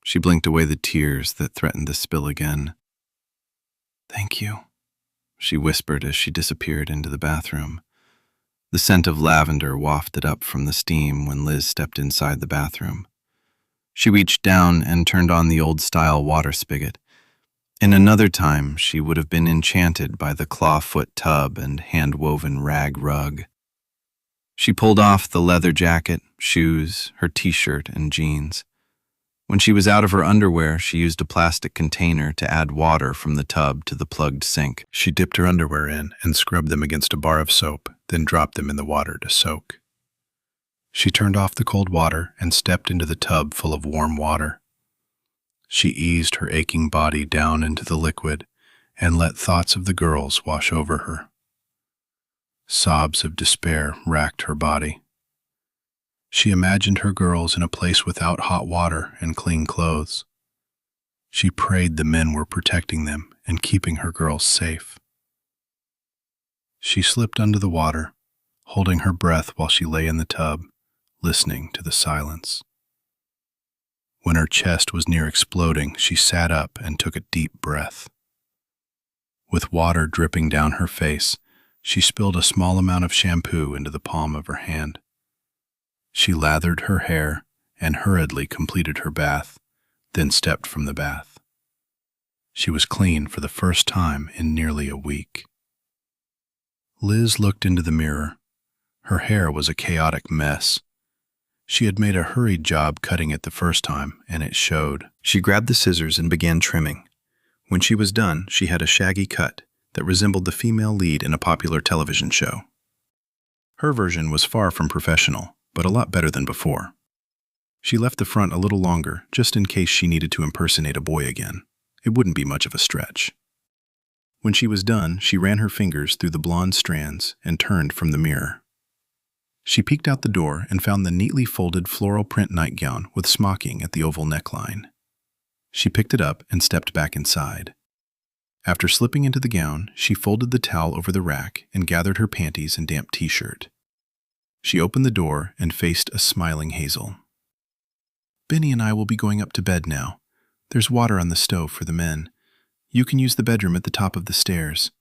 She blinked away the tears that threatened to spill again. Thank you, she whispered as she disappeared into the bathroom. The scent of lavender wafted up from the steam when Liz stepped inside the bathroom. She reached down and turned on the old-style water spigot. In another time, she would have been enchanted by the clawfoot tub and hand-woven rag rug. She pulled off the leather jacket, shoes, her t-shirt, and jeans. When she was out of her underwear, she used a plastic container to add water from the tub to the plugged sink. She dipped her underwear in and scrubbed them against a bar of soap, then dropped them in the water to soak. She turned off the cold water and stepped into the tub full of warm water. She eased her aching body down into the liquid and let thoughts of the girls wash over her. Sobs of despair racked her body. She imagined her girls in a place without hot water and clean clothes. She prayed the men were protecting them and keeping her girls safe. She slipped under the water, holding her breath while she lay in the tub, listening to the silence. When her chest was near exploding, she sat up and took a deep breath. With water dripping down her face, she spilled a small amount of shampoo into the palm of her hand. She lathered her hair and hurriedly completed her bath, then stepped from the bath. She was clean for the first time in nearly a week. Liz looked into the mirror. Her hair was a chaotic mess. She had made a hurried job cutting it the first time, and it showed. She grabbed the scissors and began trimming. When she was done, she had a shaggy cut that resembled the female lead in a popular television show. Her version was far from professional, but a lot better than before. She left the front a little longer, just in case she needed to impersonate a boy again. It wouldn't be much of a stretch. When she was done, she ran her fingers through the blonde strands and turned from the mirror. She peeked out the door and found the neatly folded floral print nightgown with smocking at the oval neckline. She picked it up and stepped back inside. After slipping into the gown, she folded the towel over the rack and gathered her panties and damp t-shirt. She opened the door and faced a smiling Hazel. "Benny and I will be going up to bed now. There's water on the stove for the men. You can use the bedroom at the top of the stairs.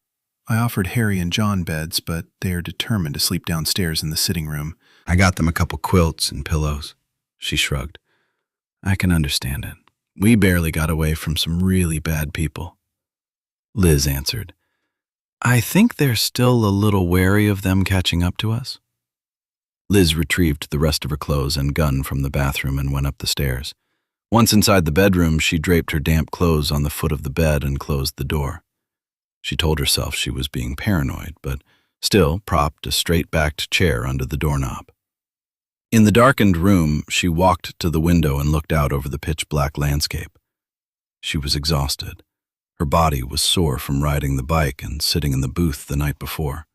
I offered Harry and John beds, but they are determined to sleep downstairs in the sitting room." I got them a couple quilts and pillows, she shrugged. I can understand it. We barely got away from some really bad people. Liz answered, I think they're still a little wary of them catching up to us. Liz retrieved the rest of her clothes and gun from the bathroom and went up the stairs. Once inside the bedroom, she draped her damp clothes on the foot of the bed and closed the door. She told herself she was being paranoid, but still propped a straight-backed chair under the doorknob. In the darkened room, she walked to the window and looked out over the pitch-black landscape. She was exhausted. Her body was sore from riding the bike and sitting in the booth the night before.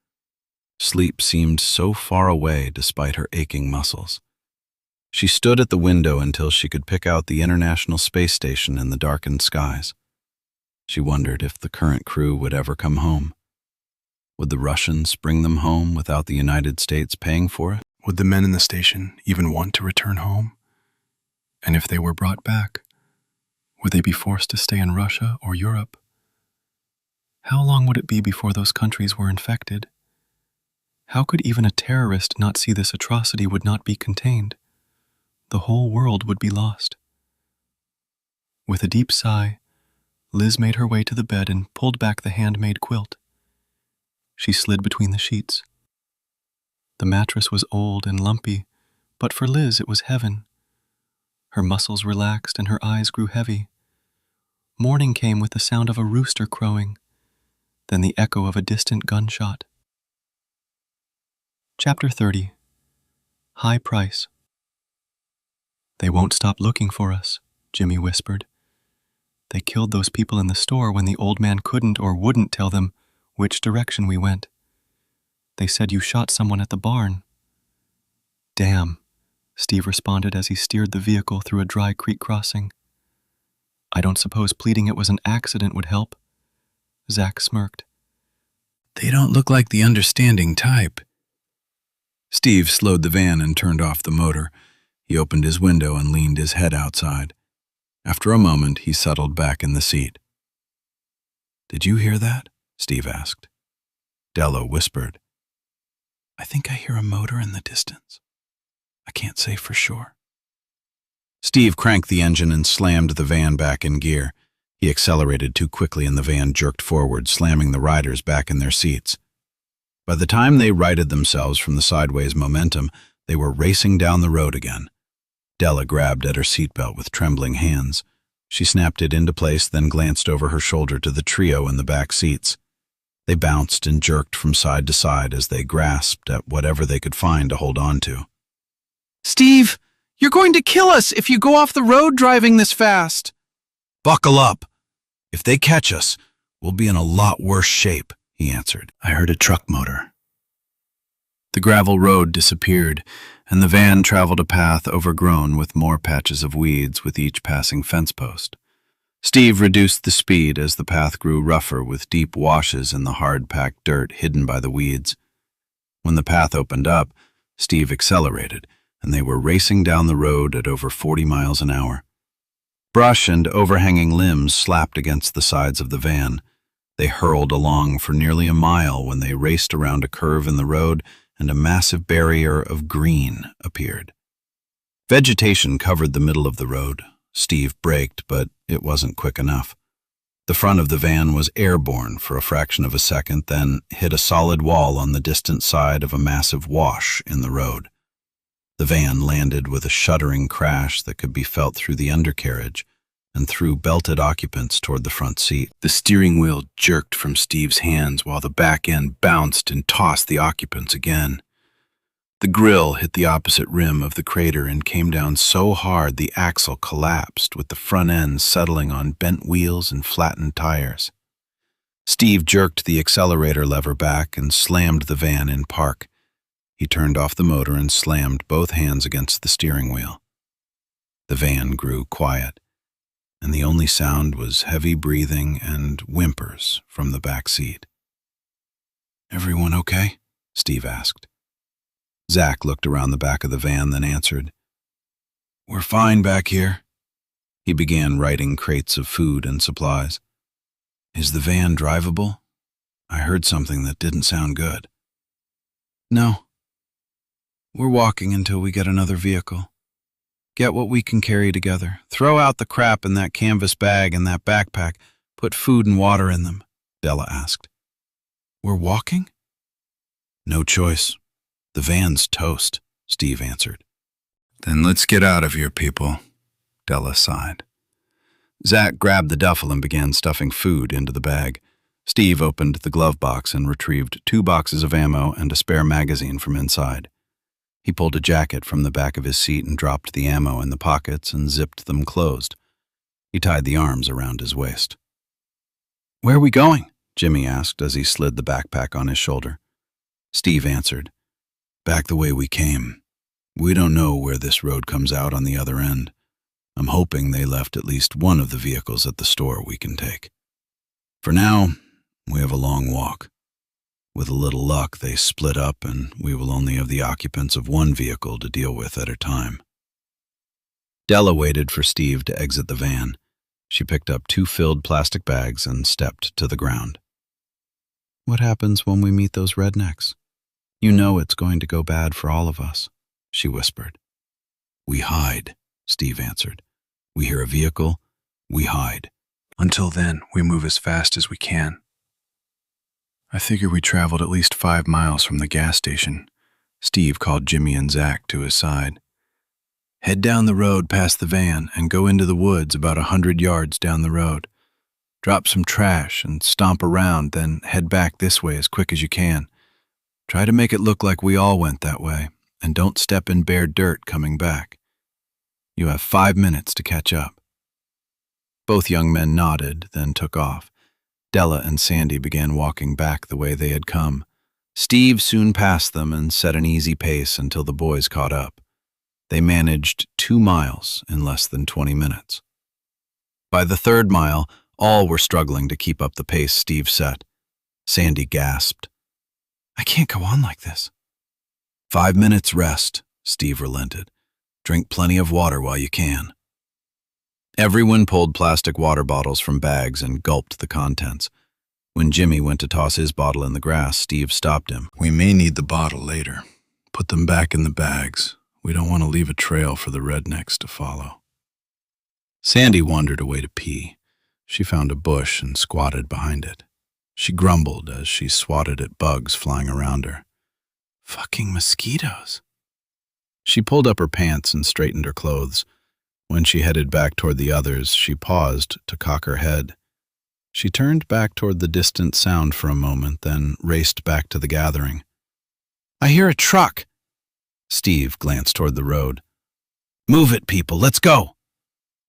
Sleep seemed so far away despite her aching muscles. She stood at the window until she could pick out the International Space Station in the darkened skies. She wondered if the current crew would ever come home. Would the Russians bring them home without the United States paying for it? Would the men in the station even want to return home? And if they were brought back, would they be forced to stay in Russia or Europe? How long would it be before those countries were infected? How could even a terrorist not see this atrocity would not be contained? The whole world would be lost. With a deep sigh, Liz made her way to the bed and pulled back the handmade quilt. She slid between the sheets. The mattress was old and lumpy, but for Liz it was heaven. Her muscles relaxed and her eyes grew heavy. Morning came with the sound of a rooster crowing, then the echo of a distant gunshot. Chapter 30. High Price. "They won't stop looking for us," Jimmy whispered. "They killed those people in the store when the old man couldn't or wouldn't tell them which direction we went. They said you shot someone at the barn." "Damn," Steve responded as he steered the vehicle through a dry creek crossing. "I don't suppose pleading it was an accident would help." Zach smirked. They don't look like the understanding type. Steve slowed the van and turned off the motor. He opened his window and leaned his head outside. After a moment, he settled back in the seat. "Did you hear that?" Steve asked. Della whispered, "I think I hear a motor in the distance. I can't say for sure." Steve cranked the engine and slammed the van back in gear. He accelerated too quickly and the van jerked forward, slamming the riders back in their seats. By the time they righted themselves from the sideways momentum, they were racing down the road again. Della grabbed at her seatbelt with trembling hands. She snapped it into place, then glanced over her shoulder to the trio in the back seats. They bounced and jerked from side to side as they grasped at whatever they could find to hold on to. Steve, you're going to kill us if you go off the road driving this fast. "Buckle up. If they catch us, we'll be in a lot worse shape," he answered. I heard a truck motor. The gravel road disappeared, and the van traveled a path overgrown with more patches of weeds with each passing fence post. Steve reduced the speed as the path grew rougher with deep washes in the hard-packed dirt hidden by the weeds. When the path opened up, Steve accelerated, and they were racing down the road at over 40 miles an hour. Brush and overhanging limbs slapped against the sides of the van. They hurled along for nearly a mile when they raced around a curve in the road and a massive barrier of green appeared. Vegetation covered the middle of the road. Steve braked, but it wasn't quick enough. The front of the van was airborne for a fraction of a second, then hit a solid wall on the distant side of a massive wash in the road. The van landed with a shuddering crash that could be felt through the undercarriage and threw belted occupants toward the front seat. The steering wheel jerked from Steve's hands while the back end bounced and tossed the occupants again. The grill hit the opposite rim of the crater and came down so hard the axle collapsed, with the front end settling on bent wheels and flattened tires. Steve jerked the accelerator lever back and slammed the van in park. He turned off the motor and slammed both hands against the steering wheel. The van grew quiet, and the only sound was heavy breathing and whimpers from the back seat. "Everyone okay?" Steve asked. Zach looked around the back of the van, then answered, "We're fine back here." He began righting crates of food and supplies. "Is the van drivable? I heard something that didn't sound good." "No. We're walking until we get another vehicle. Get what we can carry together. Throw out the crap in that canvas bag and that backpack. Put food and water in them," Della asked. "We're walking?" "No choice. The van's toast," Steve answered. "Then let's get out of here, people," Della sighed. Zach grabbed the duffel and began stuffing food into the bag. Steve opened the glove box and retrieved 2 boxes of ammo and a spare magazine from inside. He pulled a jacket from the back of his seat and dropped the ammo in the pockets and zipped them closed. He tied the arms around his waist. "Where are we going?" Jimmy asked as he slid the backpack on his shoulder. Steve answered, "Back the way we came. We don't know where this road comes out on the other end. I'm hoping they left at least one of the vehicles at the store we can take. For now, we have a long walk. With a little luck, they split up and we will only have the occupants of one vehicle to deal with at a time." Della waited for Steve to exit the van. She picked up 2 filled plastic bags and stepped to the ground. "What happens when we meet those rednecks? You know it's going to go bad for all of us," she whispered. "We hide," Steve answered. "We hear a vehicle, we hide. Until then, we move as fast as we can." I figure we traveled at least 5 miles from the gas station. Steve called Jimmy and Zach to his side. "Head down the road past the van and go into the woods about 100 yards down the road. Drop some trash and stomp around, then head back this way as quick as you can. Try to make it look like we all went that way, and don't step in bare dirt coming back. You have 5 minutes to catch up." Both young men nodded, then took off. Della and Sandy began walking back the way they had come. Steve soon passed them and set an easy pace until the boys caught up. They managed 2 miles in less than 20 minutes. By the 3rd mile, all were struggling to keep up the pace Steve set. Sandy gasped, "I can't go on like this." 5 minutes rest, Steve relented. "Drink plenty of water while you can." Everyone pulled plastic water bottles from bags and gulped the contents. When Jimmy went to toss his bottle in the grass, Steve stopped him. "We may need the bottle later. Put them back in the bags. We don't want to leave a trail for the rednecks to follow." Sandy wandered away to pee. She found a bush and squatted behind it. She grumbled as she swatted at bugs flying around her. "Fucking mosquitoes." She pulled up her pants and straightened her clothes. When she headed back toward the others, she paused to cock her head. She turned back toward the distant sound for a moment, then raced back to the gathering. "I hear a truck." Steve glanced toward the road. "Move it, people, let's go."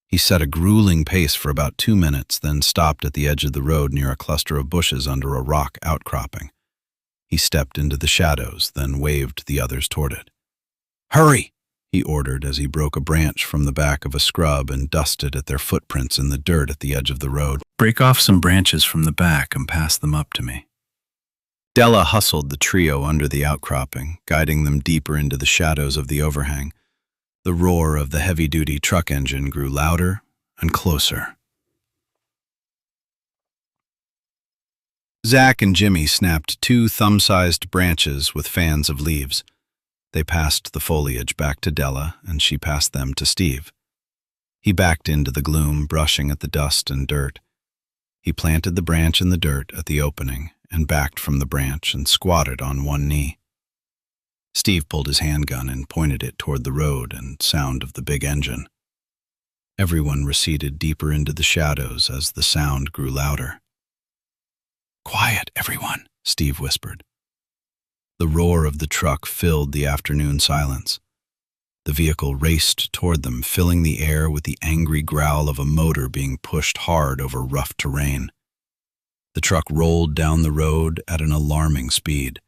He set a grueling pace for about 2 minutes, then stopped at the edge of the road near a cluster of bushes under a rock outcropping. He stepped into the shadows, then waved the others toward it. "Hurry," he ordered as he broke a branch from the back of a scrub and dusted at their footprints in the dirt at the edge of the road. "Break off some branches from the back and pass them up to me." Della hustled the trio under the outcropping, guiding them deeper into the shadows of the overhang. The roar of the heavy-duty truck engine grew louder and closer. Zach and Jimmy snapped 2 thumb-sized branches with fans of leaves. They passed the foliage back to Della, and she passed them to Steve. He backed into the gloom, brushing at the dust and dirt. He planted the branch in the dirt at the opening and backed from the branch and squatted on one knee. Steve pulled his handgun and pointed it toward the road and sound of the big engine. Everyone receded deeper into the shadows as the sound grew louder. "Quiet, everyone," Steve whispered. The roar of the truck filled the afternoon silence. The vehicle raced toward them, filling the air with the angry growl of a motor being pushed hard over rough terrain. The truck rolled down the road at an alarming speed.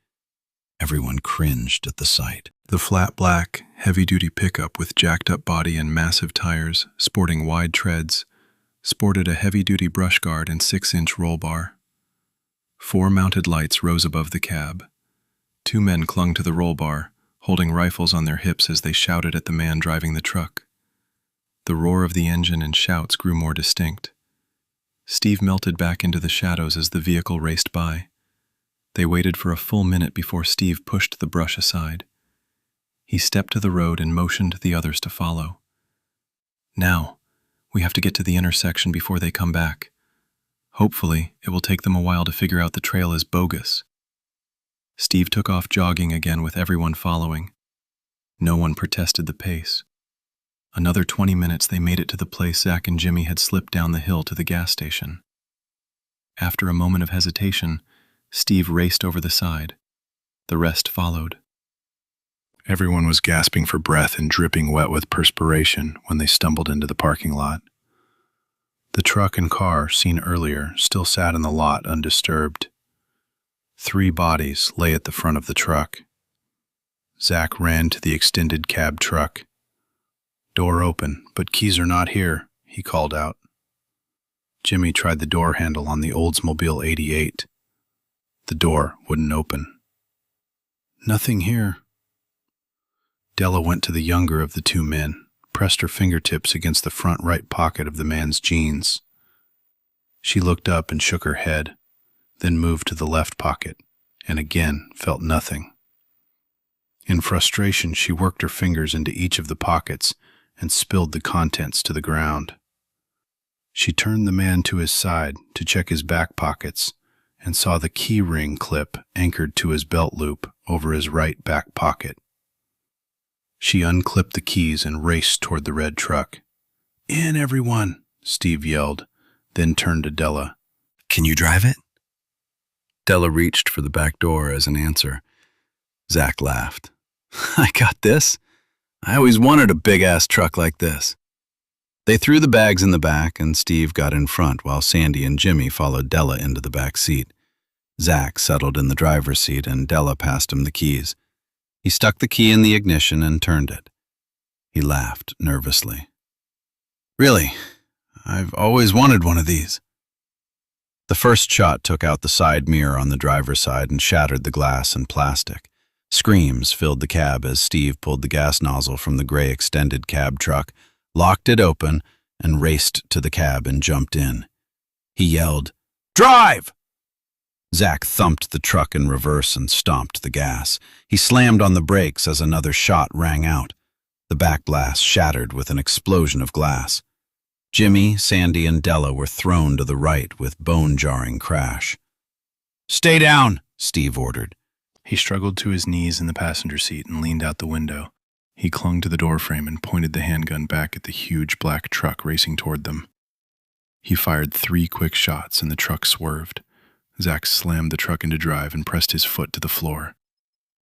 Everyone cringed at the sight. The flat black, heavy-duty pickup with jacked-up body and massive tires, sporting wide treads, sported a heavy-duty brush guard and 6-inch roll bar. 4 mounted lights rose above the cab. 2 men clung to the roll bar, holding rifles on their hips as they shouted at the man driving the truck. The roar of the engine and shouts grew more distinct. Steve melted back into the shadows as the vehicle raced by. They waited for a full minute before Steve pushed the brush aside. He stepped to the road and motioned the others to follow. "Now, we have to get to the intersection before they come back. Hopefully, it will take them a while to figure out the trail is bogus." Steve took off jogging again with everyone following. No one protested the pace. Another 20 minutes they made it to the place Zach and Jimmy had slipped down the hill to the gas station. After a moment of hesitation, Steve raced over the side. The rest followed. Everyone was gasping for breath and dripping wet with perspiration when they stumbled into the parking lot. The truck and car, seen earlier, still sat in the lot undisturbed. 3 bodies lay at the front of the truck. Zach ran to the extended cab truck. "Door open, but keys are not here," he called out. Jimmy tried the door handle on the Oldsmobile 88. The door wouldn't open. "Nothing here." Della went to the younger of the 2 men, pressed her fingertips against the front right pocket of the man's jeans. She looked up and shook her head, then moved to the left pocket, and again felt nothing. In frustration, she worked her fingers into each of the pockets and spilled the contents to the ground. She turned the man to his side to check his back pockets and saw the key ring clip anchored to his belt loop over his right back pocket. She unclipped the keys and raced toward the red truck. "In, everyone," Steve yelled, then turned to Della. "Can you drive it?" Della reached for the back door as an answer. Zach laughed. "I got this. I always wanted a big-ass truck like this." They threw the bags in the back, and Steve got in front while Sandy and Jimmy followed Della into the back seat. Zach settled in the driver's seat, and Della passed him the keys. He stuck the key in the ignition and turned it. He laughed nervously. "Really, I've always wanted one of these." The first shot took out the side mirror on the driver's side and shattered the glass and plastic. Screams filled the cab as Steve pulled the gas nozzle from the gray extended cab truck, locked it open, and raced to the cab and jumped in. He yelled, "Drive!" Zach thumped the truck in reverse and stomped the gas. He slammed on the brakes as another shot rang out. The back blast shattered with an explosion of glass. Jimmy, Sandy, and Della were thrown to the right with bone-jarring crash. "Stay down," Steve ordered. He struggled to his knees in the passenger seat and leaned out the window. He clung to the doorframe and pointed the handgun back at the huge black truck racing toward them. He fired 3 quick shots and the truck swerved. Zach slammed the truck into drive and pressed his foot to the floor.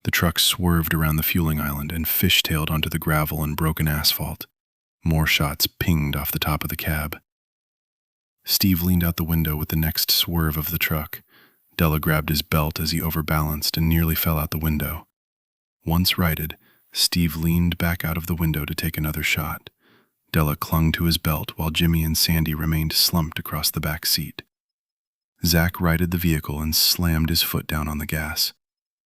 The truck swerved around the fueling island and fishtailed onto the gravel and broken asphalt. More shots pinged off the top of the cab. Steve leaned out the window with the next swerve of the truck. Della grabbed his belt as he overbalanced and nearly fell out the window. Once righted, Steve leaned back out of the window to take another shot. Della clung to his belt while Jimmy and Sandy remained slumped across the back seat. Zach righted the vehicle and slammed his foot down on the gas.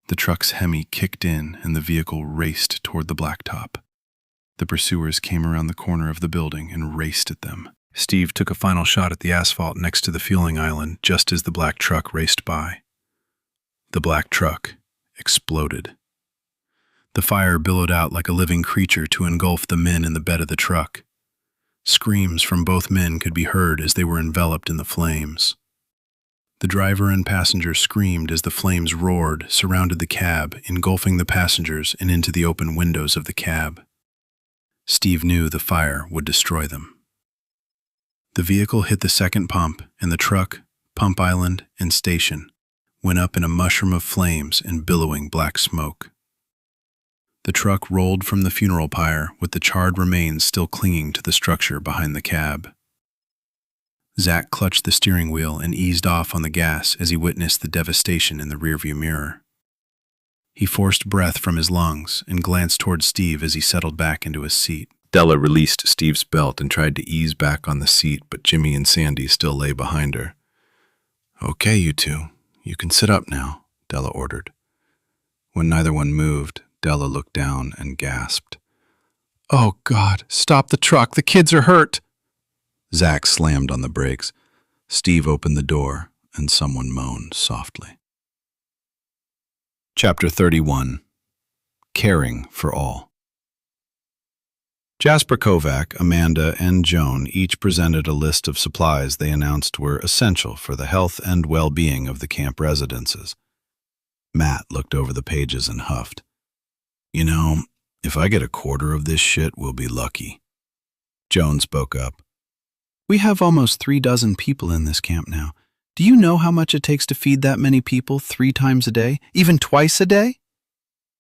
The truck's Hemi kicked in and the vehicle raced toward the blacktop. The pursuers came around the corner of the building and raced at them. Steve took a final shot at the asphalt next to the fueling island just as the black truck raced by. The black truck exploded. The fire billowed out like a living creature to engulf the men in the bed of the truck. Screams from both men could be heard as they were enveloped in the flames. The driver and passenger screamed as the flames roared, surrounded the cab, engulfing the passengers and into the open windows of the cab. Steve knew the fire would destroy them. The vehicle hit the second pump, and the truck, pump island, and station went up in a mushroom of flames and billowing black smoke. The truck rolled from the funeral pyre with the charred remains still clinging to the structure behind the cab. Zach clutched the steering wheel and eased off on the gas as he witnessed the devastation in the rearview mirror. He forced breath from his lungs and glanced toward Steve as he settled back into his seat. Della released Steve's belt and tried to ease back on the seat, but Jimmy and Sandy still lay behind her. "Okay, you two. You can sit up now," Della ordered. When neither one moved, Della looked down and gasped. "Oh, God, stop the truck. The kids are hurt." Zach slammed on the brakes. Steve opened the door, and someone moaned softly. Chapter 31. Caring for All. Jasper Kovac, Amanda, and Joan each presented a list of supplies they announced were essential for the health and well-being of the camp residences. Matt looked over the pages and huffed. "You know, if I get a quarter of this shit, we'll be lucky." Joan spoke up. "We have almost 36 people in this camp now. Do you know how much it takes to feed that many people 3 times a day, even twice a day?"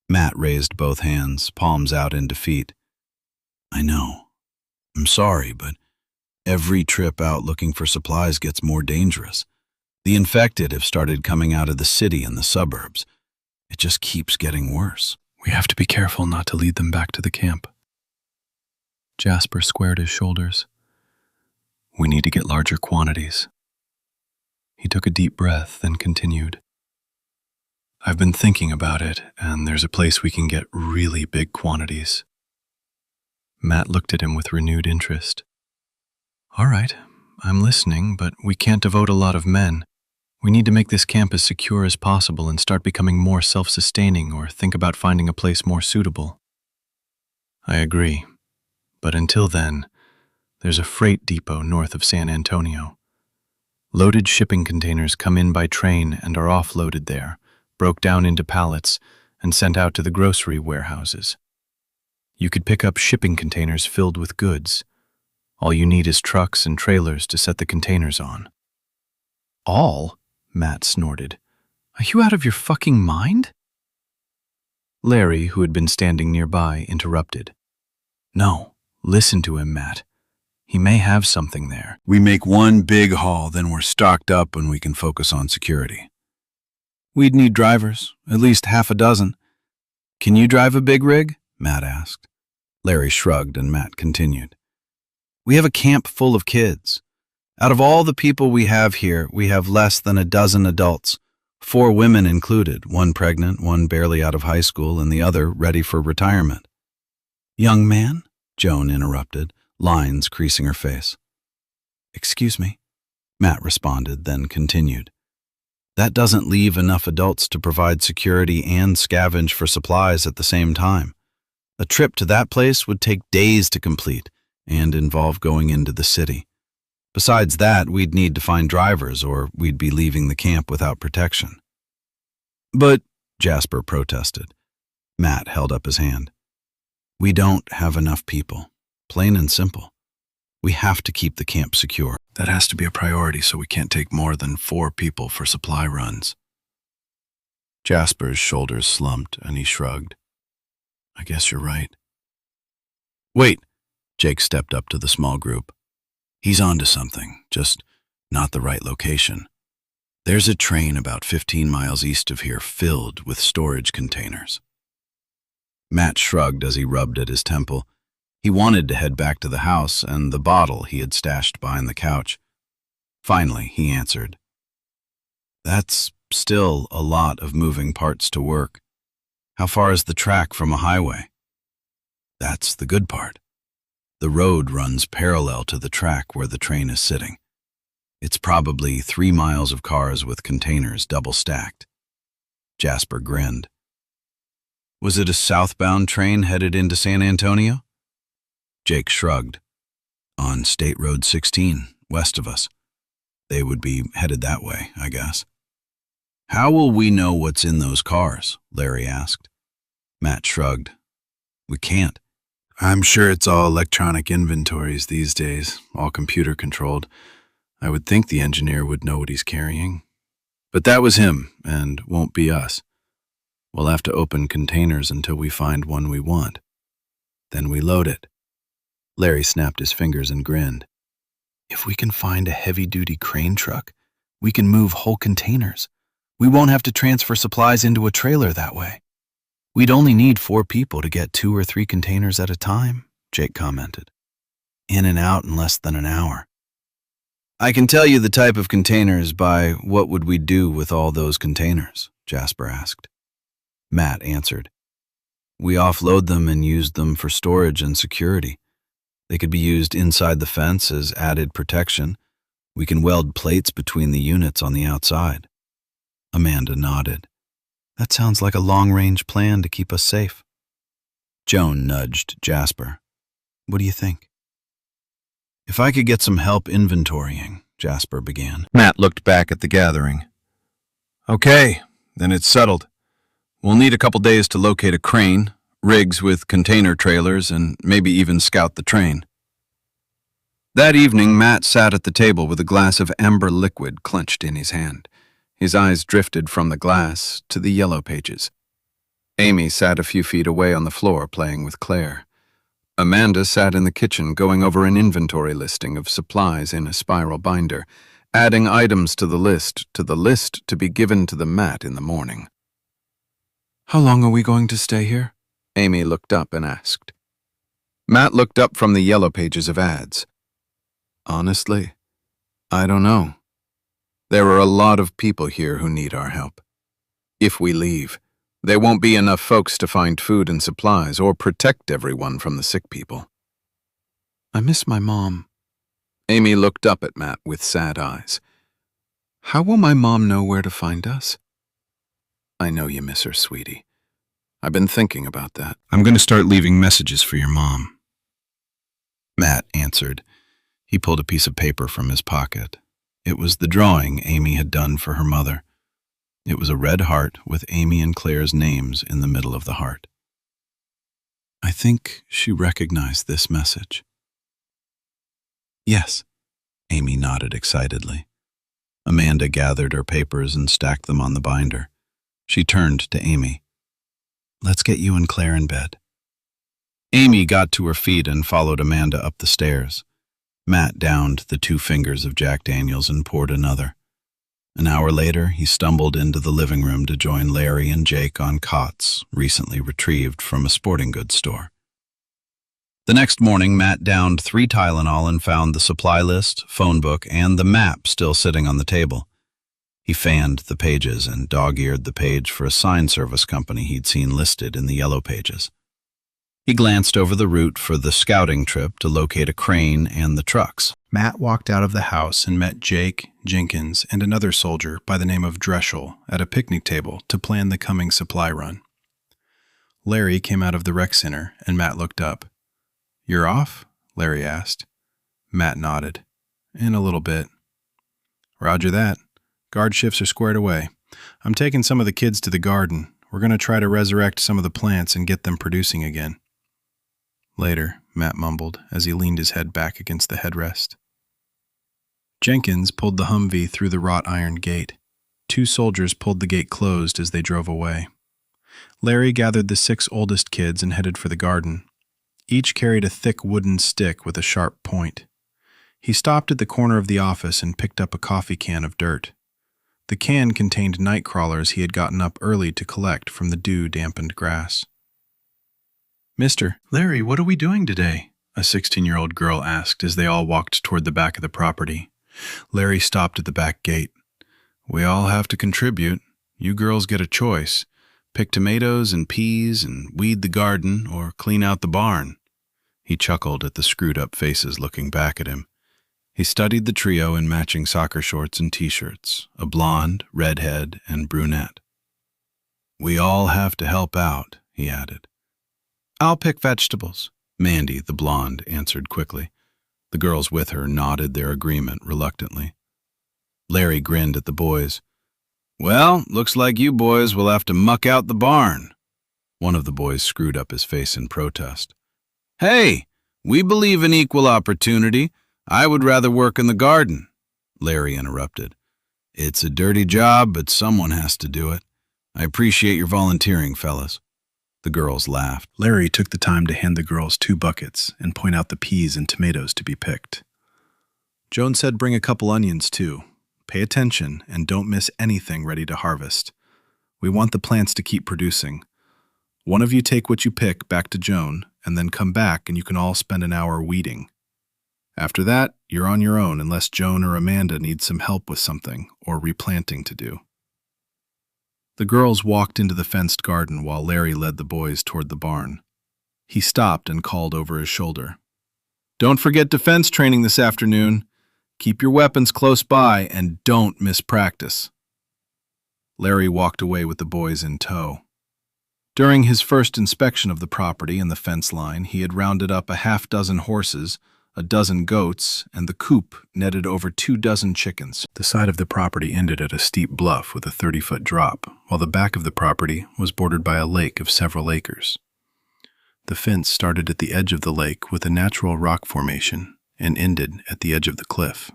Matt raised both hands, palms out in defeat. "I know. I'm sorry, but every trip out looking for supplies gets more dangerous. The infected have started coming out of the city and the suburbs. It just keeps getting worse." "We have to be careful not to lead them back to the camp." Jasper squared his shoulders. "We need to get larger quantities." He took a deep breath, then continued. "I've been thinking about it, and there's a place we can get really big quantities." Matt looked at him with renewed interest. "All right, I'm listening, but we can't devote a lot of men. We need to make this camp as secure as possible and start becoming more self-sustaining or think about finding a place more suitable." "I agree. But until then, there's a freight depot north of San Antonio. Loaded shipping containers come in by train and are offloaded there, broke down into pallets, and sent out to the grocery warehouses. You could pick up shipping containers filled with goods. All you need is trucks and trailers to set the containers on." "All?" Matt snorted. "Are you out of your fucking mind?" Larry, who had been standing nearby, interrupted. "No, listen to him, Matt. He may have something there." "We make one big haul, then we're stocked up and we can focus on security." "We'd need drivers, at least half a dozen. Can you drive a big rig?" Matt asked. Larry shrugged and Matt continued. "We have a camp full of kids. Out of all the people we have here, we have less than a dozen adults, 4 women included, 1 pregnant, 1 barely out of high school, and the other ready for retirement." "Young man?" Joan interrupted, lines creasing her face. "Excuse me," Matt responded, then continued. "That doesn't leave enough adults to provide security and scavenge for supplies at the same time. A trip to that place would take days to complete and involve going into the city. Besides that, we'd need to find drivers or we'd be leaving the camp without protection." "But," Jasper protested. Matt held up his hand. "We don't have enough people. Plain and simple. We have to keep the camp secure." "That has to be a priority, so we can't take more than 4 people for supply runs." Jasper's shoulders slumped and he shrugged. "I guess you're right." "Wait," Jake stepped up to the small group. "He's onto something, just not the right location. There's a train about 15 miles east of here filled with storage containers." Matt shrugged as he rubbed at his temple. He wanted to head back to the house and the bottle he had stashed behind the couch. Finally, he answered, That's still a lot of moving parts to work. How far is the track from a highway? That's the good part. The road runs parallel to the track where the train is sitting. It's probably 3 miles of cars with containers double stacked. Jasper grinned. Was it a southbound train headed into San Antonio? Jake shrugged. On State Road 16, west of us. They would be headed that way, I guess. How will we know what's in those cars? Larry asked. Matt shrugged. We can't. I'm sure it's all electronic inventories these days, all computer controlled. I would think the engineer would know what he's carrying. But that was him, and won't be us. We'll have to open containers until we find one we want. Then we load it. Larry snapped his fingers and grinned. If we can find a heavy-duty crane truck, we can move whole containers. We won't have to transfer supplies into a trailer that way. We'd only need 4 people to get 2 or 3 containers at a time, Jake commented. In and out in less than an hour. I can tell you the type of containers by what would we do with all those containers, Jasper asked. Matt answered. We offload them and use them for storage and security. They could be used inside the fence as added protection. We can weld plates between the units on the outside. Amanda nodded. That sounds like a long-range plan to keep us safe. Joan nudged Jasper. What do you think? If I could get some help inventorying, Jasper began. Matt looked back at the gathering. Okay, then it's settled. We'll need a couple days to locate a crane, rigs with container trailers, and maybe even scout the train. That evening, Matt sat at the table with a glass of amber liquid clenched in his hand. His eyes drifted from the glass to the yellow pages. Amy sat a few feet away on the floor playing with Claire. Amanda sat in the kitchen going over an inventory listing of supplies in a spiral binder, adding items to the list to be given to the Matt in the morning. How long are we going to stay here? Amy looked up and asked. Matt looked up from the yellow pages of ads. Honestly, I don't know. There are a lot of people here who need our help. If we leave, there won't be enough folks to find food and supplies or protect everyone from the sick people. I miss my mom. Amy looked up at Matt with sad eyes. How will my mom know where to find us? I know you miss her, sweetie. I've been thinking about that. I'm going to start leaving messages for your mom. Matt answered. He pulled a piece of paper from his pocket. It was the drawing Amy had done for her mother. It was a red heart with Amy and Claire's names in the middle of the heart. I think she recognized this message. Yes, Amy nodded excitedly. Amanda gathered her papers and stacked them on the binder. She turned to Amy. Let's get you and Claire in bed. Amy got to her feet and followed Amanda up the stairs. Matt downed the 2 fingers of Jack Daniels and poured another. An hour later, he stumbled into the living room to join Larry and Jake on cots, recently retrieved from a sporting goods store. The next morning, Matt downed 3 Tylenol and found the supply list, phone book, and the map still sitting on the table. He fanned the pages and dog-eared the page for a sign service company he'd seen listed in the yellow pages. He glanced over the route for the scouting trip to locate a crane and the trucks. Matt walked out of the house and met Jake, Jenkins, and another soldier by the name of Dreschel at a picnic table to plan the coming supply run. Larry came out of the rec center, and Matt looked up. You're off? Larry asked. Matt nodded. In a little bit. Roger that. Guard shifts are squared away. I'm taking some of the kids to the garden. We're going to try to resurrect some of the plants and get them producing again. Later, Matt mumbled as he leaned his head back against the headrest. Jenkins pulled the Humvee through the wrought iron gate. 2 soldiers pulled the gate closed as they drove away. Larry gathered the 6 oldest kids and headed for the garden. Each carried a thick wooden stick with a sharp point. He stopped at the corner of the office and picked up a coffee can of dirt. The can contained night crawlers he had gotten up early to collect from the dew-dampened grass. Mister, Larry, what are we doing today? A 16-year-old girl asked as they all walked toward the back of the property. Larry stopped at the back gate. We all have to contribute. You girls get a choice. Pick tomatoes and peas and weed the garden or clean out the barn. He chuckled at the screwed-up faces looking back at him. He studied the trio in matching soccer shorts and t-shirts, a blonde, redhead, and brunette. We all have to help out, he added. I'll pick vegetables, Mandy, the blonde, answered quickly. The girls with her nodded their agreement reluctantly. Larry grinned at the boys. Well, looks like you boys will have to muck out the barn. One of the boys screwed up his face in protest. Hey, we believe in equal opportunity. I would rather work in the garden, Larry interrupted. It's a dirty job, but someone has to do it. I appreciate your volunteering, fellas. The girls laughed. Larry took the time to hand the girls 2 buckets and point out the peas and tomatoes to be picked. Joan said bring a couple onions, too. Pay attention and don't miss anything ready to harvest. We want the plants to keep producing. One of you take what you pick back to Joan, and then come back and you can all spend an hour weeding. After that, you're on your own unless Joan or Amanda need some help with something or replanting to do. The girls walked into the fenced garden while Larry led the boys toward the barn. He stopped and called over his shoulder. Don't forget defense training this afternoon. Keep your weapons close by and don't miss practice. Larry walked away with the boys in tow. During his first inspection of the property and the fence line, he had rounded up a half-dozen horses, a dozen goats, and the coop netted over 24 chickens. The side of the property ended at a steep bluff with a 30-foot drop, while the back of the property was bordered by a lake of several acres. The fence started at the edge of the lake with a natural rock formation and ended at the edge of the cliff.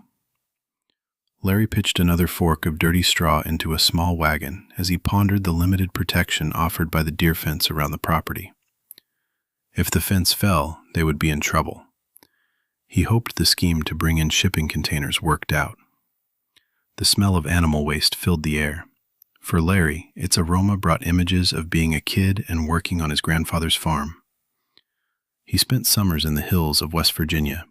Larry pitched another fork of dirty straw into a small wagon as he pondered the limited protection offered by the deer fence around the property. If the fence fell, they would be in trouble. He hoped the scheme to bring in shipping containers worked out. The smell of animal waste filled the air. For Larry, its aroma brought images of being a kid and working on his grandfather's farm. He spent summers in the hills of West Virginia.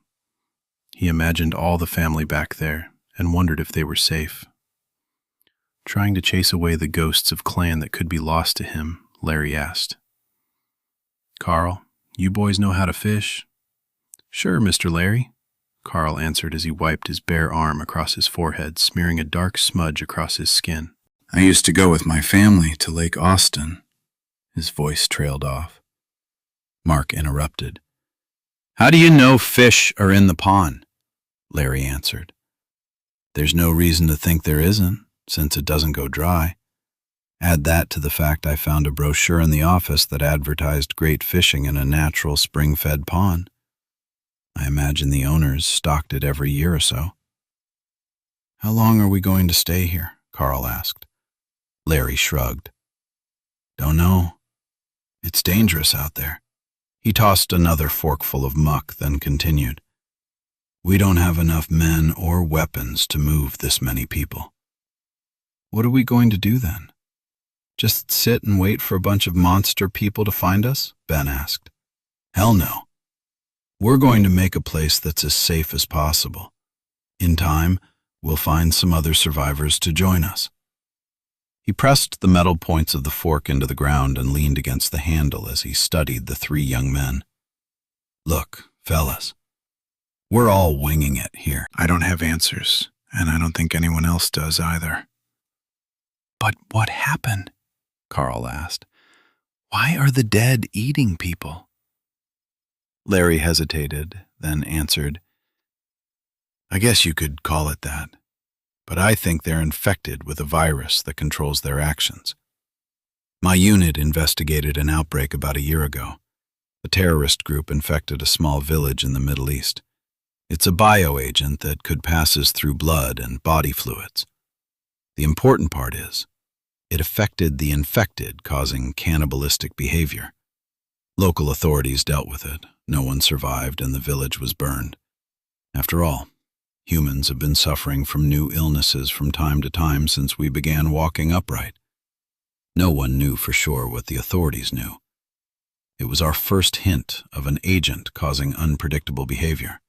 He imagined all the family back there and wondered if they were safe. Trying to chase away the ghosts of clan that could be lost to him, Larry asked, Carl, you boys know how to fish? Sure, Mr. Larry, Carl answered as he wiped his bare arm across his forehead, smearing a dark smudge across his skin. I used to go with my family to Lake Austin. His voice trailed off. Mark interrupted. How do you know fish are in the pond? Larry answered. There's no reason to think there isn't, since it doesn't go dry. Add that to the fact I found a brochure in the office that advertised great fishing in a natural spring-fed pond. I imagine the owners stocked it every year or so. How long are we going to stay here? Carl asked. Larry shrugged. Don't know. It's dangerous out there. He tossed another forkful of muck, then continued. We don't have enough men or weapons to move this many people. What are we going to do then? Just sit and wait for a bunch of monster people to find us? Ben asked. Hell no. We're going to make a place that's as safe as possible. In time, we'll find some other survivors to join us. He pressed the metal points of the fork into the ground and leaned against the handle as he studied the 3 young men. Look, fellas, we're all winging it here. I don't have answers, and I don't think anyone else does either. But what happened? Carl asked. Why are the dead eating people? Larry hesitated, then answered, I guess you could call it that, but I think they're infected with a virus that controls their actions. My unit investigated an outbreak about a year ago. A terrorist group infected a small village in the Middle East. It's a bioagent that could passes through blood and body fluids. The important part is, it affected the infected, causing cannibalistic behavior. Local authorities dealt with it. No one survived and the village was burned. After all, humans have been suffering from new illnesses from time to time since we began walking upright. No one knew for sure what the authorities knew. It was our first hint of an agent causing unpredictable behavior.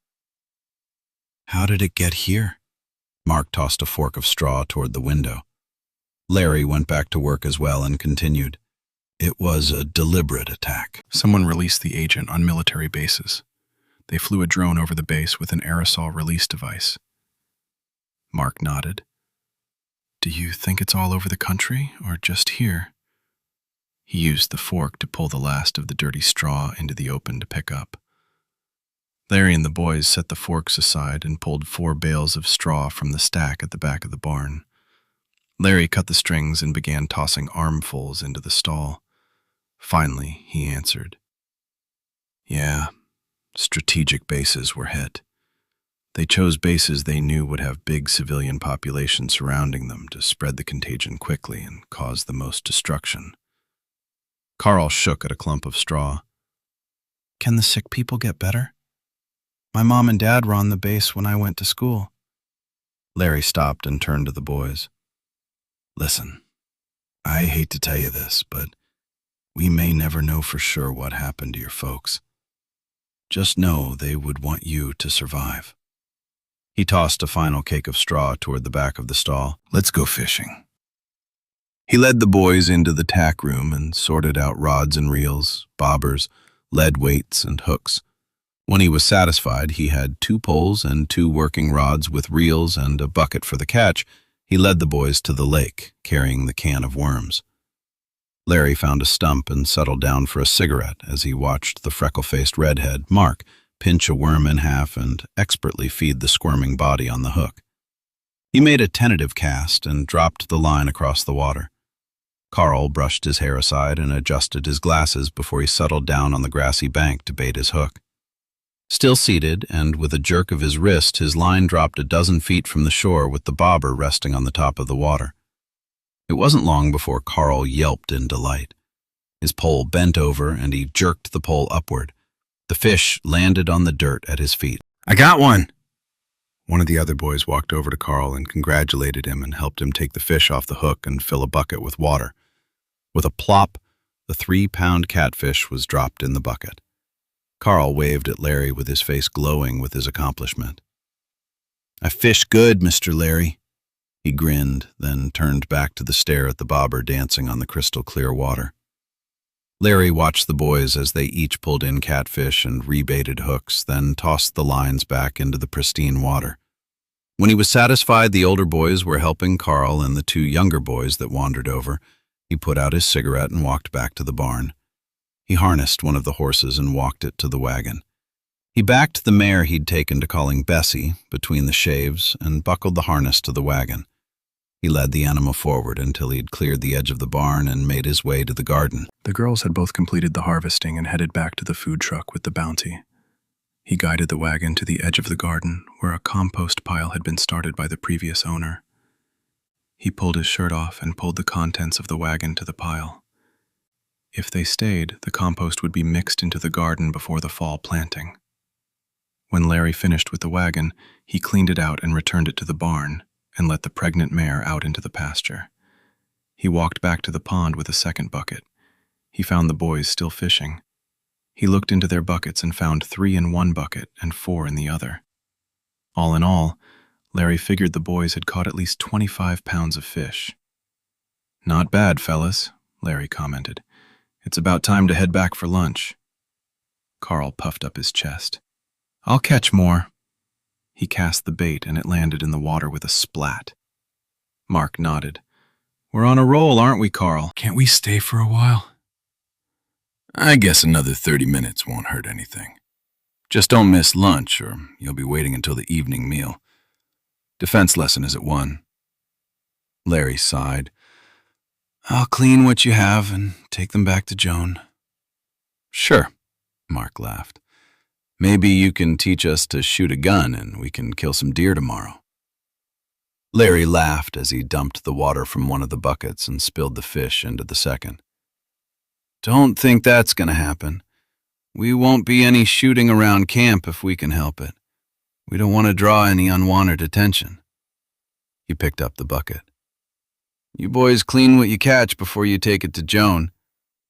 How did it get here? Mark tossed a fork of straw toward the window. Larry went back to work as well and continued. It was a deliberate attack. Someone released the agent on military bases. They flew a drone over the base with an aerosol release device. Mark nodded. Do you think it's all over the country, or just here? He used the fork to pull the last of the dirty straw into the open to pick up. Larry and the boys set the forks aside and pulled 4 bales of straw from the stack at the back of the barn. Larry cut the strings and began tossing armfuls into the stall. Finally, he answered. Yeah, strategic bases were hit. They chose bases they knew would have big civilian populations surrounding them to spread the contagion quickly and cause the most destruction. Carl shook at a clump of straw. Can the sick people get better? My mom and dad were on the base when I went to school. Larry stopped and turned to the boys. Listen, I hate to tell you this, but we may never know for sure what happened to your folks. Just know they would want you to survive. He tossed a final cake of straw toward the back of the stall. Let's go fishing. He led the boys into the tack room and sorted out rods and reels, bobbers, lead weights, and hooks. When he was satisfied he had 2 poles and 2 working rods with reels and a bucket for the catch. He led the boys to the lake, carrying the can of worms. Larry found a stump and settled down for a cigarette as he watched the freckle-faced redhead, Mark, pinch a worm in half and expertly feed the squirming body on the hook. He made a tentative cast and dropped the line across the water. Carl brushed his hair aside and adjusted his glasses before he settled down on the grassy bank to bait his hook. Still seated, and with a jerk of his wrist, his line dropped a dozen feet from the shore with the bobber resting on the top of the water. It wasn't long before Carl yelped in delight. His pole bent over, and he jerked the pole upward. The fish landed on the dirt at his feet. I got one! One of the other boys walked over to Carl and congratulated him and helped him take the fish off the hook and fill a bucket with water. With a plop, the 3-pound catfish was dropped in the bucket. Carl waved at Larry with his face glowing with his accomplishment. I fished good, Mr. Larry. He grinned, then turned back to the stare at the bobber dancing on the crystal-clear water. Larry watched the boys as they each pulled in catfish and rebaited hooks, then tossed the lines back into the pristine water. When he was satisfied the older boys were helping Carl and the 2 younger boys that wandered over, he put out his cigarette and walked back to the barn. He harnessed one of the horses and walked it to the wagon. He backed the mare he'd taken to calling Bessie between the shaves and buckled the harness to the wagon. He led the animal forward until he'd cleared the edge of the barn and made his way to the garden. The girls had both completed the harvesting and headed back to the food truck with the bounty. He guided the wagon to the edge of the garden where a compost pile had been started by the previous owner. He pulled his shirt off and pulled the contents of the wagon to the pile. If they stayed, the compost would be mixed into the garden before the fall planting. When Larry finished with the wagon, he cleaned it out and returned it to the barn and let the pregnant mare out into the pasture. He walked back to the pond with a second bucket. He found the boys still fishing. He looked into their buckets and found 3 in one bucket and 4 in the other. All in all, Larry figured the boys had caught at least 25 pounds of fish. Not bad, fellas, Larry commented. It's about time to head back for lunch. Carl puffed up his chest. I'll catch more. He cast the bait and it landed in the water with a splat. Mark nodded. We're on a roll, aren't we, Carl? Can't we stay for a while? I guess another 30 minutes won't hurt anything. Just don't miss lunch or you'll be waiting until the evening meal. Defense lesson is at 1. Larry sighed. I'll clean what you have and take them back to Joan. Sure, Mark laughed. Maybe you can teach us to shoot a gun and we can kill some deer tomorrow. Larry laughed as he dumped the water from one of the buckets and spilled the fish into the second. Don't think that's going to happen. We won't be any shooting around camp if we can help it. We don't want to draw any unwanted attention. He picked up the bucket. You boys clean what you catch before you take it to Joan.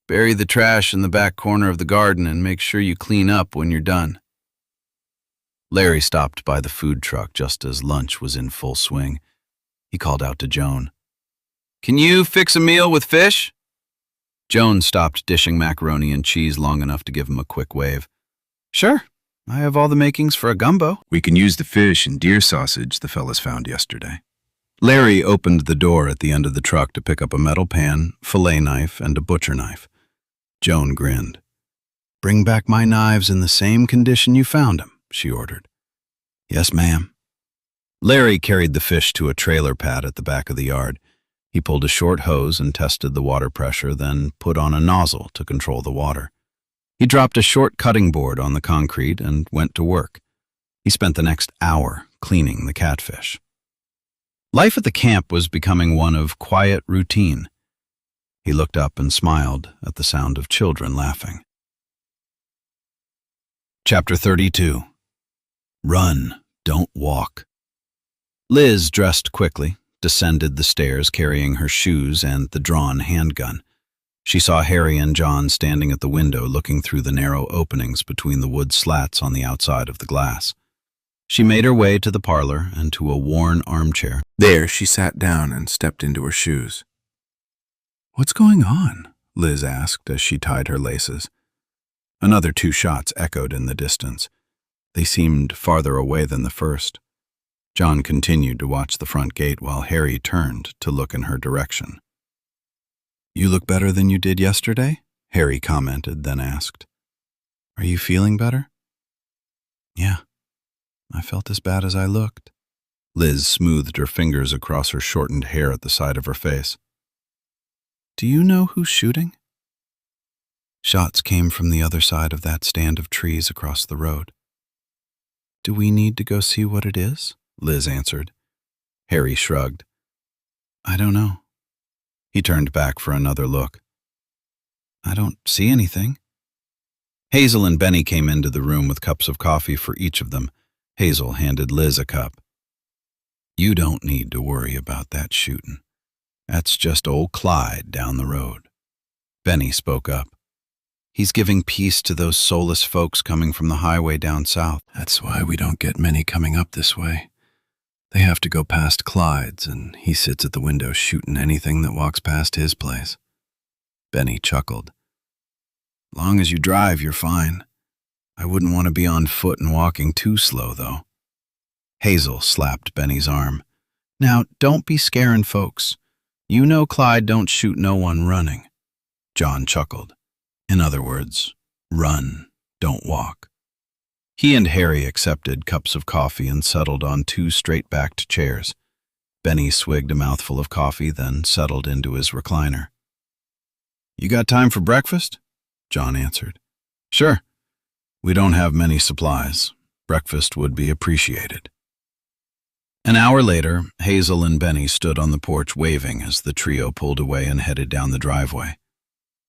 Bury the trash in the back corner of the garden and make sure you clean up when you're done. Larry stopped by the food truck just as lunch was in full swing. He called out to Joan. Can you fix a meal with fish? Joan stopped dishing macaroni and cheese long enough to give him a quick wave. Sure, I have all the makings for a gumbo. We can use the fish and deer sausage the fellas found yesterday. Larry opened the door at the end of the truck to pick up a metal pan, fillet knife, and a butcher knife. Joan grinned. Bring back my knives in the same condition you found them, she ordered. Yes, ma'am. Larry carried the fish to a trailer pad at the back of the yard. He pulled a short hose and tested the water pressure, then put on a nozzle to control the water. He dropped a short cutting board on the concrete and went to work. He spent the next hour cleaning the catfish. Life at the camp was becoming one of quiet routine. He looked up and smiled at the sound of children laughing. Chapter 32. Run, don't walk. Liz dressed quickly, descended the stairs carrying her shoes and the drawn handgun. She saw Harry and John standing at the window looking through the narrow openings between the wood slats on the outside of the glass. She made her way to the parlor and to a worn armchair. There she sat down and stepped into her shoes. "What's going on?" Liz asked as she tied her laces. Another 2 shots echoed in the distance. They seemed farther away than the first. John continued to watch the front gate while Harry turned to look in her direction. "You look better than you did yesterday?" Harry commented, then asked. "Are you feeling better?" "Yeah, I felt as bad as I looked." Liz smoothed her fingers across her shortened hair at the side of her face. "Do you know who's shooting?" "Shots came from the other side of that stand of trees across the road." "Do we need to go see what it is?" Liz answered. Harry shrugged. "I don't know." He turned back for another look. "I don't see anything." Hazel and Benny came into the room with cups of coffee for each of them. Hazel handed Liz a cup. "You don't need to worry about that shooting. That's just old Clyde down the road." Benny spoke up. "He's giving peace to those soulless folks coming from the highway down south." That's why we don't get many coming up this way. They have to go past Clyde's, and he sits at the window shooting anything that walks past his place. Benny chuckled. "Long as you drive, you're fine. I wouldn't want to be on foot and walking too slow, though." Hazel slapped Benny's arm. "Now, don't be scaring folks. You know Clyde don't shoot no one running." John chuckled. In other words, run, don't walk. He and Harry accepted cups of coffee and settled on 2 straight-backed chairs. Benny swigged a mouthful of coffee, then settled into his recliner. "You got time for breakfast?" John answered. "Sure. We don't have many supplies. Breakfast would be appreciated." An hour later, Hazel and Benny stood on the porch waving as the trio pulled away and headed down the driveway.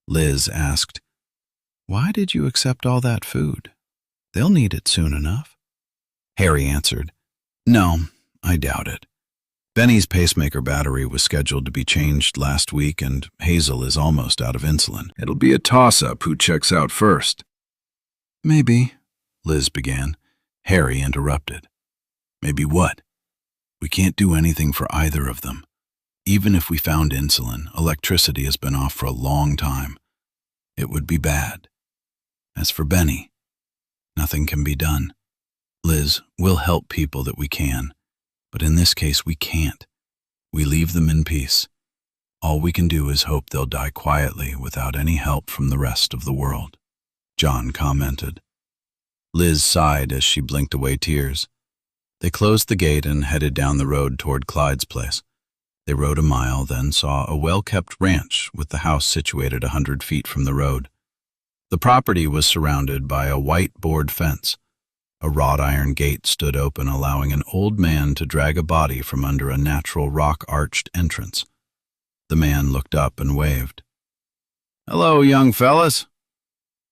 Liz asked, "Why did you accept all that food? They'll need it soon enough." Harry answered, "No, I doubt it. Benny's pacemaker battery was scheduled to be changed last week, and Hazel is almost out of insulin. It'll be a toss-up who checks out first." "Maybe," Liz began. Harry interrupted. "Maybe what? We can't do anything for either of them. Even if we found insulin, electricity has been off for a long time. It would be bad. As for Benny, nothing can be done. Liz, we'll help people that we can, but in this case we can't. We leave them in peace. All we can do is hope they'll die quietly without any help from the rest of the world," John commented. Liz sighed as she blinked away tears. They closed the gate and headed down the road toward Clyde's place. They rode a mile, then saw a well-kept ranch with the house situated 100 feet from the road. The property was surrounded by a white board fence. A wrought iron gate stood open, allowing an old man to drag a body from under a natural rock-arched entrance. The man looked up and waved. "Hello, young fellas."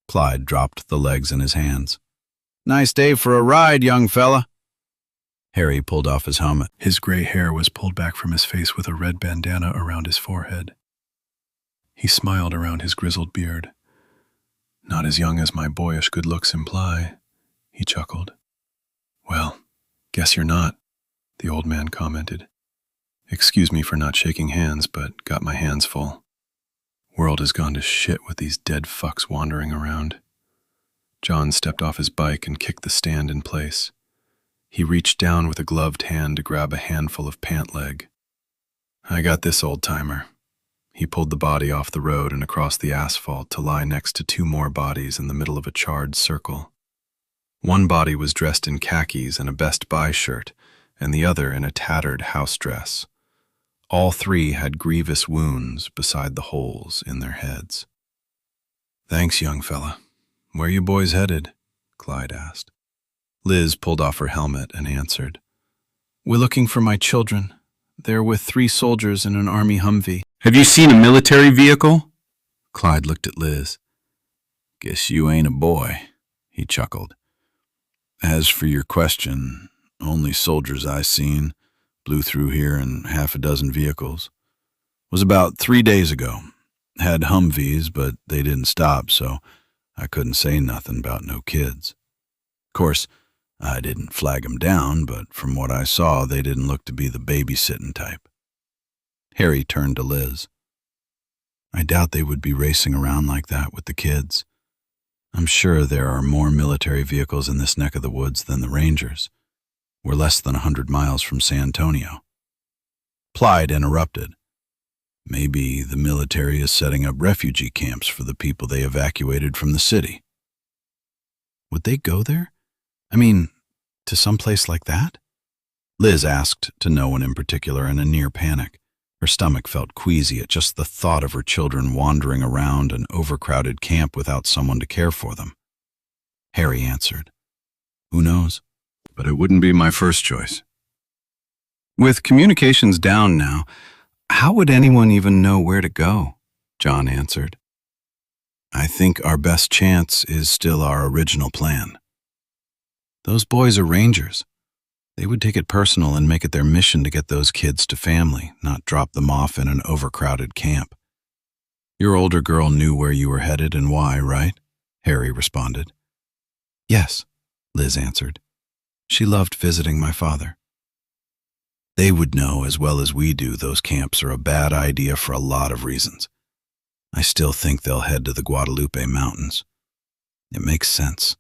Clyde dropped the legs in his hands. "Nice day for a ride, young fella." Harry pulled off his helmet. His gray hair was pulled back from his face with a red bandana around his forehead. He smiled around his grizzled beard. "Not as young as my boyish good looks imply," he chuckled. "Well, guess you're not," the old man commented. Excuse me for not shaking hands, but got my hands full. World has gone to shit with these dead fucks wandering around. John stepped off his bike and kicked the stand in place. He reached down with a gloved hand to grab a handful of pant leg. I got this, old-timer. He pulled the body off the road and across the asphalt to lie next to two more bodies in the middle of a charred circle. One body was dressed in khakis and a Best Buy shirt, and the other in a tattered house dress. All three had grievous wounds beside the holes in their heads. "Thanks, young fella. Where you boys headed?" Clyde asked. Liz pulled off her helmet and answered. "We're looking for my children. They're with 3 soldiers in an army Humvee." "Have you seen a military vehicle?" Clyde looked at Liz. "Guess you ain't a boy," he chuckled. "As for your question, only soldiers I seen. Blew through here in half a dozen vehicles. Was about 3 days ago. Had Humvees, but they didn't stop, so I couldn't say nothing about no kids. Of course, I didn't flag 'em down, but from what I saw, they didn't look to be the babysitting type." Harry turned to Liz. "I doubt they would be racing around like that with the kids. I'm sure there are more military vehicles in this neck of the woods than the Rangers. We're less than 100 miles from San Antonio." Clyde interrupted. "Maybe the military is setting up refugee camps for the people they evacuated from the city." "Would they go there? I mean, to some place like that?" Liz asked to no one in particular in a near panic. Her stomach felt queasy at just the thought of her children wandering around an overcrowded camp without someone to care for them. Harry answered, "Who knows? But it wouldn't be my first choice." "With communications down now, how would anyone even know where to go?" John answered. "I think our best chance is still our original plan. Those boys are Rangers. They would take it personal and make it their mission to get those kids to family, not drop them off in an overcrowded camp. Your older girl knew where you were headed and why, right?" Harry responded. "Yes," Liz answered. "She loved visiting my father." "They would know as well as we do those camps are a bad idea for a lot of reasons. I still think they'll head to the Guadalupe Mountains. It makes sense.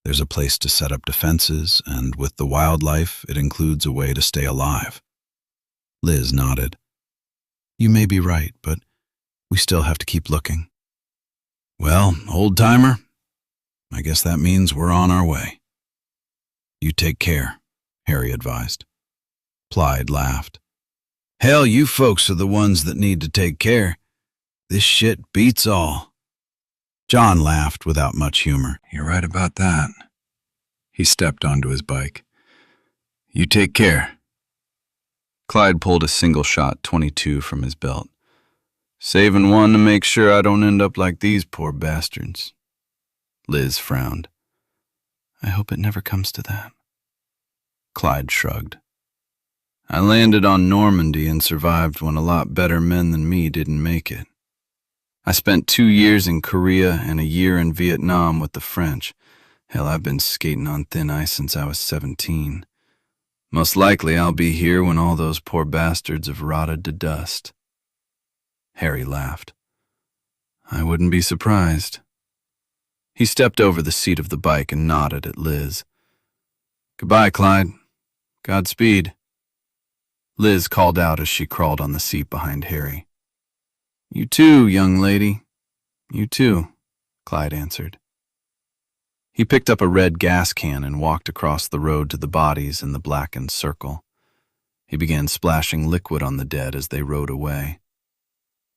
There's a place to set up defenses, and with the wildlife, it includes a way to stay alive." Liz nodded. "You may be right, but we still have to keep looking." "Well, old-timer, I guess that means we're on our way." "You take care," Harry advised. Clyde laughed. "Hell, you folks are the ones that need to take care. This shit beats all." John laughed without much humor. "You're right about that." He stepped onto his bike. "You take care." Clyde pulled a single-shot .22 from his belt. "Saving one to make sure I don't end up like these poor bastards." Liz frowned. "I hope it never comes to that." Clyde shrugged. "I landed on Normandy and survived when a lot better men than me didn't make it. I spent 2 years in Korea and a year in Vietnam with the French. Hell, I've been skating on thin ice since I was 17. Most likely I'll be here when all those poor bastards have rotted to dust." Harry laughed. "I wouldn't be surprised." He stepped over the seat of the bike and nodded at Liz. "Goodbye, Clyde. Godspeed." Liz called out as she crawled on the seat behind Harry. "You too, young lady. You too," Clyde answered. He picked up a red gas can and walked across the road to the bodies in the blackened circle. He began splashing liquid on the dead as they rode away.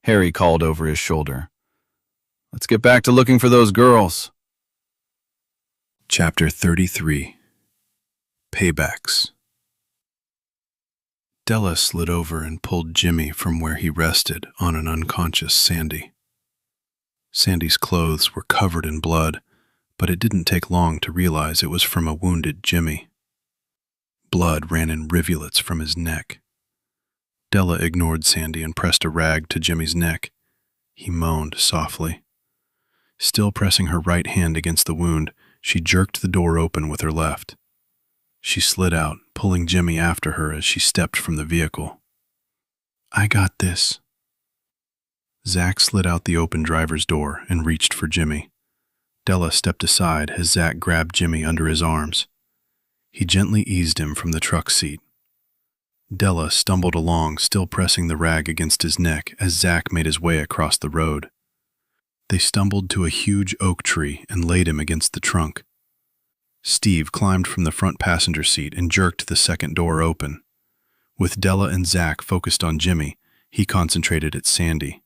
Harry called over his shoulder, "Let's get back to looking for those girls." Chapter 33. Paybacks. Della slid over and pulled Jimmy from where he rested on an unconscious Sandy. Sandy's clothes were covered in blood, but it didn't take long to realize it was from a wounded Jimmy. Blood ran in rivulets from his neck. Della ignored Sandy and pressed a rag to Jimmy's neck. He moaned softly. Still pressing her right hand against the wound, she jerked the door open with her left. She slid out, pulling Jimmy after her as she stepped from the vehicle. I got this. Zach slid out the open driver's door and reached for Jimmy. Della stepped aside as Zach grabbed Jimmy under his arms. He gently eased him from the truck seat. Della stumbled along, still pressing the rag against his neck as Zach made his way across the road. They stumbled to a huge oak tree and laid him against the trunk. Steve climbed from the front passenger seat and jerked the second door open. With Della and Zach focused on Jimmy, he concentrated at Sandy.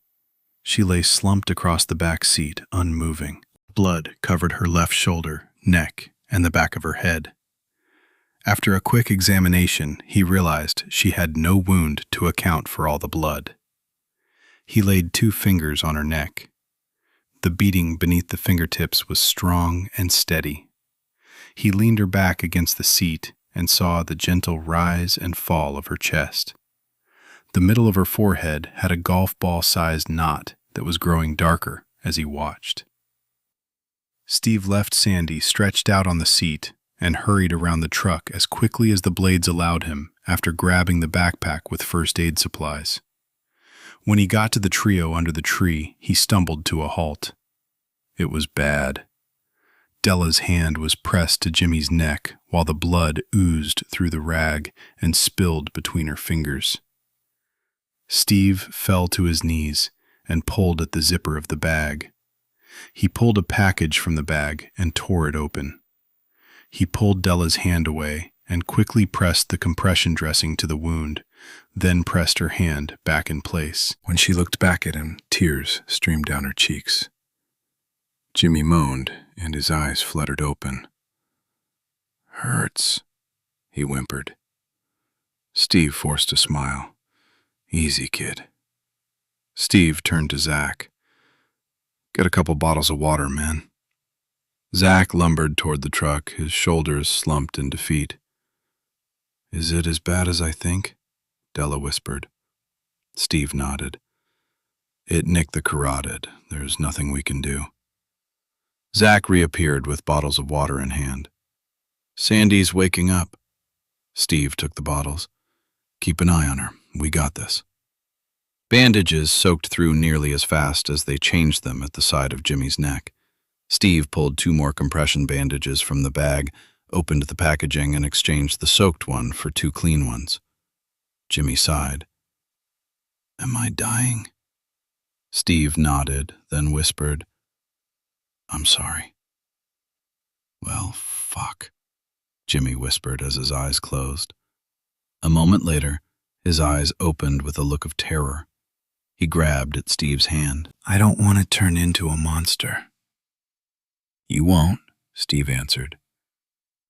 She lay slumped across the back seat, unmoving. Blood covered her left shoulder, neck, and the back of her head. After a quick examination, he realized she had no wound to account for all the blood. He laid 2 fingers on her neck. The beating beneath the fingertips was strong and steady. He leaned her back against the seat and saw the gentle rise and fall of her chest. The middle of her forehead had a golf ball-sized knot that was growing darker as he watched. Steve left Sandy stretched out on the seat and hurried around the truck as quickly as the blades allowed him after grabbing the backpack with first aid supplies. When he got to the trio under the tree, he stumbled to a halt. It was bad. Della's hand was pressed to Jimmy's neck while the blood oozed through the rag and spilled between her fingers. Steve fell to his knees and pulled at the zipper of the bag. He pulled a package from the bag and tore it open. He pulled Della's hand away and quickly pressed the compression dressing to the wound, then pressed her hand back in place. When she looked back at him, tears streamed down her cheeks. Jimmy moaned, and his eyes fluttered open. "Hurts," he whimpered. Steve forced a smile. "Easy, kid." Steve turned to Zach. "Get a couple bottles of water, man." Zach lumbered toward the truck, his shoulders slumped in defeat. "Is it as bad as I think?" Della whispered. Steve nodded. "It nicked the carotid. There's nothing we can do." Zach reappeared with bottles of water in hand. "Sandy's waking up." Steve took the bottles. "Keep an eye on her. We got this." Bandages soaked through nearly as fast as they changed them at the side of Jimmy's neck. Steve pulled 2 more compression bandages from the bag, opened the packaging, and exchanged the soaked one for 2 clean ones. Jimmy sighed. "Am I dying?" Steve nodded, then whispered, "I'm sorry." "Well, fuck," Jimmy whispered as his eyes closed. A moment later, his eyes opened with a look of terror. He grabbed at Steve's hand. "I don't want to turn into a monster." "You won't," Steve answered.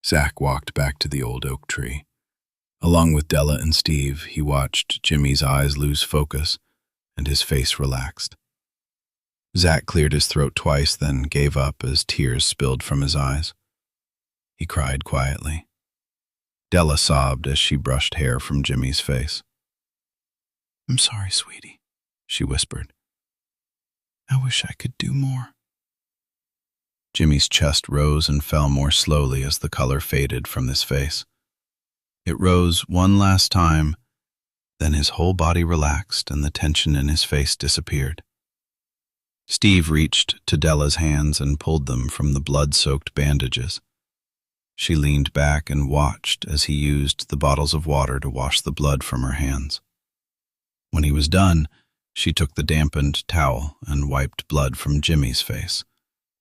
Zach walked back to the old oak tree. Along with Della and Steve, he watched Jimmy's eyes lose focus, and his face relaxed. Zach cleared his throat twice, then gave up as tears spilled from his eyes. He cried quietly. Della sobbed as she brushed hair from Jimmy's face. "I'm sorry, sweetie," she whispered. "I wish I could do more." Jimmy's chest rose and fell more slowly as the color faded from his face. It rose one last time, then his whole body relaxed and the tension in his face disappeared. Steve reached to Della's hands and pulled them from the blood-soaked bandages. She leaned back and watched as he used the bottles of water to wash the blood from her hands. When he was done, she took the dampened towel and wiped blood from Jimmy's face,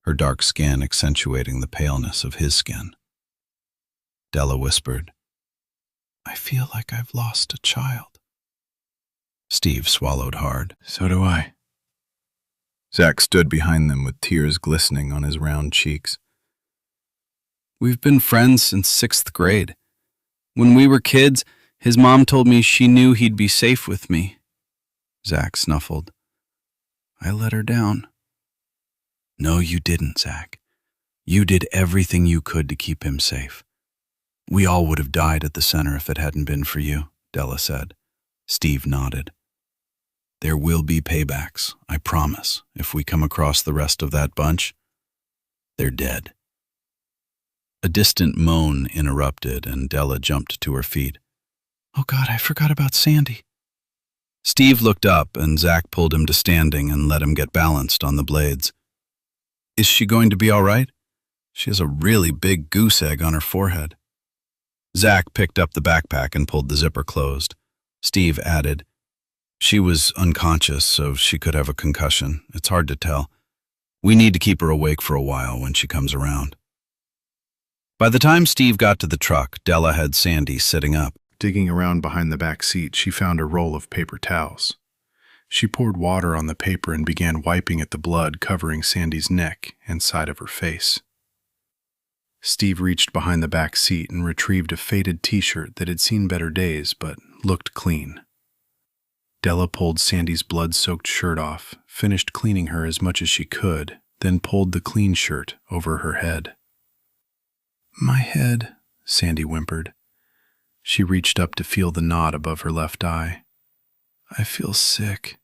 her dark skin accentuating the paleness of his skin. Della whispered, "I feel like I've lost a child." Steve swallowed hard. "So do I." Zach stood behind them with tears glistening on his round cheeks. "We've been friends since 6th grade. When we were kids, his mom told me she knew he'd be safe with me." Zach snuffled. "I let her down." "No, you didn't, Zach. You did everything you could to keep him safe. We all would have died at the center if it hadn't been for you," Della said. Steve nodded. "There will be paybacks, I promise, if we come across the rest of that bunch. They're dead." A distant moan interrupted, and Della jumped to her feet. "Oh God, I forgot about Sandy." Steve looked up, and Zach pulled him to standing and let him get balanced on the blades. Is she going to be all right? She has a really big goose egg on her forehead. Zach picked up the backpack and pulled the zipper closed. Steve added, She was unconscious, so she could have a concussion. It's hard to tell. We need to keep her awake for a while when she comes around. By the time Steve got to the truck, Della had Sandy sitting up. Digging around behind the back seat, she found a roll of paper towels. She poured water on the paper and began wiping at the blood covering Sandy's neck and side of her face. Steve reached behind the back seat and retrieved a faded t-shirt that had seen better days but looked clean. Della pulled Sandy's blood-soaked shirt off, finished cleaning her as much as she could, then pulled the clean shirt over her head. "My head," Sandy whimpered. She reached up to feel the knot above her left eye. "I feel sick."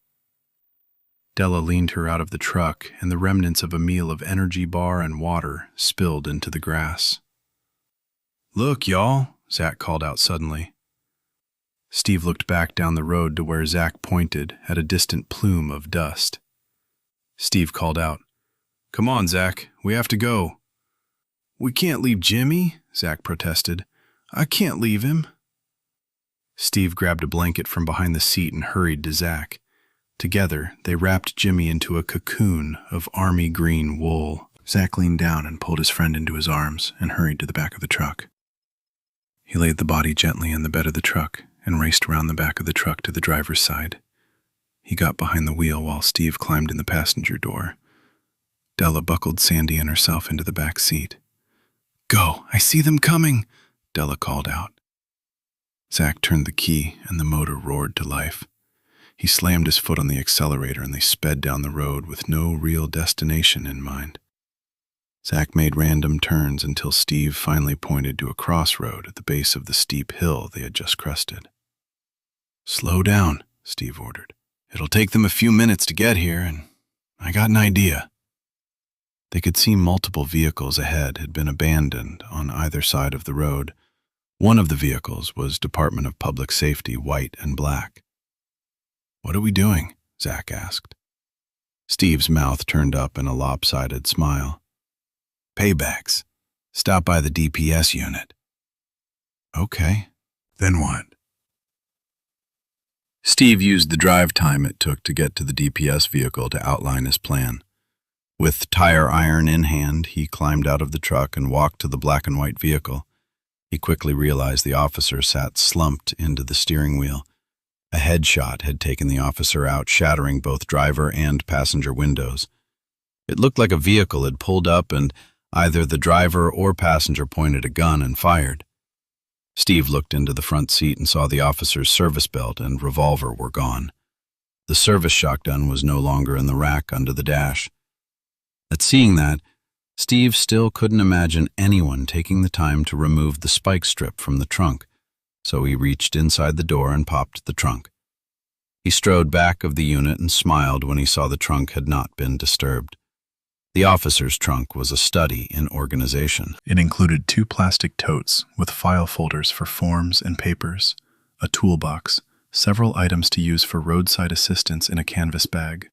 Della leaned her out of the truck, and the remnants of a meal of energy bar and water spilled into the grass. "Look, y'all," Zach called out suddenly. Steve looked back down the road to where Zach pointed at a distant plume of dust. Steve called out, "Come on, Zach, we have to go." "We can't leave Jimmy," Zach protested. "I can't leave him." Steve grabbed a blanket from behind the seat and hurried to Zach. Together, they wrapped Jimmy into a cocoon of army green wool. Zach leaned down and pulled his friend into his arms and hurried to the back of the truck. He laid the body gently in the bed of the truck and raced around the back of the truck to the driver's side. He got behind the wheel while Steve climbed in the passenger door. Della buckled Sandy and herself into the back seat. "Go, I see them coming," Della called out. Zach turned the key and the motor roared to life. He slammed his foot on the accelerator and they sped down the road with no real destination in mind. Zach made random turns until Steve finally pointed to a crossroad at the base of the steep hill they had just crested. "Slow down," Steve ordered. "It'll take them a few minutes to get here, and I got an idea." They could see multiple vehicles ahead had been abandoned on either side of the road. One of the vehicles was Department of Public Safety, white and black. "What are we doing?" Zach asked. Steve's mouth turned up in a lopsided smile. "Paybacks. Stop by the DPS unit." "Okay. Then what?" Steve used the drive time it took to get to the DPS vehicle to outline his plan. With tire iron in hand, he climbed out of the truck and walked to the black and white vehicle. He quickly realized the officer sat slumped into the steering wheel. A headshot had taken the officer out, shattering both driver and passenger windows. It looked like a vehicle had pulled up and either the driver or passenger pointed a gun and fired. Steve looked into the front seat and saw the officer's service belt and revolver were gone. The service shotgun was no longer in the rack under the dash. At seeing that, Steve still couldn't imagine anyone taking the time to remove the spike strip from the trunk, so he reached inside the door and popped the trunk. He strode back of the unit and smiled when he saw the trunk had not been disturbed. The officer's trunk was a study in organization. It included 2 plastic totes with file folders for forms and papers, a toolbox, several items to use for roadside assistance in a canvas bag.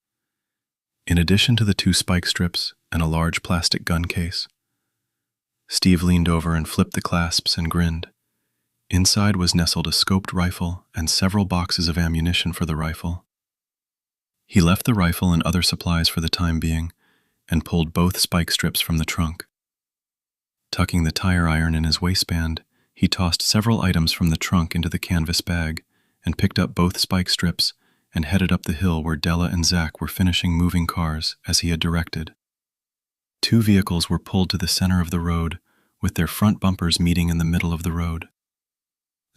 In addition to the 2 spike strips and a large plastic gun case. Steve leaned over and flipped the clasps and grinned. Inside was nestled a scoped rifle and several boxes of ammunition for the rifle. He left the rifle and other supplies for the time being and pulled both spike strips from the trunk. Tucking the tire iron in his waistband, he tossed several items from the trunk into the canvas bag and picked up both spike strips and headed up the hill where Della and Zach were finishing moving cars as he had directed. 2 vehicles were pulled to the center of the road, with their front bumpers meeting in the middle of the road.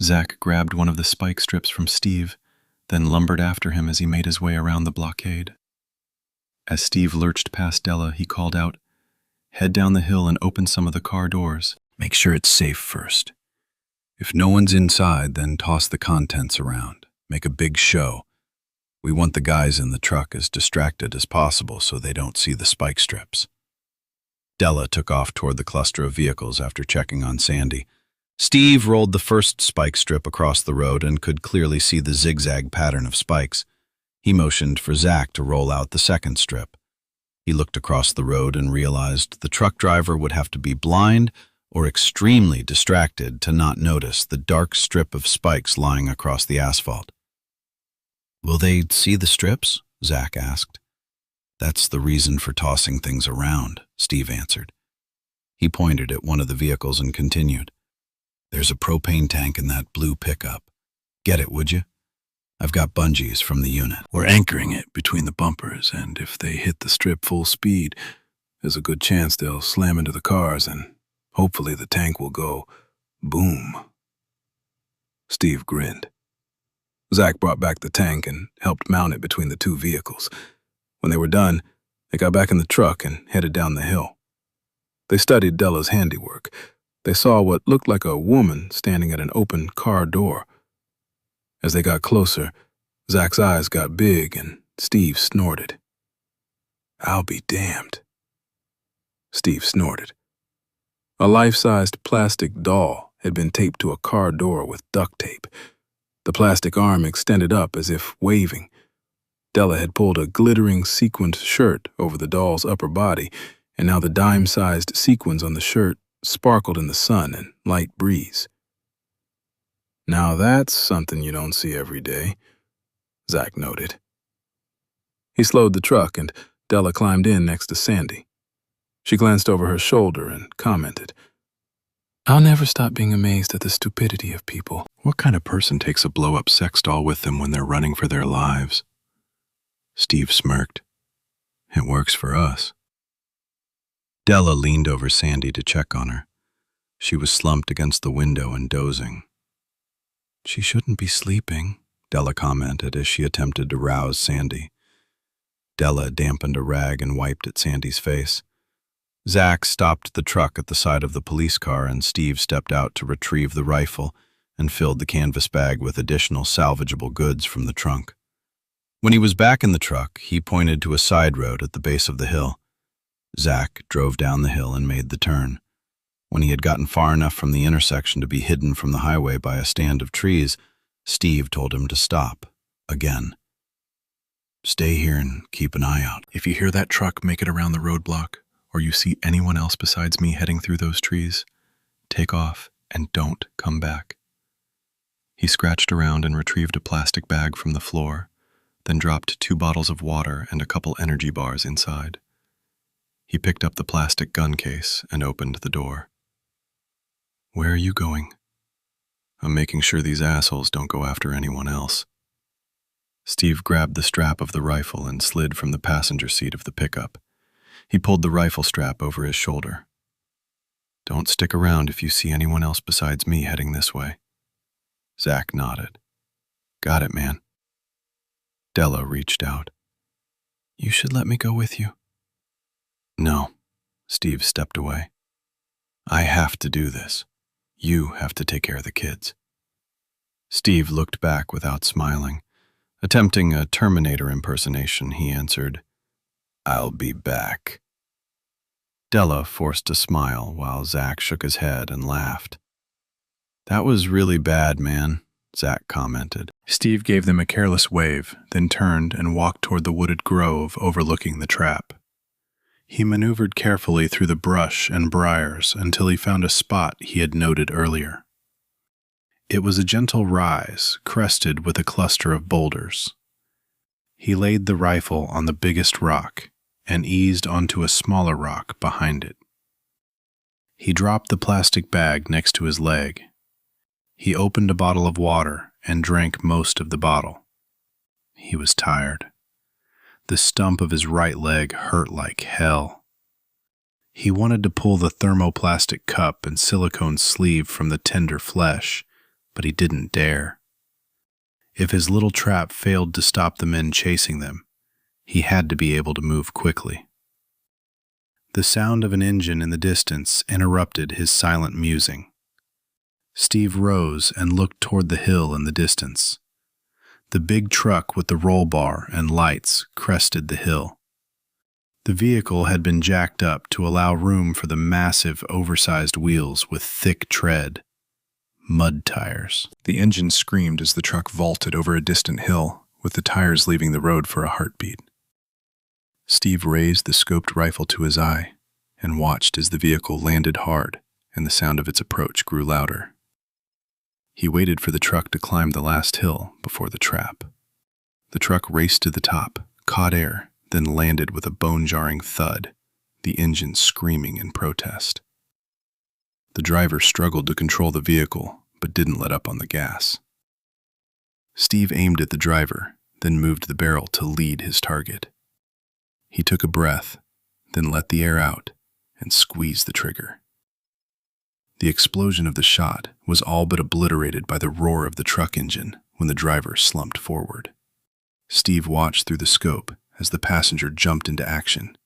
Zach grabbed one of the spike strips from Steve, then lumbered after him as he made his way around the blockade. As Steve lurched past Della, he called out, "Head down the hill and open some of the car doors. Make sure it's safe first. If no one's inside, then toss the contents around. Make a big show. We want the guys in the truck as distracted as possible so they don't see the spike strips." Della took off toward the cluster of vehicles after checking on Sandy. Steve rolled the first spike strip across the road and could clearly see the zigzag pattern of spikes. He motioned for Zach to roll out the second strip. He looked across the road and realized the truck driver would have to be blind or extremely distracted to not notice the dark strip of spikes lying across the asphalt. "Will they see the strips?" Zach asked. "That's the reason for tossing things around," Steve answered. He pointed at one of the vehicles and continued. "There's a propane tank in that blue pickup. Get it, would you? I've got bungees from the unit. We're anchoring it between the bumpers, and if they hit the strip full speed, there's a good chance they'll slam into the cars, and hopefully the tank will go boom." Steve grinned. Zach brought back the tank and helped mount it between the two vehicles. When they were done, they got back in the truck and headed down the hill. They studied Della's handiwork. They saw what looked like a woman standing at an open car door. As they got closer, Zach's eyes got big and Steve snorted. "I'll be damned." Steve snorted. A life-sized plastic doll had been taped to a car door with duct tape. The plastic arm extended up as if waving. Della had pulled a glittering sequined shirt over the doll's upper body, and now the dime-sized sequins on the shirt sparkled in the sun and light breeze. "Now that's something you don't see every day," Zach noted. He slowed the truck and Della climbed in next to Sandy. She glanced over her shoulder and commented, "I'll never stop being amazed at the stupidity of people." What kind of person takes a blow-up sex doll with them when they're running for their lives? Steve smirked. "It works for us." Della leaned over Sandy to check on her. She was slumped against the window and dozing. "She shouldn't be sleeping," Della commented as she attempted to rouse Sandy. Della dampened a rag and wiped at Sandy's face. Zach stopped the truck at the side of the police car and Steve stepped out to retrieve the rifle and filled the canvas bag with additional salvageable goods from the trunk. When he was back in the truck, he pointed to a side road at the base of the hill. Zach drove down the hill and made the turn. When he had gotten far enough from the intersection to be hidden from the highway by a stand of trees, Steve told him to stop, again. "Stay here and keep an eye out. If you hear that truck make it around the roadblock, or you see anyone else besides me heading through those trees, take off and don't come back." He scratched around and retrieved a plastic bag from the floor, then dropped 2 bottles of water and a couple energy bars inside. He picked up the plastic gun case and opened the door. "Where are you going?" "I'm making sure these assholes don't go after anyone else." Steve grabbed the strap of the rifle and slid from the passenger seat of the pickup. He pulled the rifle strap over his shoulder. "Don't stick around if you see anyone else besides me heading this way." Zach nodded. "Got it, man." Della reached out. "You should let me go with you." "No." Steve stepped away. "I have to do this. You have to take care of the kids." Steve looked back without smiling. Attempting a Terminator impersonation, he answered, "I'll be back." Della forced a smile while Zach shook his head and laughed. "That was really bad, man," Zach commented. Steve gave them a careless wave, then turned and walked toward the wooded grove overlooking the trap. He maneuvered carefully through the brush and briars until he found a spot he had noted earlier. It was a gentle rise, crested with a cluster of boulders. He laid the rifle on the biggest rock and eased onto a smaller rock behind it. He dropped the plastic bag next to his leg. He opened a bottle of water and drank most of the bottle. He was tired. The stump of his right leg hurt like hell. He wanted to pull the thermoplastic cup and silicone sleeve from the tender flesh, but he didn't dare. If his little trap failed to stop the men chasing them, he had to be able to move quickly. The sound of an engine in the distance interrupted his silent musing. Steve rose and looked toward the hill in the distance. The big truck with the roll bar and lights crested the hill. The vehicle had been jacked up to allow room for the massive, oversized wheels with thick tread. mud tires. The engine screamed as the truck vaulted over a distant hill, with the tires leaving the road for a heartbeat. Steve raised the scoped rifle to his eye and watched as the vehicle landed hard and the sound of its approach grew louder. He waited for the truck to climb the last hill before the trap. The truck raced to the top, caught air, then landed with a bone-jarring thud, the engine screaming in protest. The driver struggled to control the vehicle, but didn't let up on the gas. Steve aimed at the driver, then moved the barrel to lead his target. He took a breath, then let the air out and squeezed the trigger. The explosion of the shot was all but obliterated by the roar of the truck engine when the driver slumped forward. Steve watched through the scope as the passenger jumped into action,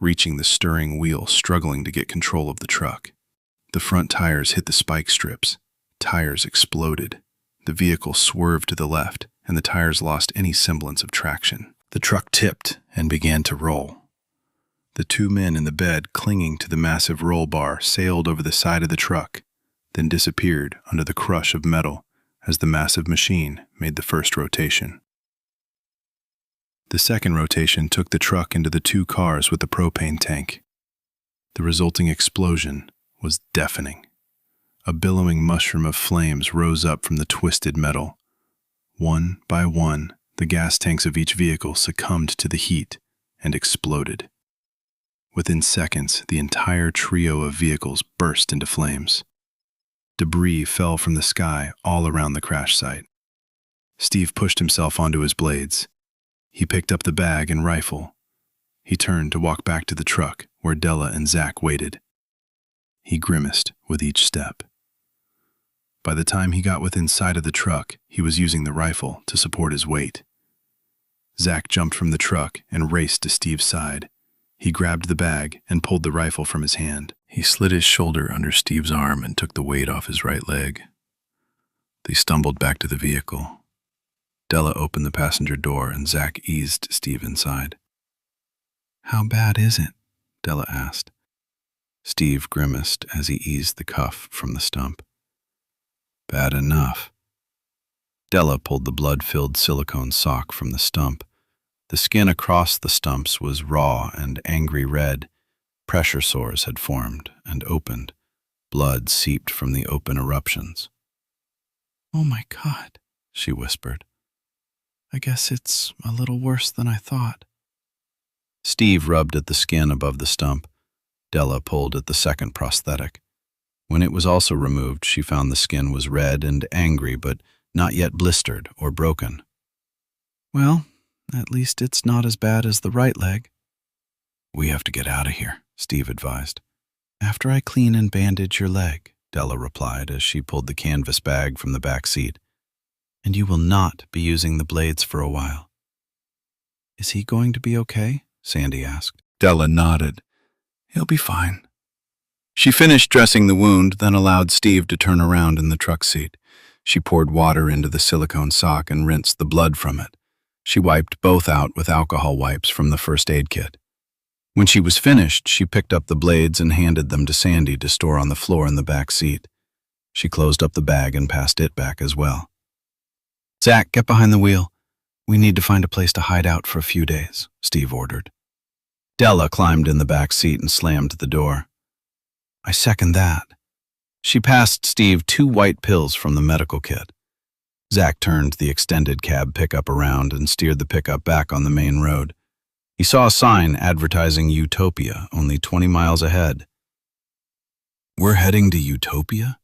reaching the stirring wheel, struggling to get control of the truck. The front tires hit the spike strips. Tires exploded. The vehicle swerved to the left, and the tires lost any semblance of traction. The truck tipped and began to roll. The two men in the bed, clinging to the massive roll bar, sailed over the side of the truck, then disappeared under the crush of metal as the massive machine made the first rotation. The second rotation took the truck into the two cars with the propane tank. The resulting explosion was deafening. A billowing mushroom of flames rose up from the twisted metal. One by one, the gas tanks of each vehicle succumbed to the heat and exploded. Within seconds, the entire trio of vehicles burst into flames. Debris fell from the sky all around the crash site. Steve pushed himself onto his blades. He picked up the bag and rifle. He turned to walk back to the truck where Della and Zach waited. He grimaced with each step. By the time he got within sight of the truck, he was using the rifle to support his weight. Zach jumped from the truck and raced to Steve's side. He grabbed the bag and pulled the rifle from his hand. He slid his shoulder under Steve's arm and took the weight off his right leg. They stumbled back to the vehicle. Della opened the passenger door and Zach eased Steve inside. "How bad is it?" Della asked. Steve grimaced as he eased the cuff from the stump. "Bad enough." Della pulled the blood-filled silicone sock from the stump. The skin across the stumps was raw and angry red. Pressure sores had formed and opened. Blood seeped from the open eruptions. "Oh my God," she whispered. "I guess it's a little worse than I thought." Steve rubbed at the skin above the stump. Della pulled at the second prosthetic. When it was also removed, she found the skin was red and angry, but not yet blistered or broken. "Well, at least it's not as bad as the right leg." "We have to get out of here," Steve advised. "After I clean and bandage your leg," Della replied as she pulled the canvas bag from the back seat. "And you will not be using the blades for a while." "Is he going to be okay?" Sandy asked. Della nodded. "He'll be fine." She finished dressing the wound, then allowed Steve to turn around in the truck seat. She poured water into the silicone sock and rinsed the blood from it. She wiped both out with alcohol wipes from the first aid kit. When she was finished, she picked up the blades and handed them to Sandy to store on the floor in the back seat. She closed up the bag and passed it back as well. "Zach, get behind the wheel. We need to find a place to hide out for a few days," Steve ordered. Della climbed in the back seat and slammed the door. "I second that." She passed Steve 2 white pills from the medical kit. Zach turned the extended cab pickup around and steered the pickup back on the main road. He saw a sign advertising Utopia only 20 miles ahead. "We're heading to Utopia?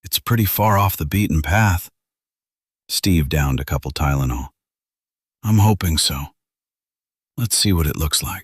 It's pretty far off the beaten path." Steve downed a couple Tylenol. "I'm hoping so. Let's see what it looks like."